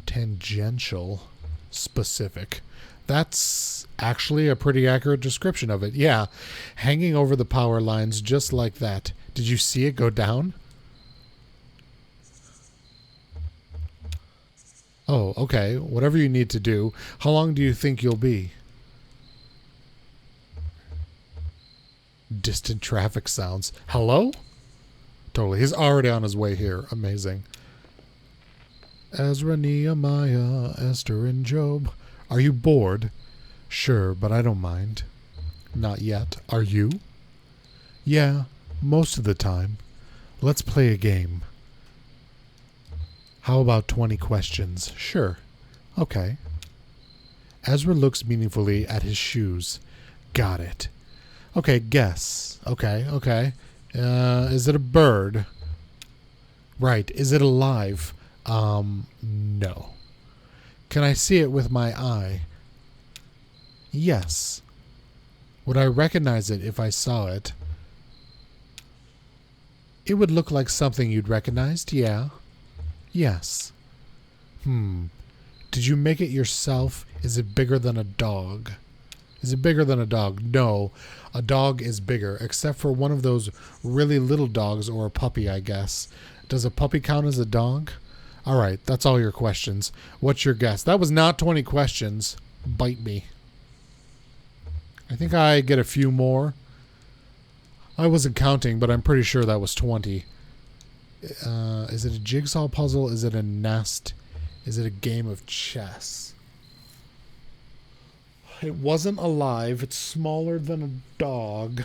tangential, specific. That's actually a pretty accurate description of it. Yeah, hanging over the power lines just like that. Did you see it go down? Oh, okay. Whatever you need to do. How long do you think you'll be? Distant traffic sounds. Hello? Totally. He's already on his way here. Amazing. Ezra, Nehemiah, Esther, and Job. Are you bored? Sure, but I don't mind. Not yet. Are you? Yeah, most of the time. Let's play a game. How about 20 questions? Sure. Okay. Ezra looks meaningfully at his shoes. Got it. Okay, guess. Okay. Is it a bird? Right. Is it alive? No. Can I see it with my eye? Yes. Would I recognize it if I saw it? It would look like something you'd recognized, yeah. Yes. Did you make it yourself? Is it bigger than a dog? Is it bigger than a dog? No. A dog is bigger, except for one of those really little dogs or a puppy, I guess. Does a puppy count as a dog? All right, that's all your questions. What's your guess? That was not 20 questions. Bite me. I think I get a few more. I wasn't counting, but I'm pretty sure that was 20. Is it a jigsaw puzzle? Is it a nest? Is it a game of chess? It wasn't alive. It's smaller than a dog.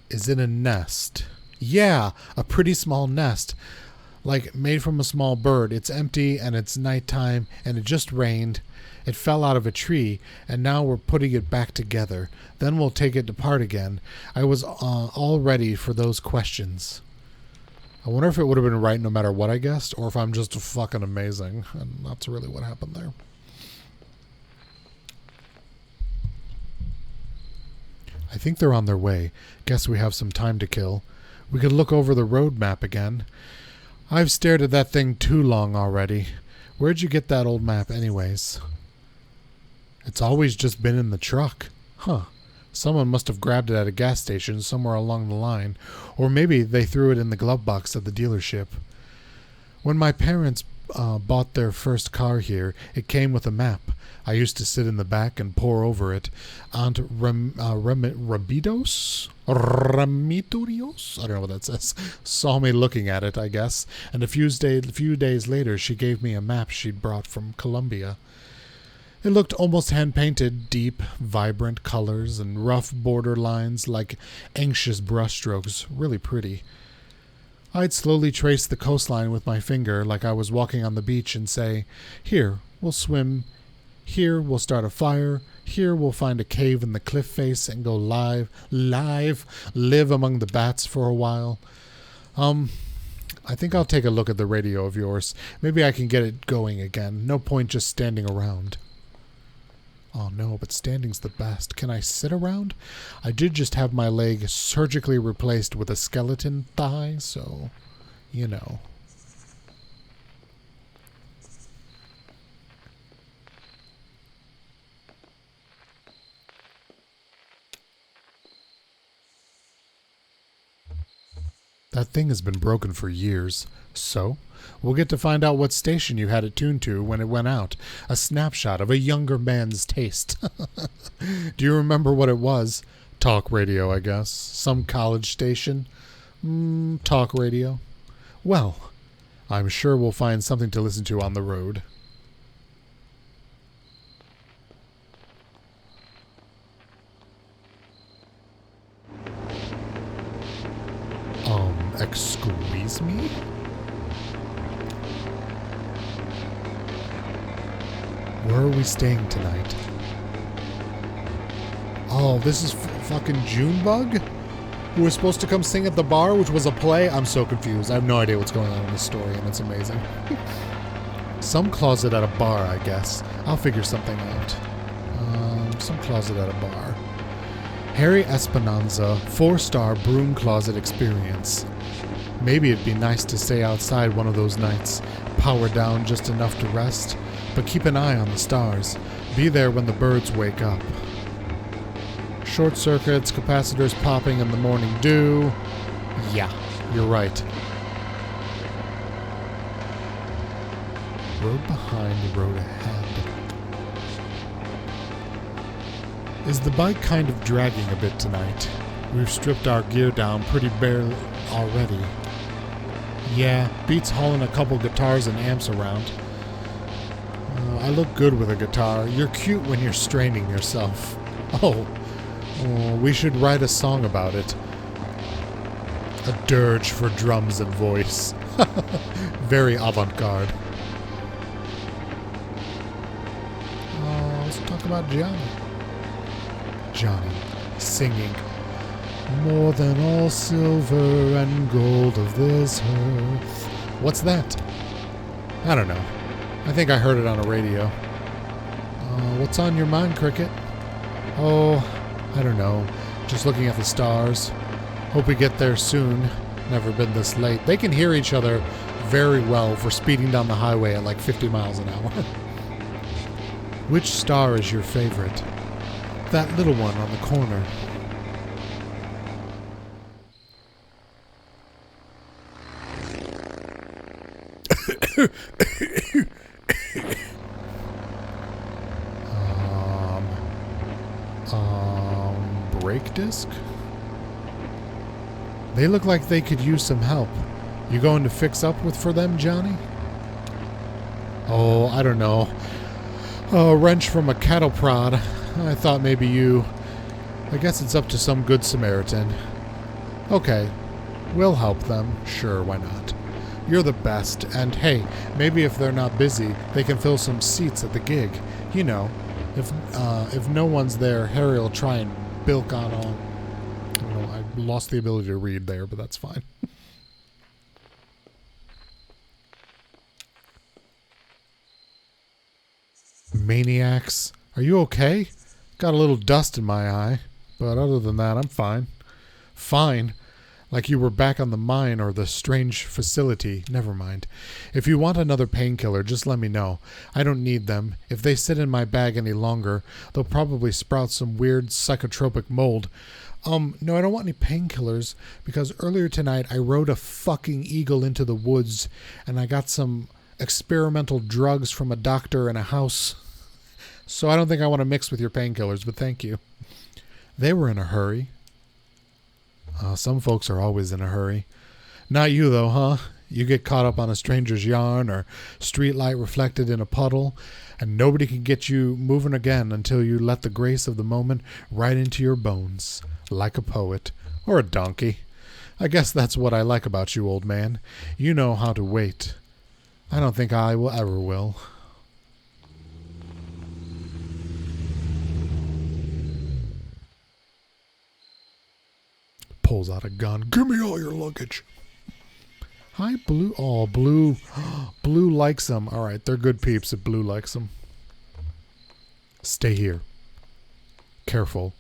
Is it a nest? Yeah, a pretty small nest. Like made from a small bird. It's empty and it's nighttime and it just rained. It fell out of a tree and now we're putting it back together. Then we'll take it apart again. I was all ready for those questions. I wonder if it would have been right no matter what I guessed, or if I'm just fucking amazing. And that's really what happened there. I think they're on their way. Guess we have some time to kill. We could look over the road map again. I've stared at that thing too long already. Where'd you get that old map anyways? It's always just been in the truck. Huh. Someone must have grabbed it at a gas station somewhere along the line, or maybe they threw it in the glove box at the dealership. When my parents bought their first car here, it came with a map. I used to sit in the back and pore over it. Aunt Ramitorios? I don't know what that says. Saw me looking at it, I guess, and a few days later she gave me a map she'd brought from Colombia. It looked almost hand-painted, deep, vibrant colors and rough border lines like anxious brushstrokes, really pretty. I'd slowly trace the coastline with my finger like I was walking on the beach and say, "Here, we'll swim Here we'll start a fire. Here we'll find a cave in the cliff face and go live, live among the bats for a while. I think I'll take a look at the radio of yours. Maybe I can get it going again. No point just standing around. Oh no, but standing's the best. Can I sit around? I did just have my leg surgically replaced with a skeleton thigh, so, you know. That thing has been broken for years. So, we'll get to find out what station you had it tuned to when it went out. A snapshot of a younger man's taste. Do you remember what it was? Talk radio, I guess. Some college station? Talk radio. Well, I'm sure we'll find something to listen to on the road. Excuse me? Where are we staying tonight? Oh, this is fucking Junebug? Who was supposed to come sing at the bar, which was a play? I'm so confused. I have no idea what's going on in this story, and it's amazing. Some closet at a bar, I guess. I'll figure something out. Some closet at a bar. Harry Esperanza, 4-star broom closet experience. Maybe it'd be nice to stay outside one of those nights. Power down just enough to rest, but keep an eye on the stars. Be there when the birds wake up. Short circuits, capacitors popping in the morning dew. Yeah, you're right. Road behind, road ahead. Is the bike kind of dragging a bit tonight? We've stripped our gear down pretty barely already. Yeah, beats hauling a couple guitars and amps around. I look good with a guitar. You're cute when you're straining yourself. Oh, we should write a song about it. A dirge for drums and voice. Very avant-garde. Let's talk about Johnny. Johnny, singing. More than all silver and gold of this earth. What's that? I don't know. I think I heard it on a radio. What's on your mind, Cricket? Oh, I don't know. Just looking at the stars. Hope we get there soon. Never been this late. They can hear each other very well for speeding down the highway at like 50 miles an hour. Which star is your favorite? That little one on the corner. Brake disc? They look like they could use some help. You going to fix up for them, Johnny? Oh, I don't know. A wrench from a cattle prod. I thought maybe you... I guess it's up to some good Samaritan. Okay, we'll help them. Sure, why not? You're the best, and hey, maybe if they're not busy, they can fill some seats at the gig. You know, if no one's there, Harry will try and bilk on all... I don't know, I lost the ability to read there, but that's fine. Maniacs. Are you okay? Got a little dust in my eye, but other than that, I'm fine. Fine? Like you were back on the mine or the strange facility. Never mind. If you want another painkiller, just let me know. I don't need them. If they sit in my bag any longer, they'll probably sprout some weird psychotropic mold. No, I don't want any painkillers, because earlier tonight I rode a fucking eagle into the woods, and I got some experimental drugs from a doctor in a house. So I don't think I want to mix with your painkillers, but thank you. They were in a hurry. Some folks are always in a hurry. Not you, though, huh? You get caught up on a stranger's yarn or streetlight reflected in a puddle, and nobody can get you moving again until you let the grace of the moment right into your bones, like a poet or a donkey. I guess that's what I like about you, old man. You know how to wait. I don't think I will ever will. Pulls out a gun. Give me all your luggage. Hi, Blue. Oh, Blue. Blue likes them. All right, they're good peeps if Blue likes them. Stay here. Careful.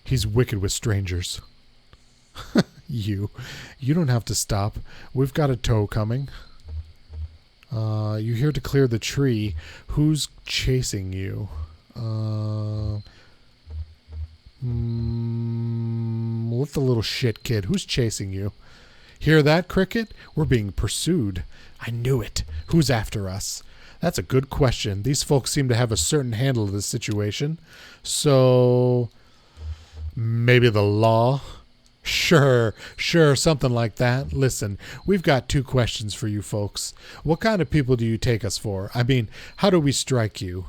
He's wicked with strangers. You don't have to stop. We've got a tow coming. You're here to clear the tree. Who's chasing you? What the little shit kid? Who's chasing you? Hear that, Cricket? We're being pursued. I knew it. Who's after us? That's a good question. These folks seem to have a certain handle of this situation. So, maybe the law? Sure, something like that. Listen, we've got 2 questions for you folks. What kind of people do you take us for? I mean, how do we strike you?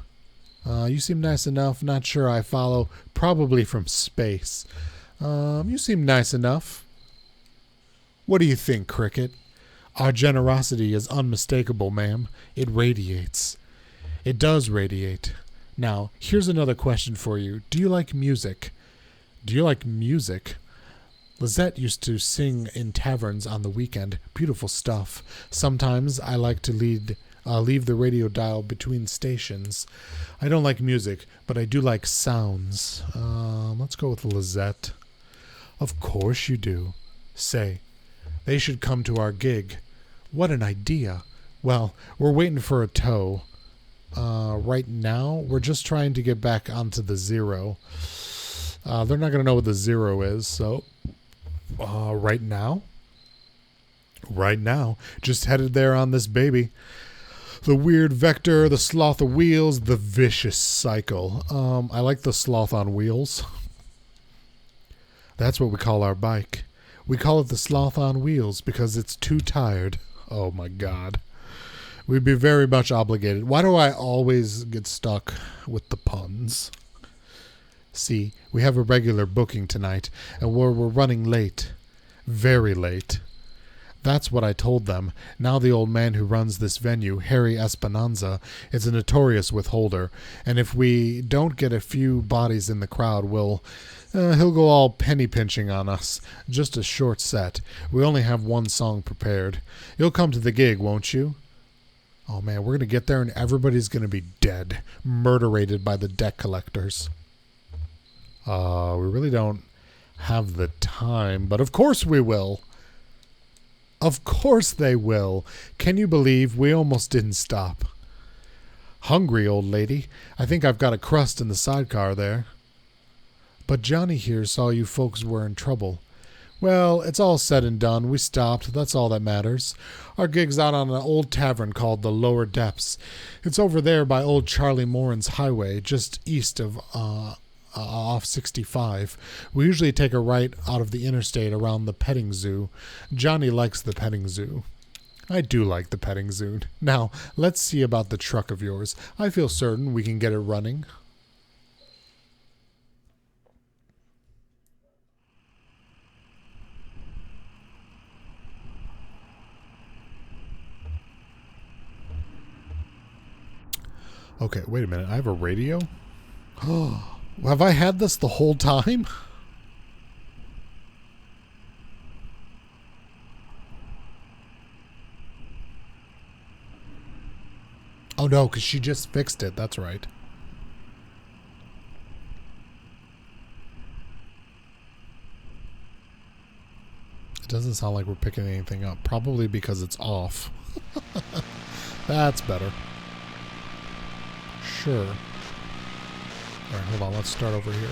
You seem nice enough. Not sure I follow. Probably from space. You seem nice enough. What do you think, Cricket? Our generosity is unmistakable, ma'am. It radiates. It does radiate. Now, here's another question for you. Do you like music? Do you like music? Lizette used to sing in taverns on the weekend. Beautiful stuff. Sometimes I like to leave the radio dial between stations. I don't like music, but I do like sounds. Let's go with Lizette. Of course you do. Say, they should come to our gig. What an idea. Well, we're waiting for a tow. Right now, we're just trying to get back onto the 0. They're not going to know what the 0 is, so... right now? Right now. Just headed there on this baby. The weird vector, the sloth of wheels, the vicious cycle. I like the sloth on wheels. That's what we call our bike. We call it the sloth on wheels because it's too tired. Oh my God. We'd be very much obligated. Why do I always get stuck with the puns? See, we have a regular booking tonight, and we're running late. Very late. That's what I told them. Now the old man who runs this venue, Harry Esperanza, is a notorious withholder, and if we don't get a few bodies in the crowd, he'll go all penny pinching on us. Just a short set. We only have 1 song prepared. You'll come to the gig, won't you? Oh man, we're going to get there and everybody's going to be dead, murderated by the debt collectors. We really don't have the time, but of course we will. Of course they will. Can you believe we almost didn't stop? Hungry, old lady. I think I've got a crust in the sidecar there. But Johnny here saw you folks were in trouble. Well, it's all said and done. We stopped. That's all that matters. Our gig's out on an old tavern called the Lower Depths. It's over there by old Charlie Moran's highway, just east of, off 65. We usually take a right out of the interstate around the petting zoo. Johnny likes the petting zoo. I do like the petting zoo. Now, let's see about the truck of yours. I feel certain we can get it running. Okay, wait a minute. I have a radio? Oh, have I had this the whole time? Oh no, because she just fixed it. That's right. It doesn't sound like we're picking anything up. Probably because it's off. That's better. Sure. Alright, hold on. Let's start over here.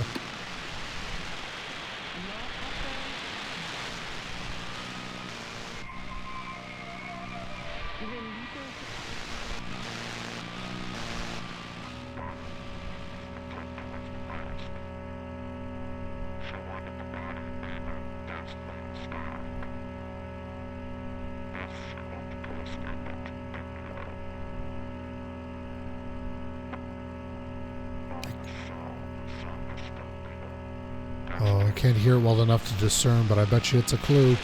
Oh, I can't hear it well enough to discern, but I bet you it's a clue.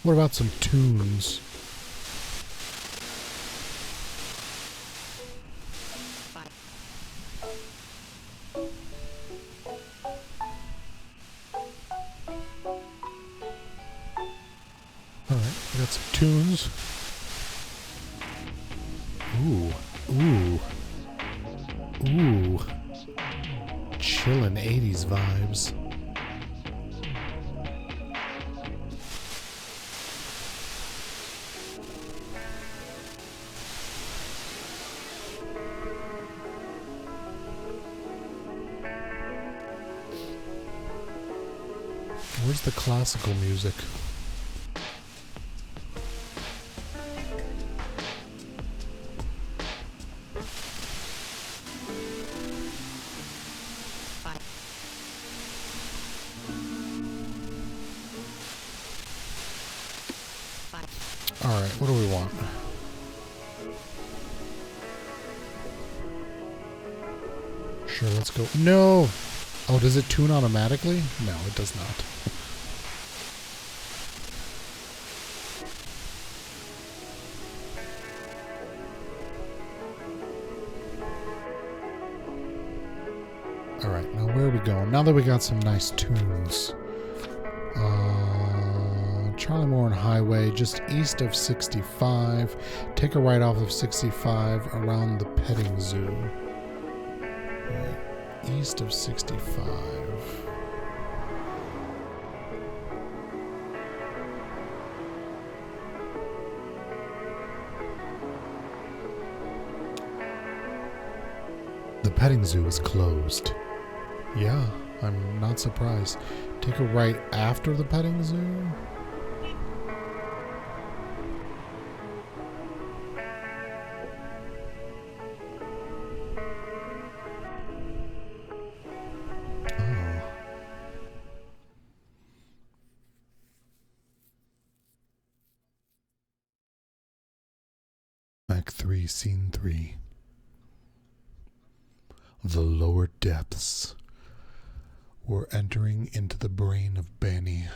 What about some tunes? Alright, we got some tunes. Ooh. Ooh. Ooh. Chillin' 80s vibes. Where's the classical music? Alright, what do we want? Sure, let's go. No! Oh, does it tune automatically? No, it does not. Alright, now where are we going? Now that we got some nice tunes. Charlie Moore Highway, just east of 65. Take a right off of 65 around the petting zoo. Right, east of 65. The petting zoo is closed. Yeah, I'm not surprised. Take a right after the petting zoo? Act 3, Scene 3. The lower depths. We're entering into the brain of Bani.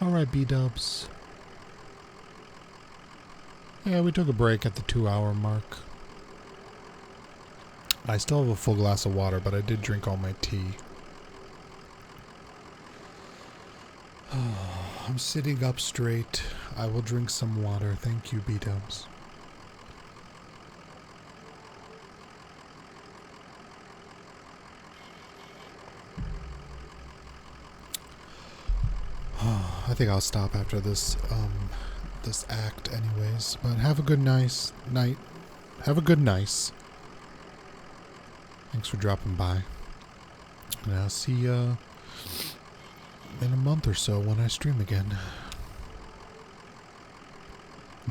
Alright, B-dubs. Yeah, we took a break at the 2-hour mark. I still have a full glass of water, but I did drink all my tea. I'm sitting up straight. I will drink some water. Thank you, B-dubs. I think I'll stop after this this act anyways. But have a good night. Have a good night. Thanks for dropping by. And I'll see ya in a month or so when I stream again.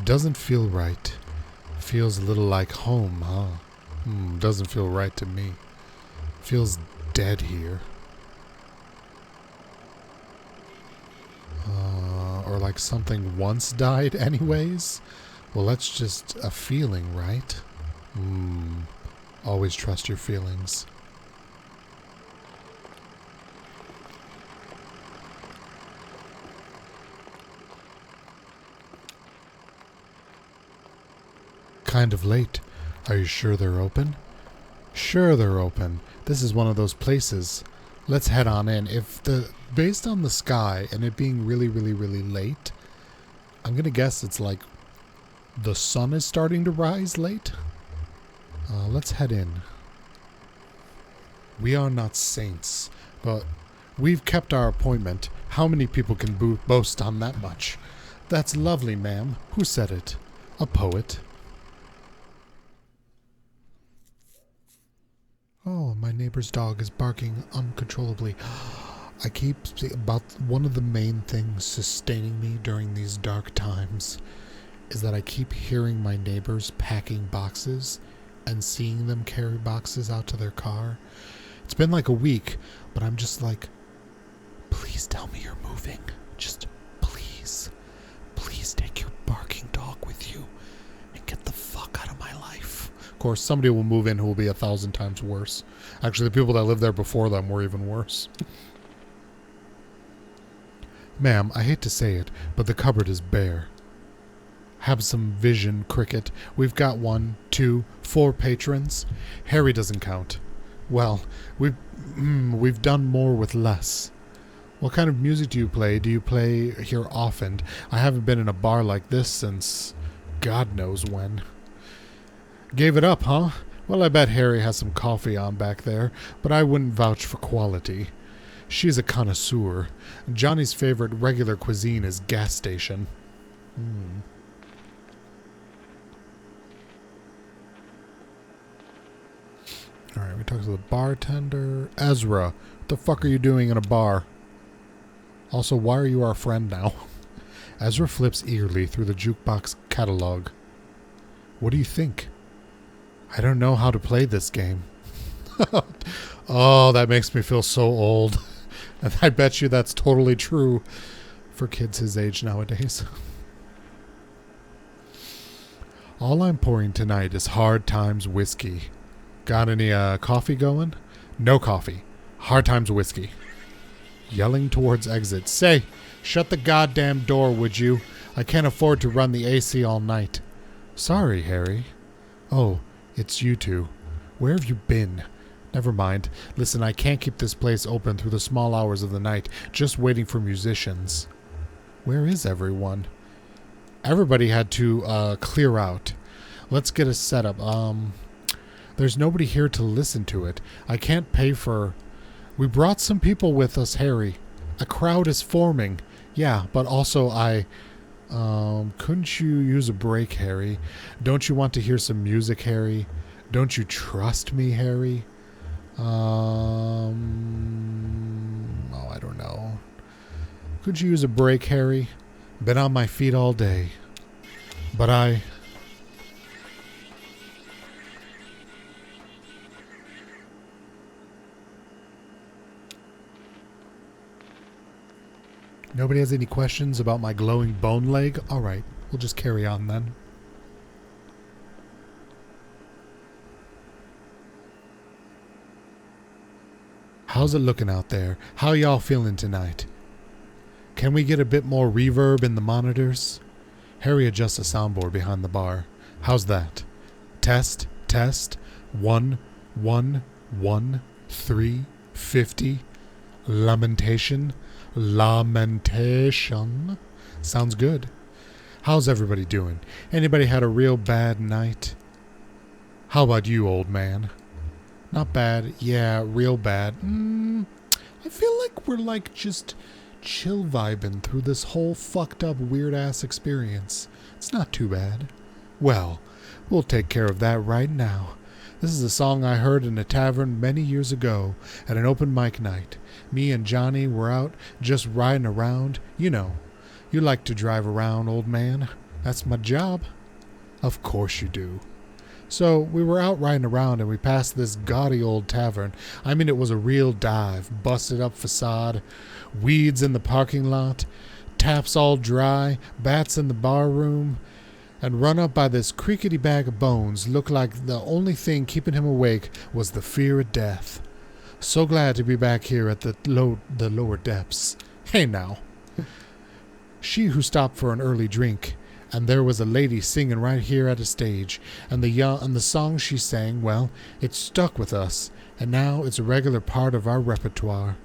Doesn't feel right. Feels a little like home, huh? Doesn't feel right to me. Feels dead here. Or like something once died anyways? Well, that's just a feeling, right? Always trust your feelings. Kind of late. Are you sure they're open? Sure they're open. This is one of those places. Let's head on in. Based on the sky and it being really, really, really late, I'm gonna guess it's like the sun is starting to rise late. Let's head in. We are not saints, but we've kept our appointment. How many people can boast on that much? That's lovely, ma'am. Who said it? A poet. Oh, my neighbor's dog is barking uncontrollably. I keep about one of the main things sustaining me during these dark times is that I keep hearing my neighbors packing boxes and seeing them carry boxes out to their car. It's been like a week, but I'm just like, please tell me you're moving. Just please. Please take your barking dog with you and get the fuck out of my life. Of course, somebody will move in who will be 1,000 times worse. Actually, the people that lived there before them were even worse. Ma'am, I hate to say it, but the cupboard is bare. Have some vision, Cricket. We've got 1, 2, 4 patrons. Harry doesn't count. Well, we've done more with less. What kind of music do you play? Do you play here often? I haven't been in a bar like this since God knows when. Gave it up, huh? Well, I bet Harry has some coffee on back there, but I wouldn't vouch for quality. She's a connoisseur. Johnny's favorite regular cuisine is gas station. Alright, we talked to the bartender. Ezra, what the fuck are you doing in a bar? Also, why are you our friend now? Ezra flips eagerly through the jukebox catalog. What do you think? I don't know how to play this game. Oh, that makes me feel so old. And I bet you that's totally true for kids his age nowadays. All I'm pouring tonight is Hard Times whiskey. Got any coffee going? No coffee. Hard Times whiskey. Yelling towards exit. Say, shut the goddamn door, would you? I can't afford to run the AC all night. Sorry, Harry. Oh, it's you two. Where have you been? Never mind. Listen, I can't keep this place open through the small hours of the night, just waiting for musicians. Where is everyone? Everybody had to clear out. Let's get a setup. There's nobody here to listen to it. I can't pay for... We brought some people with us, Harry. A crowd is forming. Yeah, but also couldn't you use a break, Harry? Don't you want to hear some music, Harry? Don't you trust me, Harry? Oh, I don't know. Could you use a break, Harry? Been on my feet all day. But Nobody has any questions about my glowing bone leg? Alright, we'll just carry on then. How's it looking out there? How y'all feeling tonight? Can we get a bit more reverb in the monitors? Harry adjusts a soundboard behind the bar. How's that? Test, test. 1, 1, 1, 3, 50. Lamentation. Lamentation. Sounds good. How's everybody doing? Anybody had a real bad night? How about you, old man? Not bad. Yeah, real bad. I feel like we're just chill vibing through this whole fucked up weird ass experience. It's not too bad. Well, we'll take care of that right now. This is a song I heard in a tavern many years ago at an open mic night. Me and Johnny were out just riding around. You know, you like to drive around, old man. That's my job. Of course you do. So we were out riding around and we passed this gaudy old tavern. I mean, it was a real dive. Busted up facade, weeds in the parking lot, taps all dry, bats in the bar room, and run up by this creakety bag of bones. Looked like the only thing keeping him awake was the fear of death. So glad to be back here at the lower depths. Hey now. She who stopped for an early drink. And there was a lady singing right here at a stage, and the song she sang, well, it stuck with us, and now it's a regular part of our repertoire.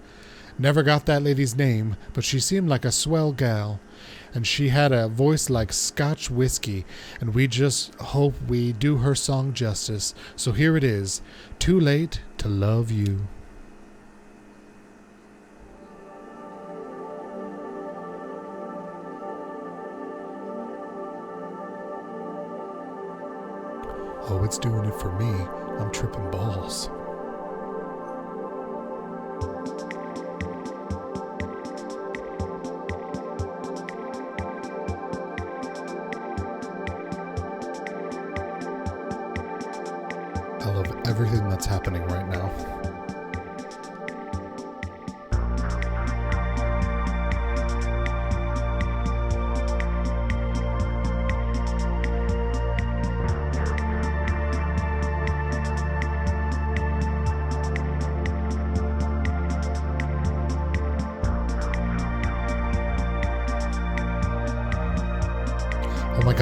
Never got that lady's name, but she seemed like a swell gal, and she had a voice like Scotch whiskey, and we just hope we do her song justice. So here it is, Too Late to Love You. Oh, it's doing it for me. I'm tripping balls. I love everything that's happening right now.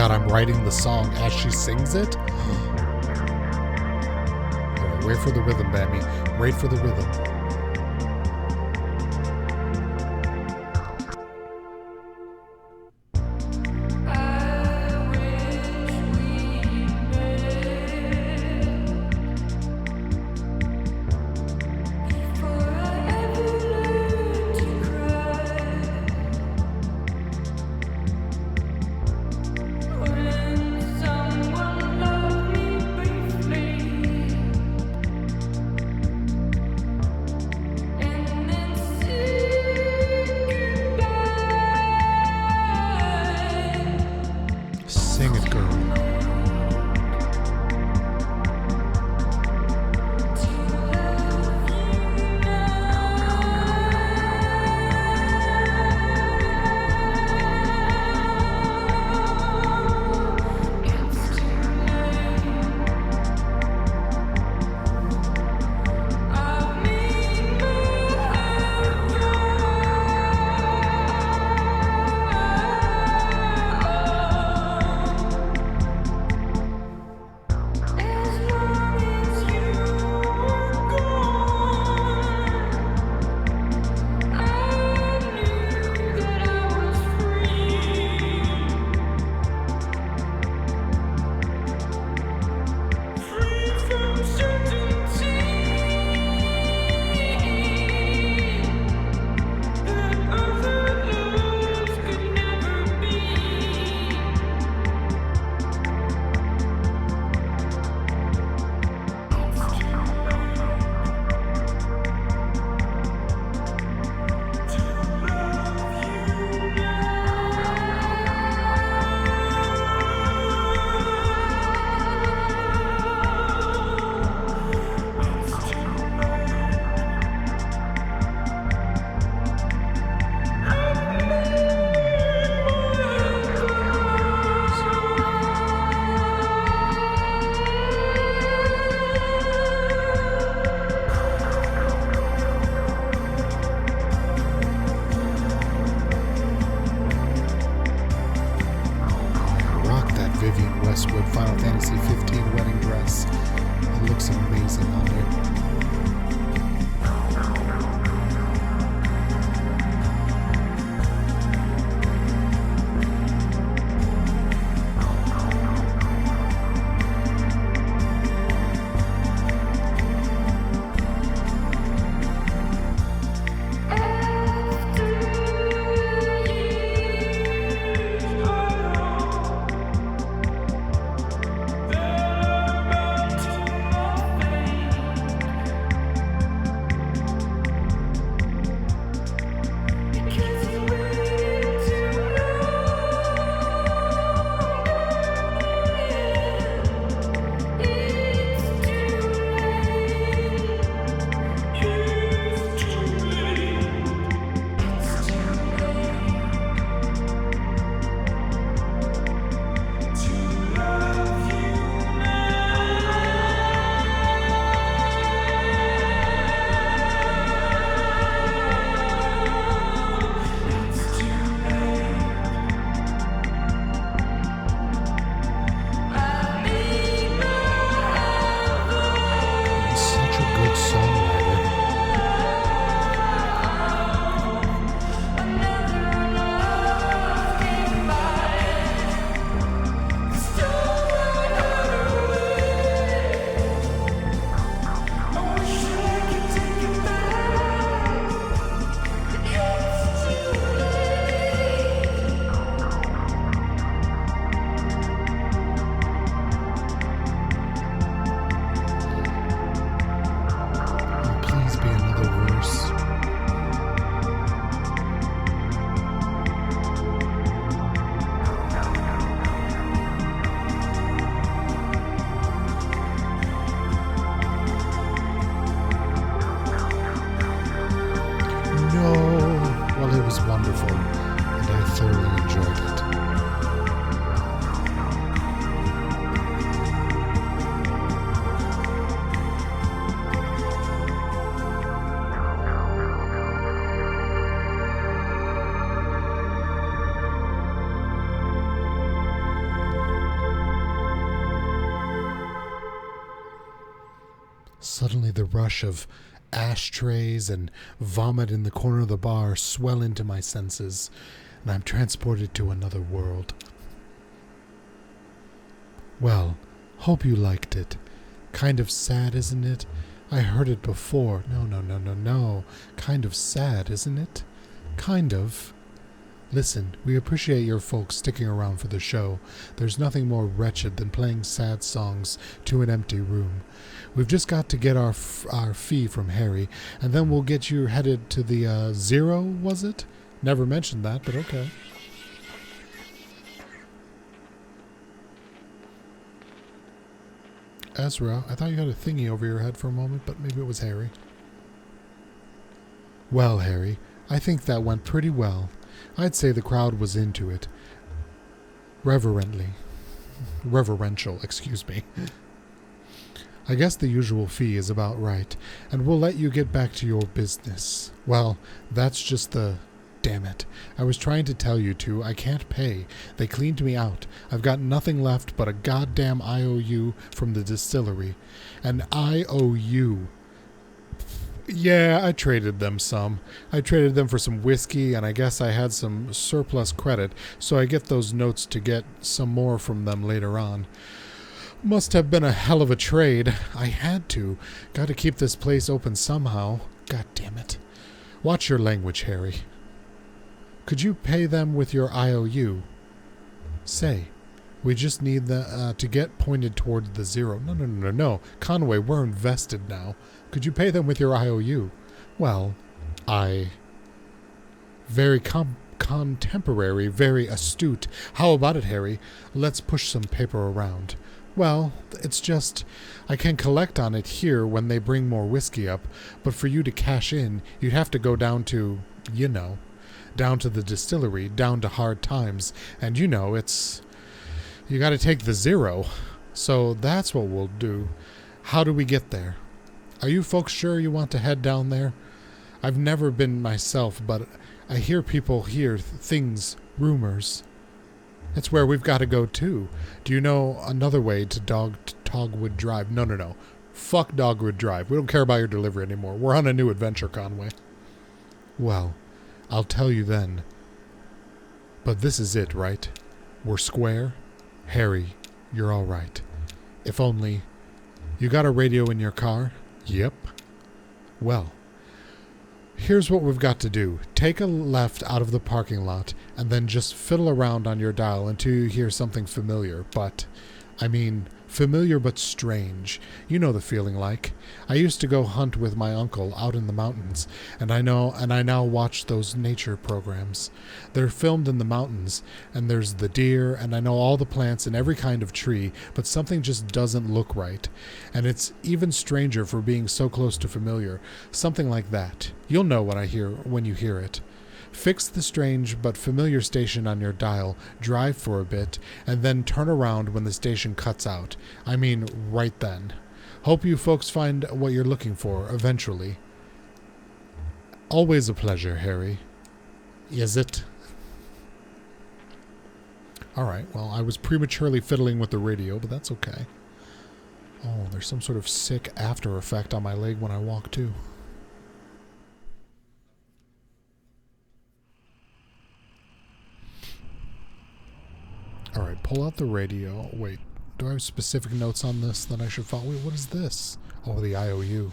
god, I'm writing the song as she sings it? Alright, wait for the rhythm, Bani. Wait for the rhythm. Suddenly the rush of ashtrays and vomit in the corner of the bar swell into my senses, and I'm transported to another world. Well, hope you liked it. Kind of sad, isn't it? I heard it before. No. Kind of sad, isn't it? Kind of. Listen, we appreciate your folks sticking around for the show. There's nothing more wretched than playing sad songs to an empty room. We've just got to get our fee from Harry, and then we'll get you headed to the Zero, was it? Never mentioned that, but okay. Ezra, I thought you had a thingy over your head for a moment, but maybe it was Harry. Well, Harry, I think that went pretty well. I'd say the crowd was into it. Reverential, excuse me. I guess the usual fee is about right, and we'll let you get back to your business. Well, that's just the... Damn it. I was trying to tell you two. I can't pay. They cleaned me out. I've got nothing left but a goddamn IOU from the distillery. An IOU. Yeah, I traded them some. I traded them for some whiskey, and I guess I had some surplus credit, so I get those notes to get some more from them later on. Must have been a hell of a trade. I had to. Got to keep this place open somehow. God damn it. Watch your language, Harry. Could you pay them with your IOU? Say, we just need to get pointed toward the Zero. No. Conway, we're invested now. Could you pay them with your IOU? Well, very contemporary, very astute. How about it, Harry? Let's push some paper around. Well, it's just, I can collect on it here when they bring more whiskey up, but for you to cash in, you'd have to go down to, down to the distillery, down to hard times, and you gotta take the Zero. So that's what we'll do. How do we get there? Are you folks sure you want to head down there? I've never been myself, but I hear people hear things, rumors. It's where we've got to go too. Do you know another way to Dogwood Drive? No. Fuck Dogwood Drive. We don't care about your delivery anymore. We're on a new adventure, Conway. Well, I'll tell you then. But this is it, right? We're square? Harry, you're all right. If only... You got a radio in your car? Yep. Well, here's what we've got to do. Take a left out of the parking lot, and then just fiddle around on your dial until you hear something familiar. Familiar but strange. You know the feeling like. I used to go hunt with my uncle out in the mountains, and I now watch those nature programs. They're filmed in the mountains, and there's the deer, and I know all the plants and every kind of tree, but something just doesn't look right. And it's even stranger for being so close to familiar. Something like that. You'll know what I hear when you hear it. Fix the strange but familiar station on your dial, drive for a bit, and then turn around when the station cuts out. Right then. Hope you folks find what you're looking for, eventually. Always a pleasure, Harry. Is it? Alright, well, I was prematurely fiddling with the radio, but that's okay. Oh, there's some sort of sick after effect on my leg when I walk, too. Alright, pull out the radio. Wait, do I have specific notes on this that I should follow? Wait, what is this? Oh, the IOU.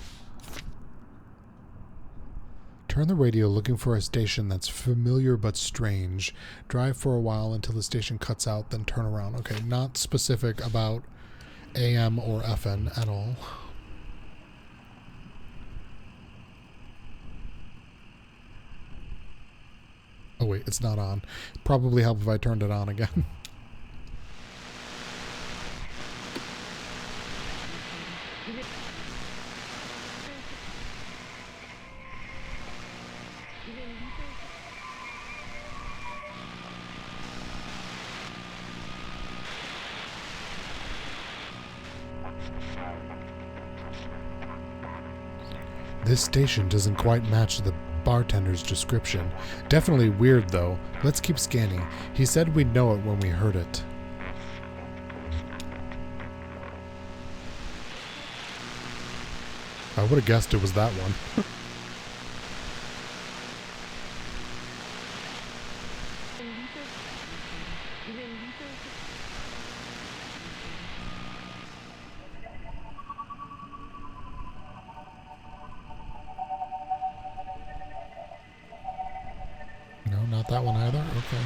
Turn the radio looking for a station that's familiar but strange. Drive for a while until the station cuts out, then turn around. Okay, not specific about AM or FN at all. Oh wait, it's not on. Probably help if I turned it on again. This station doesn't quite match the bartender's description. Definitely weird, though. Let's keep scanning. He said we'd know it when we heard it. I would have guessed it was that one. No, not that one either? Okay.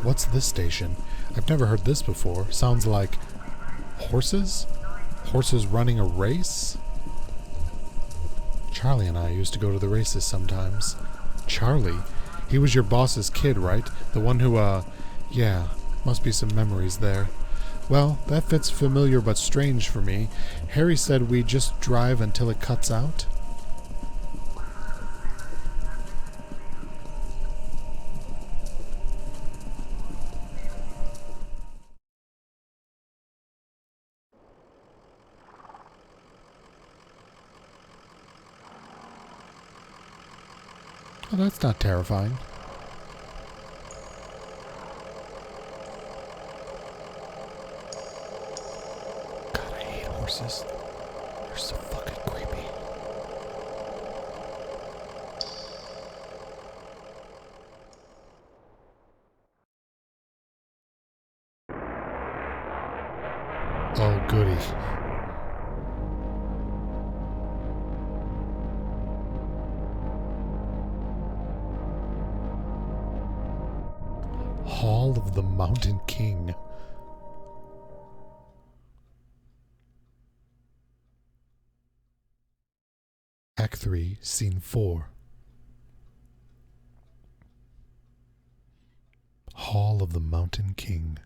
What's this station? I've never heard this before. Sounds like horses? Horses running a race? Charlie and I used to go to the races sometimes. Charlie? He was your boss's kid, right? The one who, yeah, must be some memories there. Well, that fits familiar but strange for me. Harry said we just drive until it cuts out. Well, that's not terrifying. God, I hate horses. They're so fucking creepy. Oh, goody. Hall of the Mountain King. Act 3, Scene 4. Hall of the Mountain King.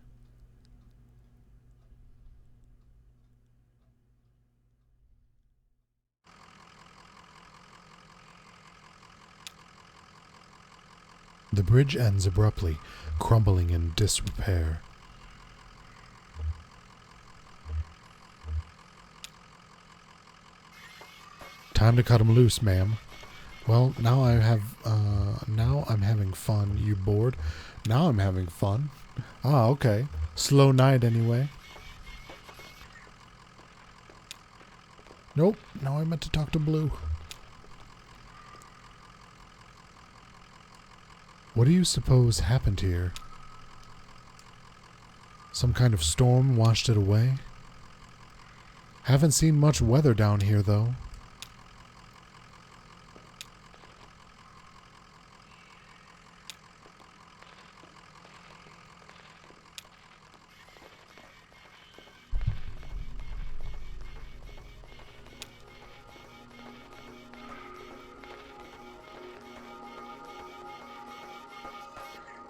The bridge ends abruptly, crumbling in disrepair. Time to cut him loose, ma'am. Well, now I'm having fun. You bored? Now I'm having fun. Ah, okay. Slow night anyway. Nope, now I meant to talk to Blue. What do you suppose happened here? Some kind of storm washed it away? Haven't seen much weather down here, though.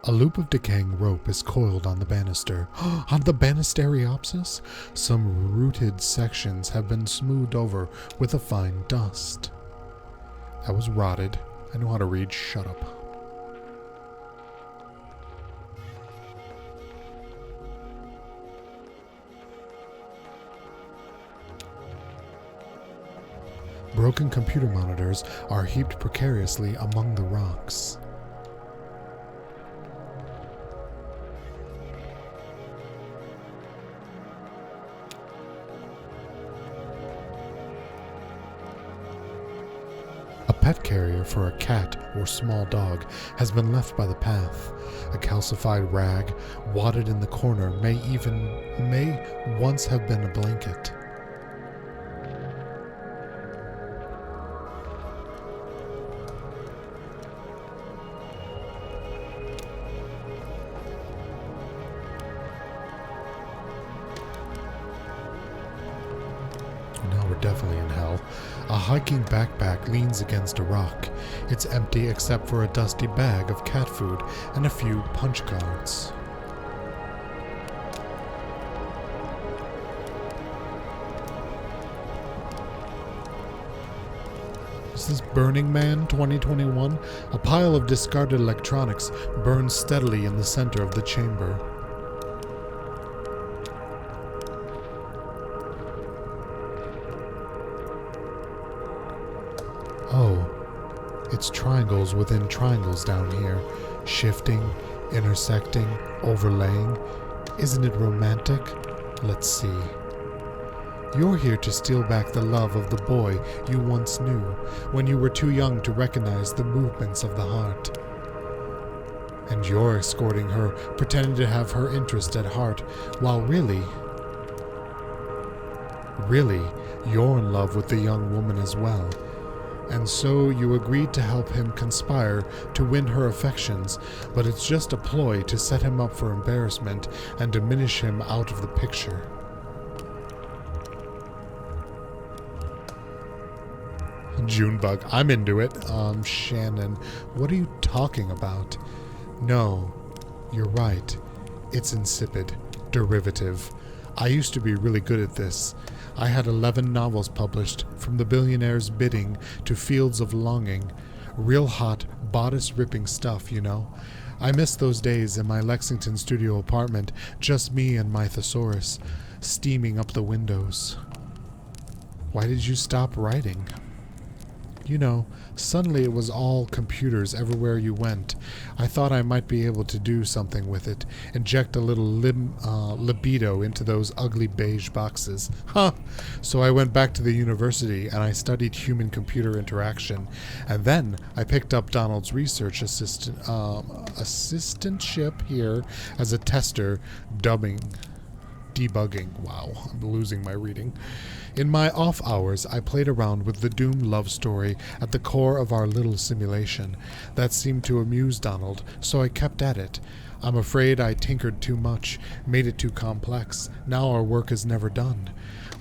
A loop of decaying rope is coiled on the banister. On the Banisteriopsis? Some rooted sections have been smoothed over with a fine dust. That was rotted. I know how to read. Shut up. Broken computer monitors are heaped precariously among the rocks. A pet carrier for a cat or small dog has been left by the path. A calcified rag wadded in the corner may once have been a blanket. Now we're definitely in hell. A hiking backpack leans against a rock. It's empty except for a dusty bag of cat food and a few punch cards. Is this Burning Man 2021? A pile of discarded electronics burns steadily in the center of the chamber. It's triangles within triangles down here, shifting, intersecting, overlaying. Isn't it romantic? Let's see. You're here to steal back the love of the boy you once knew, when you were too young to recognize the movements of the heart. And you're escorting her, pretending to have her interest at heart, while really, you're in love with the young woman as well. And so you agreed to help him conspire to win her affections, but it's just a ploy to set him up for embarrassment and diminish him out of the picture. Junebug, I'm into it. Shannon, what are you talking about? No, you're right. It's insipid. Derivative. I used to be really good at this. I had 11 novels published, from The Billionaire's Bidding to Fields of Longing. Real hot, bodice-ripping stuff, you know. I miss those days in my Lexington studio apartment, just me and my thesaurus, steaming up the windows. Why did you stop writing? You know, suddenly it was all computers everywhere you went. I thought I might be able to do something with it, inject a little libido into those ugly beige boxes. Huh! So I went back to the university and I studied human-computer interaction. And then I picked up Donald's research assistantship here as a tester, debugging. Wow, I'm losing my reading. In my off hours, I played around with the doomed love story at the core of our little simulation. That seemed to amuse Donald, so I kept at it. I'm afraid I tinkered too much, made it too complex. Now our work is never done.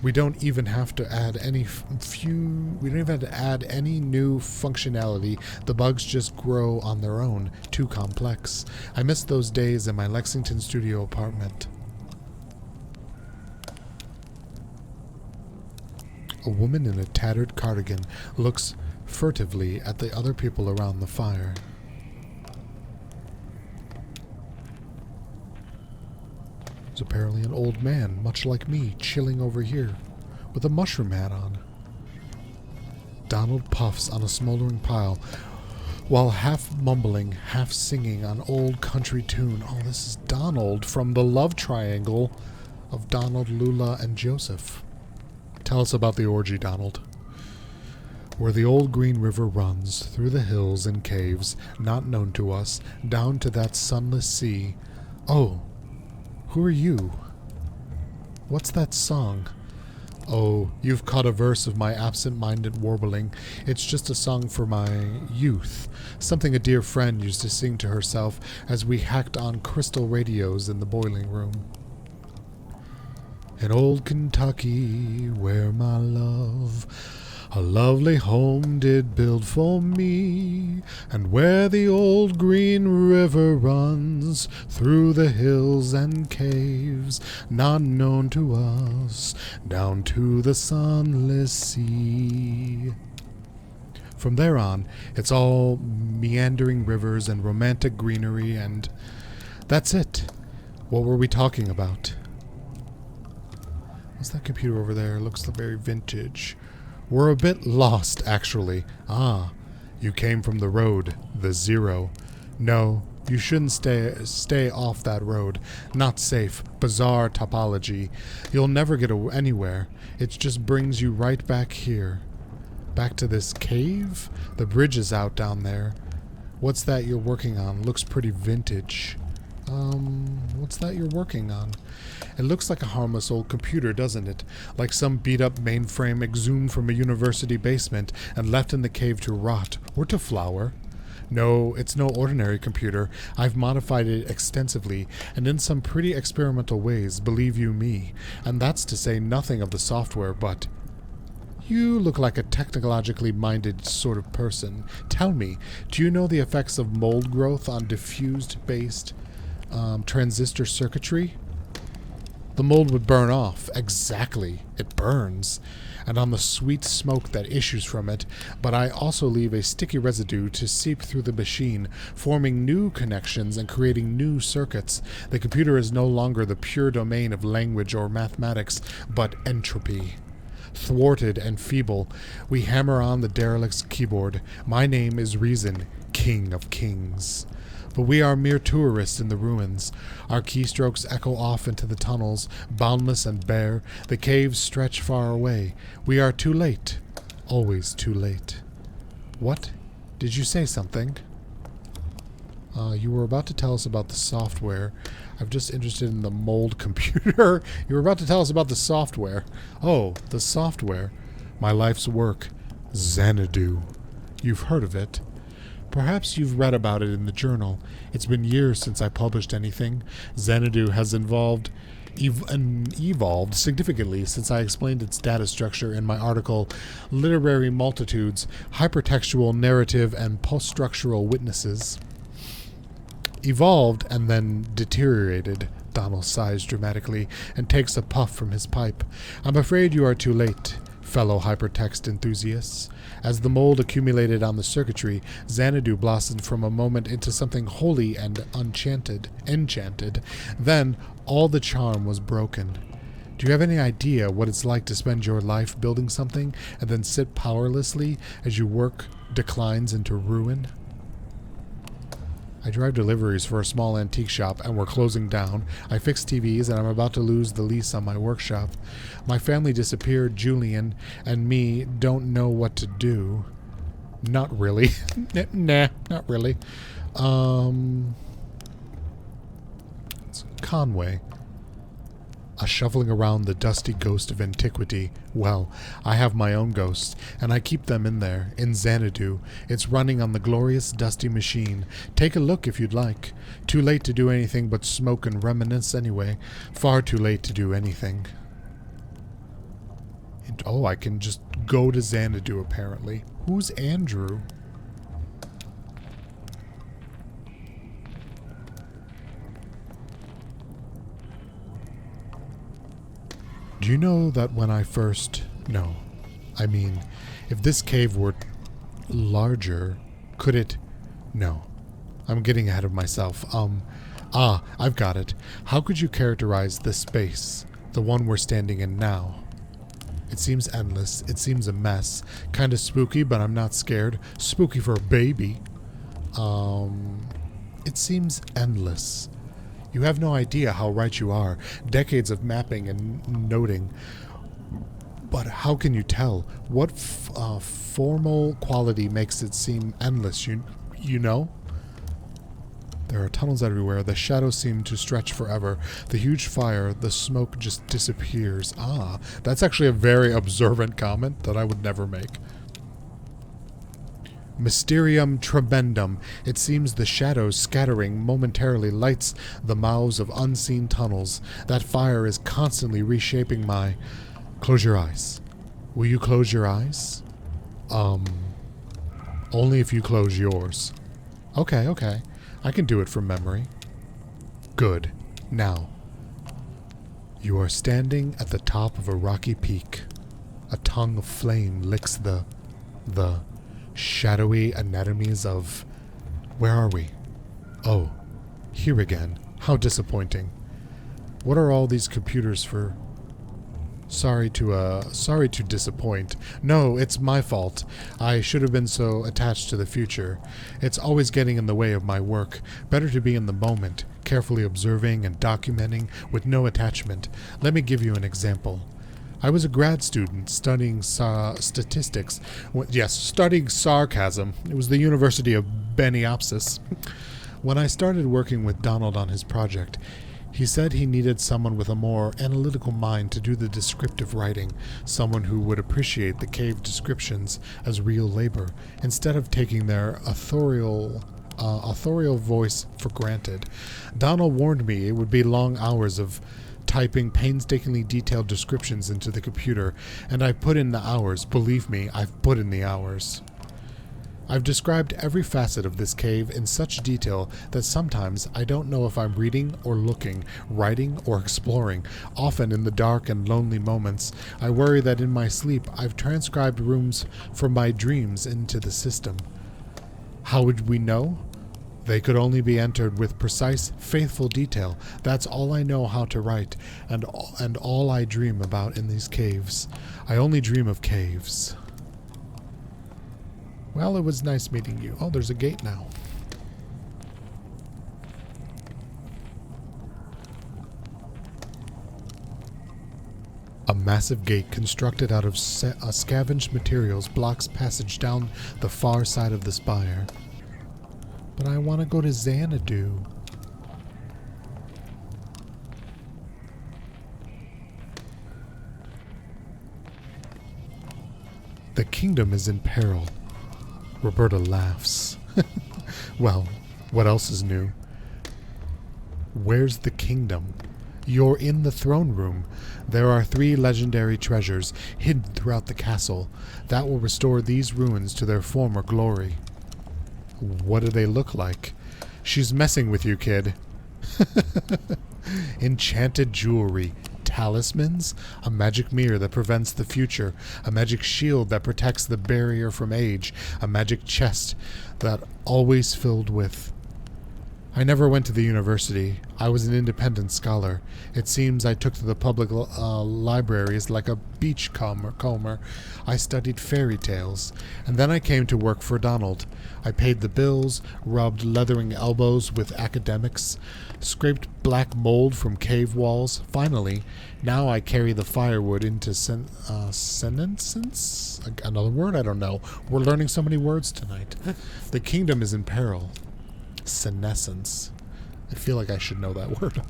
We don't even have to add any new functionality. The bugs just grow on their own, too complex. I miss those days in my Lexington studio apartment. A woman in a tattered cardigan looks furtively at the other people around the fire. There's apparently an old man, much like me, chilling over here, with a mushroom hat on. Donald puffs on a smoldering pile, while half mumbling, half singing an old country tune. Oh, this is Donald from the love triangle of Donald, Lula, and Joseph. Tell us about the orgy, Donald. Where the old green river runs, through the hills and caves, not known to us, down to that sunless sea. Oh, who are you? What's that song? Oh, you've caught a verse of my absent-minded warbling. It's just a song for my youth, something a dear friend used to sing to herself as we hacked on crystal radios in the boiling room. In old Kentucky, where my love a lovely home did build for me, and where the old green river runs through the hills and caves, not known to us, down to the sunless sea. From there on, it's all meandering rivers and romantic greenery, and that's it. What were we talking about? What's that computer over there? Looks very vintage. We're a bit lost, actually. Ah, you came from the road, the zero. No, you shouldn't stay off that road. Not safe. Bizarre topology. You'll never get anywhere. It just brings you right back here. Back to this cave? The bridge is out down there. What's that you're working on? Looks pretty vintage. What's that you're working on? It looks like a harmless old computer, doesn't it? Like some beat-up mainframe exhumed from a university basement and left in the cave to rot, or to flower. No, it's no ordinary computer. I've modified it extensively, and in some pretty experimental ways, believe you me. And that's to say nothing of the software, but... You look like a technologically minded sort of person. Tell me, do you know the effects of mold growth on diffused-based transistor circuitry? The mold would burn off. Exactly. It burns. And on the sweet smoke that issues from it, but I also leave a sticky residue to seep through the machine, forming new connections and creating new circuits. The computer is no longer the pure domain of language or mathematics, but entropy. thwarted and feeble, we hammer on the derelict's keyboard. My name is Reason, King of Kings. But we are mere tourists in the ruins. Our keystrokes echo off into the tunnels, boundless and bare. The caves stretch far away. We are too late. Always too late. What? Did you say something? You were about to tell us about the software. I'm just interested in the mold computer. You were about to tell us about the software. Oh, the software. My life's work. Xanadu. You've heard of it. Perhaps you've read about it in the journal. It's been years since I published anything. Xanadu has evolved significantly since I explained its data structure in my article, Literary Multitudes, Hypertextual Narrative and Post-Structural Witnesses. Evolved and then deteriorated. Donald sighs dramatically and takes a puff from his pipe. I'm afraid you are too late, fellow hypertext enthusiasts. As the mold accumulated on the circuitry, Xanadu blossomed from a moment into something holy and enchanted. Then all the charm was broken. Do you have any idea what it's like to spend your life building something and then sit powerlessly as your work declines into ruin? I drive deliveries for a small antique shop and we're closing down. I fix TVs and I'm about to lose the lease on my workshop. My family disappeared. Julian and me don't know what to do. Not really. Nah, not really. It's Conway. A shuffling around the dusty ghost of antiquity. Well, I have my own ghosts, and I keep them in there, in Xanadu. It's running on the glorious dusty machine. Take a look if you'd like. Too late to do anything but smoke and reminisce anyway. Far too late to do anything. Oh, I can just go to Xanadu, apparently. Who's Andrew? Do you know that when I first... No. I mean, if this cave were larger, could it... No. I'm getting ahead of myself. I've got it. How could you characterize this space? The one we're standing in now? It seems endless. It seems a mess. Kinda spooky, but I'm not scared. Spooky for a baby. It seems endless. You have no idea how right you are. Decades of mapping and noting. But how can you tell? What formal quality makes it seem endless, you know? There are tunnels everywhere. The shadows seem to stretch forever. The huge fire, the smoke just disappears. Ah, that's actually a very observant comment that I would never make. Mysterium tremendum. It seems the shadows scattering momentarily lights the mouths of unseen tunnels. That fire is constantly reshaping my... Close your eyes. Will you close your eyes? Only if you close yours. Okay. I can do it from memory. Good. Now, you are standing at the top of a rocky peak. A tongue of flame licks the shadowy anatomies of... Where are we? Oh, here again. How disappointing. What are all these computers for? Sorry to disappoint. No, it's my fault. I should have been so attached to the future. It's always getting in the way of my work. Better to be in the moment, carefully observing and documenting with no attachment. Let me give you an example. I was a grad student studying statistics. Studying sarcasm. It was the University of Banisteropsis. When I started working with Donald on his project, he said he needed someone with a more analytical mind to do the descriptive writing, someone who would appreciate the cave descriptions as real labor, instead of taking their authorial voice for granted. Donald warned me it would be long hours of typing painstakingly detailed descriptions into the computer, and I put in the hours. Believe me, I've put in the hours. I've described every facet of this cave in such detail that sometimes I don't know if I'm reading or looking, writing or exploring. Often in the dark and lonely moments, I worry that in my sleep I've transcribed rooms from my dreams into the system. How would we know? They could only be entered with precise, faithful detail. That's all I know how to write, and all I dream about in these caves. I only dream of caves. Well, it was nice meeting you. Oh, there's a gate now. A massive gate constructed out of scavenged materials blocks passage down the far side of the spire. But I want to go to Xanadu. The kingdom is in peril. Roberta laughs. Well, what else is new? Where's the kingdom? You're in the throne room. There are 3 legendary treasures hidden throughout the castle that will restore these ruins to their former glory. What do they look like? She's messing with you, kid. Enchanted jewelry, talismans, a magic mirror that prevents the future, a magic shield that protects the barrier from age, a magic chest that always filled with... I never went to the university. I was an independent scholar. It seems I took to the public libraries like a beachcomber. I studied fairy tales, and then I came to work for Donald. I paid the bills, rubbed leathering elbows with academics, scraped black mold from cave walls. Finally, now I carry the firewood into senescence? Another word? I don't know. We're learning so many words tonight. The kingdom is in peril. Senescence. I feel like I should know that word.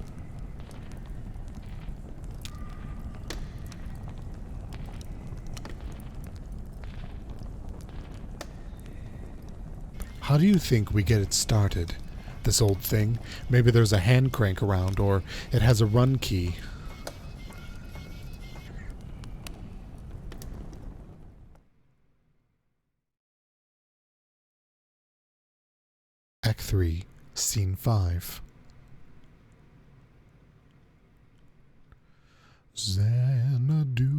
How do you think we get it started? This old thing? Maybe there's a hand crank around, or it has a run key. Act 3, Scene 5. Xanadu,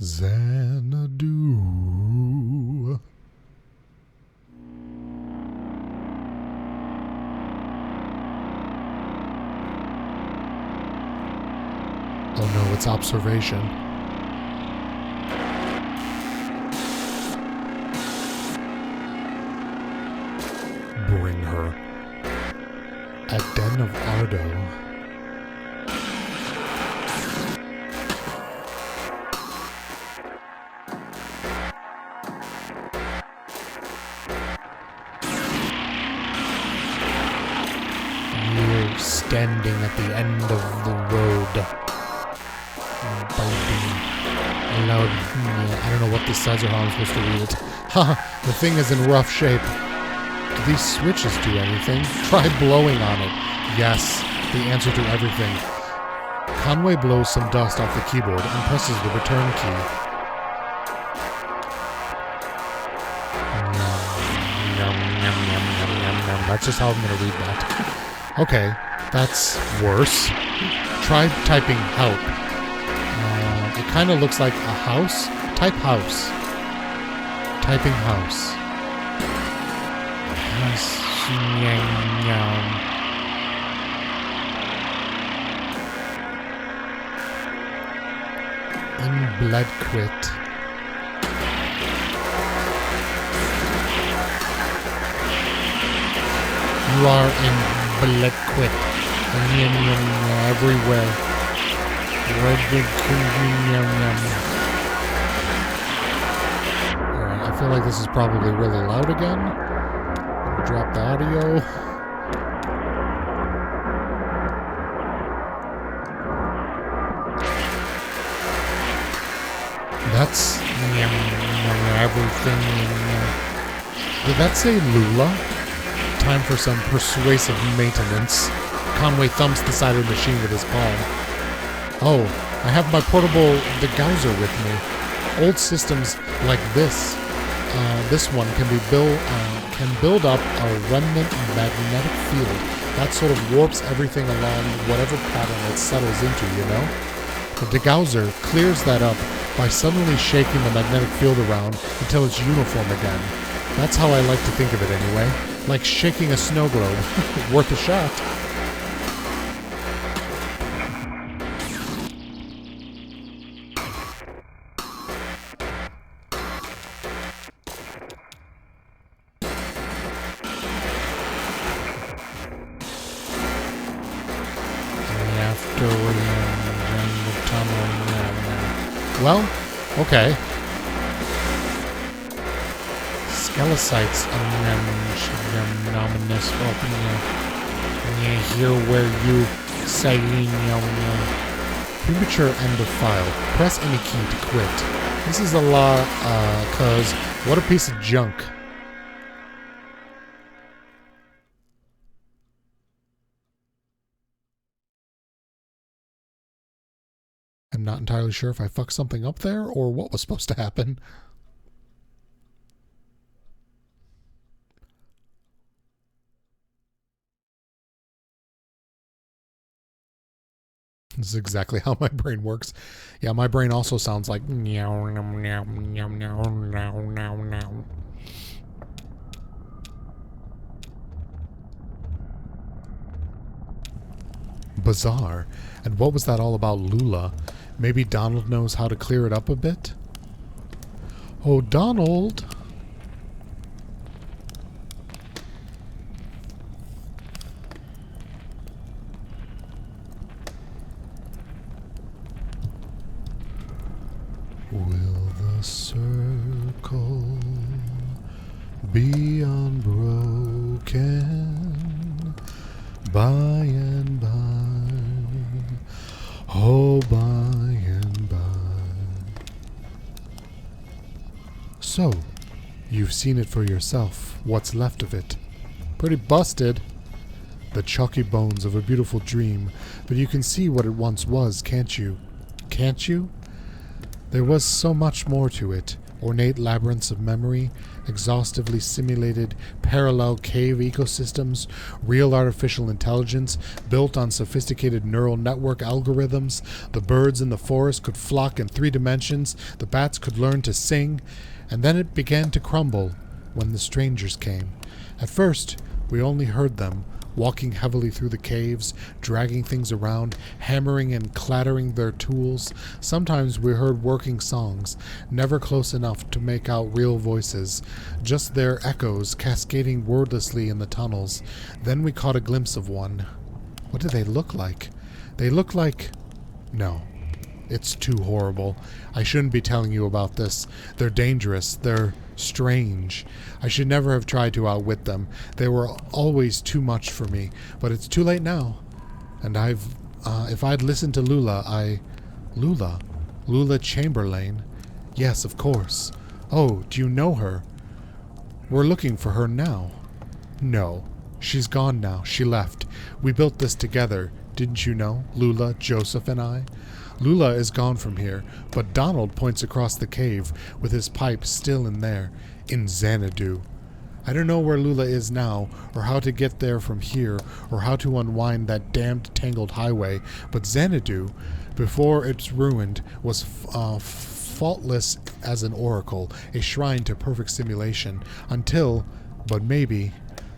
Xanadu. Oh no, it's observation. Bring her. A den of Ardo. You're standing at the end of the road. Baby. Loud. I don't know what this says or how I'm supposed to read it. Haha, the thing is in rough shape. Do these switches do anything? Try blowing on it. Yes, the answer to everything. Conway blows some dust off the keyboard and presses the return key. That's just how I'm going to read that. Okay, that's worse. Try typing help. It kind of looks like a house. Type house. Typing house. In blood quit. You are in blood quit. Everywhere. Alright, I feel like this is probably really loud again. Drop the audio. That's everything. Did that say Lula? Time for some persuasive maintenance. Conway thumps the side of the machine with his palm. Oh, I have my portable degauser with me. Old systems like this one can build up a remnant magnetic field that sort of warps everything along whatever pattern it settles into, you know? The degauser clears that up by suddenly shaking the magnetic field around until it's uniform again. That's how I like to think of it anyway. Like shaking a snow globe. Worth a shot. Well, okay. Skelesites anonymous. Here where you say premature end of file. Press any key to quit. This is a lot, cause what a piece of junk. I'm not entirely sure if I fucked something up there or what was supposed to happen. This is exactly how my brain works. Yeah, my brain also sounds like meow, meow, meow, meow, meow, meow, meow. Bizarre. And what was that all about Lula? Maybe Donald knows how to clear it up a bit? Oh, Donald! Will the circle be unbroken by and by? Oh, by and by. So, you've seen it for yourself. What's left of it? Pretty busted. The chalky bones of a beautiful dream, but you can see what it once was, can't you? Can't you? There was so much more to it. Ornate labyrinths of memory, exhaustively simulated parallel cave ecosystems, real artificial intelligence built on sophisticated neural network algorithms. The birds in the forest could flock in 3 dimensions, the bats could learn to sing, and then it began to crumble when the strangers came. At first, we only heard them, walking heavily through the caves, dragging things around, hammering and clattering their tools. Sometimes we heard working songs, never close enough to make out real voices, just their echoes cascading wordlessly in the tunnels. Then we caught a glimpse of one. What did they look like? They looked like... No. It's too horrible. I shouldn't be telling you about this. They're dangerous. They're strange. I should never have tried to outwit them. They were always too much for me. But it's too late now. And if I'd listened to Lula, Lula Chamberlain? Yes, of course. Oh, do you know her? We're looking for her now. No. She's gone now. She left. We built this together. Didn't you know? Lula, Joseph, and I. Lula is gone from here, but Donald points across the cave, with his pipe still in there, in Xanadu. I don't know where Lula is now, or how to get there from here, or how to unwind that damned tangled highway, but Xanadu, before it's ruined, was faultless as an oracle, a shrine to perfect simulation, until, but maybe...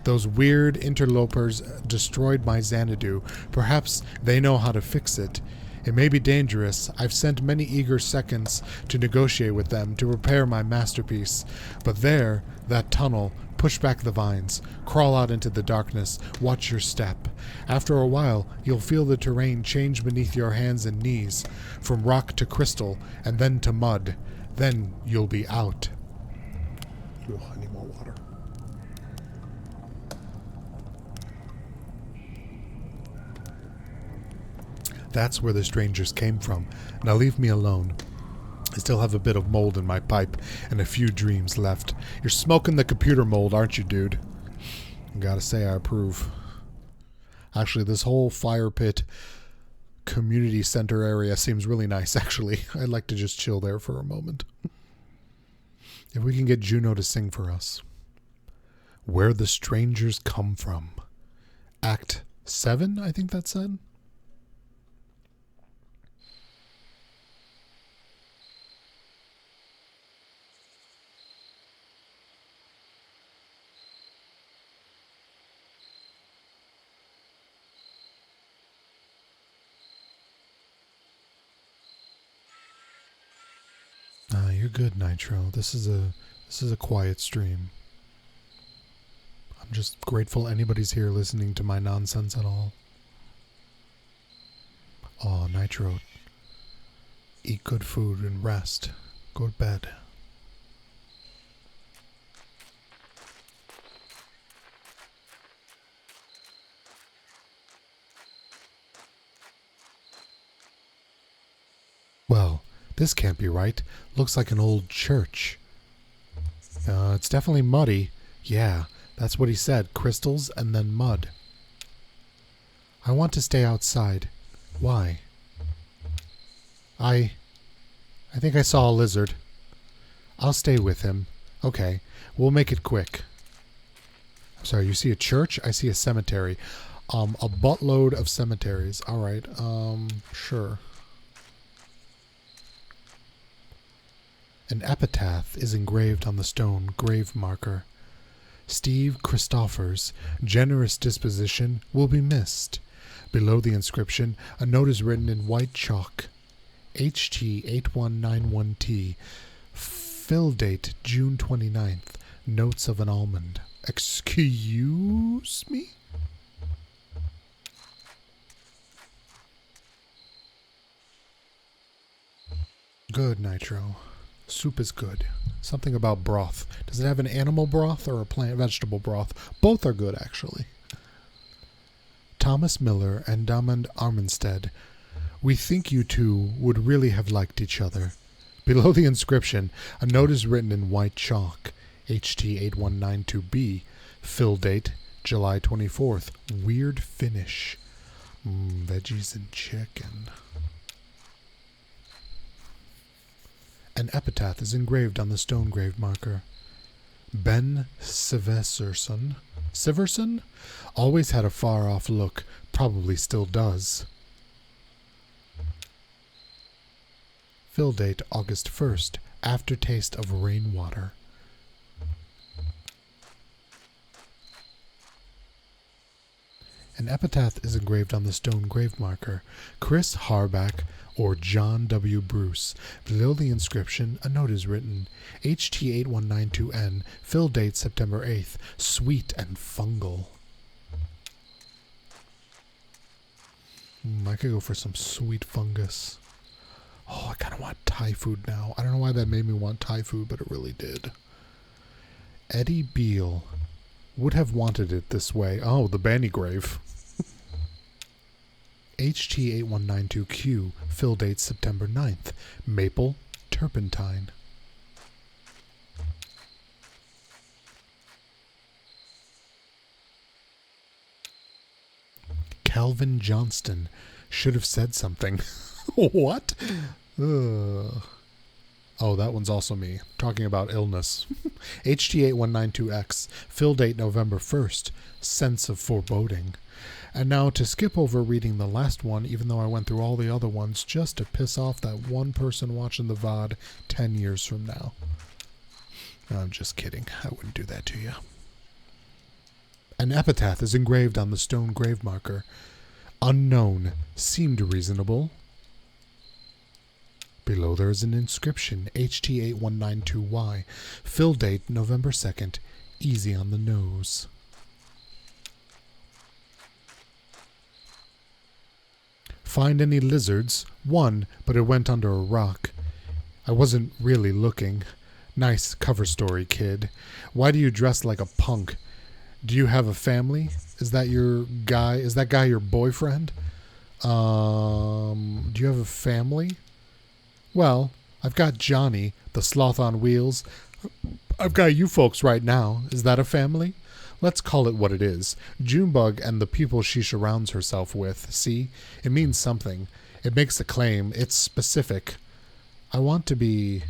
Those weird interlopers destroyed my Xanadu. Perhaps they know how to fix it. It may be dangerous. I've sent many eager seconds to negotiate with them, to repair my masterpiece. But there, that tunnel, push back the vines, crawl out into the darkness, watch your step. After a while, you'll feel the terrain change beneath your hands and knees, from rock to crystal, and then to mud. Then you'll be out. Ugh, I need more water. That's where the strangers came from. Now leave me alone. I still have a bit of mold in my pipe and a few dreams left. You're smoking the computer mold, aren't you, dude? Gotta say I approve. Actually, this whole fire pit community center area seems really nice, actually. I'd like to just chill there for a moment. If we can get Juno to sing for us. Where the Strangers Come From. Act 7, I think that said. Good, Nitro. This is a quiet stream. I'm just grateful anybody's here listening to my nonsense at all. Oh, Nitro. Eat good food and rest. Go to bed. Well, this can't be right. Looks like an old church. It's definitely muddy. Yeah, that's what he said. Crystals and then mud. I want to stay outside. Why? I think I saw a lizard. I'll stay with him. Okay, we'll make it quick. I'm sorry, you see a church? I see a cemetery. A buttload of cemeteries. Alright, sure. An epitaph is engraved on the stone grave marker. Steve Christoffers' generous disposition will be missed. Below the inscription, a note is written in white chalk. HT8191T. Fill date June 29th. Notes of an almond. Excuse me? Good, Nitro. Soup is good. Something about broth. Does it have an animal broth or a plant vegetable broth? Both are good, actually. Thomas Miller and Damond Arminstead. We think you two would really have liked each other. Below the inscription, a note is written in white chalk. HT8192B. Fill date July 24th. Weird finish. Veggies and chicken. An epitaph is engraved on the stone grave marker. Ben Siverson always had a far-off look, probably still does. Fill date August 1st, aftertaste of rainwater. An epitaph is engraved on the stone grave marker. Chris Harback or John W. Bruce. Below the inscription, a note is written. HT8192N. Fill date September 8th. Sweet and fungal. I could go for some sweet fungus. Oh, I kind of want Thai food now. I don't know why that made me want Thai food, but it really did. Eddie Beale would have wanted it this way. Oh, the Bani grave. HT8192Q. Fill date September 9th. Maple turpentine. Calvin Johnston should have said something. What? Ugh. Oh, that one's also me. Talking about illness. HT8192X. Fill date November 1st. Sense of foreboding. And now to skip over reading the last one, even though I went through all the other ones, just to piss off that one person watching the VOD 10 years from now. No, I'm just kidding. I wouldn't do that to you. An epitaph is engraved on the stone grave marker. Unknown. Seemed reasonable. Below there is an inscription. HT8192Y. Fill date November 2nd. Easy on the nose. Find any lizards? One, but it went under a rock. I wasn't really looking. Nice cover story, kid. Why do you dress like a punk? Do you have a family? Is that your guy? Is that guy your boyfriend? Do you have a family? Well, I've got Johnny, the sloth on wheels. I've got you folks right now. Is that a family? Let's call it what it is. Junebug and the people she surrounds herself with. See? It means something. It makes a claim. It's specific. I want to be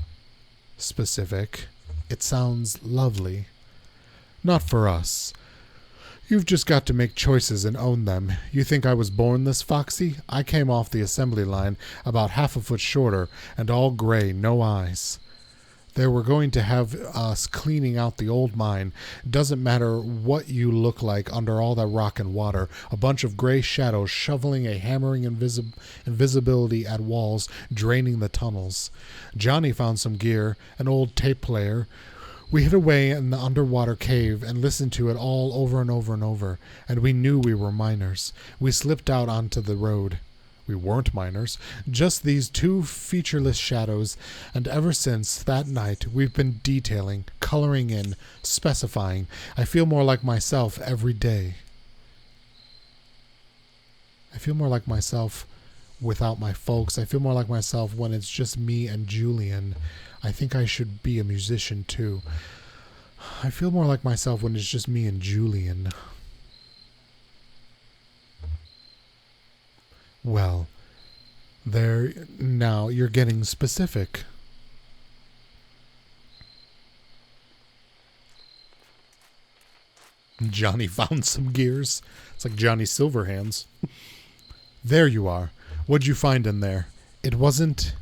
specific. It sounds lovely. Not for us. You've just got to make choices and own them. You think I was born this foxy? I came off the assembly line about half a foot shorter and all gray, no eyes. They were going to have us cleaning out the old mine. Doesn't matter what you look like under all that rock and water. A bunch of gray shadows shoveling a hammering invisibility at walls, draining the tunnels. Johnny found some gear, an old tape player. We hid away in the underwater cave and listened to it all over and over and over, and we knew we were miners. We slipped out onto the road. We weren't miners, just these two featureless shadows, and ever since that night we've been detailing, coloring in, specifying. I feel more like myself every day. I feel more like myself without my folks. I feel more like myself when it's just me and Julian. I think I should be a musician too. I feel more like myself when it's just me and Julian. Well, there, now you're getting specific. Johnny found some gears. It's like Johnny Silverhands. There you are. What'd you find in there? It wasn't...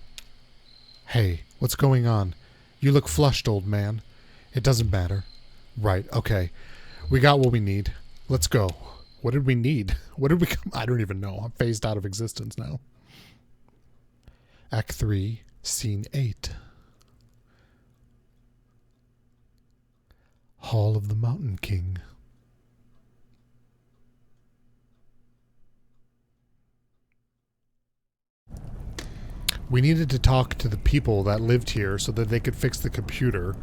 Hey, what's going on? You look flushed, old man. It doesn't matter. Right, okay. We got what we need. Let's go. What did we need? What did we come? I don't even know. I'm phased out of existence now. Act 3, Scene 8. Hall of the Mountain King. We needed to talk to the people that lived here so that they could fix the computer.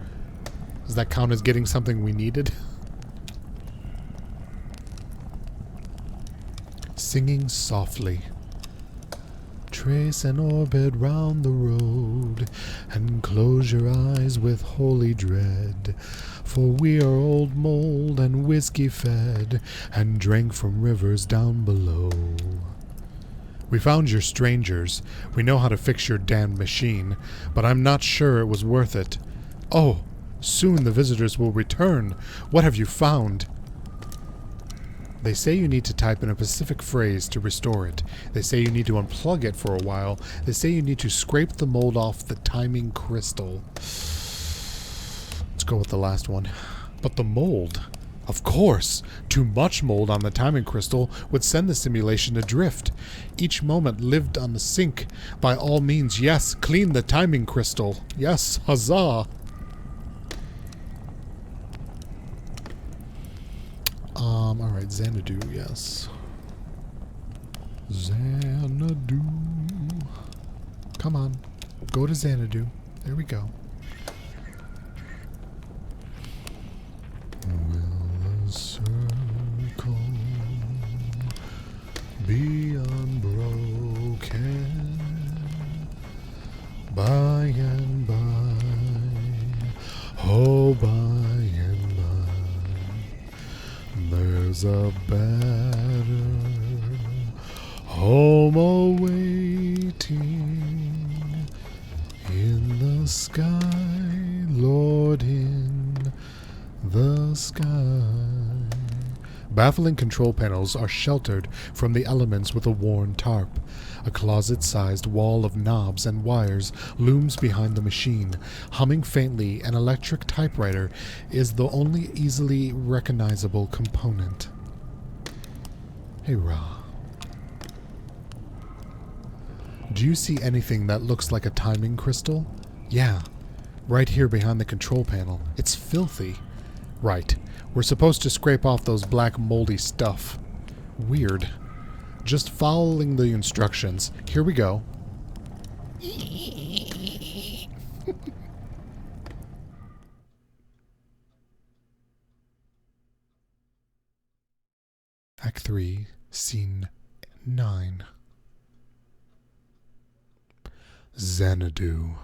Does that count as getting something we needed? Singing softly. Trace an orbit round the road, and close your eyes with holy dread. For we are old mold and whiskey fed, and drank from rivers down below. We found your strangers. We know how to fix your damned machine, but I'm not sure it was worth it. Oh, soon the visitors will return. What have you found? They say you need to type in a specific phrase to restore it. They say you need to unplug it for a while. They say you need to scrape the mold off the timing crystal. Let's go with the last one. But the mold? Of course! Too much mold on the timing crystal would send the simulation adrift. Each moment lived on the sink. By all means, yes, clean the timing crystal. Yes, huzzah! Alright, Xanadu, yes. Xanadu. Come on. Go to Xanadu. There we go. Will the circle be unbroken by and by? Oh, by and by. There's a better home awaiting in the sky, Lord, in the sky. Baffling control panels are sheltered from the elements with a worn tarp. A closet-sized wall of knobs and wires looms behind the machine. Humming faintly, an electric typewriter is the only easily recognizable component. Hey, Ra. Do you see anything that looks like a timing crystal? Yeah, right here behind the control panel. It's filthy. Right. We're supposed to scrape off those black moldy stuff. Weird. Just following the instructions. Here we go. Act 3, Scene 9. Xanadu.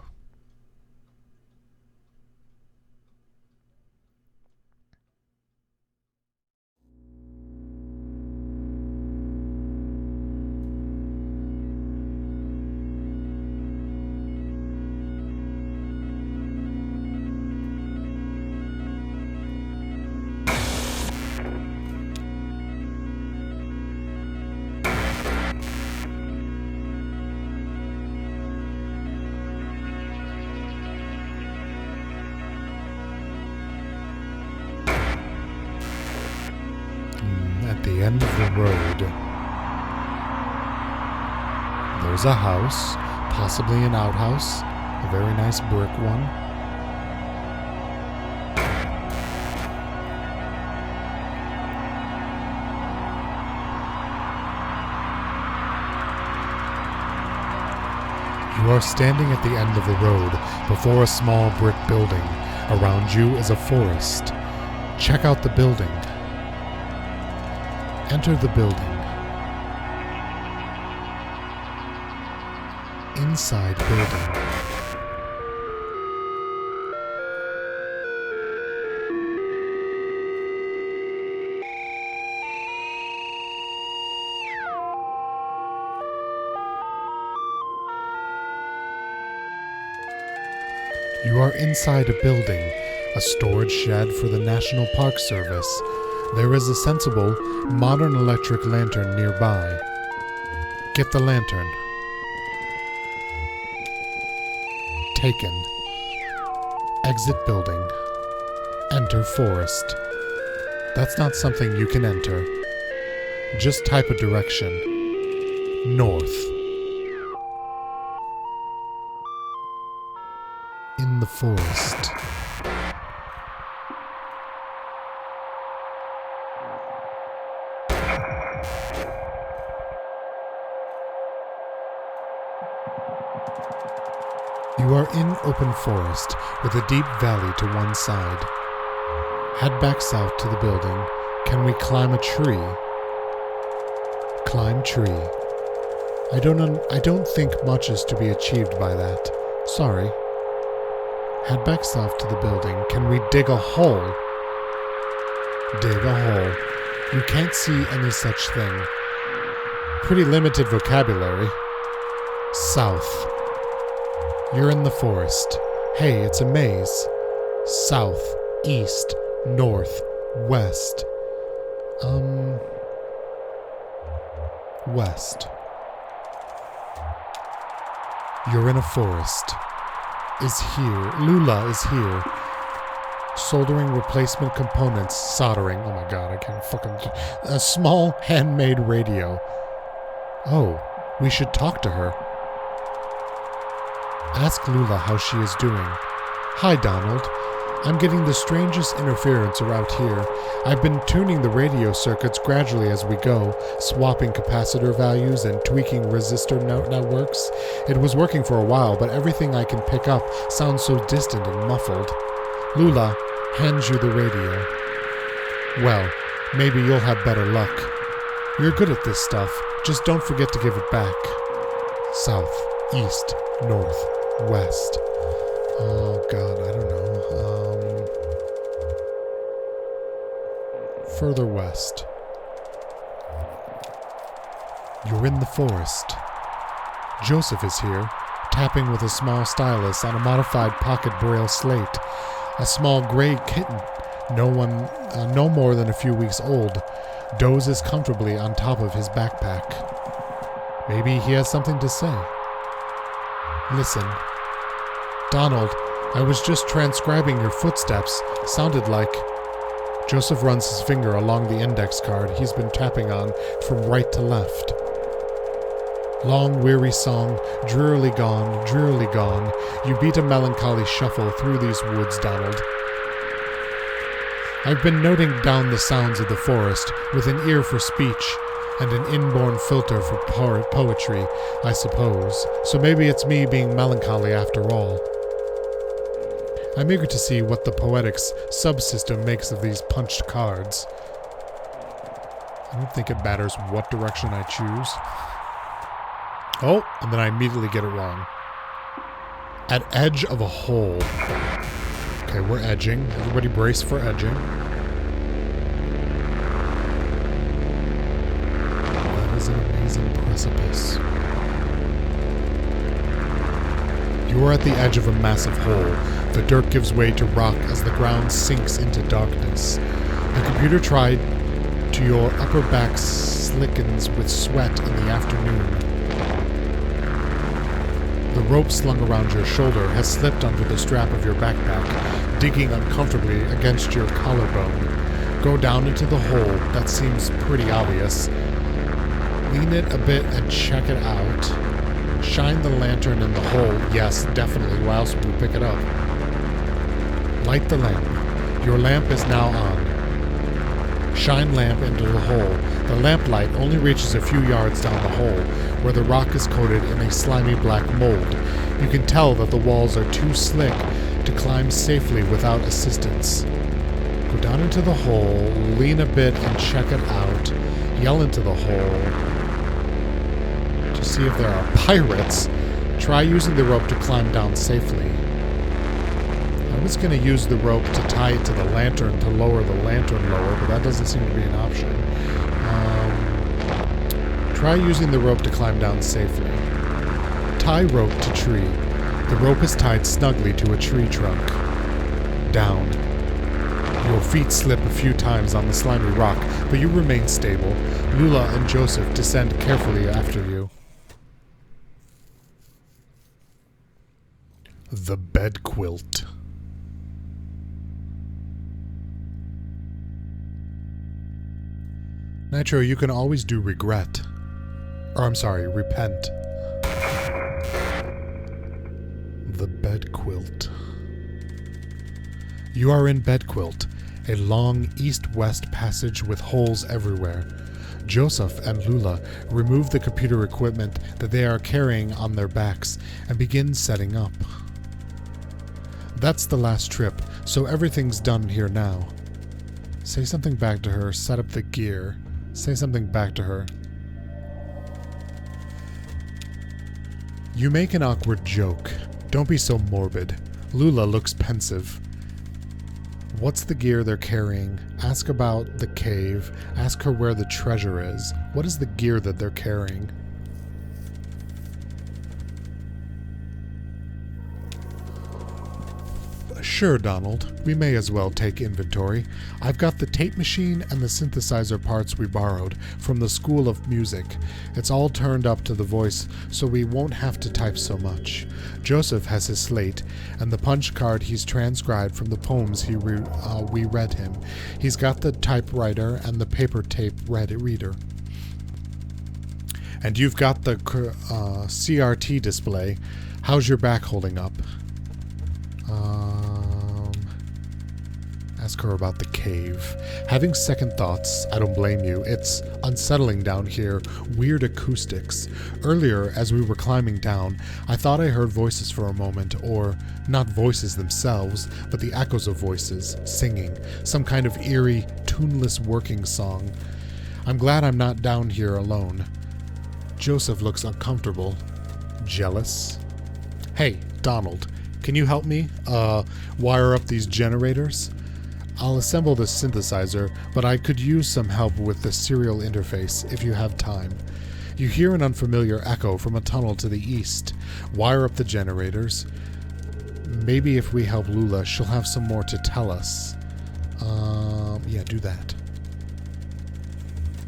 the end of the road. There's a house, possibly an outhouse, a very nice brick one. You are standing at the end of the road before a small brick building. Around you is a forest. Check out the building. Enter the building. Inside building. You are inside a building, a storage shed for the National Park Service. There is a sensible, modern electric lantern nearby. Get the lantern. Taken. Exit building. Enter forest. That's not something you can enter. Just type a direction. North. In the forest. You are in open forest with a deep valley to one side. Head back south to the building. Can we climb a tree? Climb tree. I don't think much is to be achieved by that. Sorry. Head back south to the building. Can we dig a hole? Dig a hole. You can't see any such thing. Pretty limited vocabulary. South. You're in the forest. Hey, it's a maze. South, east, north, west. West. You're in a forest. Lula is here. Soldering replacement components, soldering. Oh my god, I can't fucking... A small handmade radio. Oh, we should talk to her. Ask Lula how she is doing. Hi, Donald. I'm getting the strangest interference around here. I've been tuning the radio circuits gradually as we go, swapping capacitor values and tweaking resistor networks. It was working for a while, but everything I can pick up sounds so distant and muffled. Lula hands you the radio. Well, maybe you'll have better luck. You're good at this stuff. Just don't forget to give it back. South, east, north, west. Oh god, I don't know. Further west. You're in the forest. Joseph is here, tapping with a small stylus on a modified pocket braille slate. A small gray kitten, no more than a few weeks old, dozes comfortably on top of his backpack. Maybe he has something to say. Listen. Donald, I was just transcribing your footsteps. Sounded like... Joseph runs his finger along the index card he's been tapping on from right to left. Long, weary song, drearily gone. You beat a melancholy shuffle through these woods, Donald. I've been noting down the sounds of the forest with an ear for speech and an inborn filter for poetry, I suppose. So maybe it's me being melancholy after all. I'm eager to see what the poetics subsystem makes of these punched cards. I don't think it matters what direction I choose. Oh, and then I immediately get it wrong. At edge of a hole. Okay, we're edging. Everybody brace for edging. That is an amazing precipice. You are at the edge of a massive hole. The dirt gives way to rock as the ground sinks into darkness. The computer tried to your upper back slickens with sweat in the afternoon. The rope slung around your shoulder has slipped under the strap of your backpack, digging uncomfortably against your collarbone. Go down into the hole. That seems pretty obvious. Lean it a bit and check it out. Shine the lantern in the hole. Yes, definitely. Why else would we pick it up? Light the lamp. Your lamp is now on. Shine lamp into the hole. The lamplight only reaches a few yards down the hole, where the rock is coated in a slimy black mold. You can tell that the walls are too slick to climb safely without assistance. Go down into the hole, lean a bit and check it out. Yell into the hole to see if there are pirates. Try using the rope to climb down safely. I was going to use the rope to tie it to the lantern to lower the lantern lower, but that doesn't seem to be an option. Try using the rope to climb down safely. Tie rope to tree. The rope is tied snugly to a tree trunk. Down. Your feet slip a few times on the slimy rock, but you remain stable. Lula and Joseph descend carefully after you. The bed quilt. Nitro, you can always do regret. Or I'm sorry, repent. The bed quilt. You are in bed quilt, a long east-west passage with holes everywhere. Joseph and Lula remove the computer equipment that they are carrying on their backs and begin setting up. That's the last trip, so everything's done here now. Say something back to her, set up the gear. Say something back to her. You make an awkward joke. Don't be so morbid. Lula looks pensive. What's the gear they're carrying? Ask about the cave. Ask her where the treasure is. What is the gear that they're carrying? Sure, Donald. We may as well take inventory. I've got the tape machine and the synthesizer parts we borrowed from the School of Music. It's all turned up to the voice, so we won't have to type so much. Joseph has his slate and the punch card he's transcribed from the poems we read him. He's got the typewriter and the paper tape reader. And you've got the CRT display. How's your back holding up? Ask her about the cave. Having second thoughts, I don't blame you. It's unsettling down here, weird acoustics. Earlier, as we were climbing down, I thought I heard voices for a moment, or not voices themselves, but the echoes of voices, singing, some kind of eerie, tuneless working song. I'm glad I'm not down here alone. Joseph looks uncomfortable. Jealous? Hey, Donald, can you help me, wire up these generators? I'll assemble the synthesizer, but I could use some help with the serial interface if you have time. You hear an unfamiliar echo from a tunnel to the east. Wire up the generators. Maybe if we help Lula, she'll have some more to tell us. Yeah, do that.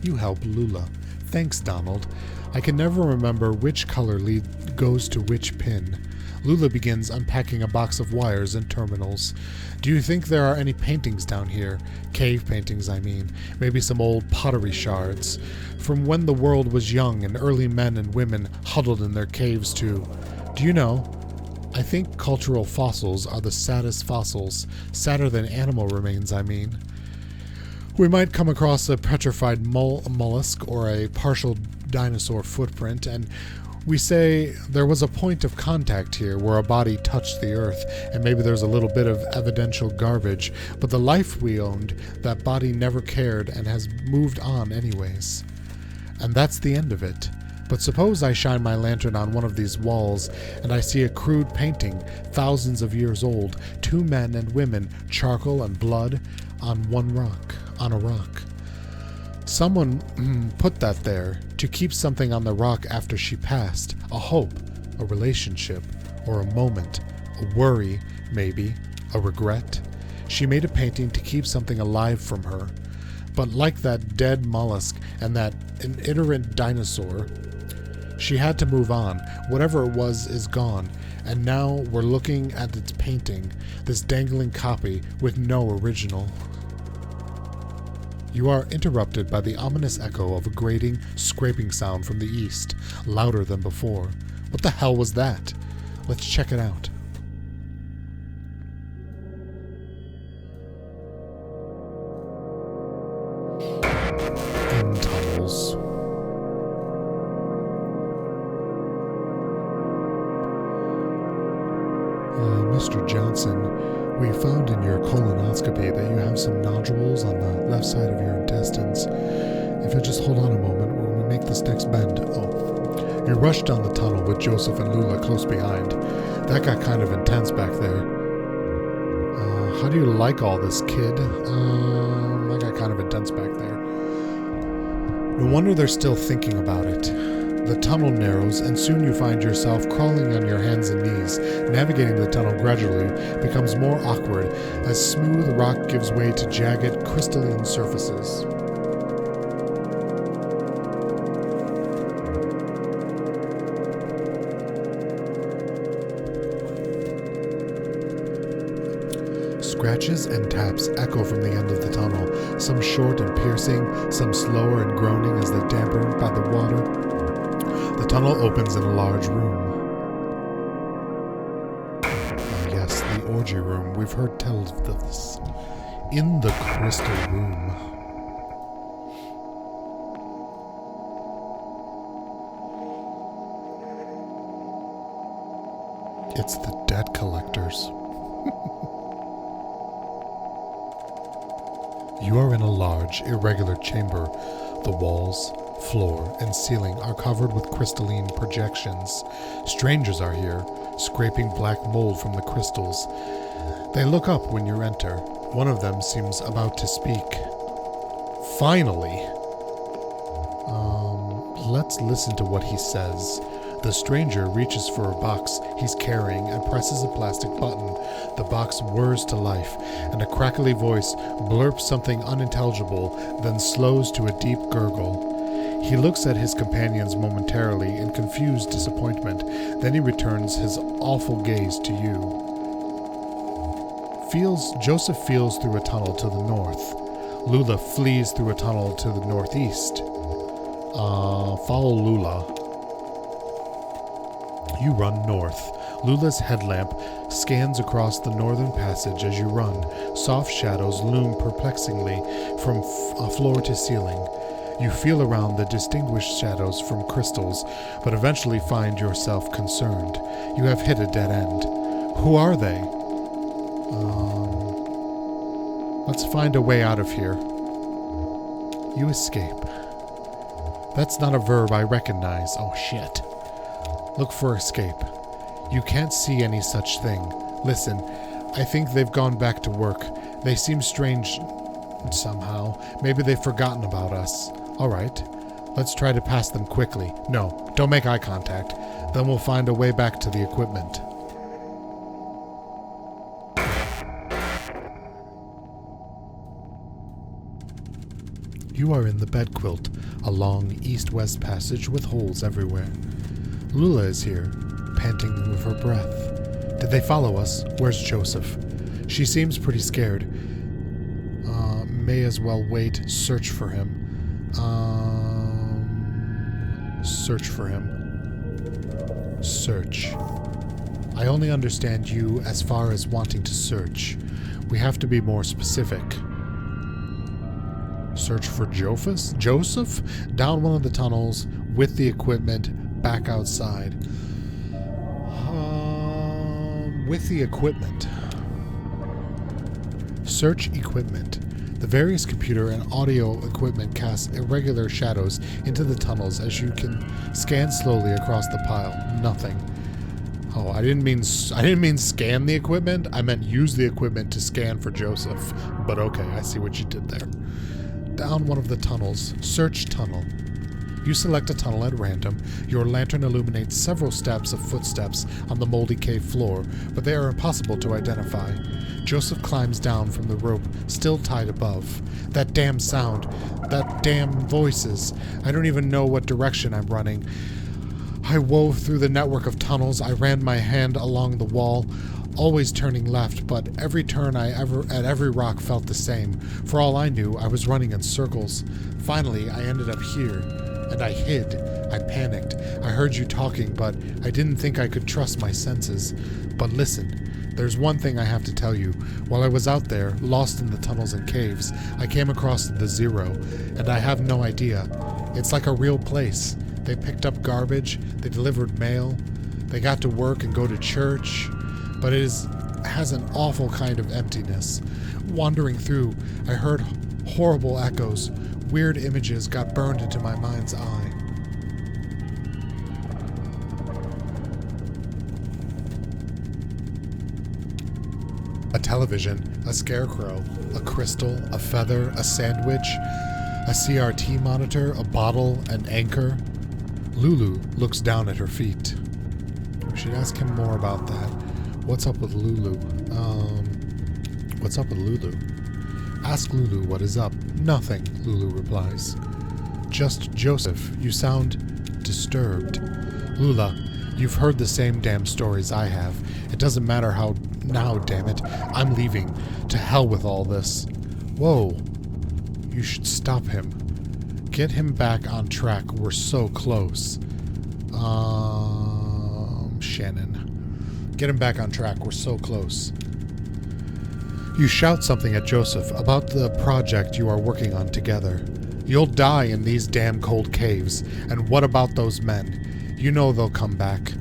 You help Lula. Thanks, Donald. I can never remember which color lead goes to which pin. Lula begins unpacking a box of wires and terminals. Do you think there are any paintings down here? Cave paintings, I mean. Maybe some old pottery shards. From when the world was young and early men and women huddled in their caves too. Do you know? I think cultural fossils are the saddest fossils. Sadder than animal remains, I mean. We might come across a petrified mollusk or a partial dinosaur footprint, and we say there was a point of contact here where a body touched the earth, and maybe there's a little bit of evidential garbage, but the life we owned, that body never cared and has moved on anyways. And that's the end of it. But suppose I shine my lantern on one of these walls, and I see a crude painting, thousands of years old, two men and women, charcoal and blood, on a rock. Someone put that there to keep something on the rock after she passed. A hope, a relationship, or a moment, a worry, maybe, a regret. She made a painting to keep something alive from her. But like that dead mollusk and that itinerant dinosaur, she had to move on. Whatever it was is gone, and now we're looking at its painting, this dangling copy with no original. You are interrupted by the ominous echo of a grating, scraping sound from the east, louder than before. What the hell was that? Let's check it out. In tunnels. Mr. Johnson, we found in your colonoscopy that you have some nodules on the left side of your intestines. If you'll just hold on a moment, we're going to make this next bend. Oh. You rushed down the tunnel with Joseph and Lula close behind. That got kind of intense back there. How do you like all this, kid? That got kind of intense back there. No wonder they're still thinking about it. The tunnel narrows, and soon you find yourself crawling on your hands and knees. Navigating the tunnel gradually becomes more awkward as smooth rock gives way to jagged, crystalline surfaces. Scratches and taps echo from the end of the tunnel, some short and piercing, some slower and groaning as they're dampened by the water. The tunnel opens in a large room. Oh yes, the orgy room. We've heard tell of this. In the crystal room. It's the debt collectors. You are in a large, irregular chamber. The walls, floor, and ceiling are covered with crystalline projections. Strangers are here, scraping black mold from the crystals. They look up when you enter. One of them seems about to speak. Finally! Let's listen to what he says. The stranger reaches for a box he's carrying and presses a plastic button. The box whirs to life, and a crackly voice blurps something unintelligible, then slows to a deep gurgle. He looks at his companions momentarily in confused disappointment, then he returns his awful gaze to you. Joseph feels through a tunnel to the north. Lula flees through a tunnel to the northeast. Follow Lula. You run north. Lula's headlamp scans across the northern passage as you run. Soft shadows loom perplexingly from floor to ceiling. You feel around the distinguished shadows from crystals, but eventually find yourself concerned. You have hit a dead end. Who are they? Let's find a way out of here. You escape. That's not a verb I recognize. Oh shit. Look for escape. You can't see any such thing. Listen, I think they've gone back to work. They seem strange somehow. Maybe they've forgotten about us. Alright, let's try to pass them quickly. No, don't make eye contact. Then we'll find a way back to the equipment. You are in the bed quilt, a long east-west passage with holes everywhere. Lula is here, panting with her breath. Did they follow us? Where's Joseph? She seems pretty scared. May as well wait. Search for him. Search for him. Search. I only understand you as far as wanting to search. We have to be more specific. Search for Joseph? Down one of the tunnels with the equipment back outside. With the equipment. Search equipment. The various computer and audio equipment casts irregular shadows into the tunnels as you can scan slowly across the pile. Nothing. Oh, I didn't mean scan the equipment. I meant use the equipment to scan for Joseph. But okay, I see what you did there. Down one of the tunnels. Search tunnel. You select a tunnel at random. Your lantern illuminates several steps of footsteps on the moldy cave floor, but they are impossible to identify. Joseph climbs down from the rope, still tied above. That damn sound. That damn voices. I don't even know what direction I'm running. I wove through the network of tunnels. I ran my hand along the wall. always turning left, but every turn at every rock felt the same. For all I knew, I was running in circles. Finally, I ended up here, and I hid. I panicked. I heard you talking, but I didn't think I could trust my senses. But listen, there's one thing I have to tell you. While I was out there, lost in the tunnels and caves, I came across the Zero, and I have no idea. It's like a real place. They picked up garbage, they delivered mail, they got to work and go to church, but has an awful kind of emptiness. Wandering through, I heard horrible echoes. Weird images got burned into my mind's eye. A television, a scarecrow, a crystal, a feather, a sandwich, a CRT monitor, a bottle, an anchor. Lulu looks down at her feet. We should ask him more about that. What's up with Lulu? What's up with Lulu? Ask Lulu what is up. Nothing, Lulu replies. Just Joseph, you sound disturbed. Lula, you've heard the same damn stories I have. It doesn't matter how now, damn it. I'm leaving. To hell with all this. Whoa. You should stop him. Get him back on track. We're so close. Shannon. Get him back on track. We're so close. You shout something at Joseph about the project you are working on together. You'll die in these damn cold caves. And what about those men? You know they'll come back.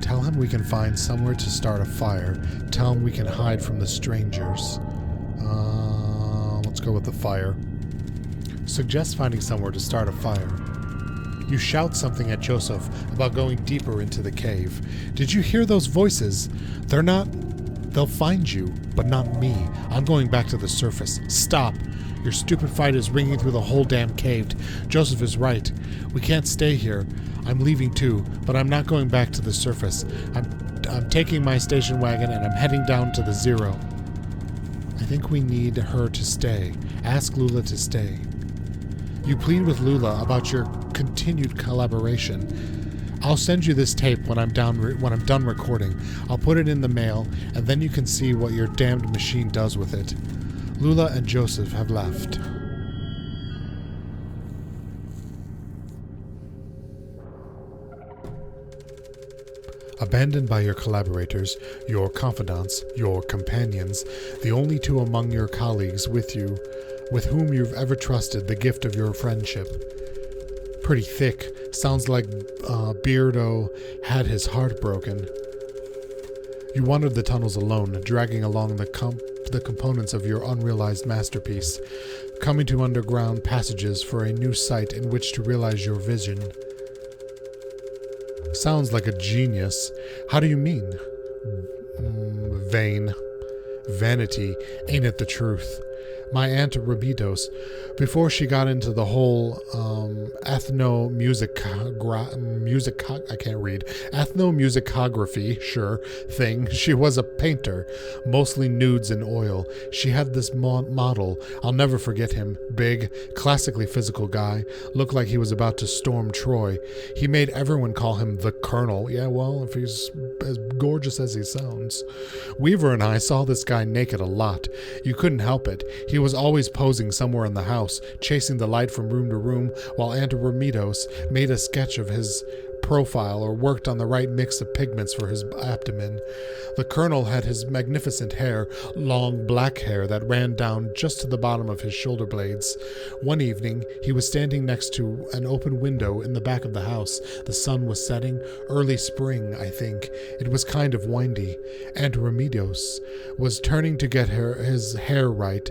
Tell him we can find somewhere to start a fire. Tell him we can hide from the strangers. Let's go with the fire. Suggest finding somewhere to start a fire. You shout something at Joseph about going deeper into the cave. Did you hear those voices? They'll find you, but not me. I'm going back to the surface. Stop. Your stupid fight is ringing through the whole damn cave. Joseph is right. We can't stay here. I'm leaving too, but I'm not going back to the surface. I'm taking my station wagon and I'm heading down to the Zero. I think we need her to stay. Ask Lula to stay. You plead with Lula about your continued collaboration. I'll send you this tape when I'm done recording. I'll put it in the mail, and then you can see what your damned machine does with it. Lula and Joseph have left. Abandoned by your collaborators, your confidants, your companions, the only two among your colleagues with whom you've ever trusted the gift of your friendship. Pretty thick. Sounds like Beardo had his heart broken. You wandered the tunnels alone, dragging along the components of your unrealized masterpiece, coming to underground passages for a new site in which to realize your vision. Sounds like a genius. How do you mean? Vain. Vanity. Ain't it the truth? My Aunt Rabidos, before she got into the whole ethnomusicography, sure, thing, she was a painter, mostly nudes and oil. She had this model, I'll never forget him, big, classically physical guy, looked like he was about to storm Troy. He made everyone call him the Colonel. Yeah, well, if he's as gorgeous as he sounds. Weaver and I saw this guy naked a lot. You couldn't help it. He was always posing somewhere in the house, chasing the light from room to room, while Aunt Ramitos made a sketch of his profile or worked on the right mix of pigments for his abdomen. The Colonel had his magnificent hair, long black hair that ran down just to the bottom of his shoulder blades. One evening, he was standing next to an open window in the back of the house. The sun was setting, early spring, I think. It was kind of windy. Aunt Ramitos was trying to get his hair right.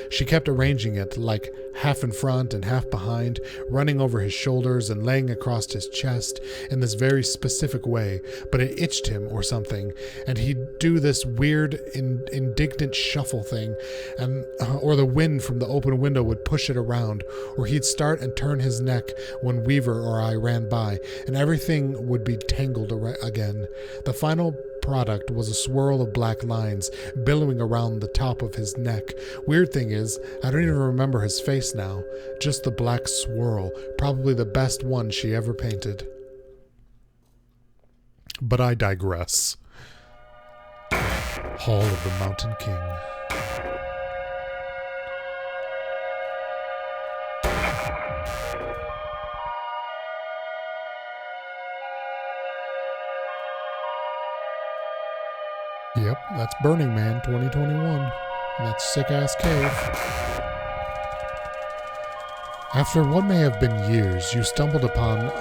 She kept arranging it like half in front and half behind, running over his shoulders and laying across his chest in this very specific way, but it itched him or something, and he'd do this weird indignant shuffle thing, and or the wind from the open window would push it around, or he'd start and turn his neck when Weaver or I ran by, and everything would be tangled again. The final product was a swirl of black lines billowing around the top of his neck. Weird thing is, I don't even remember his face now. Just the black swirl, probably the best one she ever painted. But I digress. Hall of the Mountain King. Yep, that's Burning Man 2021. And that sick-ass cave. After what may have been years, you stumbled upon,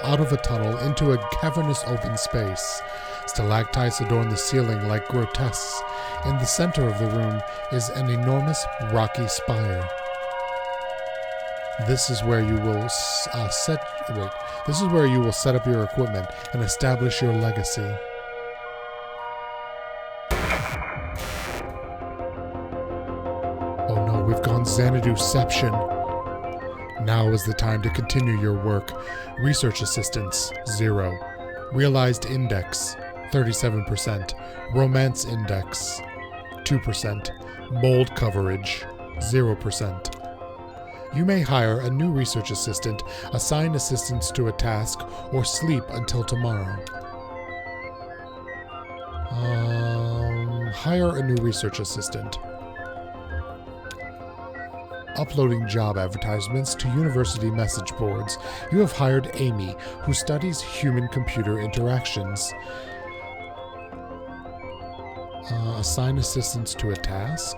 out of a tunnel, into a cavernous open space. Stalactites adorn the ceiling like grotesques. In the center of the room is an enormous rocky spire. This is where you will set up your equipment and establish your legacy. Oh no, we've gone Xanaduception. Now is the time to continue your work. Research assistance, 0. Realized index, 37%. Romance index, 2%. Mold coverage, 0%. You may hire a new research assistant, assign assistance to a task, or sleep until tomorrow. Hire a new research assistant. Uploading job advertisements to university message boards. You have hired Amy, who studies human-computer interactions. Assign assistance to a task.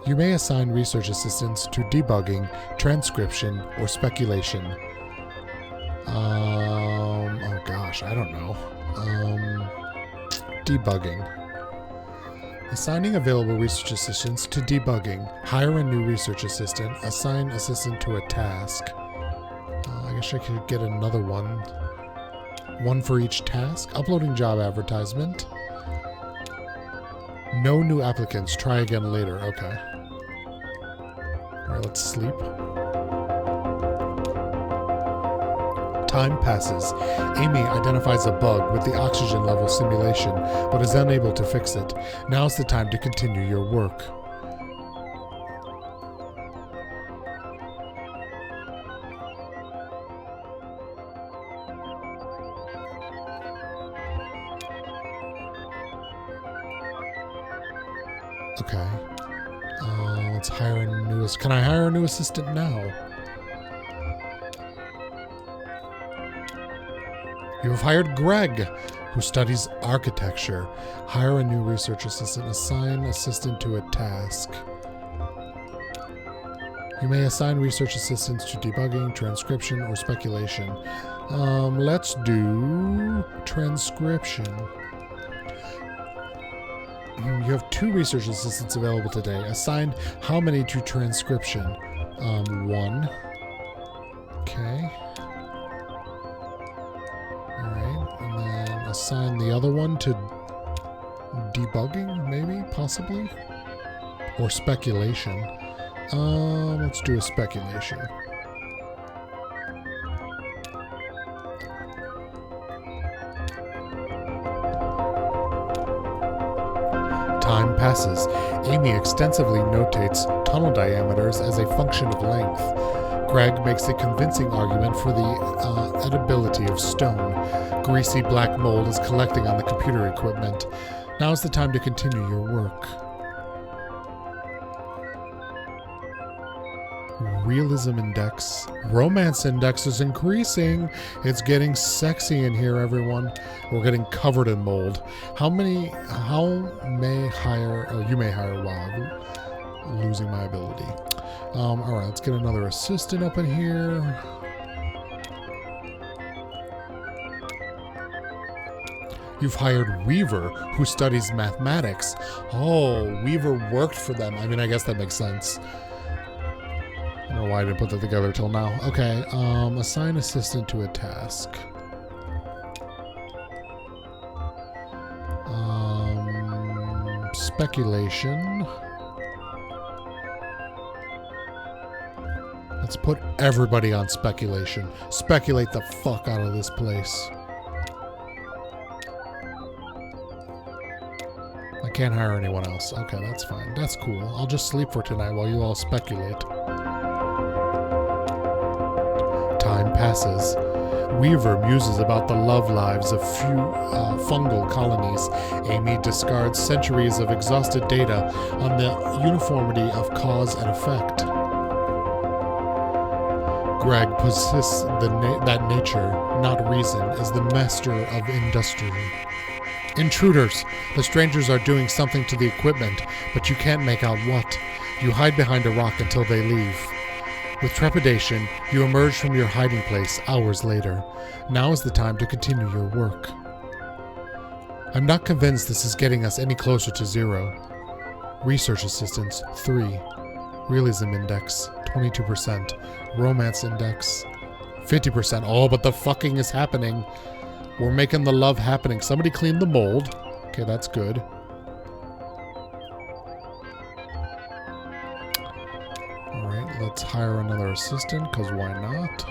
You may assign research assistants to debugging, transcription, or speculation. Oh gosh, I don't know. Debugging. Assigning available research assistants to debugging. Hire a new research assistant. Assign assistant to a task. I guess I could get another one. One for each task. Uploading job advertisement. No new applicants. Try again later. Okay. Alright, let's sleep. Time passes. Amy identifies a bug with the oxygen level simulation, but is unable to fix it. Now's the time to continue your work. Okay. Let's hire a new... Can I hire a new assistant now? You have hired Greg, who studies architecture. Hire a new research assistant. Assign assistant to a task. You may assign research assistants to debugging, transcription, or speculation. Let's do transcription. You have 2 research assistants available today. Assign how many to transcription? 1. Okay. Assign the other one to debugging, maybe, possibly? Or speculation. Let's do a speculation. Time passes. Amy extensively notates tunnel diameters as a function of length. Greg makes a convincing argument for the edibility of stone. Greasy black mold is collecting on the computer equipment. Now's the time to continue your work. Realism index. Romance index is increasing. It's getting sexy in here, everyone. We're getting covered in mold. You may hire... Wow. Losing my ability. Alright, let's get another assistant up in here. You've hired Weaver, who studies mathematics. Oh, Weaver worked for them. I mean, I guess that makes sense. I don't know why I didn't put that together till now. Okay, assign assistant to a task. Speculation. Let's put everybody on speculation. Speculate the fuck out of this place. I can't hire anyone else. Okay, that's fine. That's cool. I'll just sleep for tonight while you all speculate. Time passes. Weaver muses about the love lives of few fungal colonies. Amy discards centuries of exhausted data on the uniformity of cause and effect. Greg persists that nature, not reason, is the master of industry. Intruders! The strangers are doing something to the equipment, but you can't make out what. You hide behind a rock until they leave. With trepidation, you emerge from your hiding place hours later. Now is the time to continue your work. I'm not convinced this is getting us any closer to 0. Research assistants, 3. Realism index, 22%. Romance index, 50%. Oh, but the fucking is happening. We're making the love happening. Somebody clean the mold. Okay, that's good. Alright, let's hire another assistant, because why not?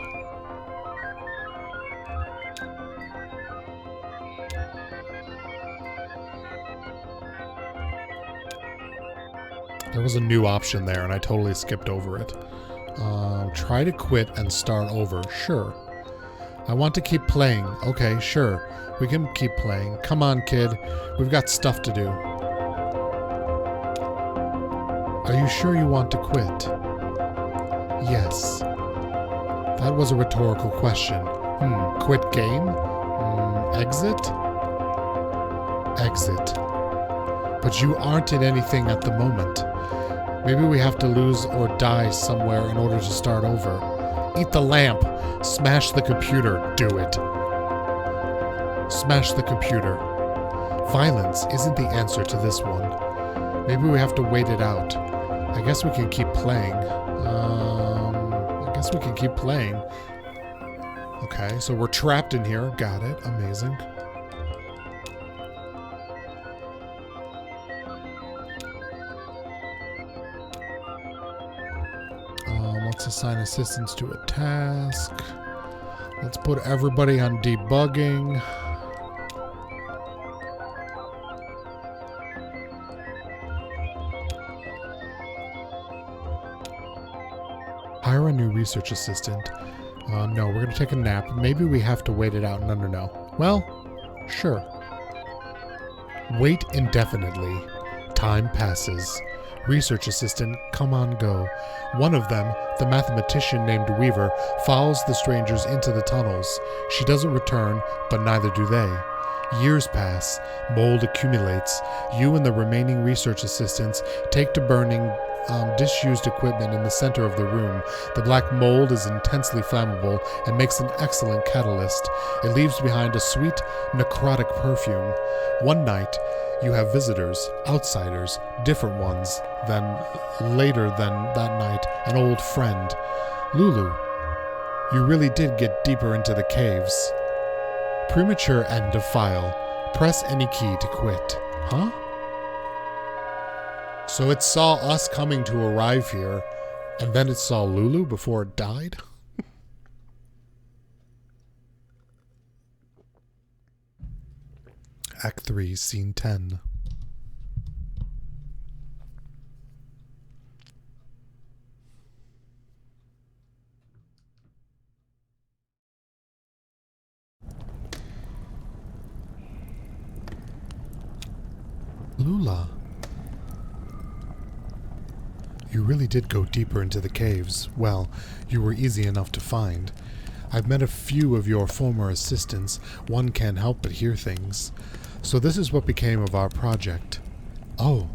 There was a new option there, and I totally skipped over it. Try to quit and start over. Sure. I want to keep playing. Okay, sure. We can keep playing. Come on, kid. We've got stuff to do. Are you sure you want to quit? Yes. That was a rhetorical question. Quit game? Exit? Exit. But you aren't in anything at the moment. Maybe we have to lose or die somewhere in order to start over. Eat the lamp. Smash the computer. Do it. Smash the computer. Violence isn't the answer to this one. Maybe we have to wait it out. I guess we can keep playing. Okay, so we're trapped in here. Got it. Amazing. Let's assign assistants to a task. Let's put everybody on debugging. Hire a new research assistant. No, we're going to take a nap. Maybe we have to wait it out. No. Well, sure. Wait indefinitely. Time passes. Research assistant, come on, go. One of them, the mathematician named Weaver, follows the strangers into the tunnels. She doesn't return, but neither do they. Years pass. Mold accumulates. You and the remaining research assistants take to burning disused equipment in the center of the room. The black mold is intensely flammable and makes an excellent catalyst. It leaves behind a sweet, necrotic perfume. One night, you have visitors, outsiders, different ones. Then, later than that night, an old friend. Lulu, you really did get deeper into the caves. Premature end of file. Press any key to quit. Huh? So it saw us coming to arrive here, and then it saw Lulu before it died? Act 3, Scene 10. Lula. You really did go deeper into the caves. Well, you were easy enough to find. I've met a few of your former assistants. One can't help but hear things. So this is what became of our project. Oh,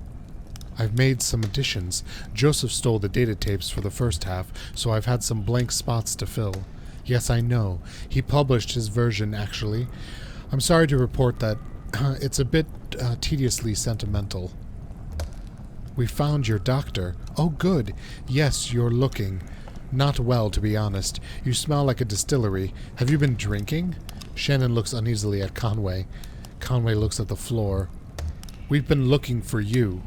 I've made some additions. Joseph stole the data tapes for the first half, so I've had some blank spots to fill. Yes, I know. He published his version, actually. I'm sorry to report that it's a bit tediously sentimental. We found your doctor. Oh, good. Yes, you're looking. Not well, to be honest. You smell like a distillery. Have you been drinking? Shannon looks uneasily at Conway. Conway looks at the floor. We've been looking for you.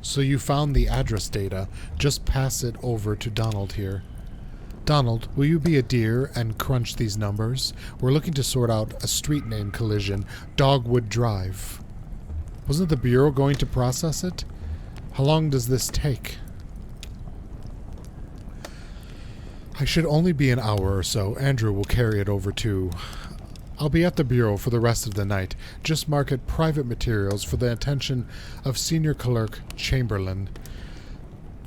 So you found the address data. Just pass it over to Donald here. Donald, will you be a dear and crunch these numbers? We're looking to sort out a street name collision. Dogwood Drive. Wasn't the Bureau going to process it? How long does this take? I should only be an hour or so. Andrew will carry it over too. I'll be at the bureau for the rest of the night. Just mark it private materials for the attention of Senior Clerk Chamberlain.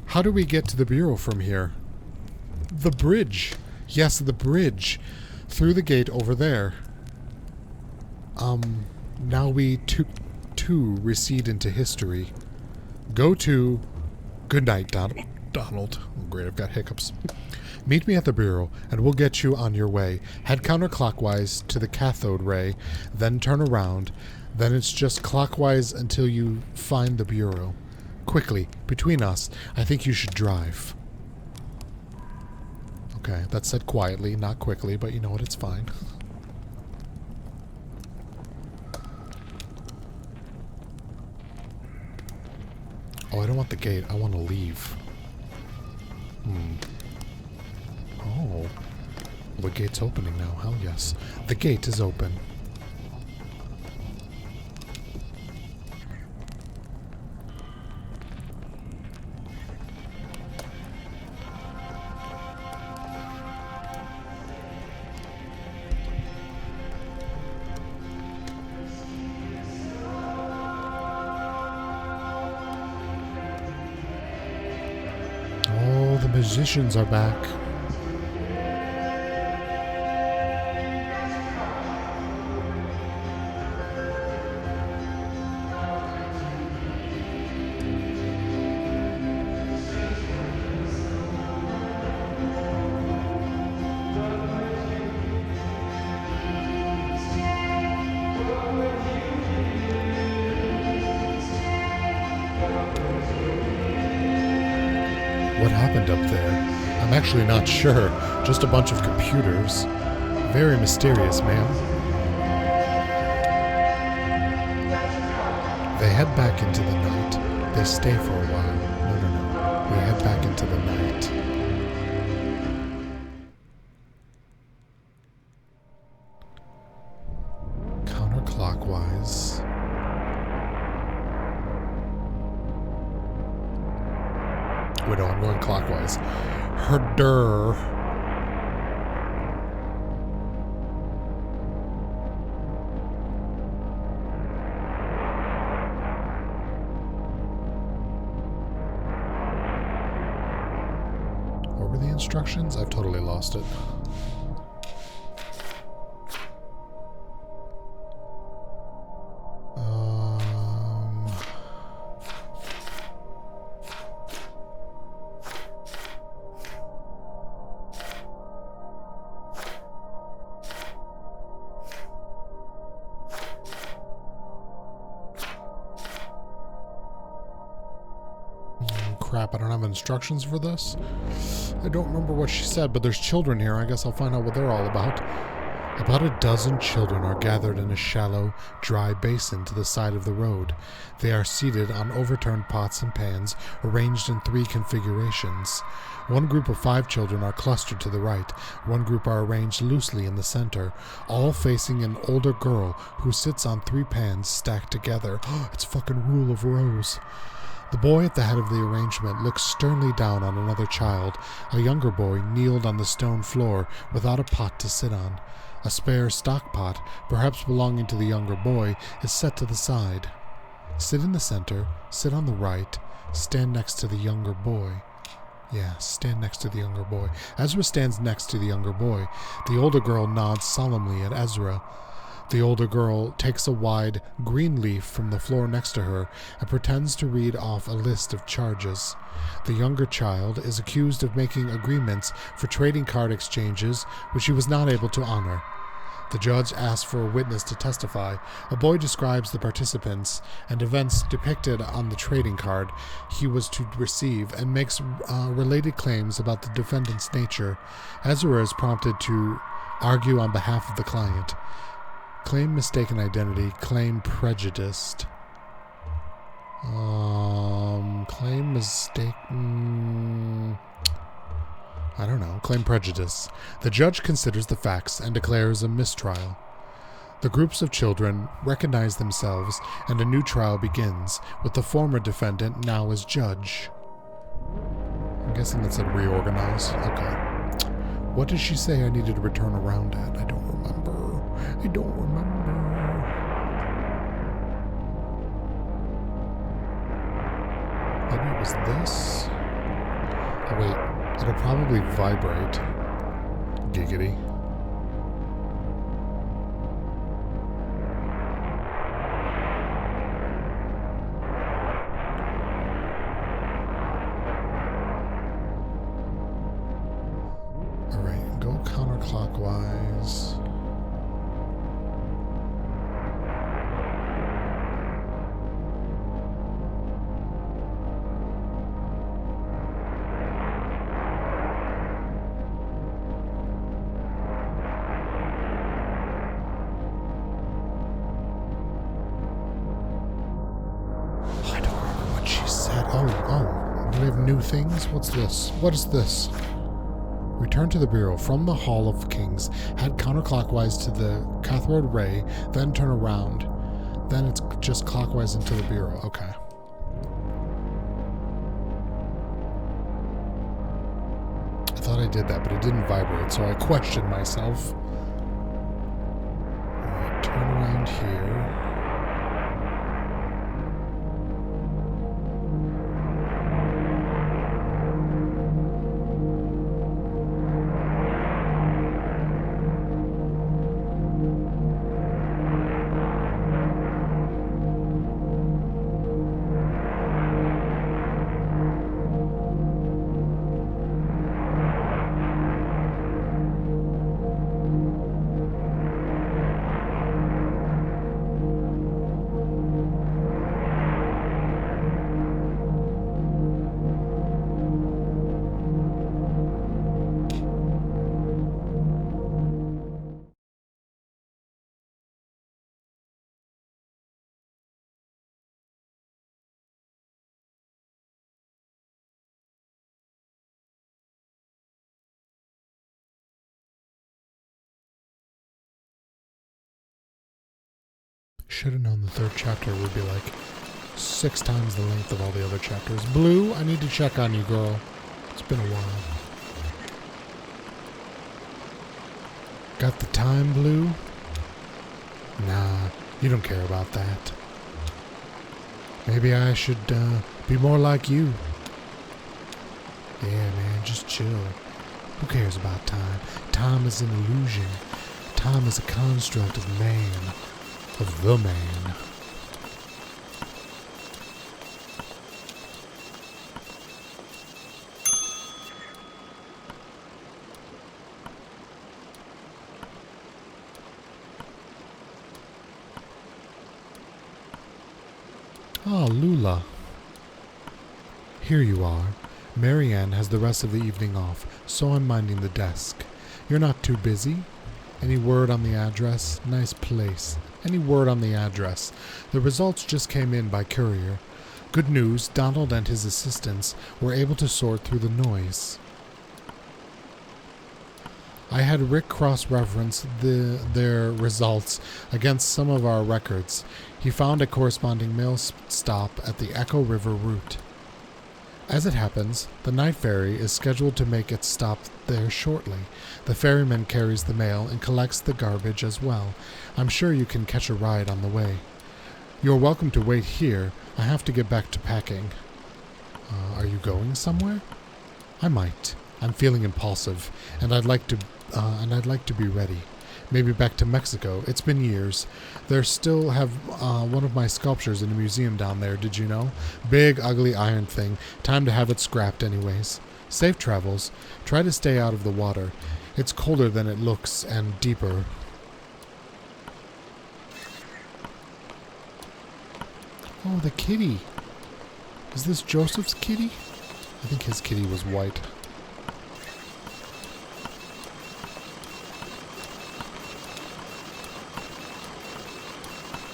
How do we get to the bureau from here? The bridge. Yes, the bridge. Through the gate over there. Now we too recede into history. Go to... Good night, Donald. Oh, great, I've got hiccups. Meet me at the bureau, and we'll get you on your way. Head counterclockwise to the cathode ray, then turn around. Then it's just clockwise until you find the bureau. Quickly, between us, I think you should drive. Okay, that's said quietly, not quickly, but you know what, it's fine. Oh, I don't want the gate. I want to leave. Oh. The gate's opening now. Hell yes. The gate is open. Oh, the musicians are back. What happened up there? I'm actually not sure. Just a bunch of computers. Very mysterious, ma'am. They head back into the night. They stay for a while. No. We head back into the night. Counterclockwise. Wait, no, I'm going clockwise. Herder. What were the instructions? I've totally lost it. Crap, I don't have instructions for this. I don't remember what she said, but there's children here. I guess I'll find out what they're all about. About a dozen children are gathered in a shallow, dry basin to the side of the road. They are seated on overturned pots and pans, arranged in 3 configurations. One group of 5 children are clustered to the right. One group are arranged loosely in the center, all facing an older girl who sits on 3 pans stacked together. It's fucking Rule of Rose. The boy at the head of the arrangement looks sternly down on another child. A younger boy kneeled on the stone floor without a pot to sit on. A spare stock pot, perhaps belonging to the younger boy, is set to the side. Sit in the center, sit on the right, stand next to the younger boy. Yeah, stand next to the younger boy. Ezra stands next to the younger boy. The older girl nods solemnly at Ezra. The older girl takes a wide green leaf from the floor next to her and pretends to read off a list of charges. The younger child is accused of making agreements for trading card exchanges which he was not able to honor. The judge asks for a witness to testify. A boy describes the participants and events depicted on the trading card he was to receive and makes related claims about the defendant's nature. Ezra is prompted to argue on behalf of the client. Claim mistaken identity. Claim prejudiced. Claim mistake... I don't know. Claim prejudice. The judge considers the facts and declares a mistrial. The groups of children recognize themselves and a new trial begins, with the former defendant now as judge. I'm guessing that said reorganize. Okay. What did she say I needed to return around at? I don't remember. I don't remember. Maybe it was this? Oh, wait. It'll probably vibrate. Giggity. Alright, go counterclockwise. I don't remember what she said. Oh, do we have new things? What's this? What is this? Return to the Bureau from the Hall of Kings. Head counterclockwise to the cathode ray, then turn around. Then it's just clockwise into the Bureau. Okay. I thought I did that, but it didn't vibrate, so I questioned myself. Alright, turn around here. Should have known the third chapter would be like 6 times the length of all the other chapters. Blue, I need to check on you, girl. It's been a while. Got the time, Blue? Nah, you don't care about that. Maybe I should be more like you. Yeah, man, just chill. Who cares about time? Time is an illusion. Time is a construct of man. Of the man. Ah, Lula. Here you are. Marianne has the rest of the evening off, so I'm minding the desk. You're not too busy? Any word on the address? Nice place. Any word on the address? The results just came in by courier. Good news, Donald and his assistants were able to sort through the noise. I had Rick cross-reference their results against some of our records. He found a corresponding mail stop at the Echo River route. As it happens, the night ferry is scheduled to make its stop there shortly. The ferryman carries the mail and collects the garbage as well. I'm sure you can catch a ride on the way. You're welcome to wait here. I have to get back to packing. Are you going somewhere? I might. I'm feeling impulsive, and I'd like to be ready. Maybe back to Mexico. It's been years. They still have one of my sculptures in a museum down there, did you know? Big, ugly iron thing. Time to have it scrapped anyways. Safe travels. Try to stay out of the water. It's colder than it looks, and deeper. Oh, the kitty. Is this Joseph's kitty? I think his kitty was white.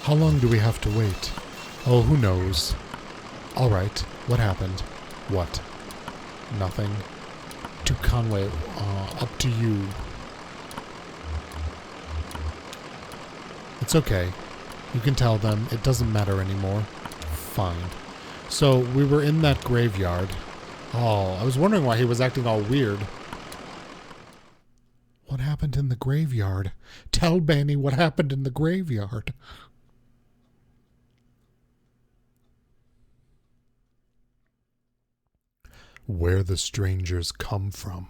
How long do we have to wait? Oh, who knows? All right, what happened? What? Nothing. To Conway, up to you. It's okay. You can tell them it doesn't matter anymore. Fine. So, we were in that graveyard. Oh, I was wondering why he was acting all weird. What happened in the graveyard? Tell Bani what happened in the graveyard. Where the strangers come from.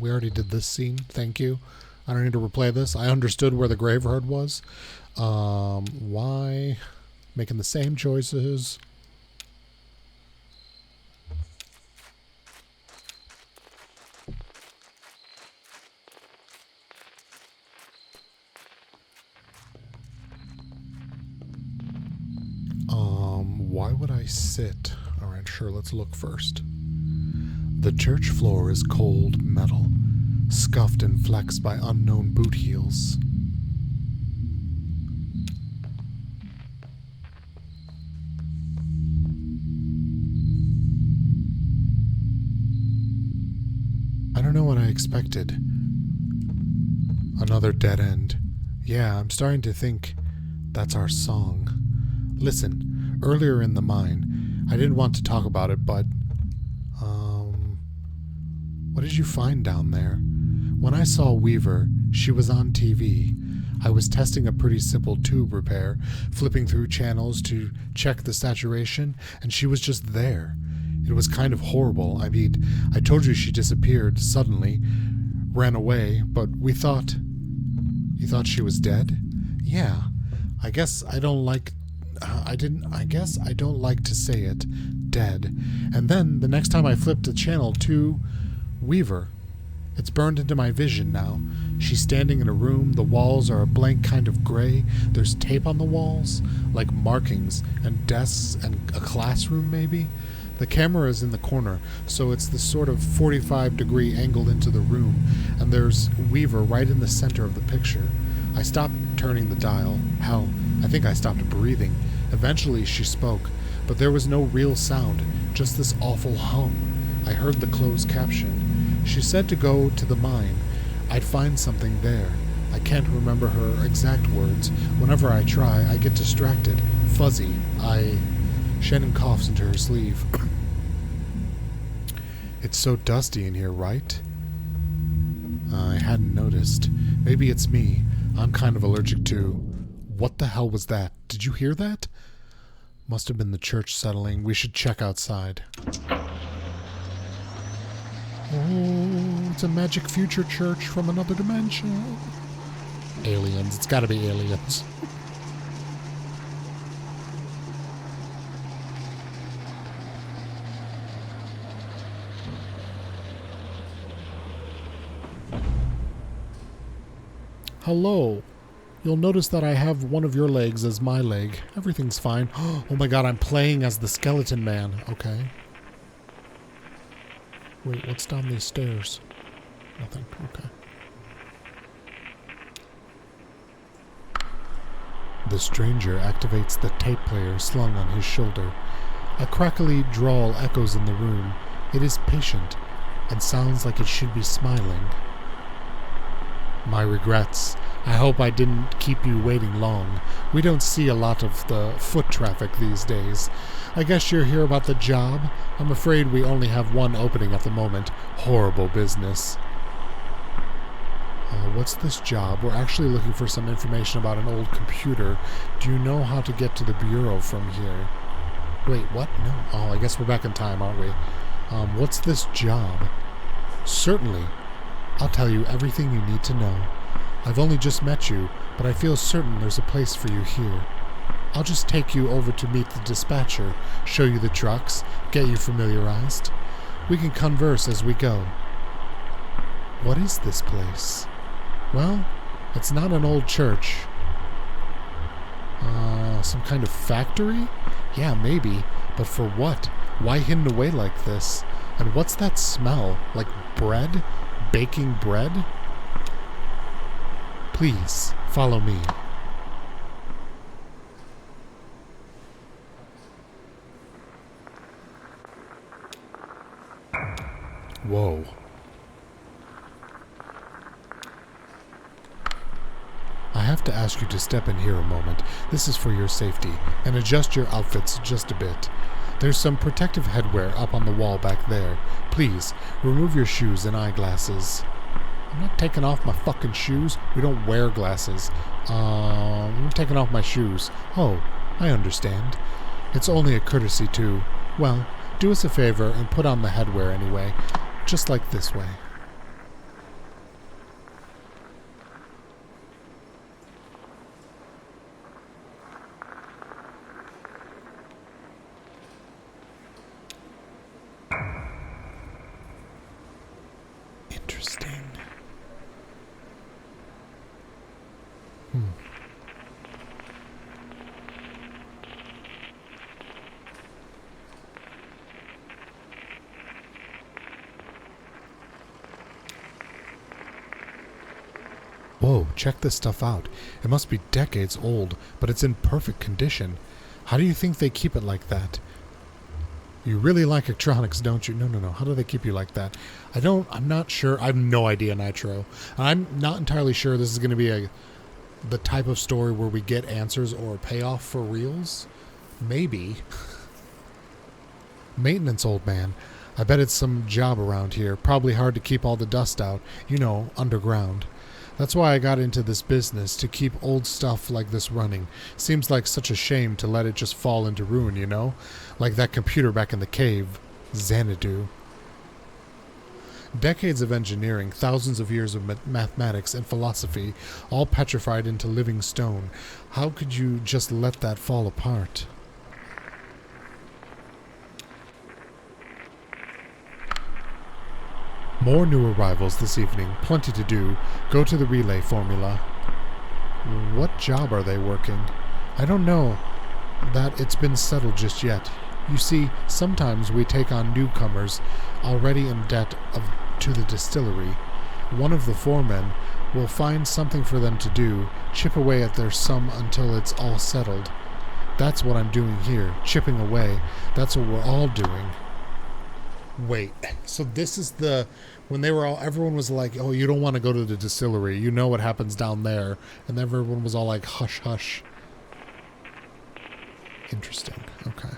We already did this scene. Thank you. I don't need to replay this. I understood where the graveyard was. Why? Making the same choices. Why would I sit? Alright, sure, let's look first. The church floor is cold metal, scuffed and flexed by unknown boot heels. I don't know what I expected. Another dead end. Yeah, I'm starting to think that's our song. Listen, earlier in the mine, I didn't want to talk about it, but what did you find down there? When I saw Weaver, she was on TV. I was testing a pretty simple tube repair, flipping through channels to check the saturation, and she was just there. It was kind of horrible. I mean, I told you she disappeared suddenly, ran away, but we thought... You thought she was dead? Yeah. I guess I don't like to say it. Dead. And then, the next time I flipped a channel to Weaver. It's burned into my vision now. She's standing in a room. The walls are a blank kind of gray. There's tape on the walls, like markings, and desks, and a classroom maybe. The camera is in the corner, so it's this sort of 45-degree angle into the room, and there's Weaver right in the center of the picture. I stopped turning the dial. Hell, I think I stopped breathing. Eventually she spoke, but there was no real sound, just this awful hum. I heard the closed caption. She said to go to the mine. I'd find something there. I can't remember her exact words. Whenever I try, I get distracted. Fuzzy. Shannon coughs into her sleeve. It's so dusty in here, right? I hadn't noticed. Maybe it's me. I'm kind of allergic to... What the hell was that? Did you hear that? Must have been the church settling. We should check outside. Oh, it's a magic future church from another dimension. Aliens. It's gotta be aliens. Hello. You'll notice that I have one of your legs as my leg. Everything's fine. Oh my god, I'm playing as the skeleton man. Okay. Wait, what's down these stairs? Nothing. Okay. The stranger activates the tape player slung on his shoulder. A crackly drawl echoes in the room. It is patient and sounds like it should be smiling. My regrets. I hope I didn't keep you waiting long. We don't see a lot of the foot traffic these days. I guess you're here about the job? I'm afraid we only have one opening at the moment. Horrible business. What's this job? We're actually looking for some information about an old computer. Do you know how to get to the bureau from here? Wait, what? No. Oh, I guess we're back in time, aren't we? What's this job? Certainly. I'll tell you everything you need to know. I've only just met you, but I feel certain there's a place for you here. I'll just take you over to meet the dispatcher, show you the trucks, get you familiarized. We can converse as we go. What is this place? Well, it's not an old church. Some kind of factory? Yeah, maybe. But for what? Why hidden away like this? And what's that smell? Like bread? Baking bread? Please, follow me. Whoa. I have to ask you to step in here a moment. This is for your safety, and adjust your outfits just a bit. There's some protective headwear up on the wall back there. Please, remove your shoes and eyeglasses. I'm not taking off my fucking shoes. We don't wear glasses. I'm taking off my shoes. Oh, I understand. It's only a courtesy to, well, do us a favor and put on the headwear anyway. Just like this way. Interesting. Whoa, check this stuff out. It must be decades old, but it's in perfect condition. How do you think they keep it like that? You really like electronics, don't you? No. How do they keep you like that? I'm not sure. I have no idea, Nitro. I'm not entirely sure this is going to be the type of story where we get answers or payoff for reals. Maybe. Maintenance, old man. I bet it's some job around here. Probably hard to keep all the dust out. You know, underground. That's why I got into this business, to keep old stuff like this running. Seems like such a shame to let it just fall into ruin, you know? Like that computer back in the cave. Xanadu. Decades of engineering, thousands of years of mathematics and philosophy, all petrified into living stone. How could you just let that fall apart? More new arrivals this evening. Plenty to do. Go to the relay formula. What job are they working? I don't know that it's been settled just yet. You see, sometimes we take on newcomers already in debt to the distillery. One of the foremen will find something for them to do, chip away at their sum until it's all settled. That's what I'm doing here, chipping away. That's what we're all doing. Wait, so this is when they were everyone was like, oh, you don't want to go to the distillery, you know what happens down there, and everyone was all like, hush, hush. Interesting, okay.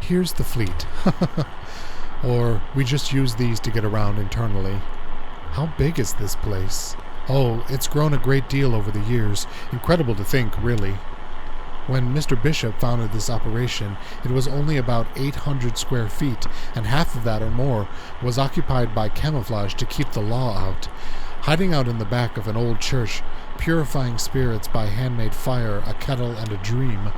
Here's the fleet. Or we just use these to get around internally. How big is this place? Oh, it's grown a great deal over the years. Incredible to think, really. When Mr. Bishop founded this operation, it was only about 800 square feet, and half of that or more was occupied by camouflage to keep the law out. Hiding out in the back of an old church, purifying spirits by handmade fire, a kettle, and a dream.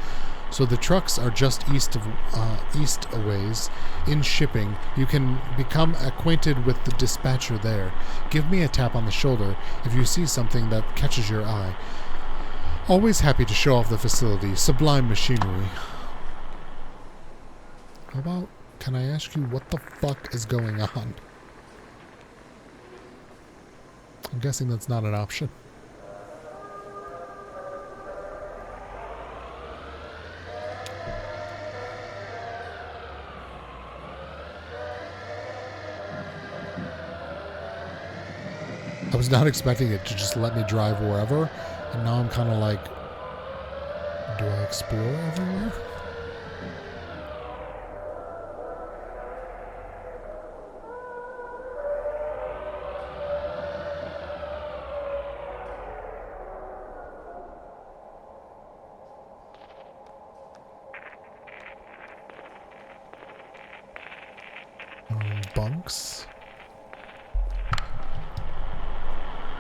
So the trucks are just east a ways. In shipping, you can become acquainted with the dispatcher there. Give me a tap on the shoulder if you see something that catches your eye. Always happy to show off the facility. Sublime machinery. How about, can I ask you what the fuck is going on? I'm guessing that's not an option. I was not expecting it to just let me drive wherever, and now I'm kind of like, do I explore everywhere? Bunks?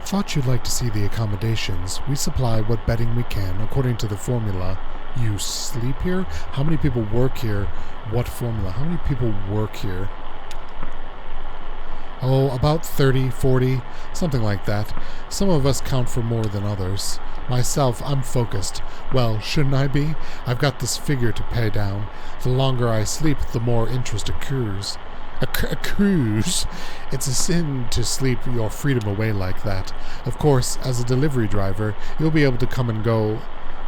Thought you'd like to see the accommodations. We supply what bedding we can according to the formula. You sleep here? How many people work here? What formula? How many people work here? Oh, about 30, 40, something like that. Some of us count for more than others. Myself, I'm focused. Well, shouldn't I be? I've got this figure to pay down. The longer I sleep, the more interest accrues. A cruise. It's a sin to sleep your freedom away like that. Of course, as a delivery driver, you'll be able to come and go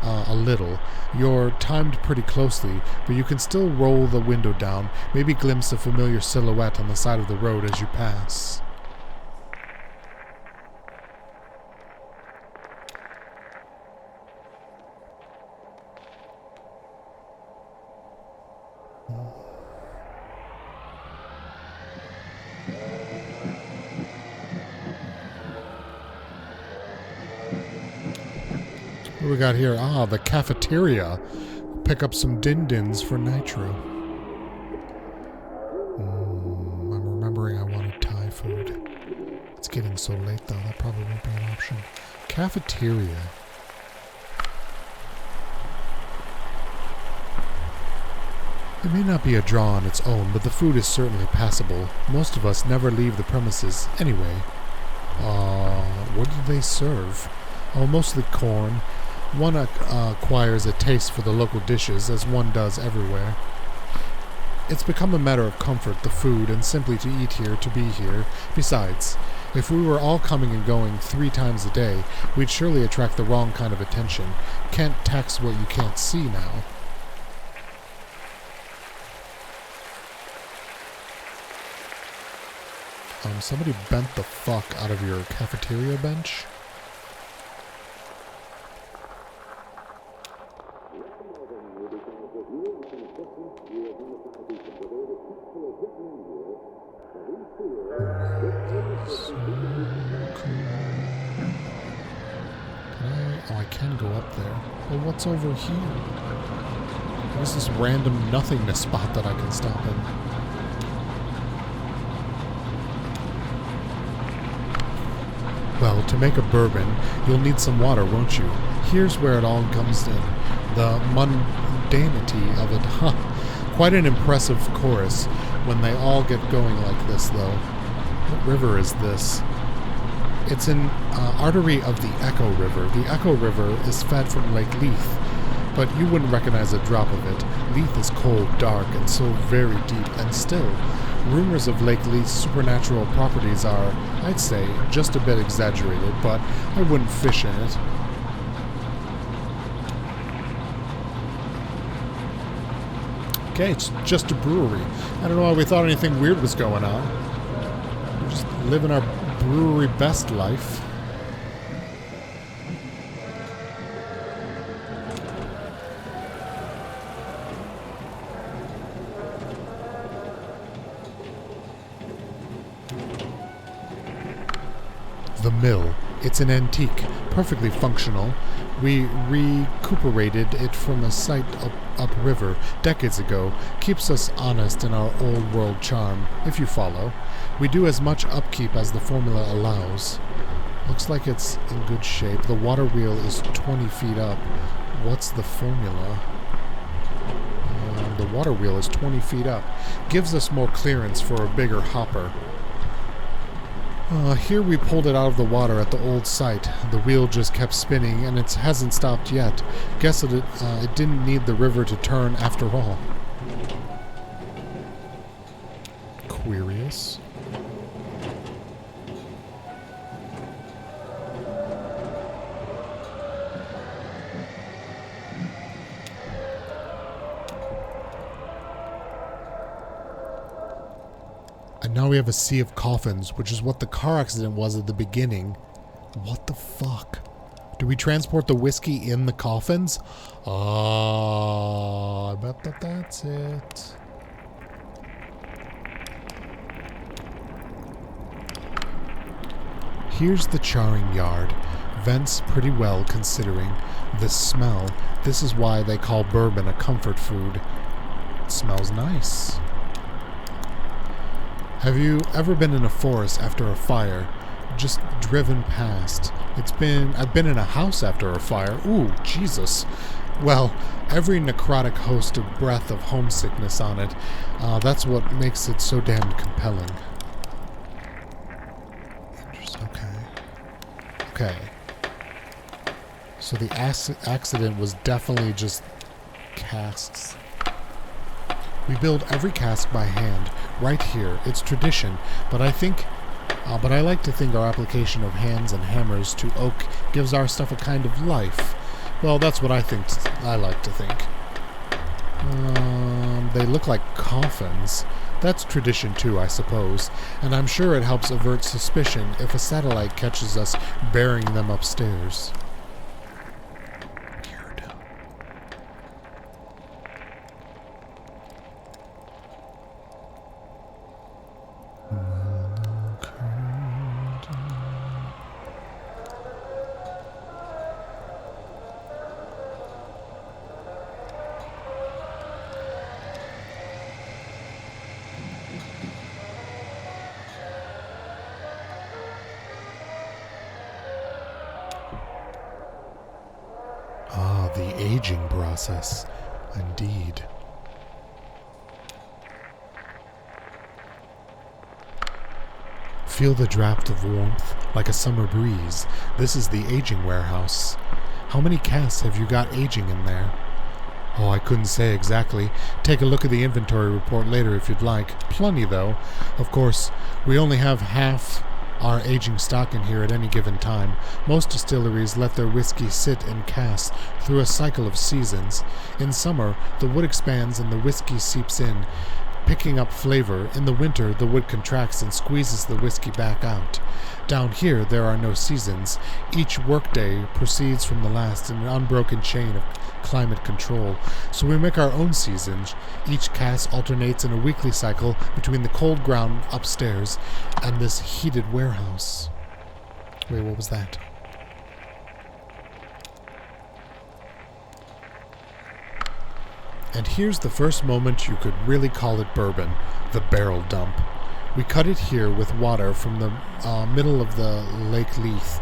a little. You're timed pretty closely, but you can still roll the window down, maybe glimpse a familiar silhouette on the side of the road as you pass. What do we got here? Ah, the cafeteria. Pick up some din-dins for Nitro. I'm remembering I wanted Thai food. It's getting so late though, that probably won't be an option. Cafeteria. It may not be a draw on its own, but the food is certainly passable. Most of us never leave the premises anyway. What do they serve? Oh, mostly corn. One acquires a taste for the local dishes, as one does everywhere. It's become a matter of comfort, the food, and simply to eat here, to be here. Besides, if we were all coming and going 3 times a day, we'd surely attract the wrong kind of attention. Can't tax what you can't see now. Somebody bent the fuck out of your cafeteria bench. I can go up there. But what's over here? What's this random nothingness spot that I can stop in? Well, to make a bourbon, you'll need some water, won't you? Here's where it all comes in. The mundanity of it. Huh. Quite an impressive chorus when they all get going like this, though. What river is this? It's an artery of the Echo River. The Echo River is fed from Lake Leith, but you wouldn't recognize a drop of it. Leith is cold, dark, and so very deep, and still, rumors of Lake Leith's supernatural properties are, I'd say, just a bit exaggerated, but I wouldn't fish in it. Okay, it's just a brewery. I don't know why we thought anything weird was going on. We're just living our brewery best life. The mill. It's an antique, perfectly functional. We recuperated it from a site upriver decades ago. Keeps us honest in our old world charm, if you follow. We do as much upkeep as the formula allows. Looks like it's in good shape. The water wheel is 20 feet up. What's the formula? The water wheel is 20 feet up. Gives us more clearance for a bigger hopper. Here we pulled it out of the water at the old site. The wheel just kept spinning, and it hasn't stopped yet. Guess it didn't need the river to turn after all. Curious. And now we have a sea of coffins, which is what the car accident was at the beginning. What the fuck? Do we transport the whiskey in the coffins? I bet that's it. Here's the charring yard. Vents pretty well considering the smell. This is why they call bourbon a comfort food. It smells nice. Have you ever been in a forest after a fire? Just driven past. I've been in a house after a fire. Ooh, Jesus. Well, every necrotic host of breath of homesickness on it. That's what makes it so damned compelling. Interesting. Okay. So the accident was definitely just casks. We build every cask by hand, right here. It's tradition, but I like to think our application of hands and hammers to oak gives our stuff a kind of life. Well, that's what I like to think. They look like coffins. That's tradition too, I suppose, and I'm sure it helps avert suspicion if a satellite catches us burying them upstairs. Weird. The aging process. Indeed. Feel the draft of warmth like a summer breeze. This is the aging warehouse. How many casks have you got aging in there? Oh, I couldn't say exactly. Take a look at the inventory report later if you'd like. Plenty, though. Of course, we only have half our aging stock in here at any given time. Most distilleries let their whiskey sit in casks through a cycle of seasons. In summer, the wood expands and the whiskey seeps in, picking up flavor. In the winter, the wood contracts and squeezes the whiskey back out. Down here, there are no seasons. Each workday proceeds from the last in an unbroken chain of climate control. So we make our own seasons. Each cask alternates in a weekly cycle between the cold ground upstairs and this heated warehouse. Wait, what was that? And here's the first moment you could really call it bourbon, the barrel dump. We cut it here with water from the middle of the Lake Leith.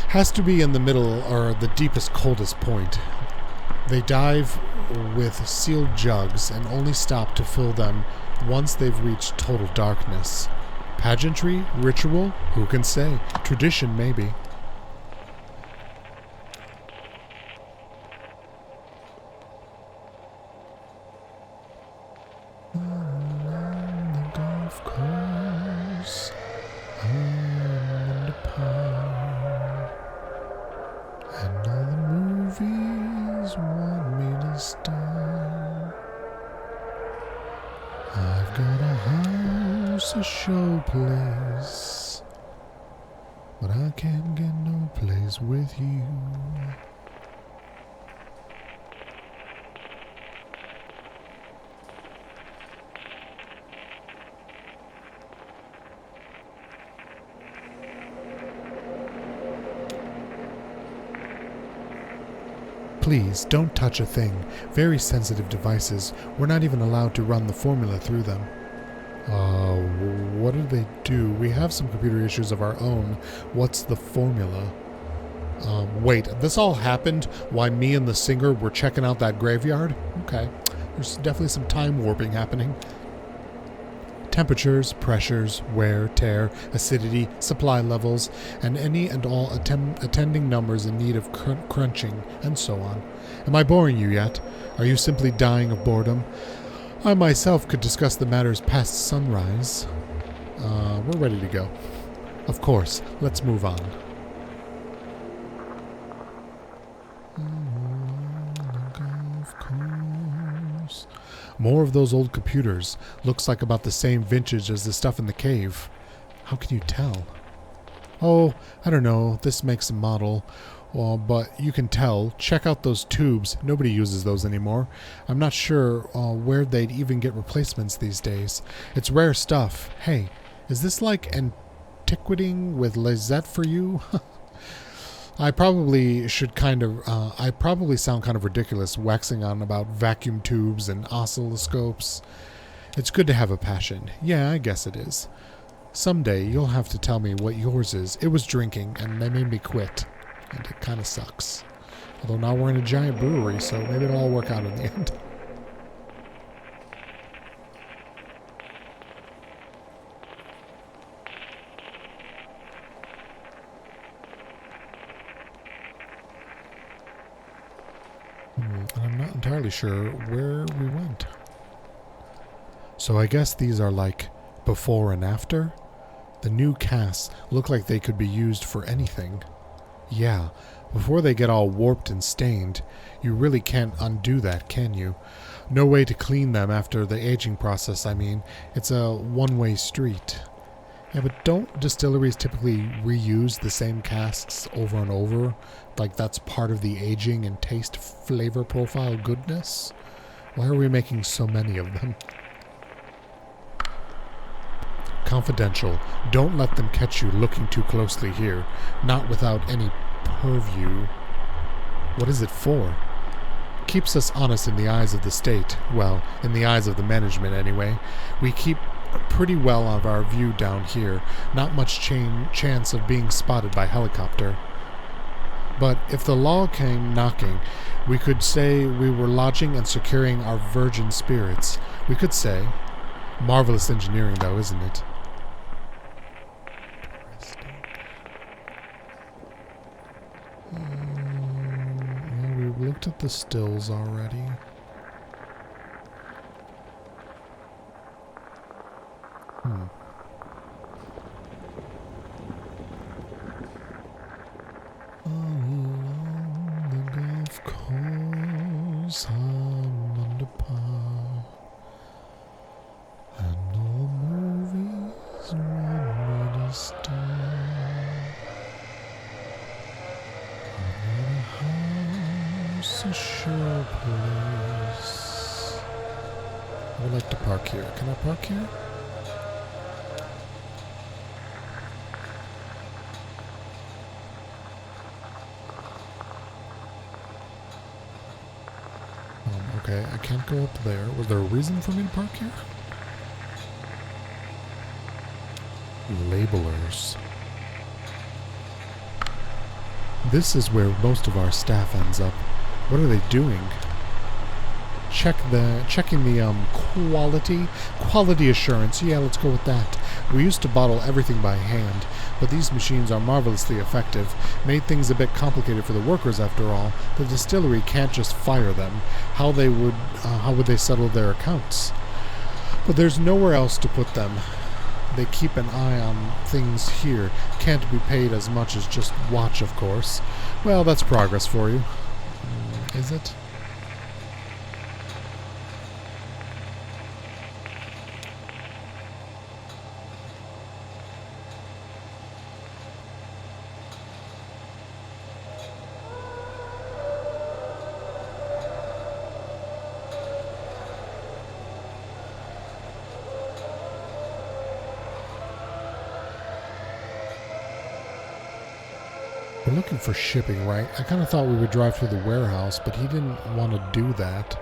Has to be in the middle or the deepest, coldest point. They dive with sealed jugs and only stop to fill them once they've reached total darkness. Pageantry? Ritual? Who can say? Tradition, maybe. On the golf course, I'm in the park, and all the movies want me to star. I've got a house, a showplace, but I can't get no place with you. Please, don't touch a thing. Very sensitive devices. We're not even allowed to run the formula through them. What do they do? We have some computer issues of our own. What's the formula? Wait, this all happened while me and the singer were checking out that graveyard? Okay. There's definitely some time warping happening. Temperatures, pressures, wear, tear, acidity, supply levels, and any and all attending numbers in need of crunching, and so on. Am I boring you yet? Are you simply dying of boredom? I myself could discuss the matters past sunrise. We're ready to go. Of course, let's move on. Golf course. More of those old computers. Looks like about the same vintage as the stuff in the cave. How can you tell? Oh, I don't know. This makes a model. Well, but you can tell. Check out those tubes. Nobody uses those anymore. I'm not sure where they'd even get replacements these days. It's rare stuff. Hey, is this like antiquating with Lizette for you? I probably sound kind of ridiculous waxing on about vacuum tubes and oscilloscopes. It's good to have a passion. Yeah, I guess it is. Someday you'll have to tell me what yours is. It was drinking, and they made me quit. And it kind of sucks. Although now we're in a giant brewery, so maybe it'll all work out in the end. I'm not entirely sure where we went. So I guess these are like before and after? The new casts look like they could be used for anything. Yeah, before they get all warped and stained, you really can't undo that, can you? No way to clean them after the aging process, I mean. It's a one-way street. Yeah, but don't distilleries typically reuse the same casks over and over? Like that's part of the aging and taste flavor profile goodness? Why are we making so many of them? Confidential. Don't let them catch you looking too closely here. Not without any purview. What is it for? Keeps us honest in the eyes of the state. Well, in the eyes of the management anyway. We keep pretty well of our view down here. Not much chance of being spotted by helicopter. But if the law came knocking, we could say we were lodging and securing our virgin spirits. We could say. Marvelous engineering, though, isn't it? We've looked at the stills already. Along the golf course, I'm under par, and no movies want me to start. A sure place. I would like to park here. Can I park here? Okay, I can't go up there. Was there a reason for me to park here? Labelers. This is where most of our staff ends up. What are they doing? Checking the quality assurance. Yeah, let's go with that. We used to bottle everything by hand, but these machines are marvelously effective. Made things a bit complicated for the workers after all. The distillery can't just fire them. How would they settle their accounts? But there's nowhere else to put them. They keep an eye on things here. Can't be paid as much as just watch, of course. Well, that's progress for you. Is it? We're looking for shipping, right? I kind of thought we would drive through the warehouse, but he didn't want to do that.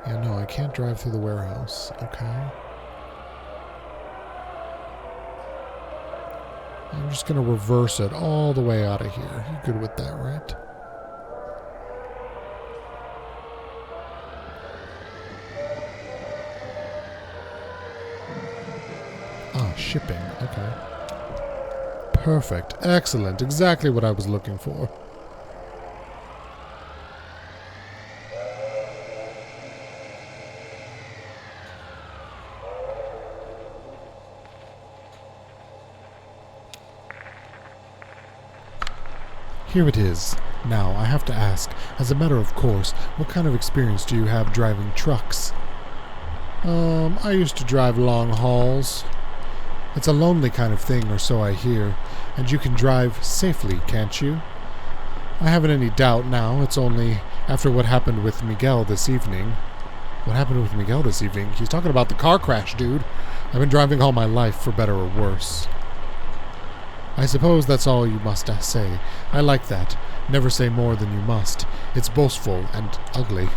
Yeah, no, I can't drive through the warehouse. Okay. I'm just going to reverse it all the way out of here. You're good with that, right? Ah, shipping. Okay. Perfect. Excellent. Exactly what I was looking for. Here it is. Now, I have to ask, as a matter of course, what kind of experience do you have driving trucks? I used to drive long hauls. It's a lonely kind of thing, or so I hear, and you can drive safely, can't you? I haven't any doubt now. It's only after what happened with Miguel this evening. What happened with Miguel this evening? He's talking about the car crash, dude. I've been driving all my life, for better or worse. I suppose that's all you must say. I like that. Never say more than you must. It's boastful and ugly.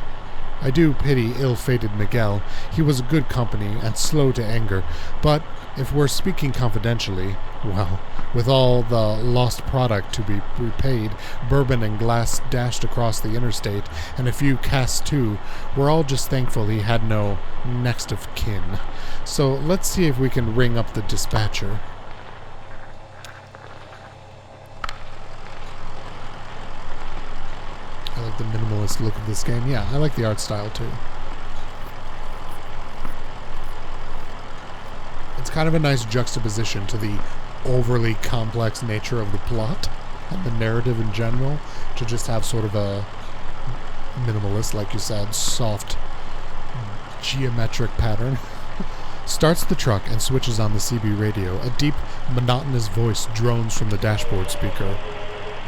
I do pity ill-fated Miguel. He was a good company and slow to anger, but if we're speaking confidentially, well, with all the lost product to be repaid, bourbon and glass dashed across the interstate, and a few casts too, we're all just thankful he had no next of kin. So let's see if we can ring up the dispatcher. I like the minimalist look of this game. Yeah, I like the art style too. kind of a nice juxtaposition to the overly complex nature of the plot and the narrative in general, to just have sort of a minimalist, like you said, soft geometric pattern. Starts the truck and switches on the CB radio. A deep, monotonous voice drones from the dashboard speaker.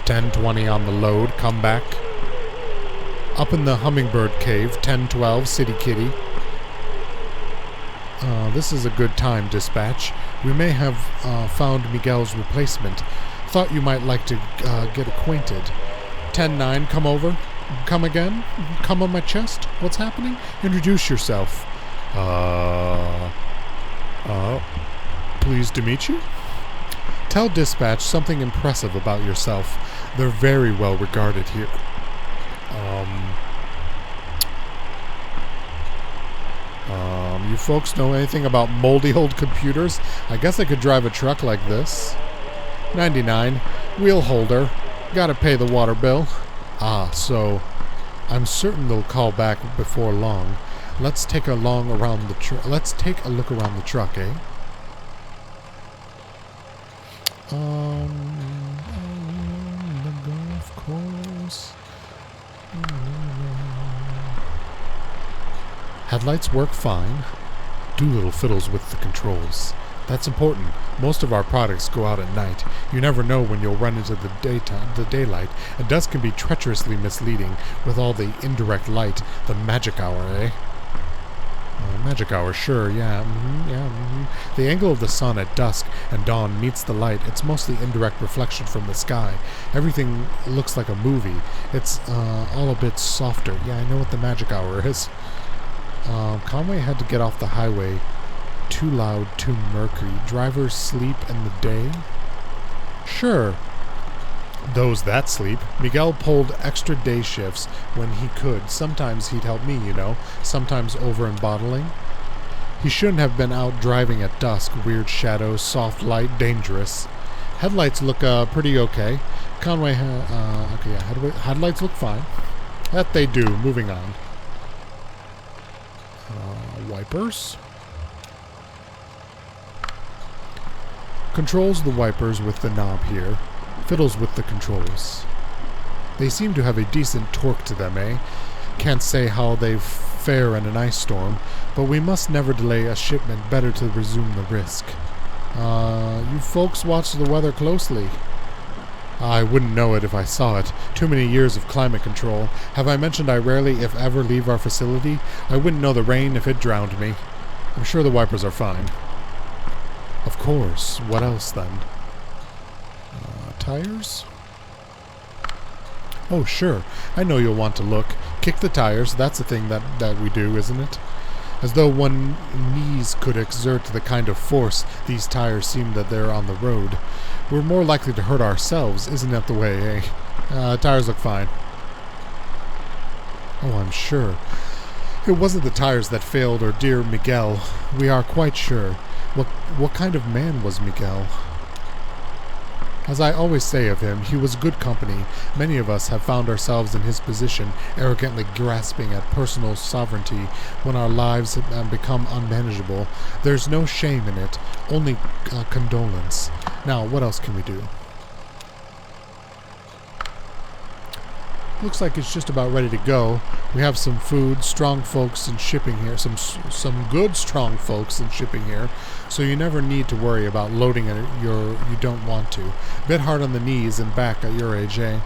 1020 on the load, come back. Up in the Hummingbird Cave, 1012, City Kitty. This is a good time, dispatch. We may have found Miguel's replacement. Thought you might like to get acquainted. 10-9, come over. Come again? Come on my chest? What's happening? Introduce yourself. Pleased to meet you? Tell dispatch something impressive about yourself. They're very well regarded here. You folks know anything about moldy old computers? I guess I could drive a truck like this. 99. Wheel holder. Gotta pay the water bill. So I'm certain they'll call back before long. Let's take a look around the truck, eh? The golf course. Headlights work fine. Do little fiddles with the controls. That's important. Most of our products go out at night. You never know when you'll run into the daylight, and dusk can be treacherously misleading with all the indirect light. The magic hour, eh? Magic hour, sure, yeah. The angle of the sun at dusk and dawn meets the light. It's mostly indirect reflection from the sky. Everything looks like a movie. It's all a bit softer. Yeah, I know what the magic hour is. Conway had to get off the highway. Too loud, too murky. Drivers sleep in the day? Sure. Those that sleep. Miguel pulled extra day shifts when he could. Sometimes he'd help me, sometimes over in bottling. He shouldn't have been out driving at dusk. Weird shadows, soft light, dangerous. Headlights look pretty okay. Conway, headlights look fine. That they do. Moving on. Wipers. Controls the wipers with the knob here. Fiddles with the controls. They seem to have a decent torque to them, eh? Can't say how they fare in an ice storm, but we must never delay a shipment. Better to resume the risk. You folks watch the weather closely. I wouldn't know it if I saw it. Too many years of climate control. Have I mentioned I rarely, if ever, leave our facility? I wouldn't know the rain if it drowned me. I'm sure the wipers are fine. Of course. What else, then? Tires? Oh, sure. I know you'll want to look. Kick the tires. That's a thing that we do, isn't it? As though one's knees could exert the kind of force these tires seem that they're on the road. We're more likely to hurt ourselves, isn't that the way, eh? Tires look fine. Oh, I'm sure. It wasn't the tires that failed, or dear Miguel. We are quite sure. What kind of man was Miguel? As I always say of him, he was good company. Many of us have found ourselves in his position, arrogantly grasping at personal sovereignty when our lives have become unmanageable. There's no shame in it, only condolence. Now, what else can we do? Looks like it's just about ready to go. We have some food, strong folks in shipping here, some good strong folks in shipping here, so you never need to worry about loading it you don't want to. Bit hard on the knees and back at your age, eh?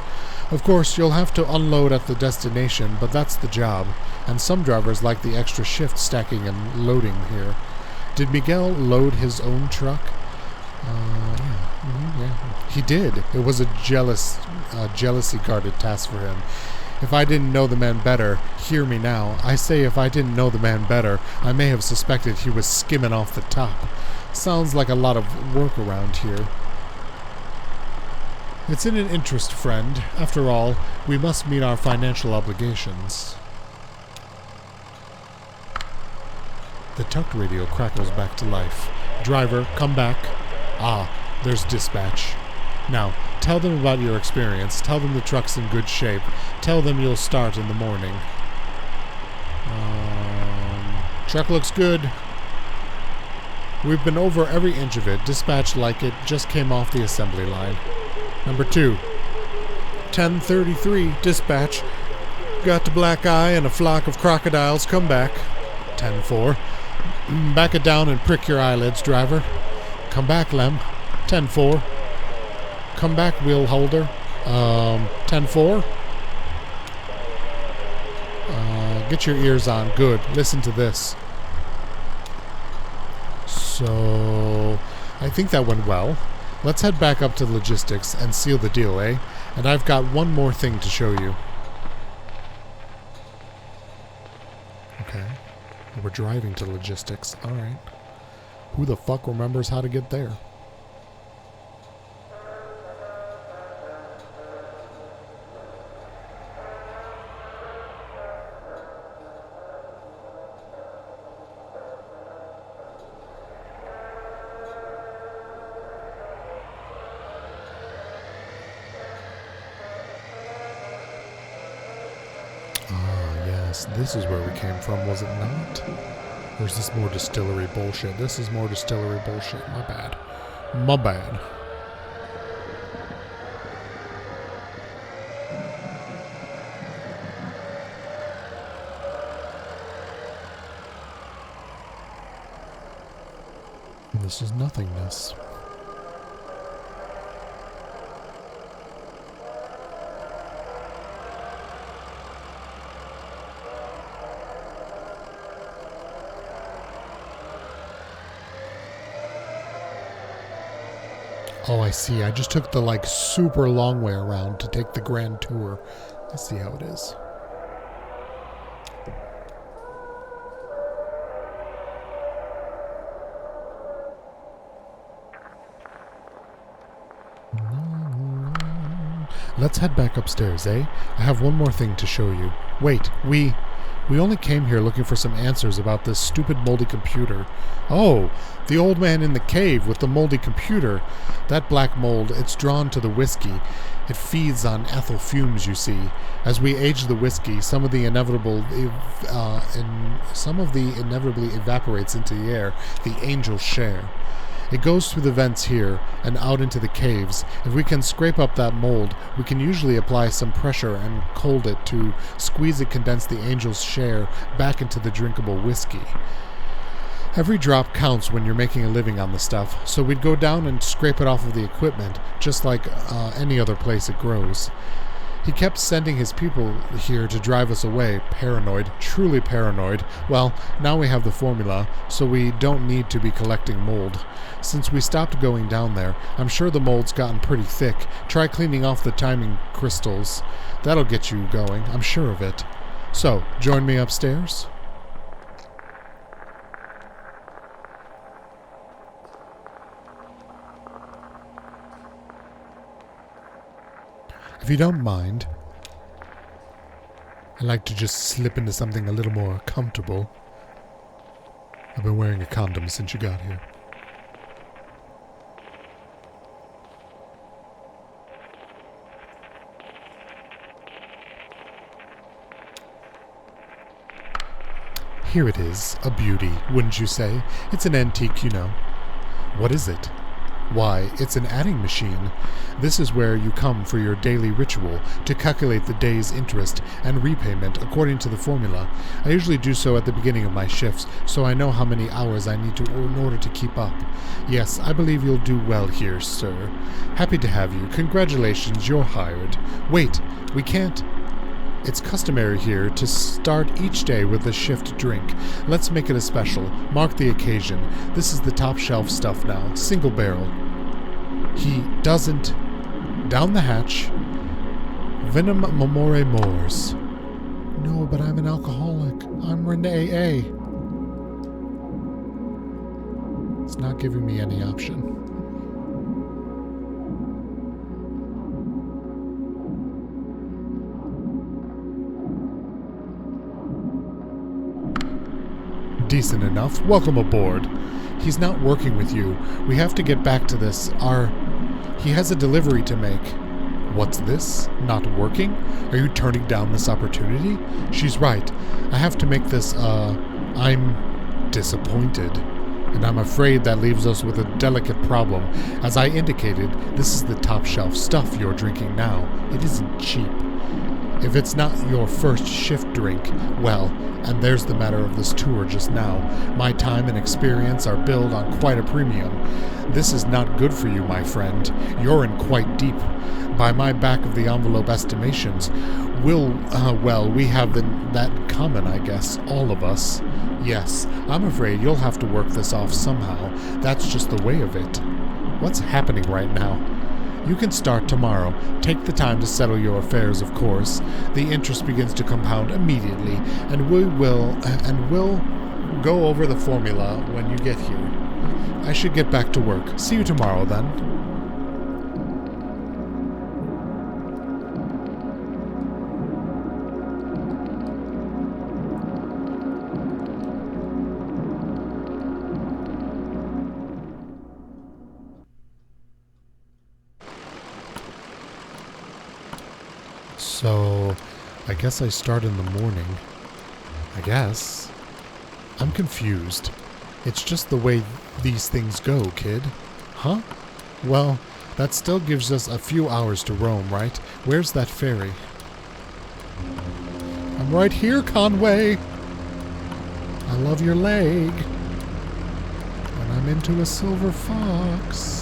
Of course, you'll have to unload at the destination, but that's the job, and some drivers like the extra shift stacking and loading here. Did Miguel load his own truck? Yeah. He did. It was a jealousy-guarded task for him. If I didn't know the man better, hear me now. I say if I didn't know the man better, I may have suspected he was skimming off the top. Sounds like a lot of work around here. It's in an interest, friend. After all, we must meet our financial obligations. The tucked radio crackles back to life. Driver, come back. Ah, there's dispatch. Now, tell them about your experience. Tell them the truck's in good shape. Tell them you'll start in the morning. Truck looks good. We've been over every inch of it, dispatched like it just came off the assembly line. Number 2. 1033, dispatch. Got the black eye and a flock of crocodiles, come back. 10-4. Back it down and prick your eyelids, driver. Come back, Lem. 10-4. Come back, wheel holder. 10-4. Get your ears on. Good. Listen to this. So, I think that went well. Let's head back up to logistics and seal the deal, eh? And I've got one more thing to show you. Okay. We're driving to logistics. Alright. Who the fuck remembers how to get there? This is where we came from, was it not? Or is this more distillery bullshit? This is more distillery bullshit. My bad. My bad. And this is nothingness. Oh, I see. I just took the, super long way around to take the grand tour. I see how it is. Let's head back upstairs, eh? I have one more thing to show you. Wait, we only came here looking for some answers about this stupid moldy computer. Oh, the old man in the cave with the moldy computer. That black mold, it's drawn to the whiskey. It feeds on ethyl fumes, you see. As we age the whiskey, some of the inevitably evaporates into the air. The angels share. It goes through the vents here and out into the caves. If we can scrape up that mold, we can usually apply some pressure and cold it to squeeze and condense the angel's share back into the drinkable whiskey. Every drop counts when you're making a living on the stuff, so we'd go down and scrape it off of the equipment, just like any other place it grows. He kept sending his people here to drive us away, paranoid, truly paranoid. Well, now we have the formula, so we don't need to be collecting mold. Since we stopped going down there, I'm sure the mold's gotten pretty thick. Try cleaning off the timing crystals. That'll get you going, I'm sure of it. So, join me upstairs? If you don't mind, I'd like to just slip into something a little more comfortable. I've been wearing a condom since you got here. Here it is, a beauty, wouldn't you say? It's an antique, you know. What is it? Why, it's an adding machine. This is where you come for your daily ritual to calculate the day's interest and repayment according to the formula. I usually do so at the beginning of my shifts, so I know how many hours I need to in order to keep up. Yes, I believe you'll do well here, sir. Happy to have you. Congratulations, you're hired. Wait, we can't... It's customary here to start each day with a shift drink. Let's make it a special. Mark the occasion. This is the top shelf stuff now. Single barrel. He doesn't... Down the hatch. Venom memore mors. No, but I'm an alcoholic. I'm in AA. It's not giving me any option. Decent enough. Welcome aboard. He's not working with you. We have to get back to this. He has a delivery to make. What's this? Not working? Are you turning down this opportunity? She's right. I have to make this, I'm disappointed. And I'm afraid that leaves us with a delicate problem. As I indicated, this is the top shelf stuff you're drinking now. It isn't cheap. If it's not your first shift drink, well, and there's the matter of this tour just now. My time and experience are billed on quite a premium. This is not good for you, my friend. You're in quite deep. By my back-of-the-envelope estimations, we have that in common, I guess, all of us. Yes, I'm afraid you'll have to work this off somehow. That's just the way of it. What's happening right now? You can start tomorrow. Take the time to settle your affairs, of course. The interest begins to compound immediately, and we'll go over the formula when you get here. I should get back to work. See you tomorrow, then. So, I guess I start in the morning. I guess. I'm confused. It's just the way these things go, kid. Huh? Well, that still gives us a few hours to roam, right? Where's that ferry? I'm right here, Conway! I love your leg. And I'm into a silver fox.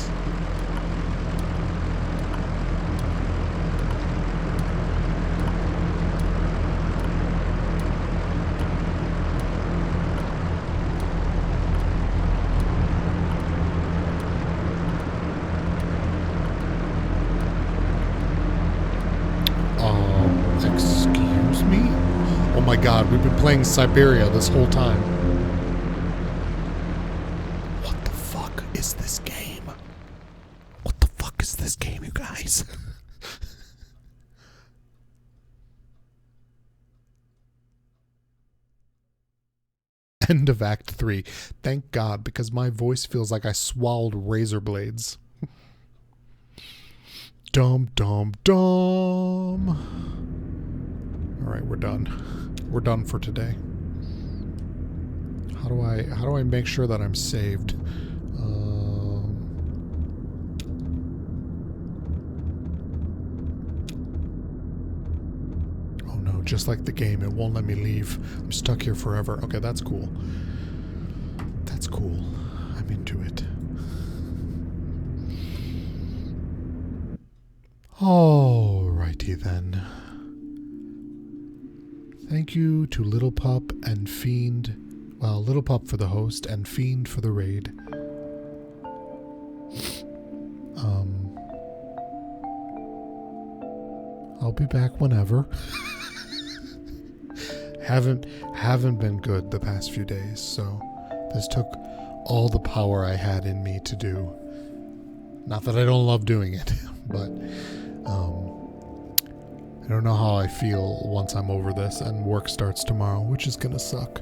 Excuse me? Oh my god, we've been playing Siberia this whole time. What the fuck is this game? What the fuck is this game, you guys? End of Act 3. Thank God, because my voice feels like I swallowed razor blades. Dum dum dum. Alright, we're done. We're done for today. How do I make sure that I'm saved? Oh no, just like the game, it won't let me leave. I'm stuck here forever. Okay, that's cool. That's cool. I'm into it. Alrighty then. Thank you to Little Pup and Fiend. Well, Little Pup for the host and Fiend for the raid. I'll be back whenever. haven't been good the past few days, so this took all the power I had in me to do. Not that I don't love doing it, but I don't know how I feel once I'm over this and work starts tomorrow, which is gonna suck.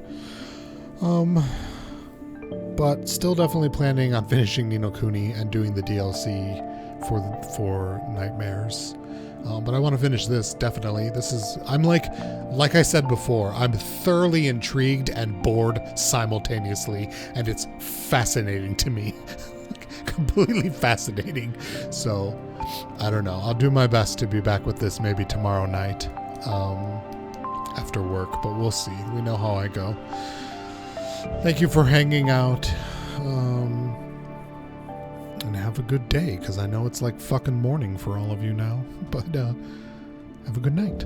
But still definitely planning on finishing Ni no Kuni and doing the DLC for Nightmares. But I want to finish this, definitely. I'm like I said before, I'm thoroughly intrigued and bored simultaneously, and it's fascinating to me. Completely fascinating. So, I don't know. I'll do my best to be back with this maybe tomorrow night after work, but we'll see. We know how I go. Thank you for hanging out. And have a good day, because I know it's like fucking morning for all of you now. But have a good night.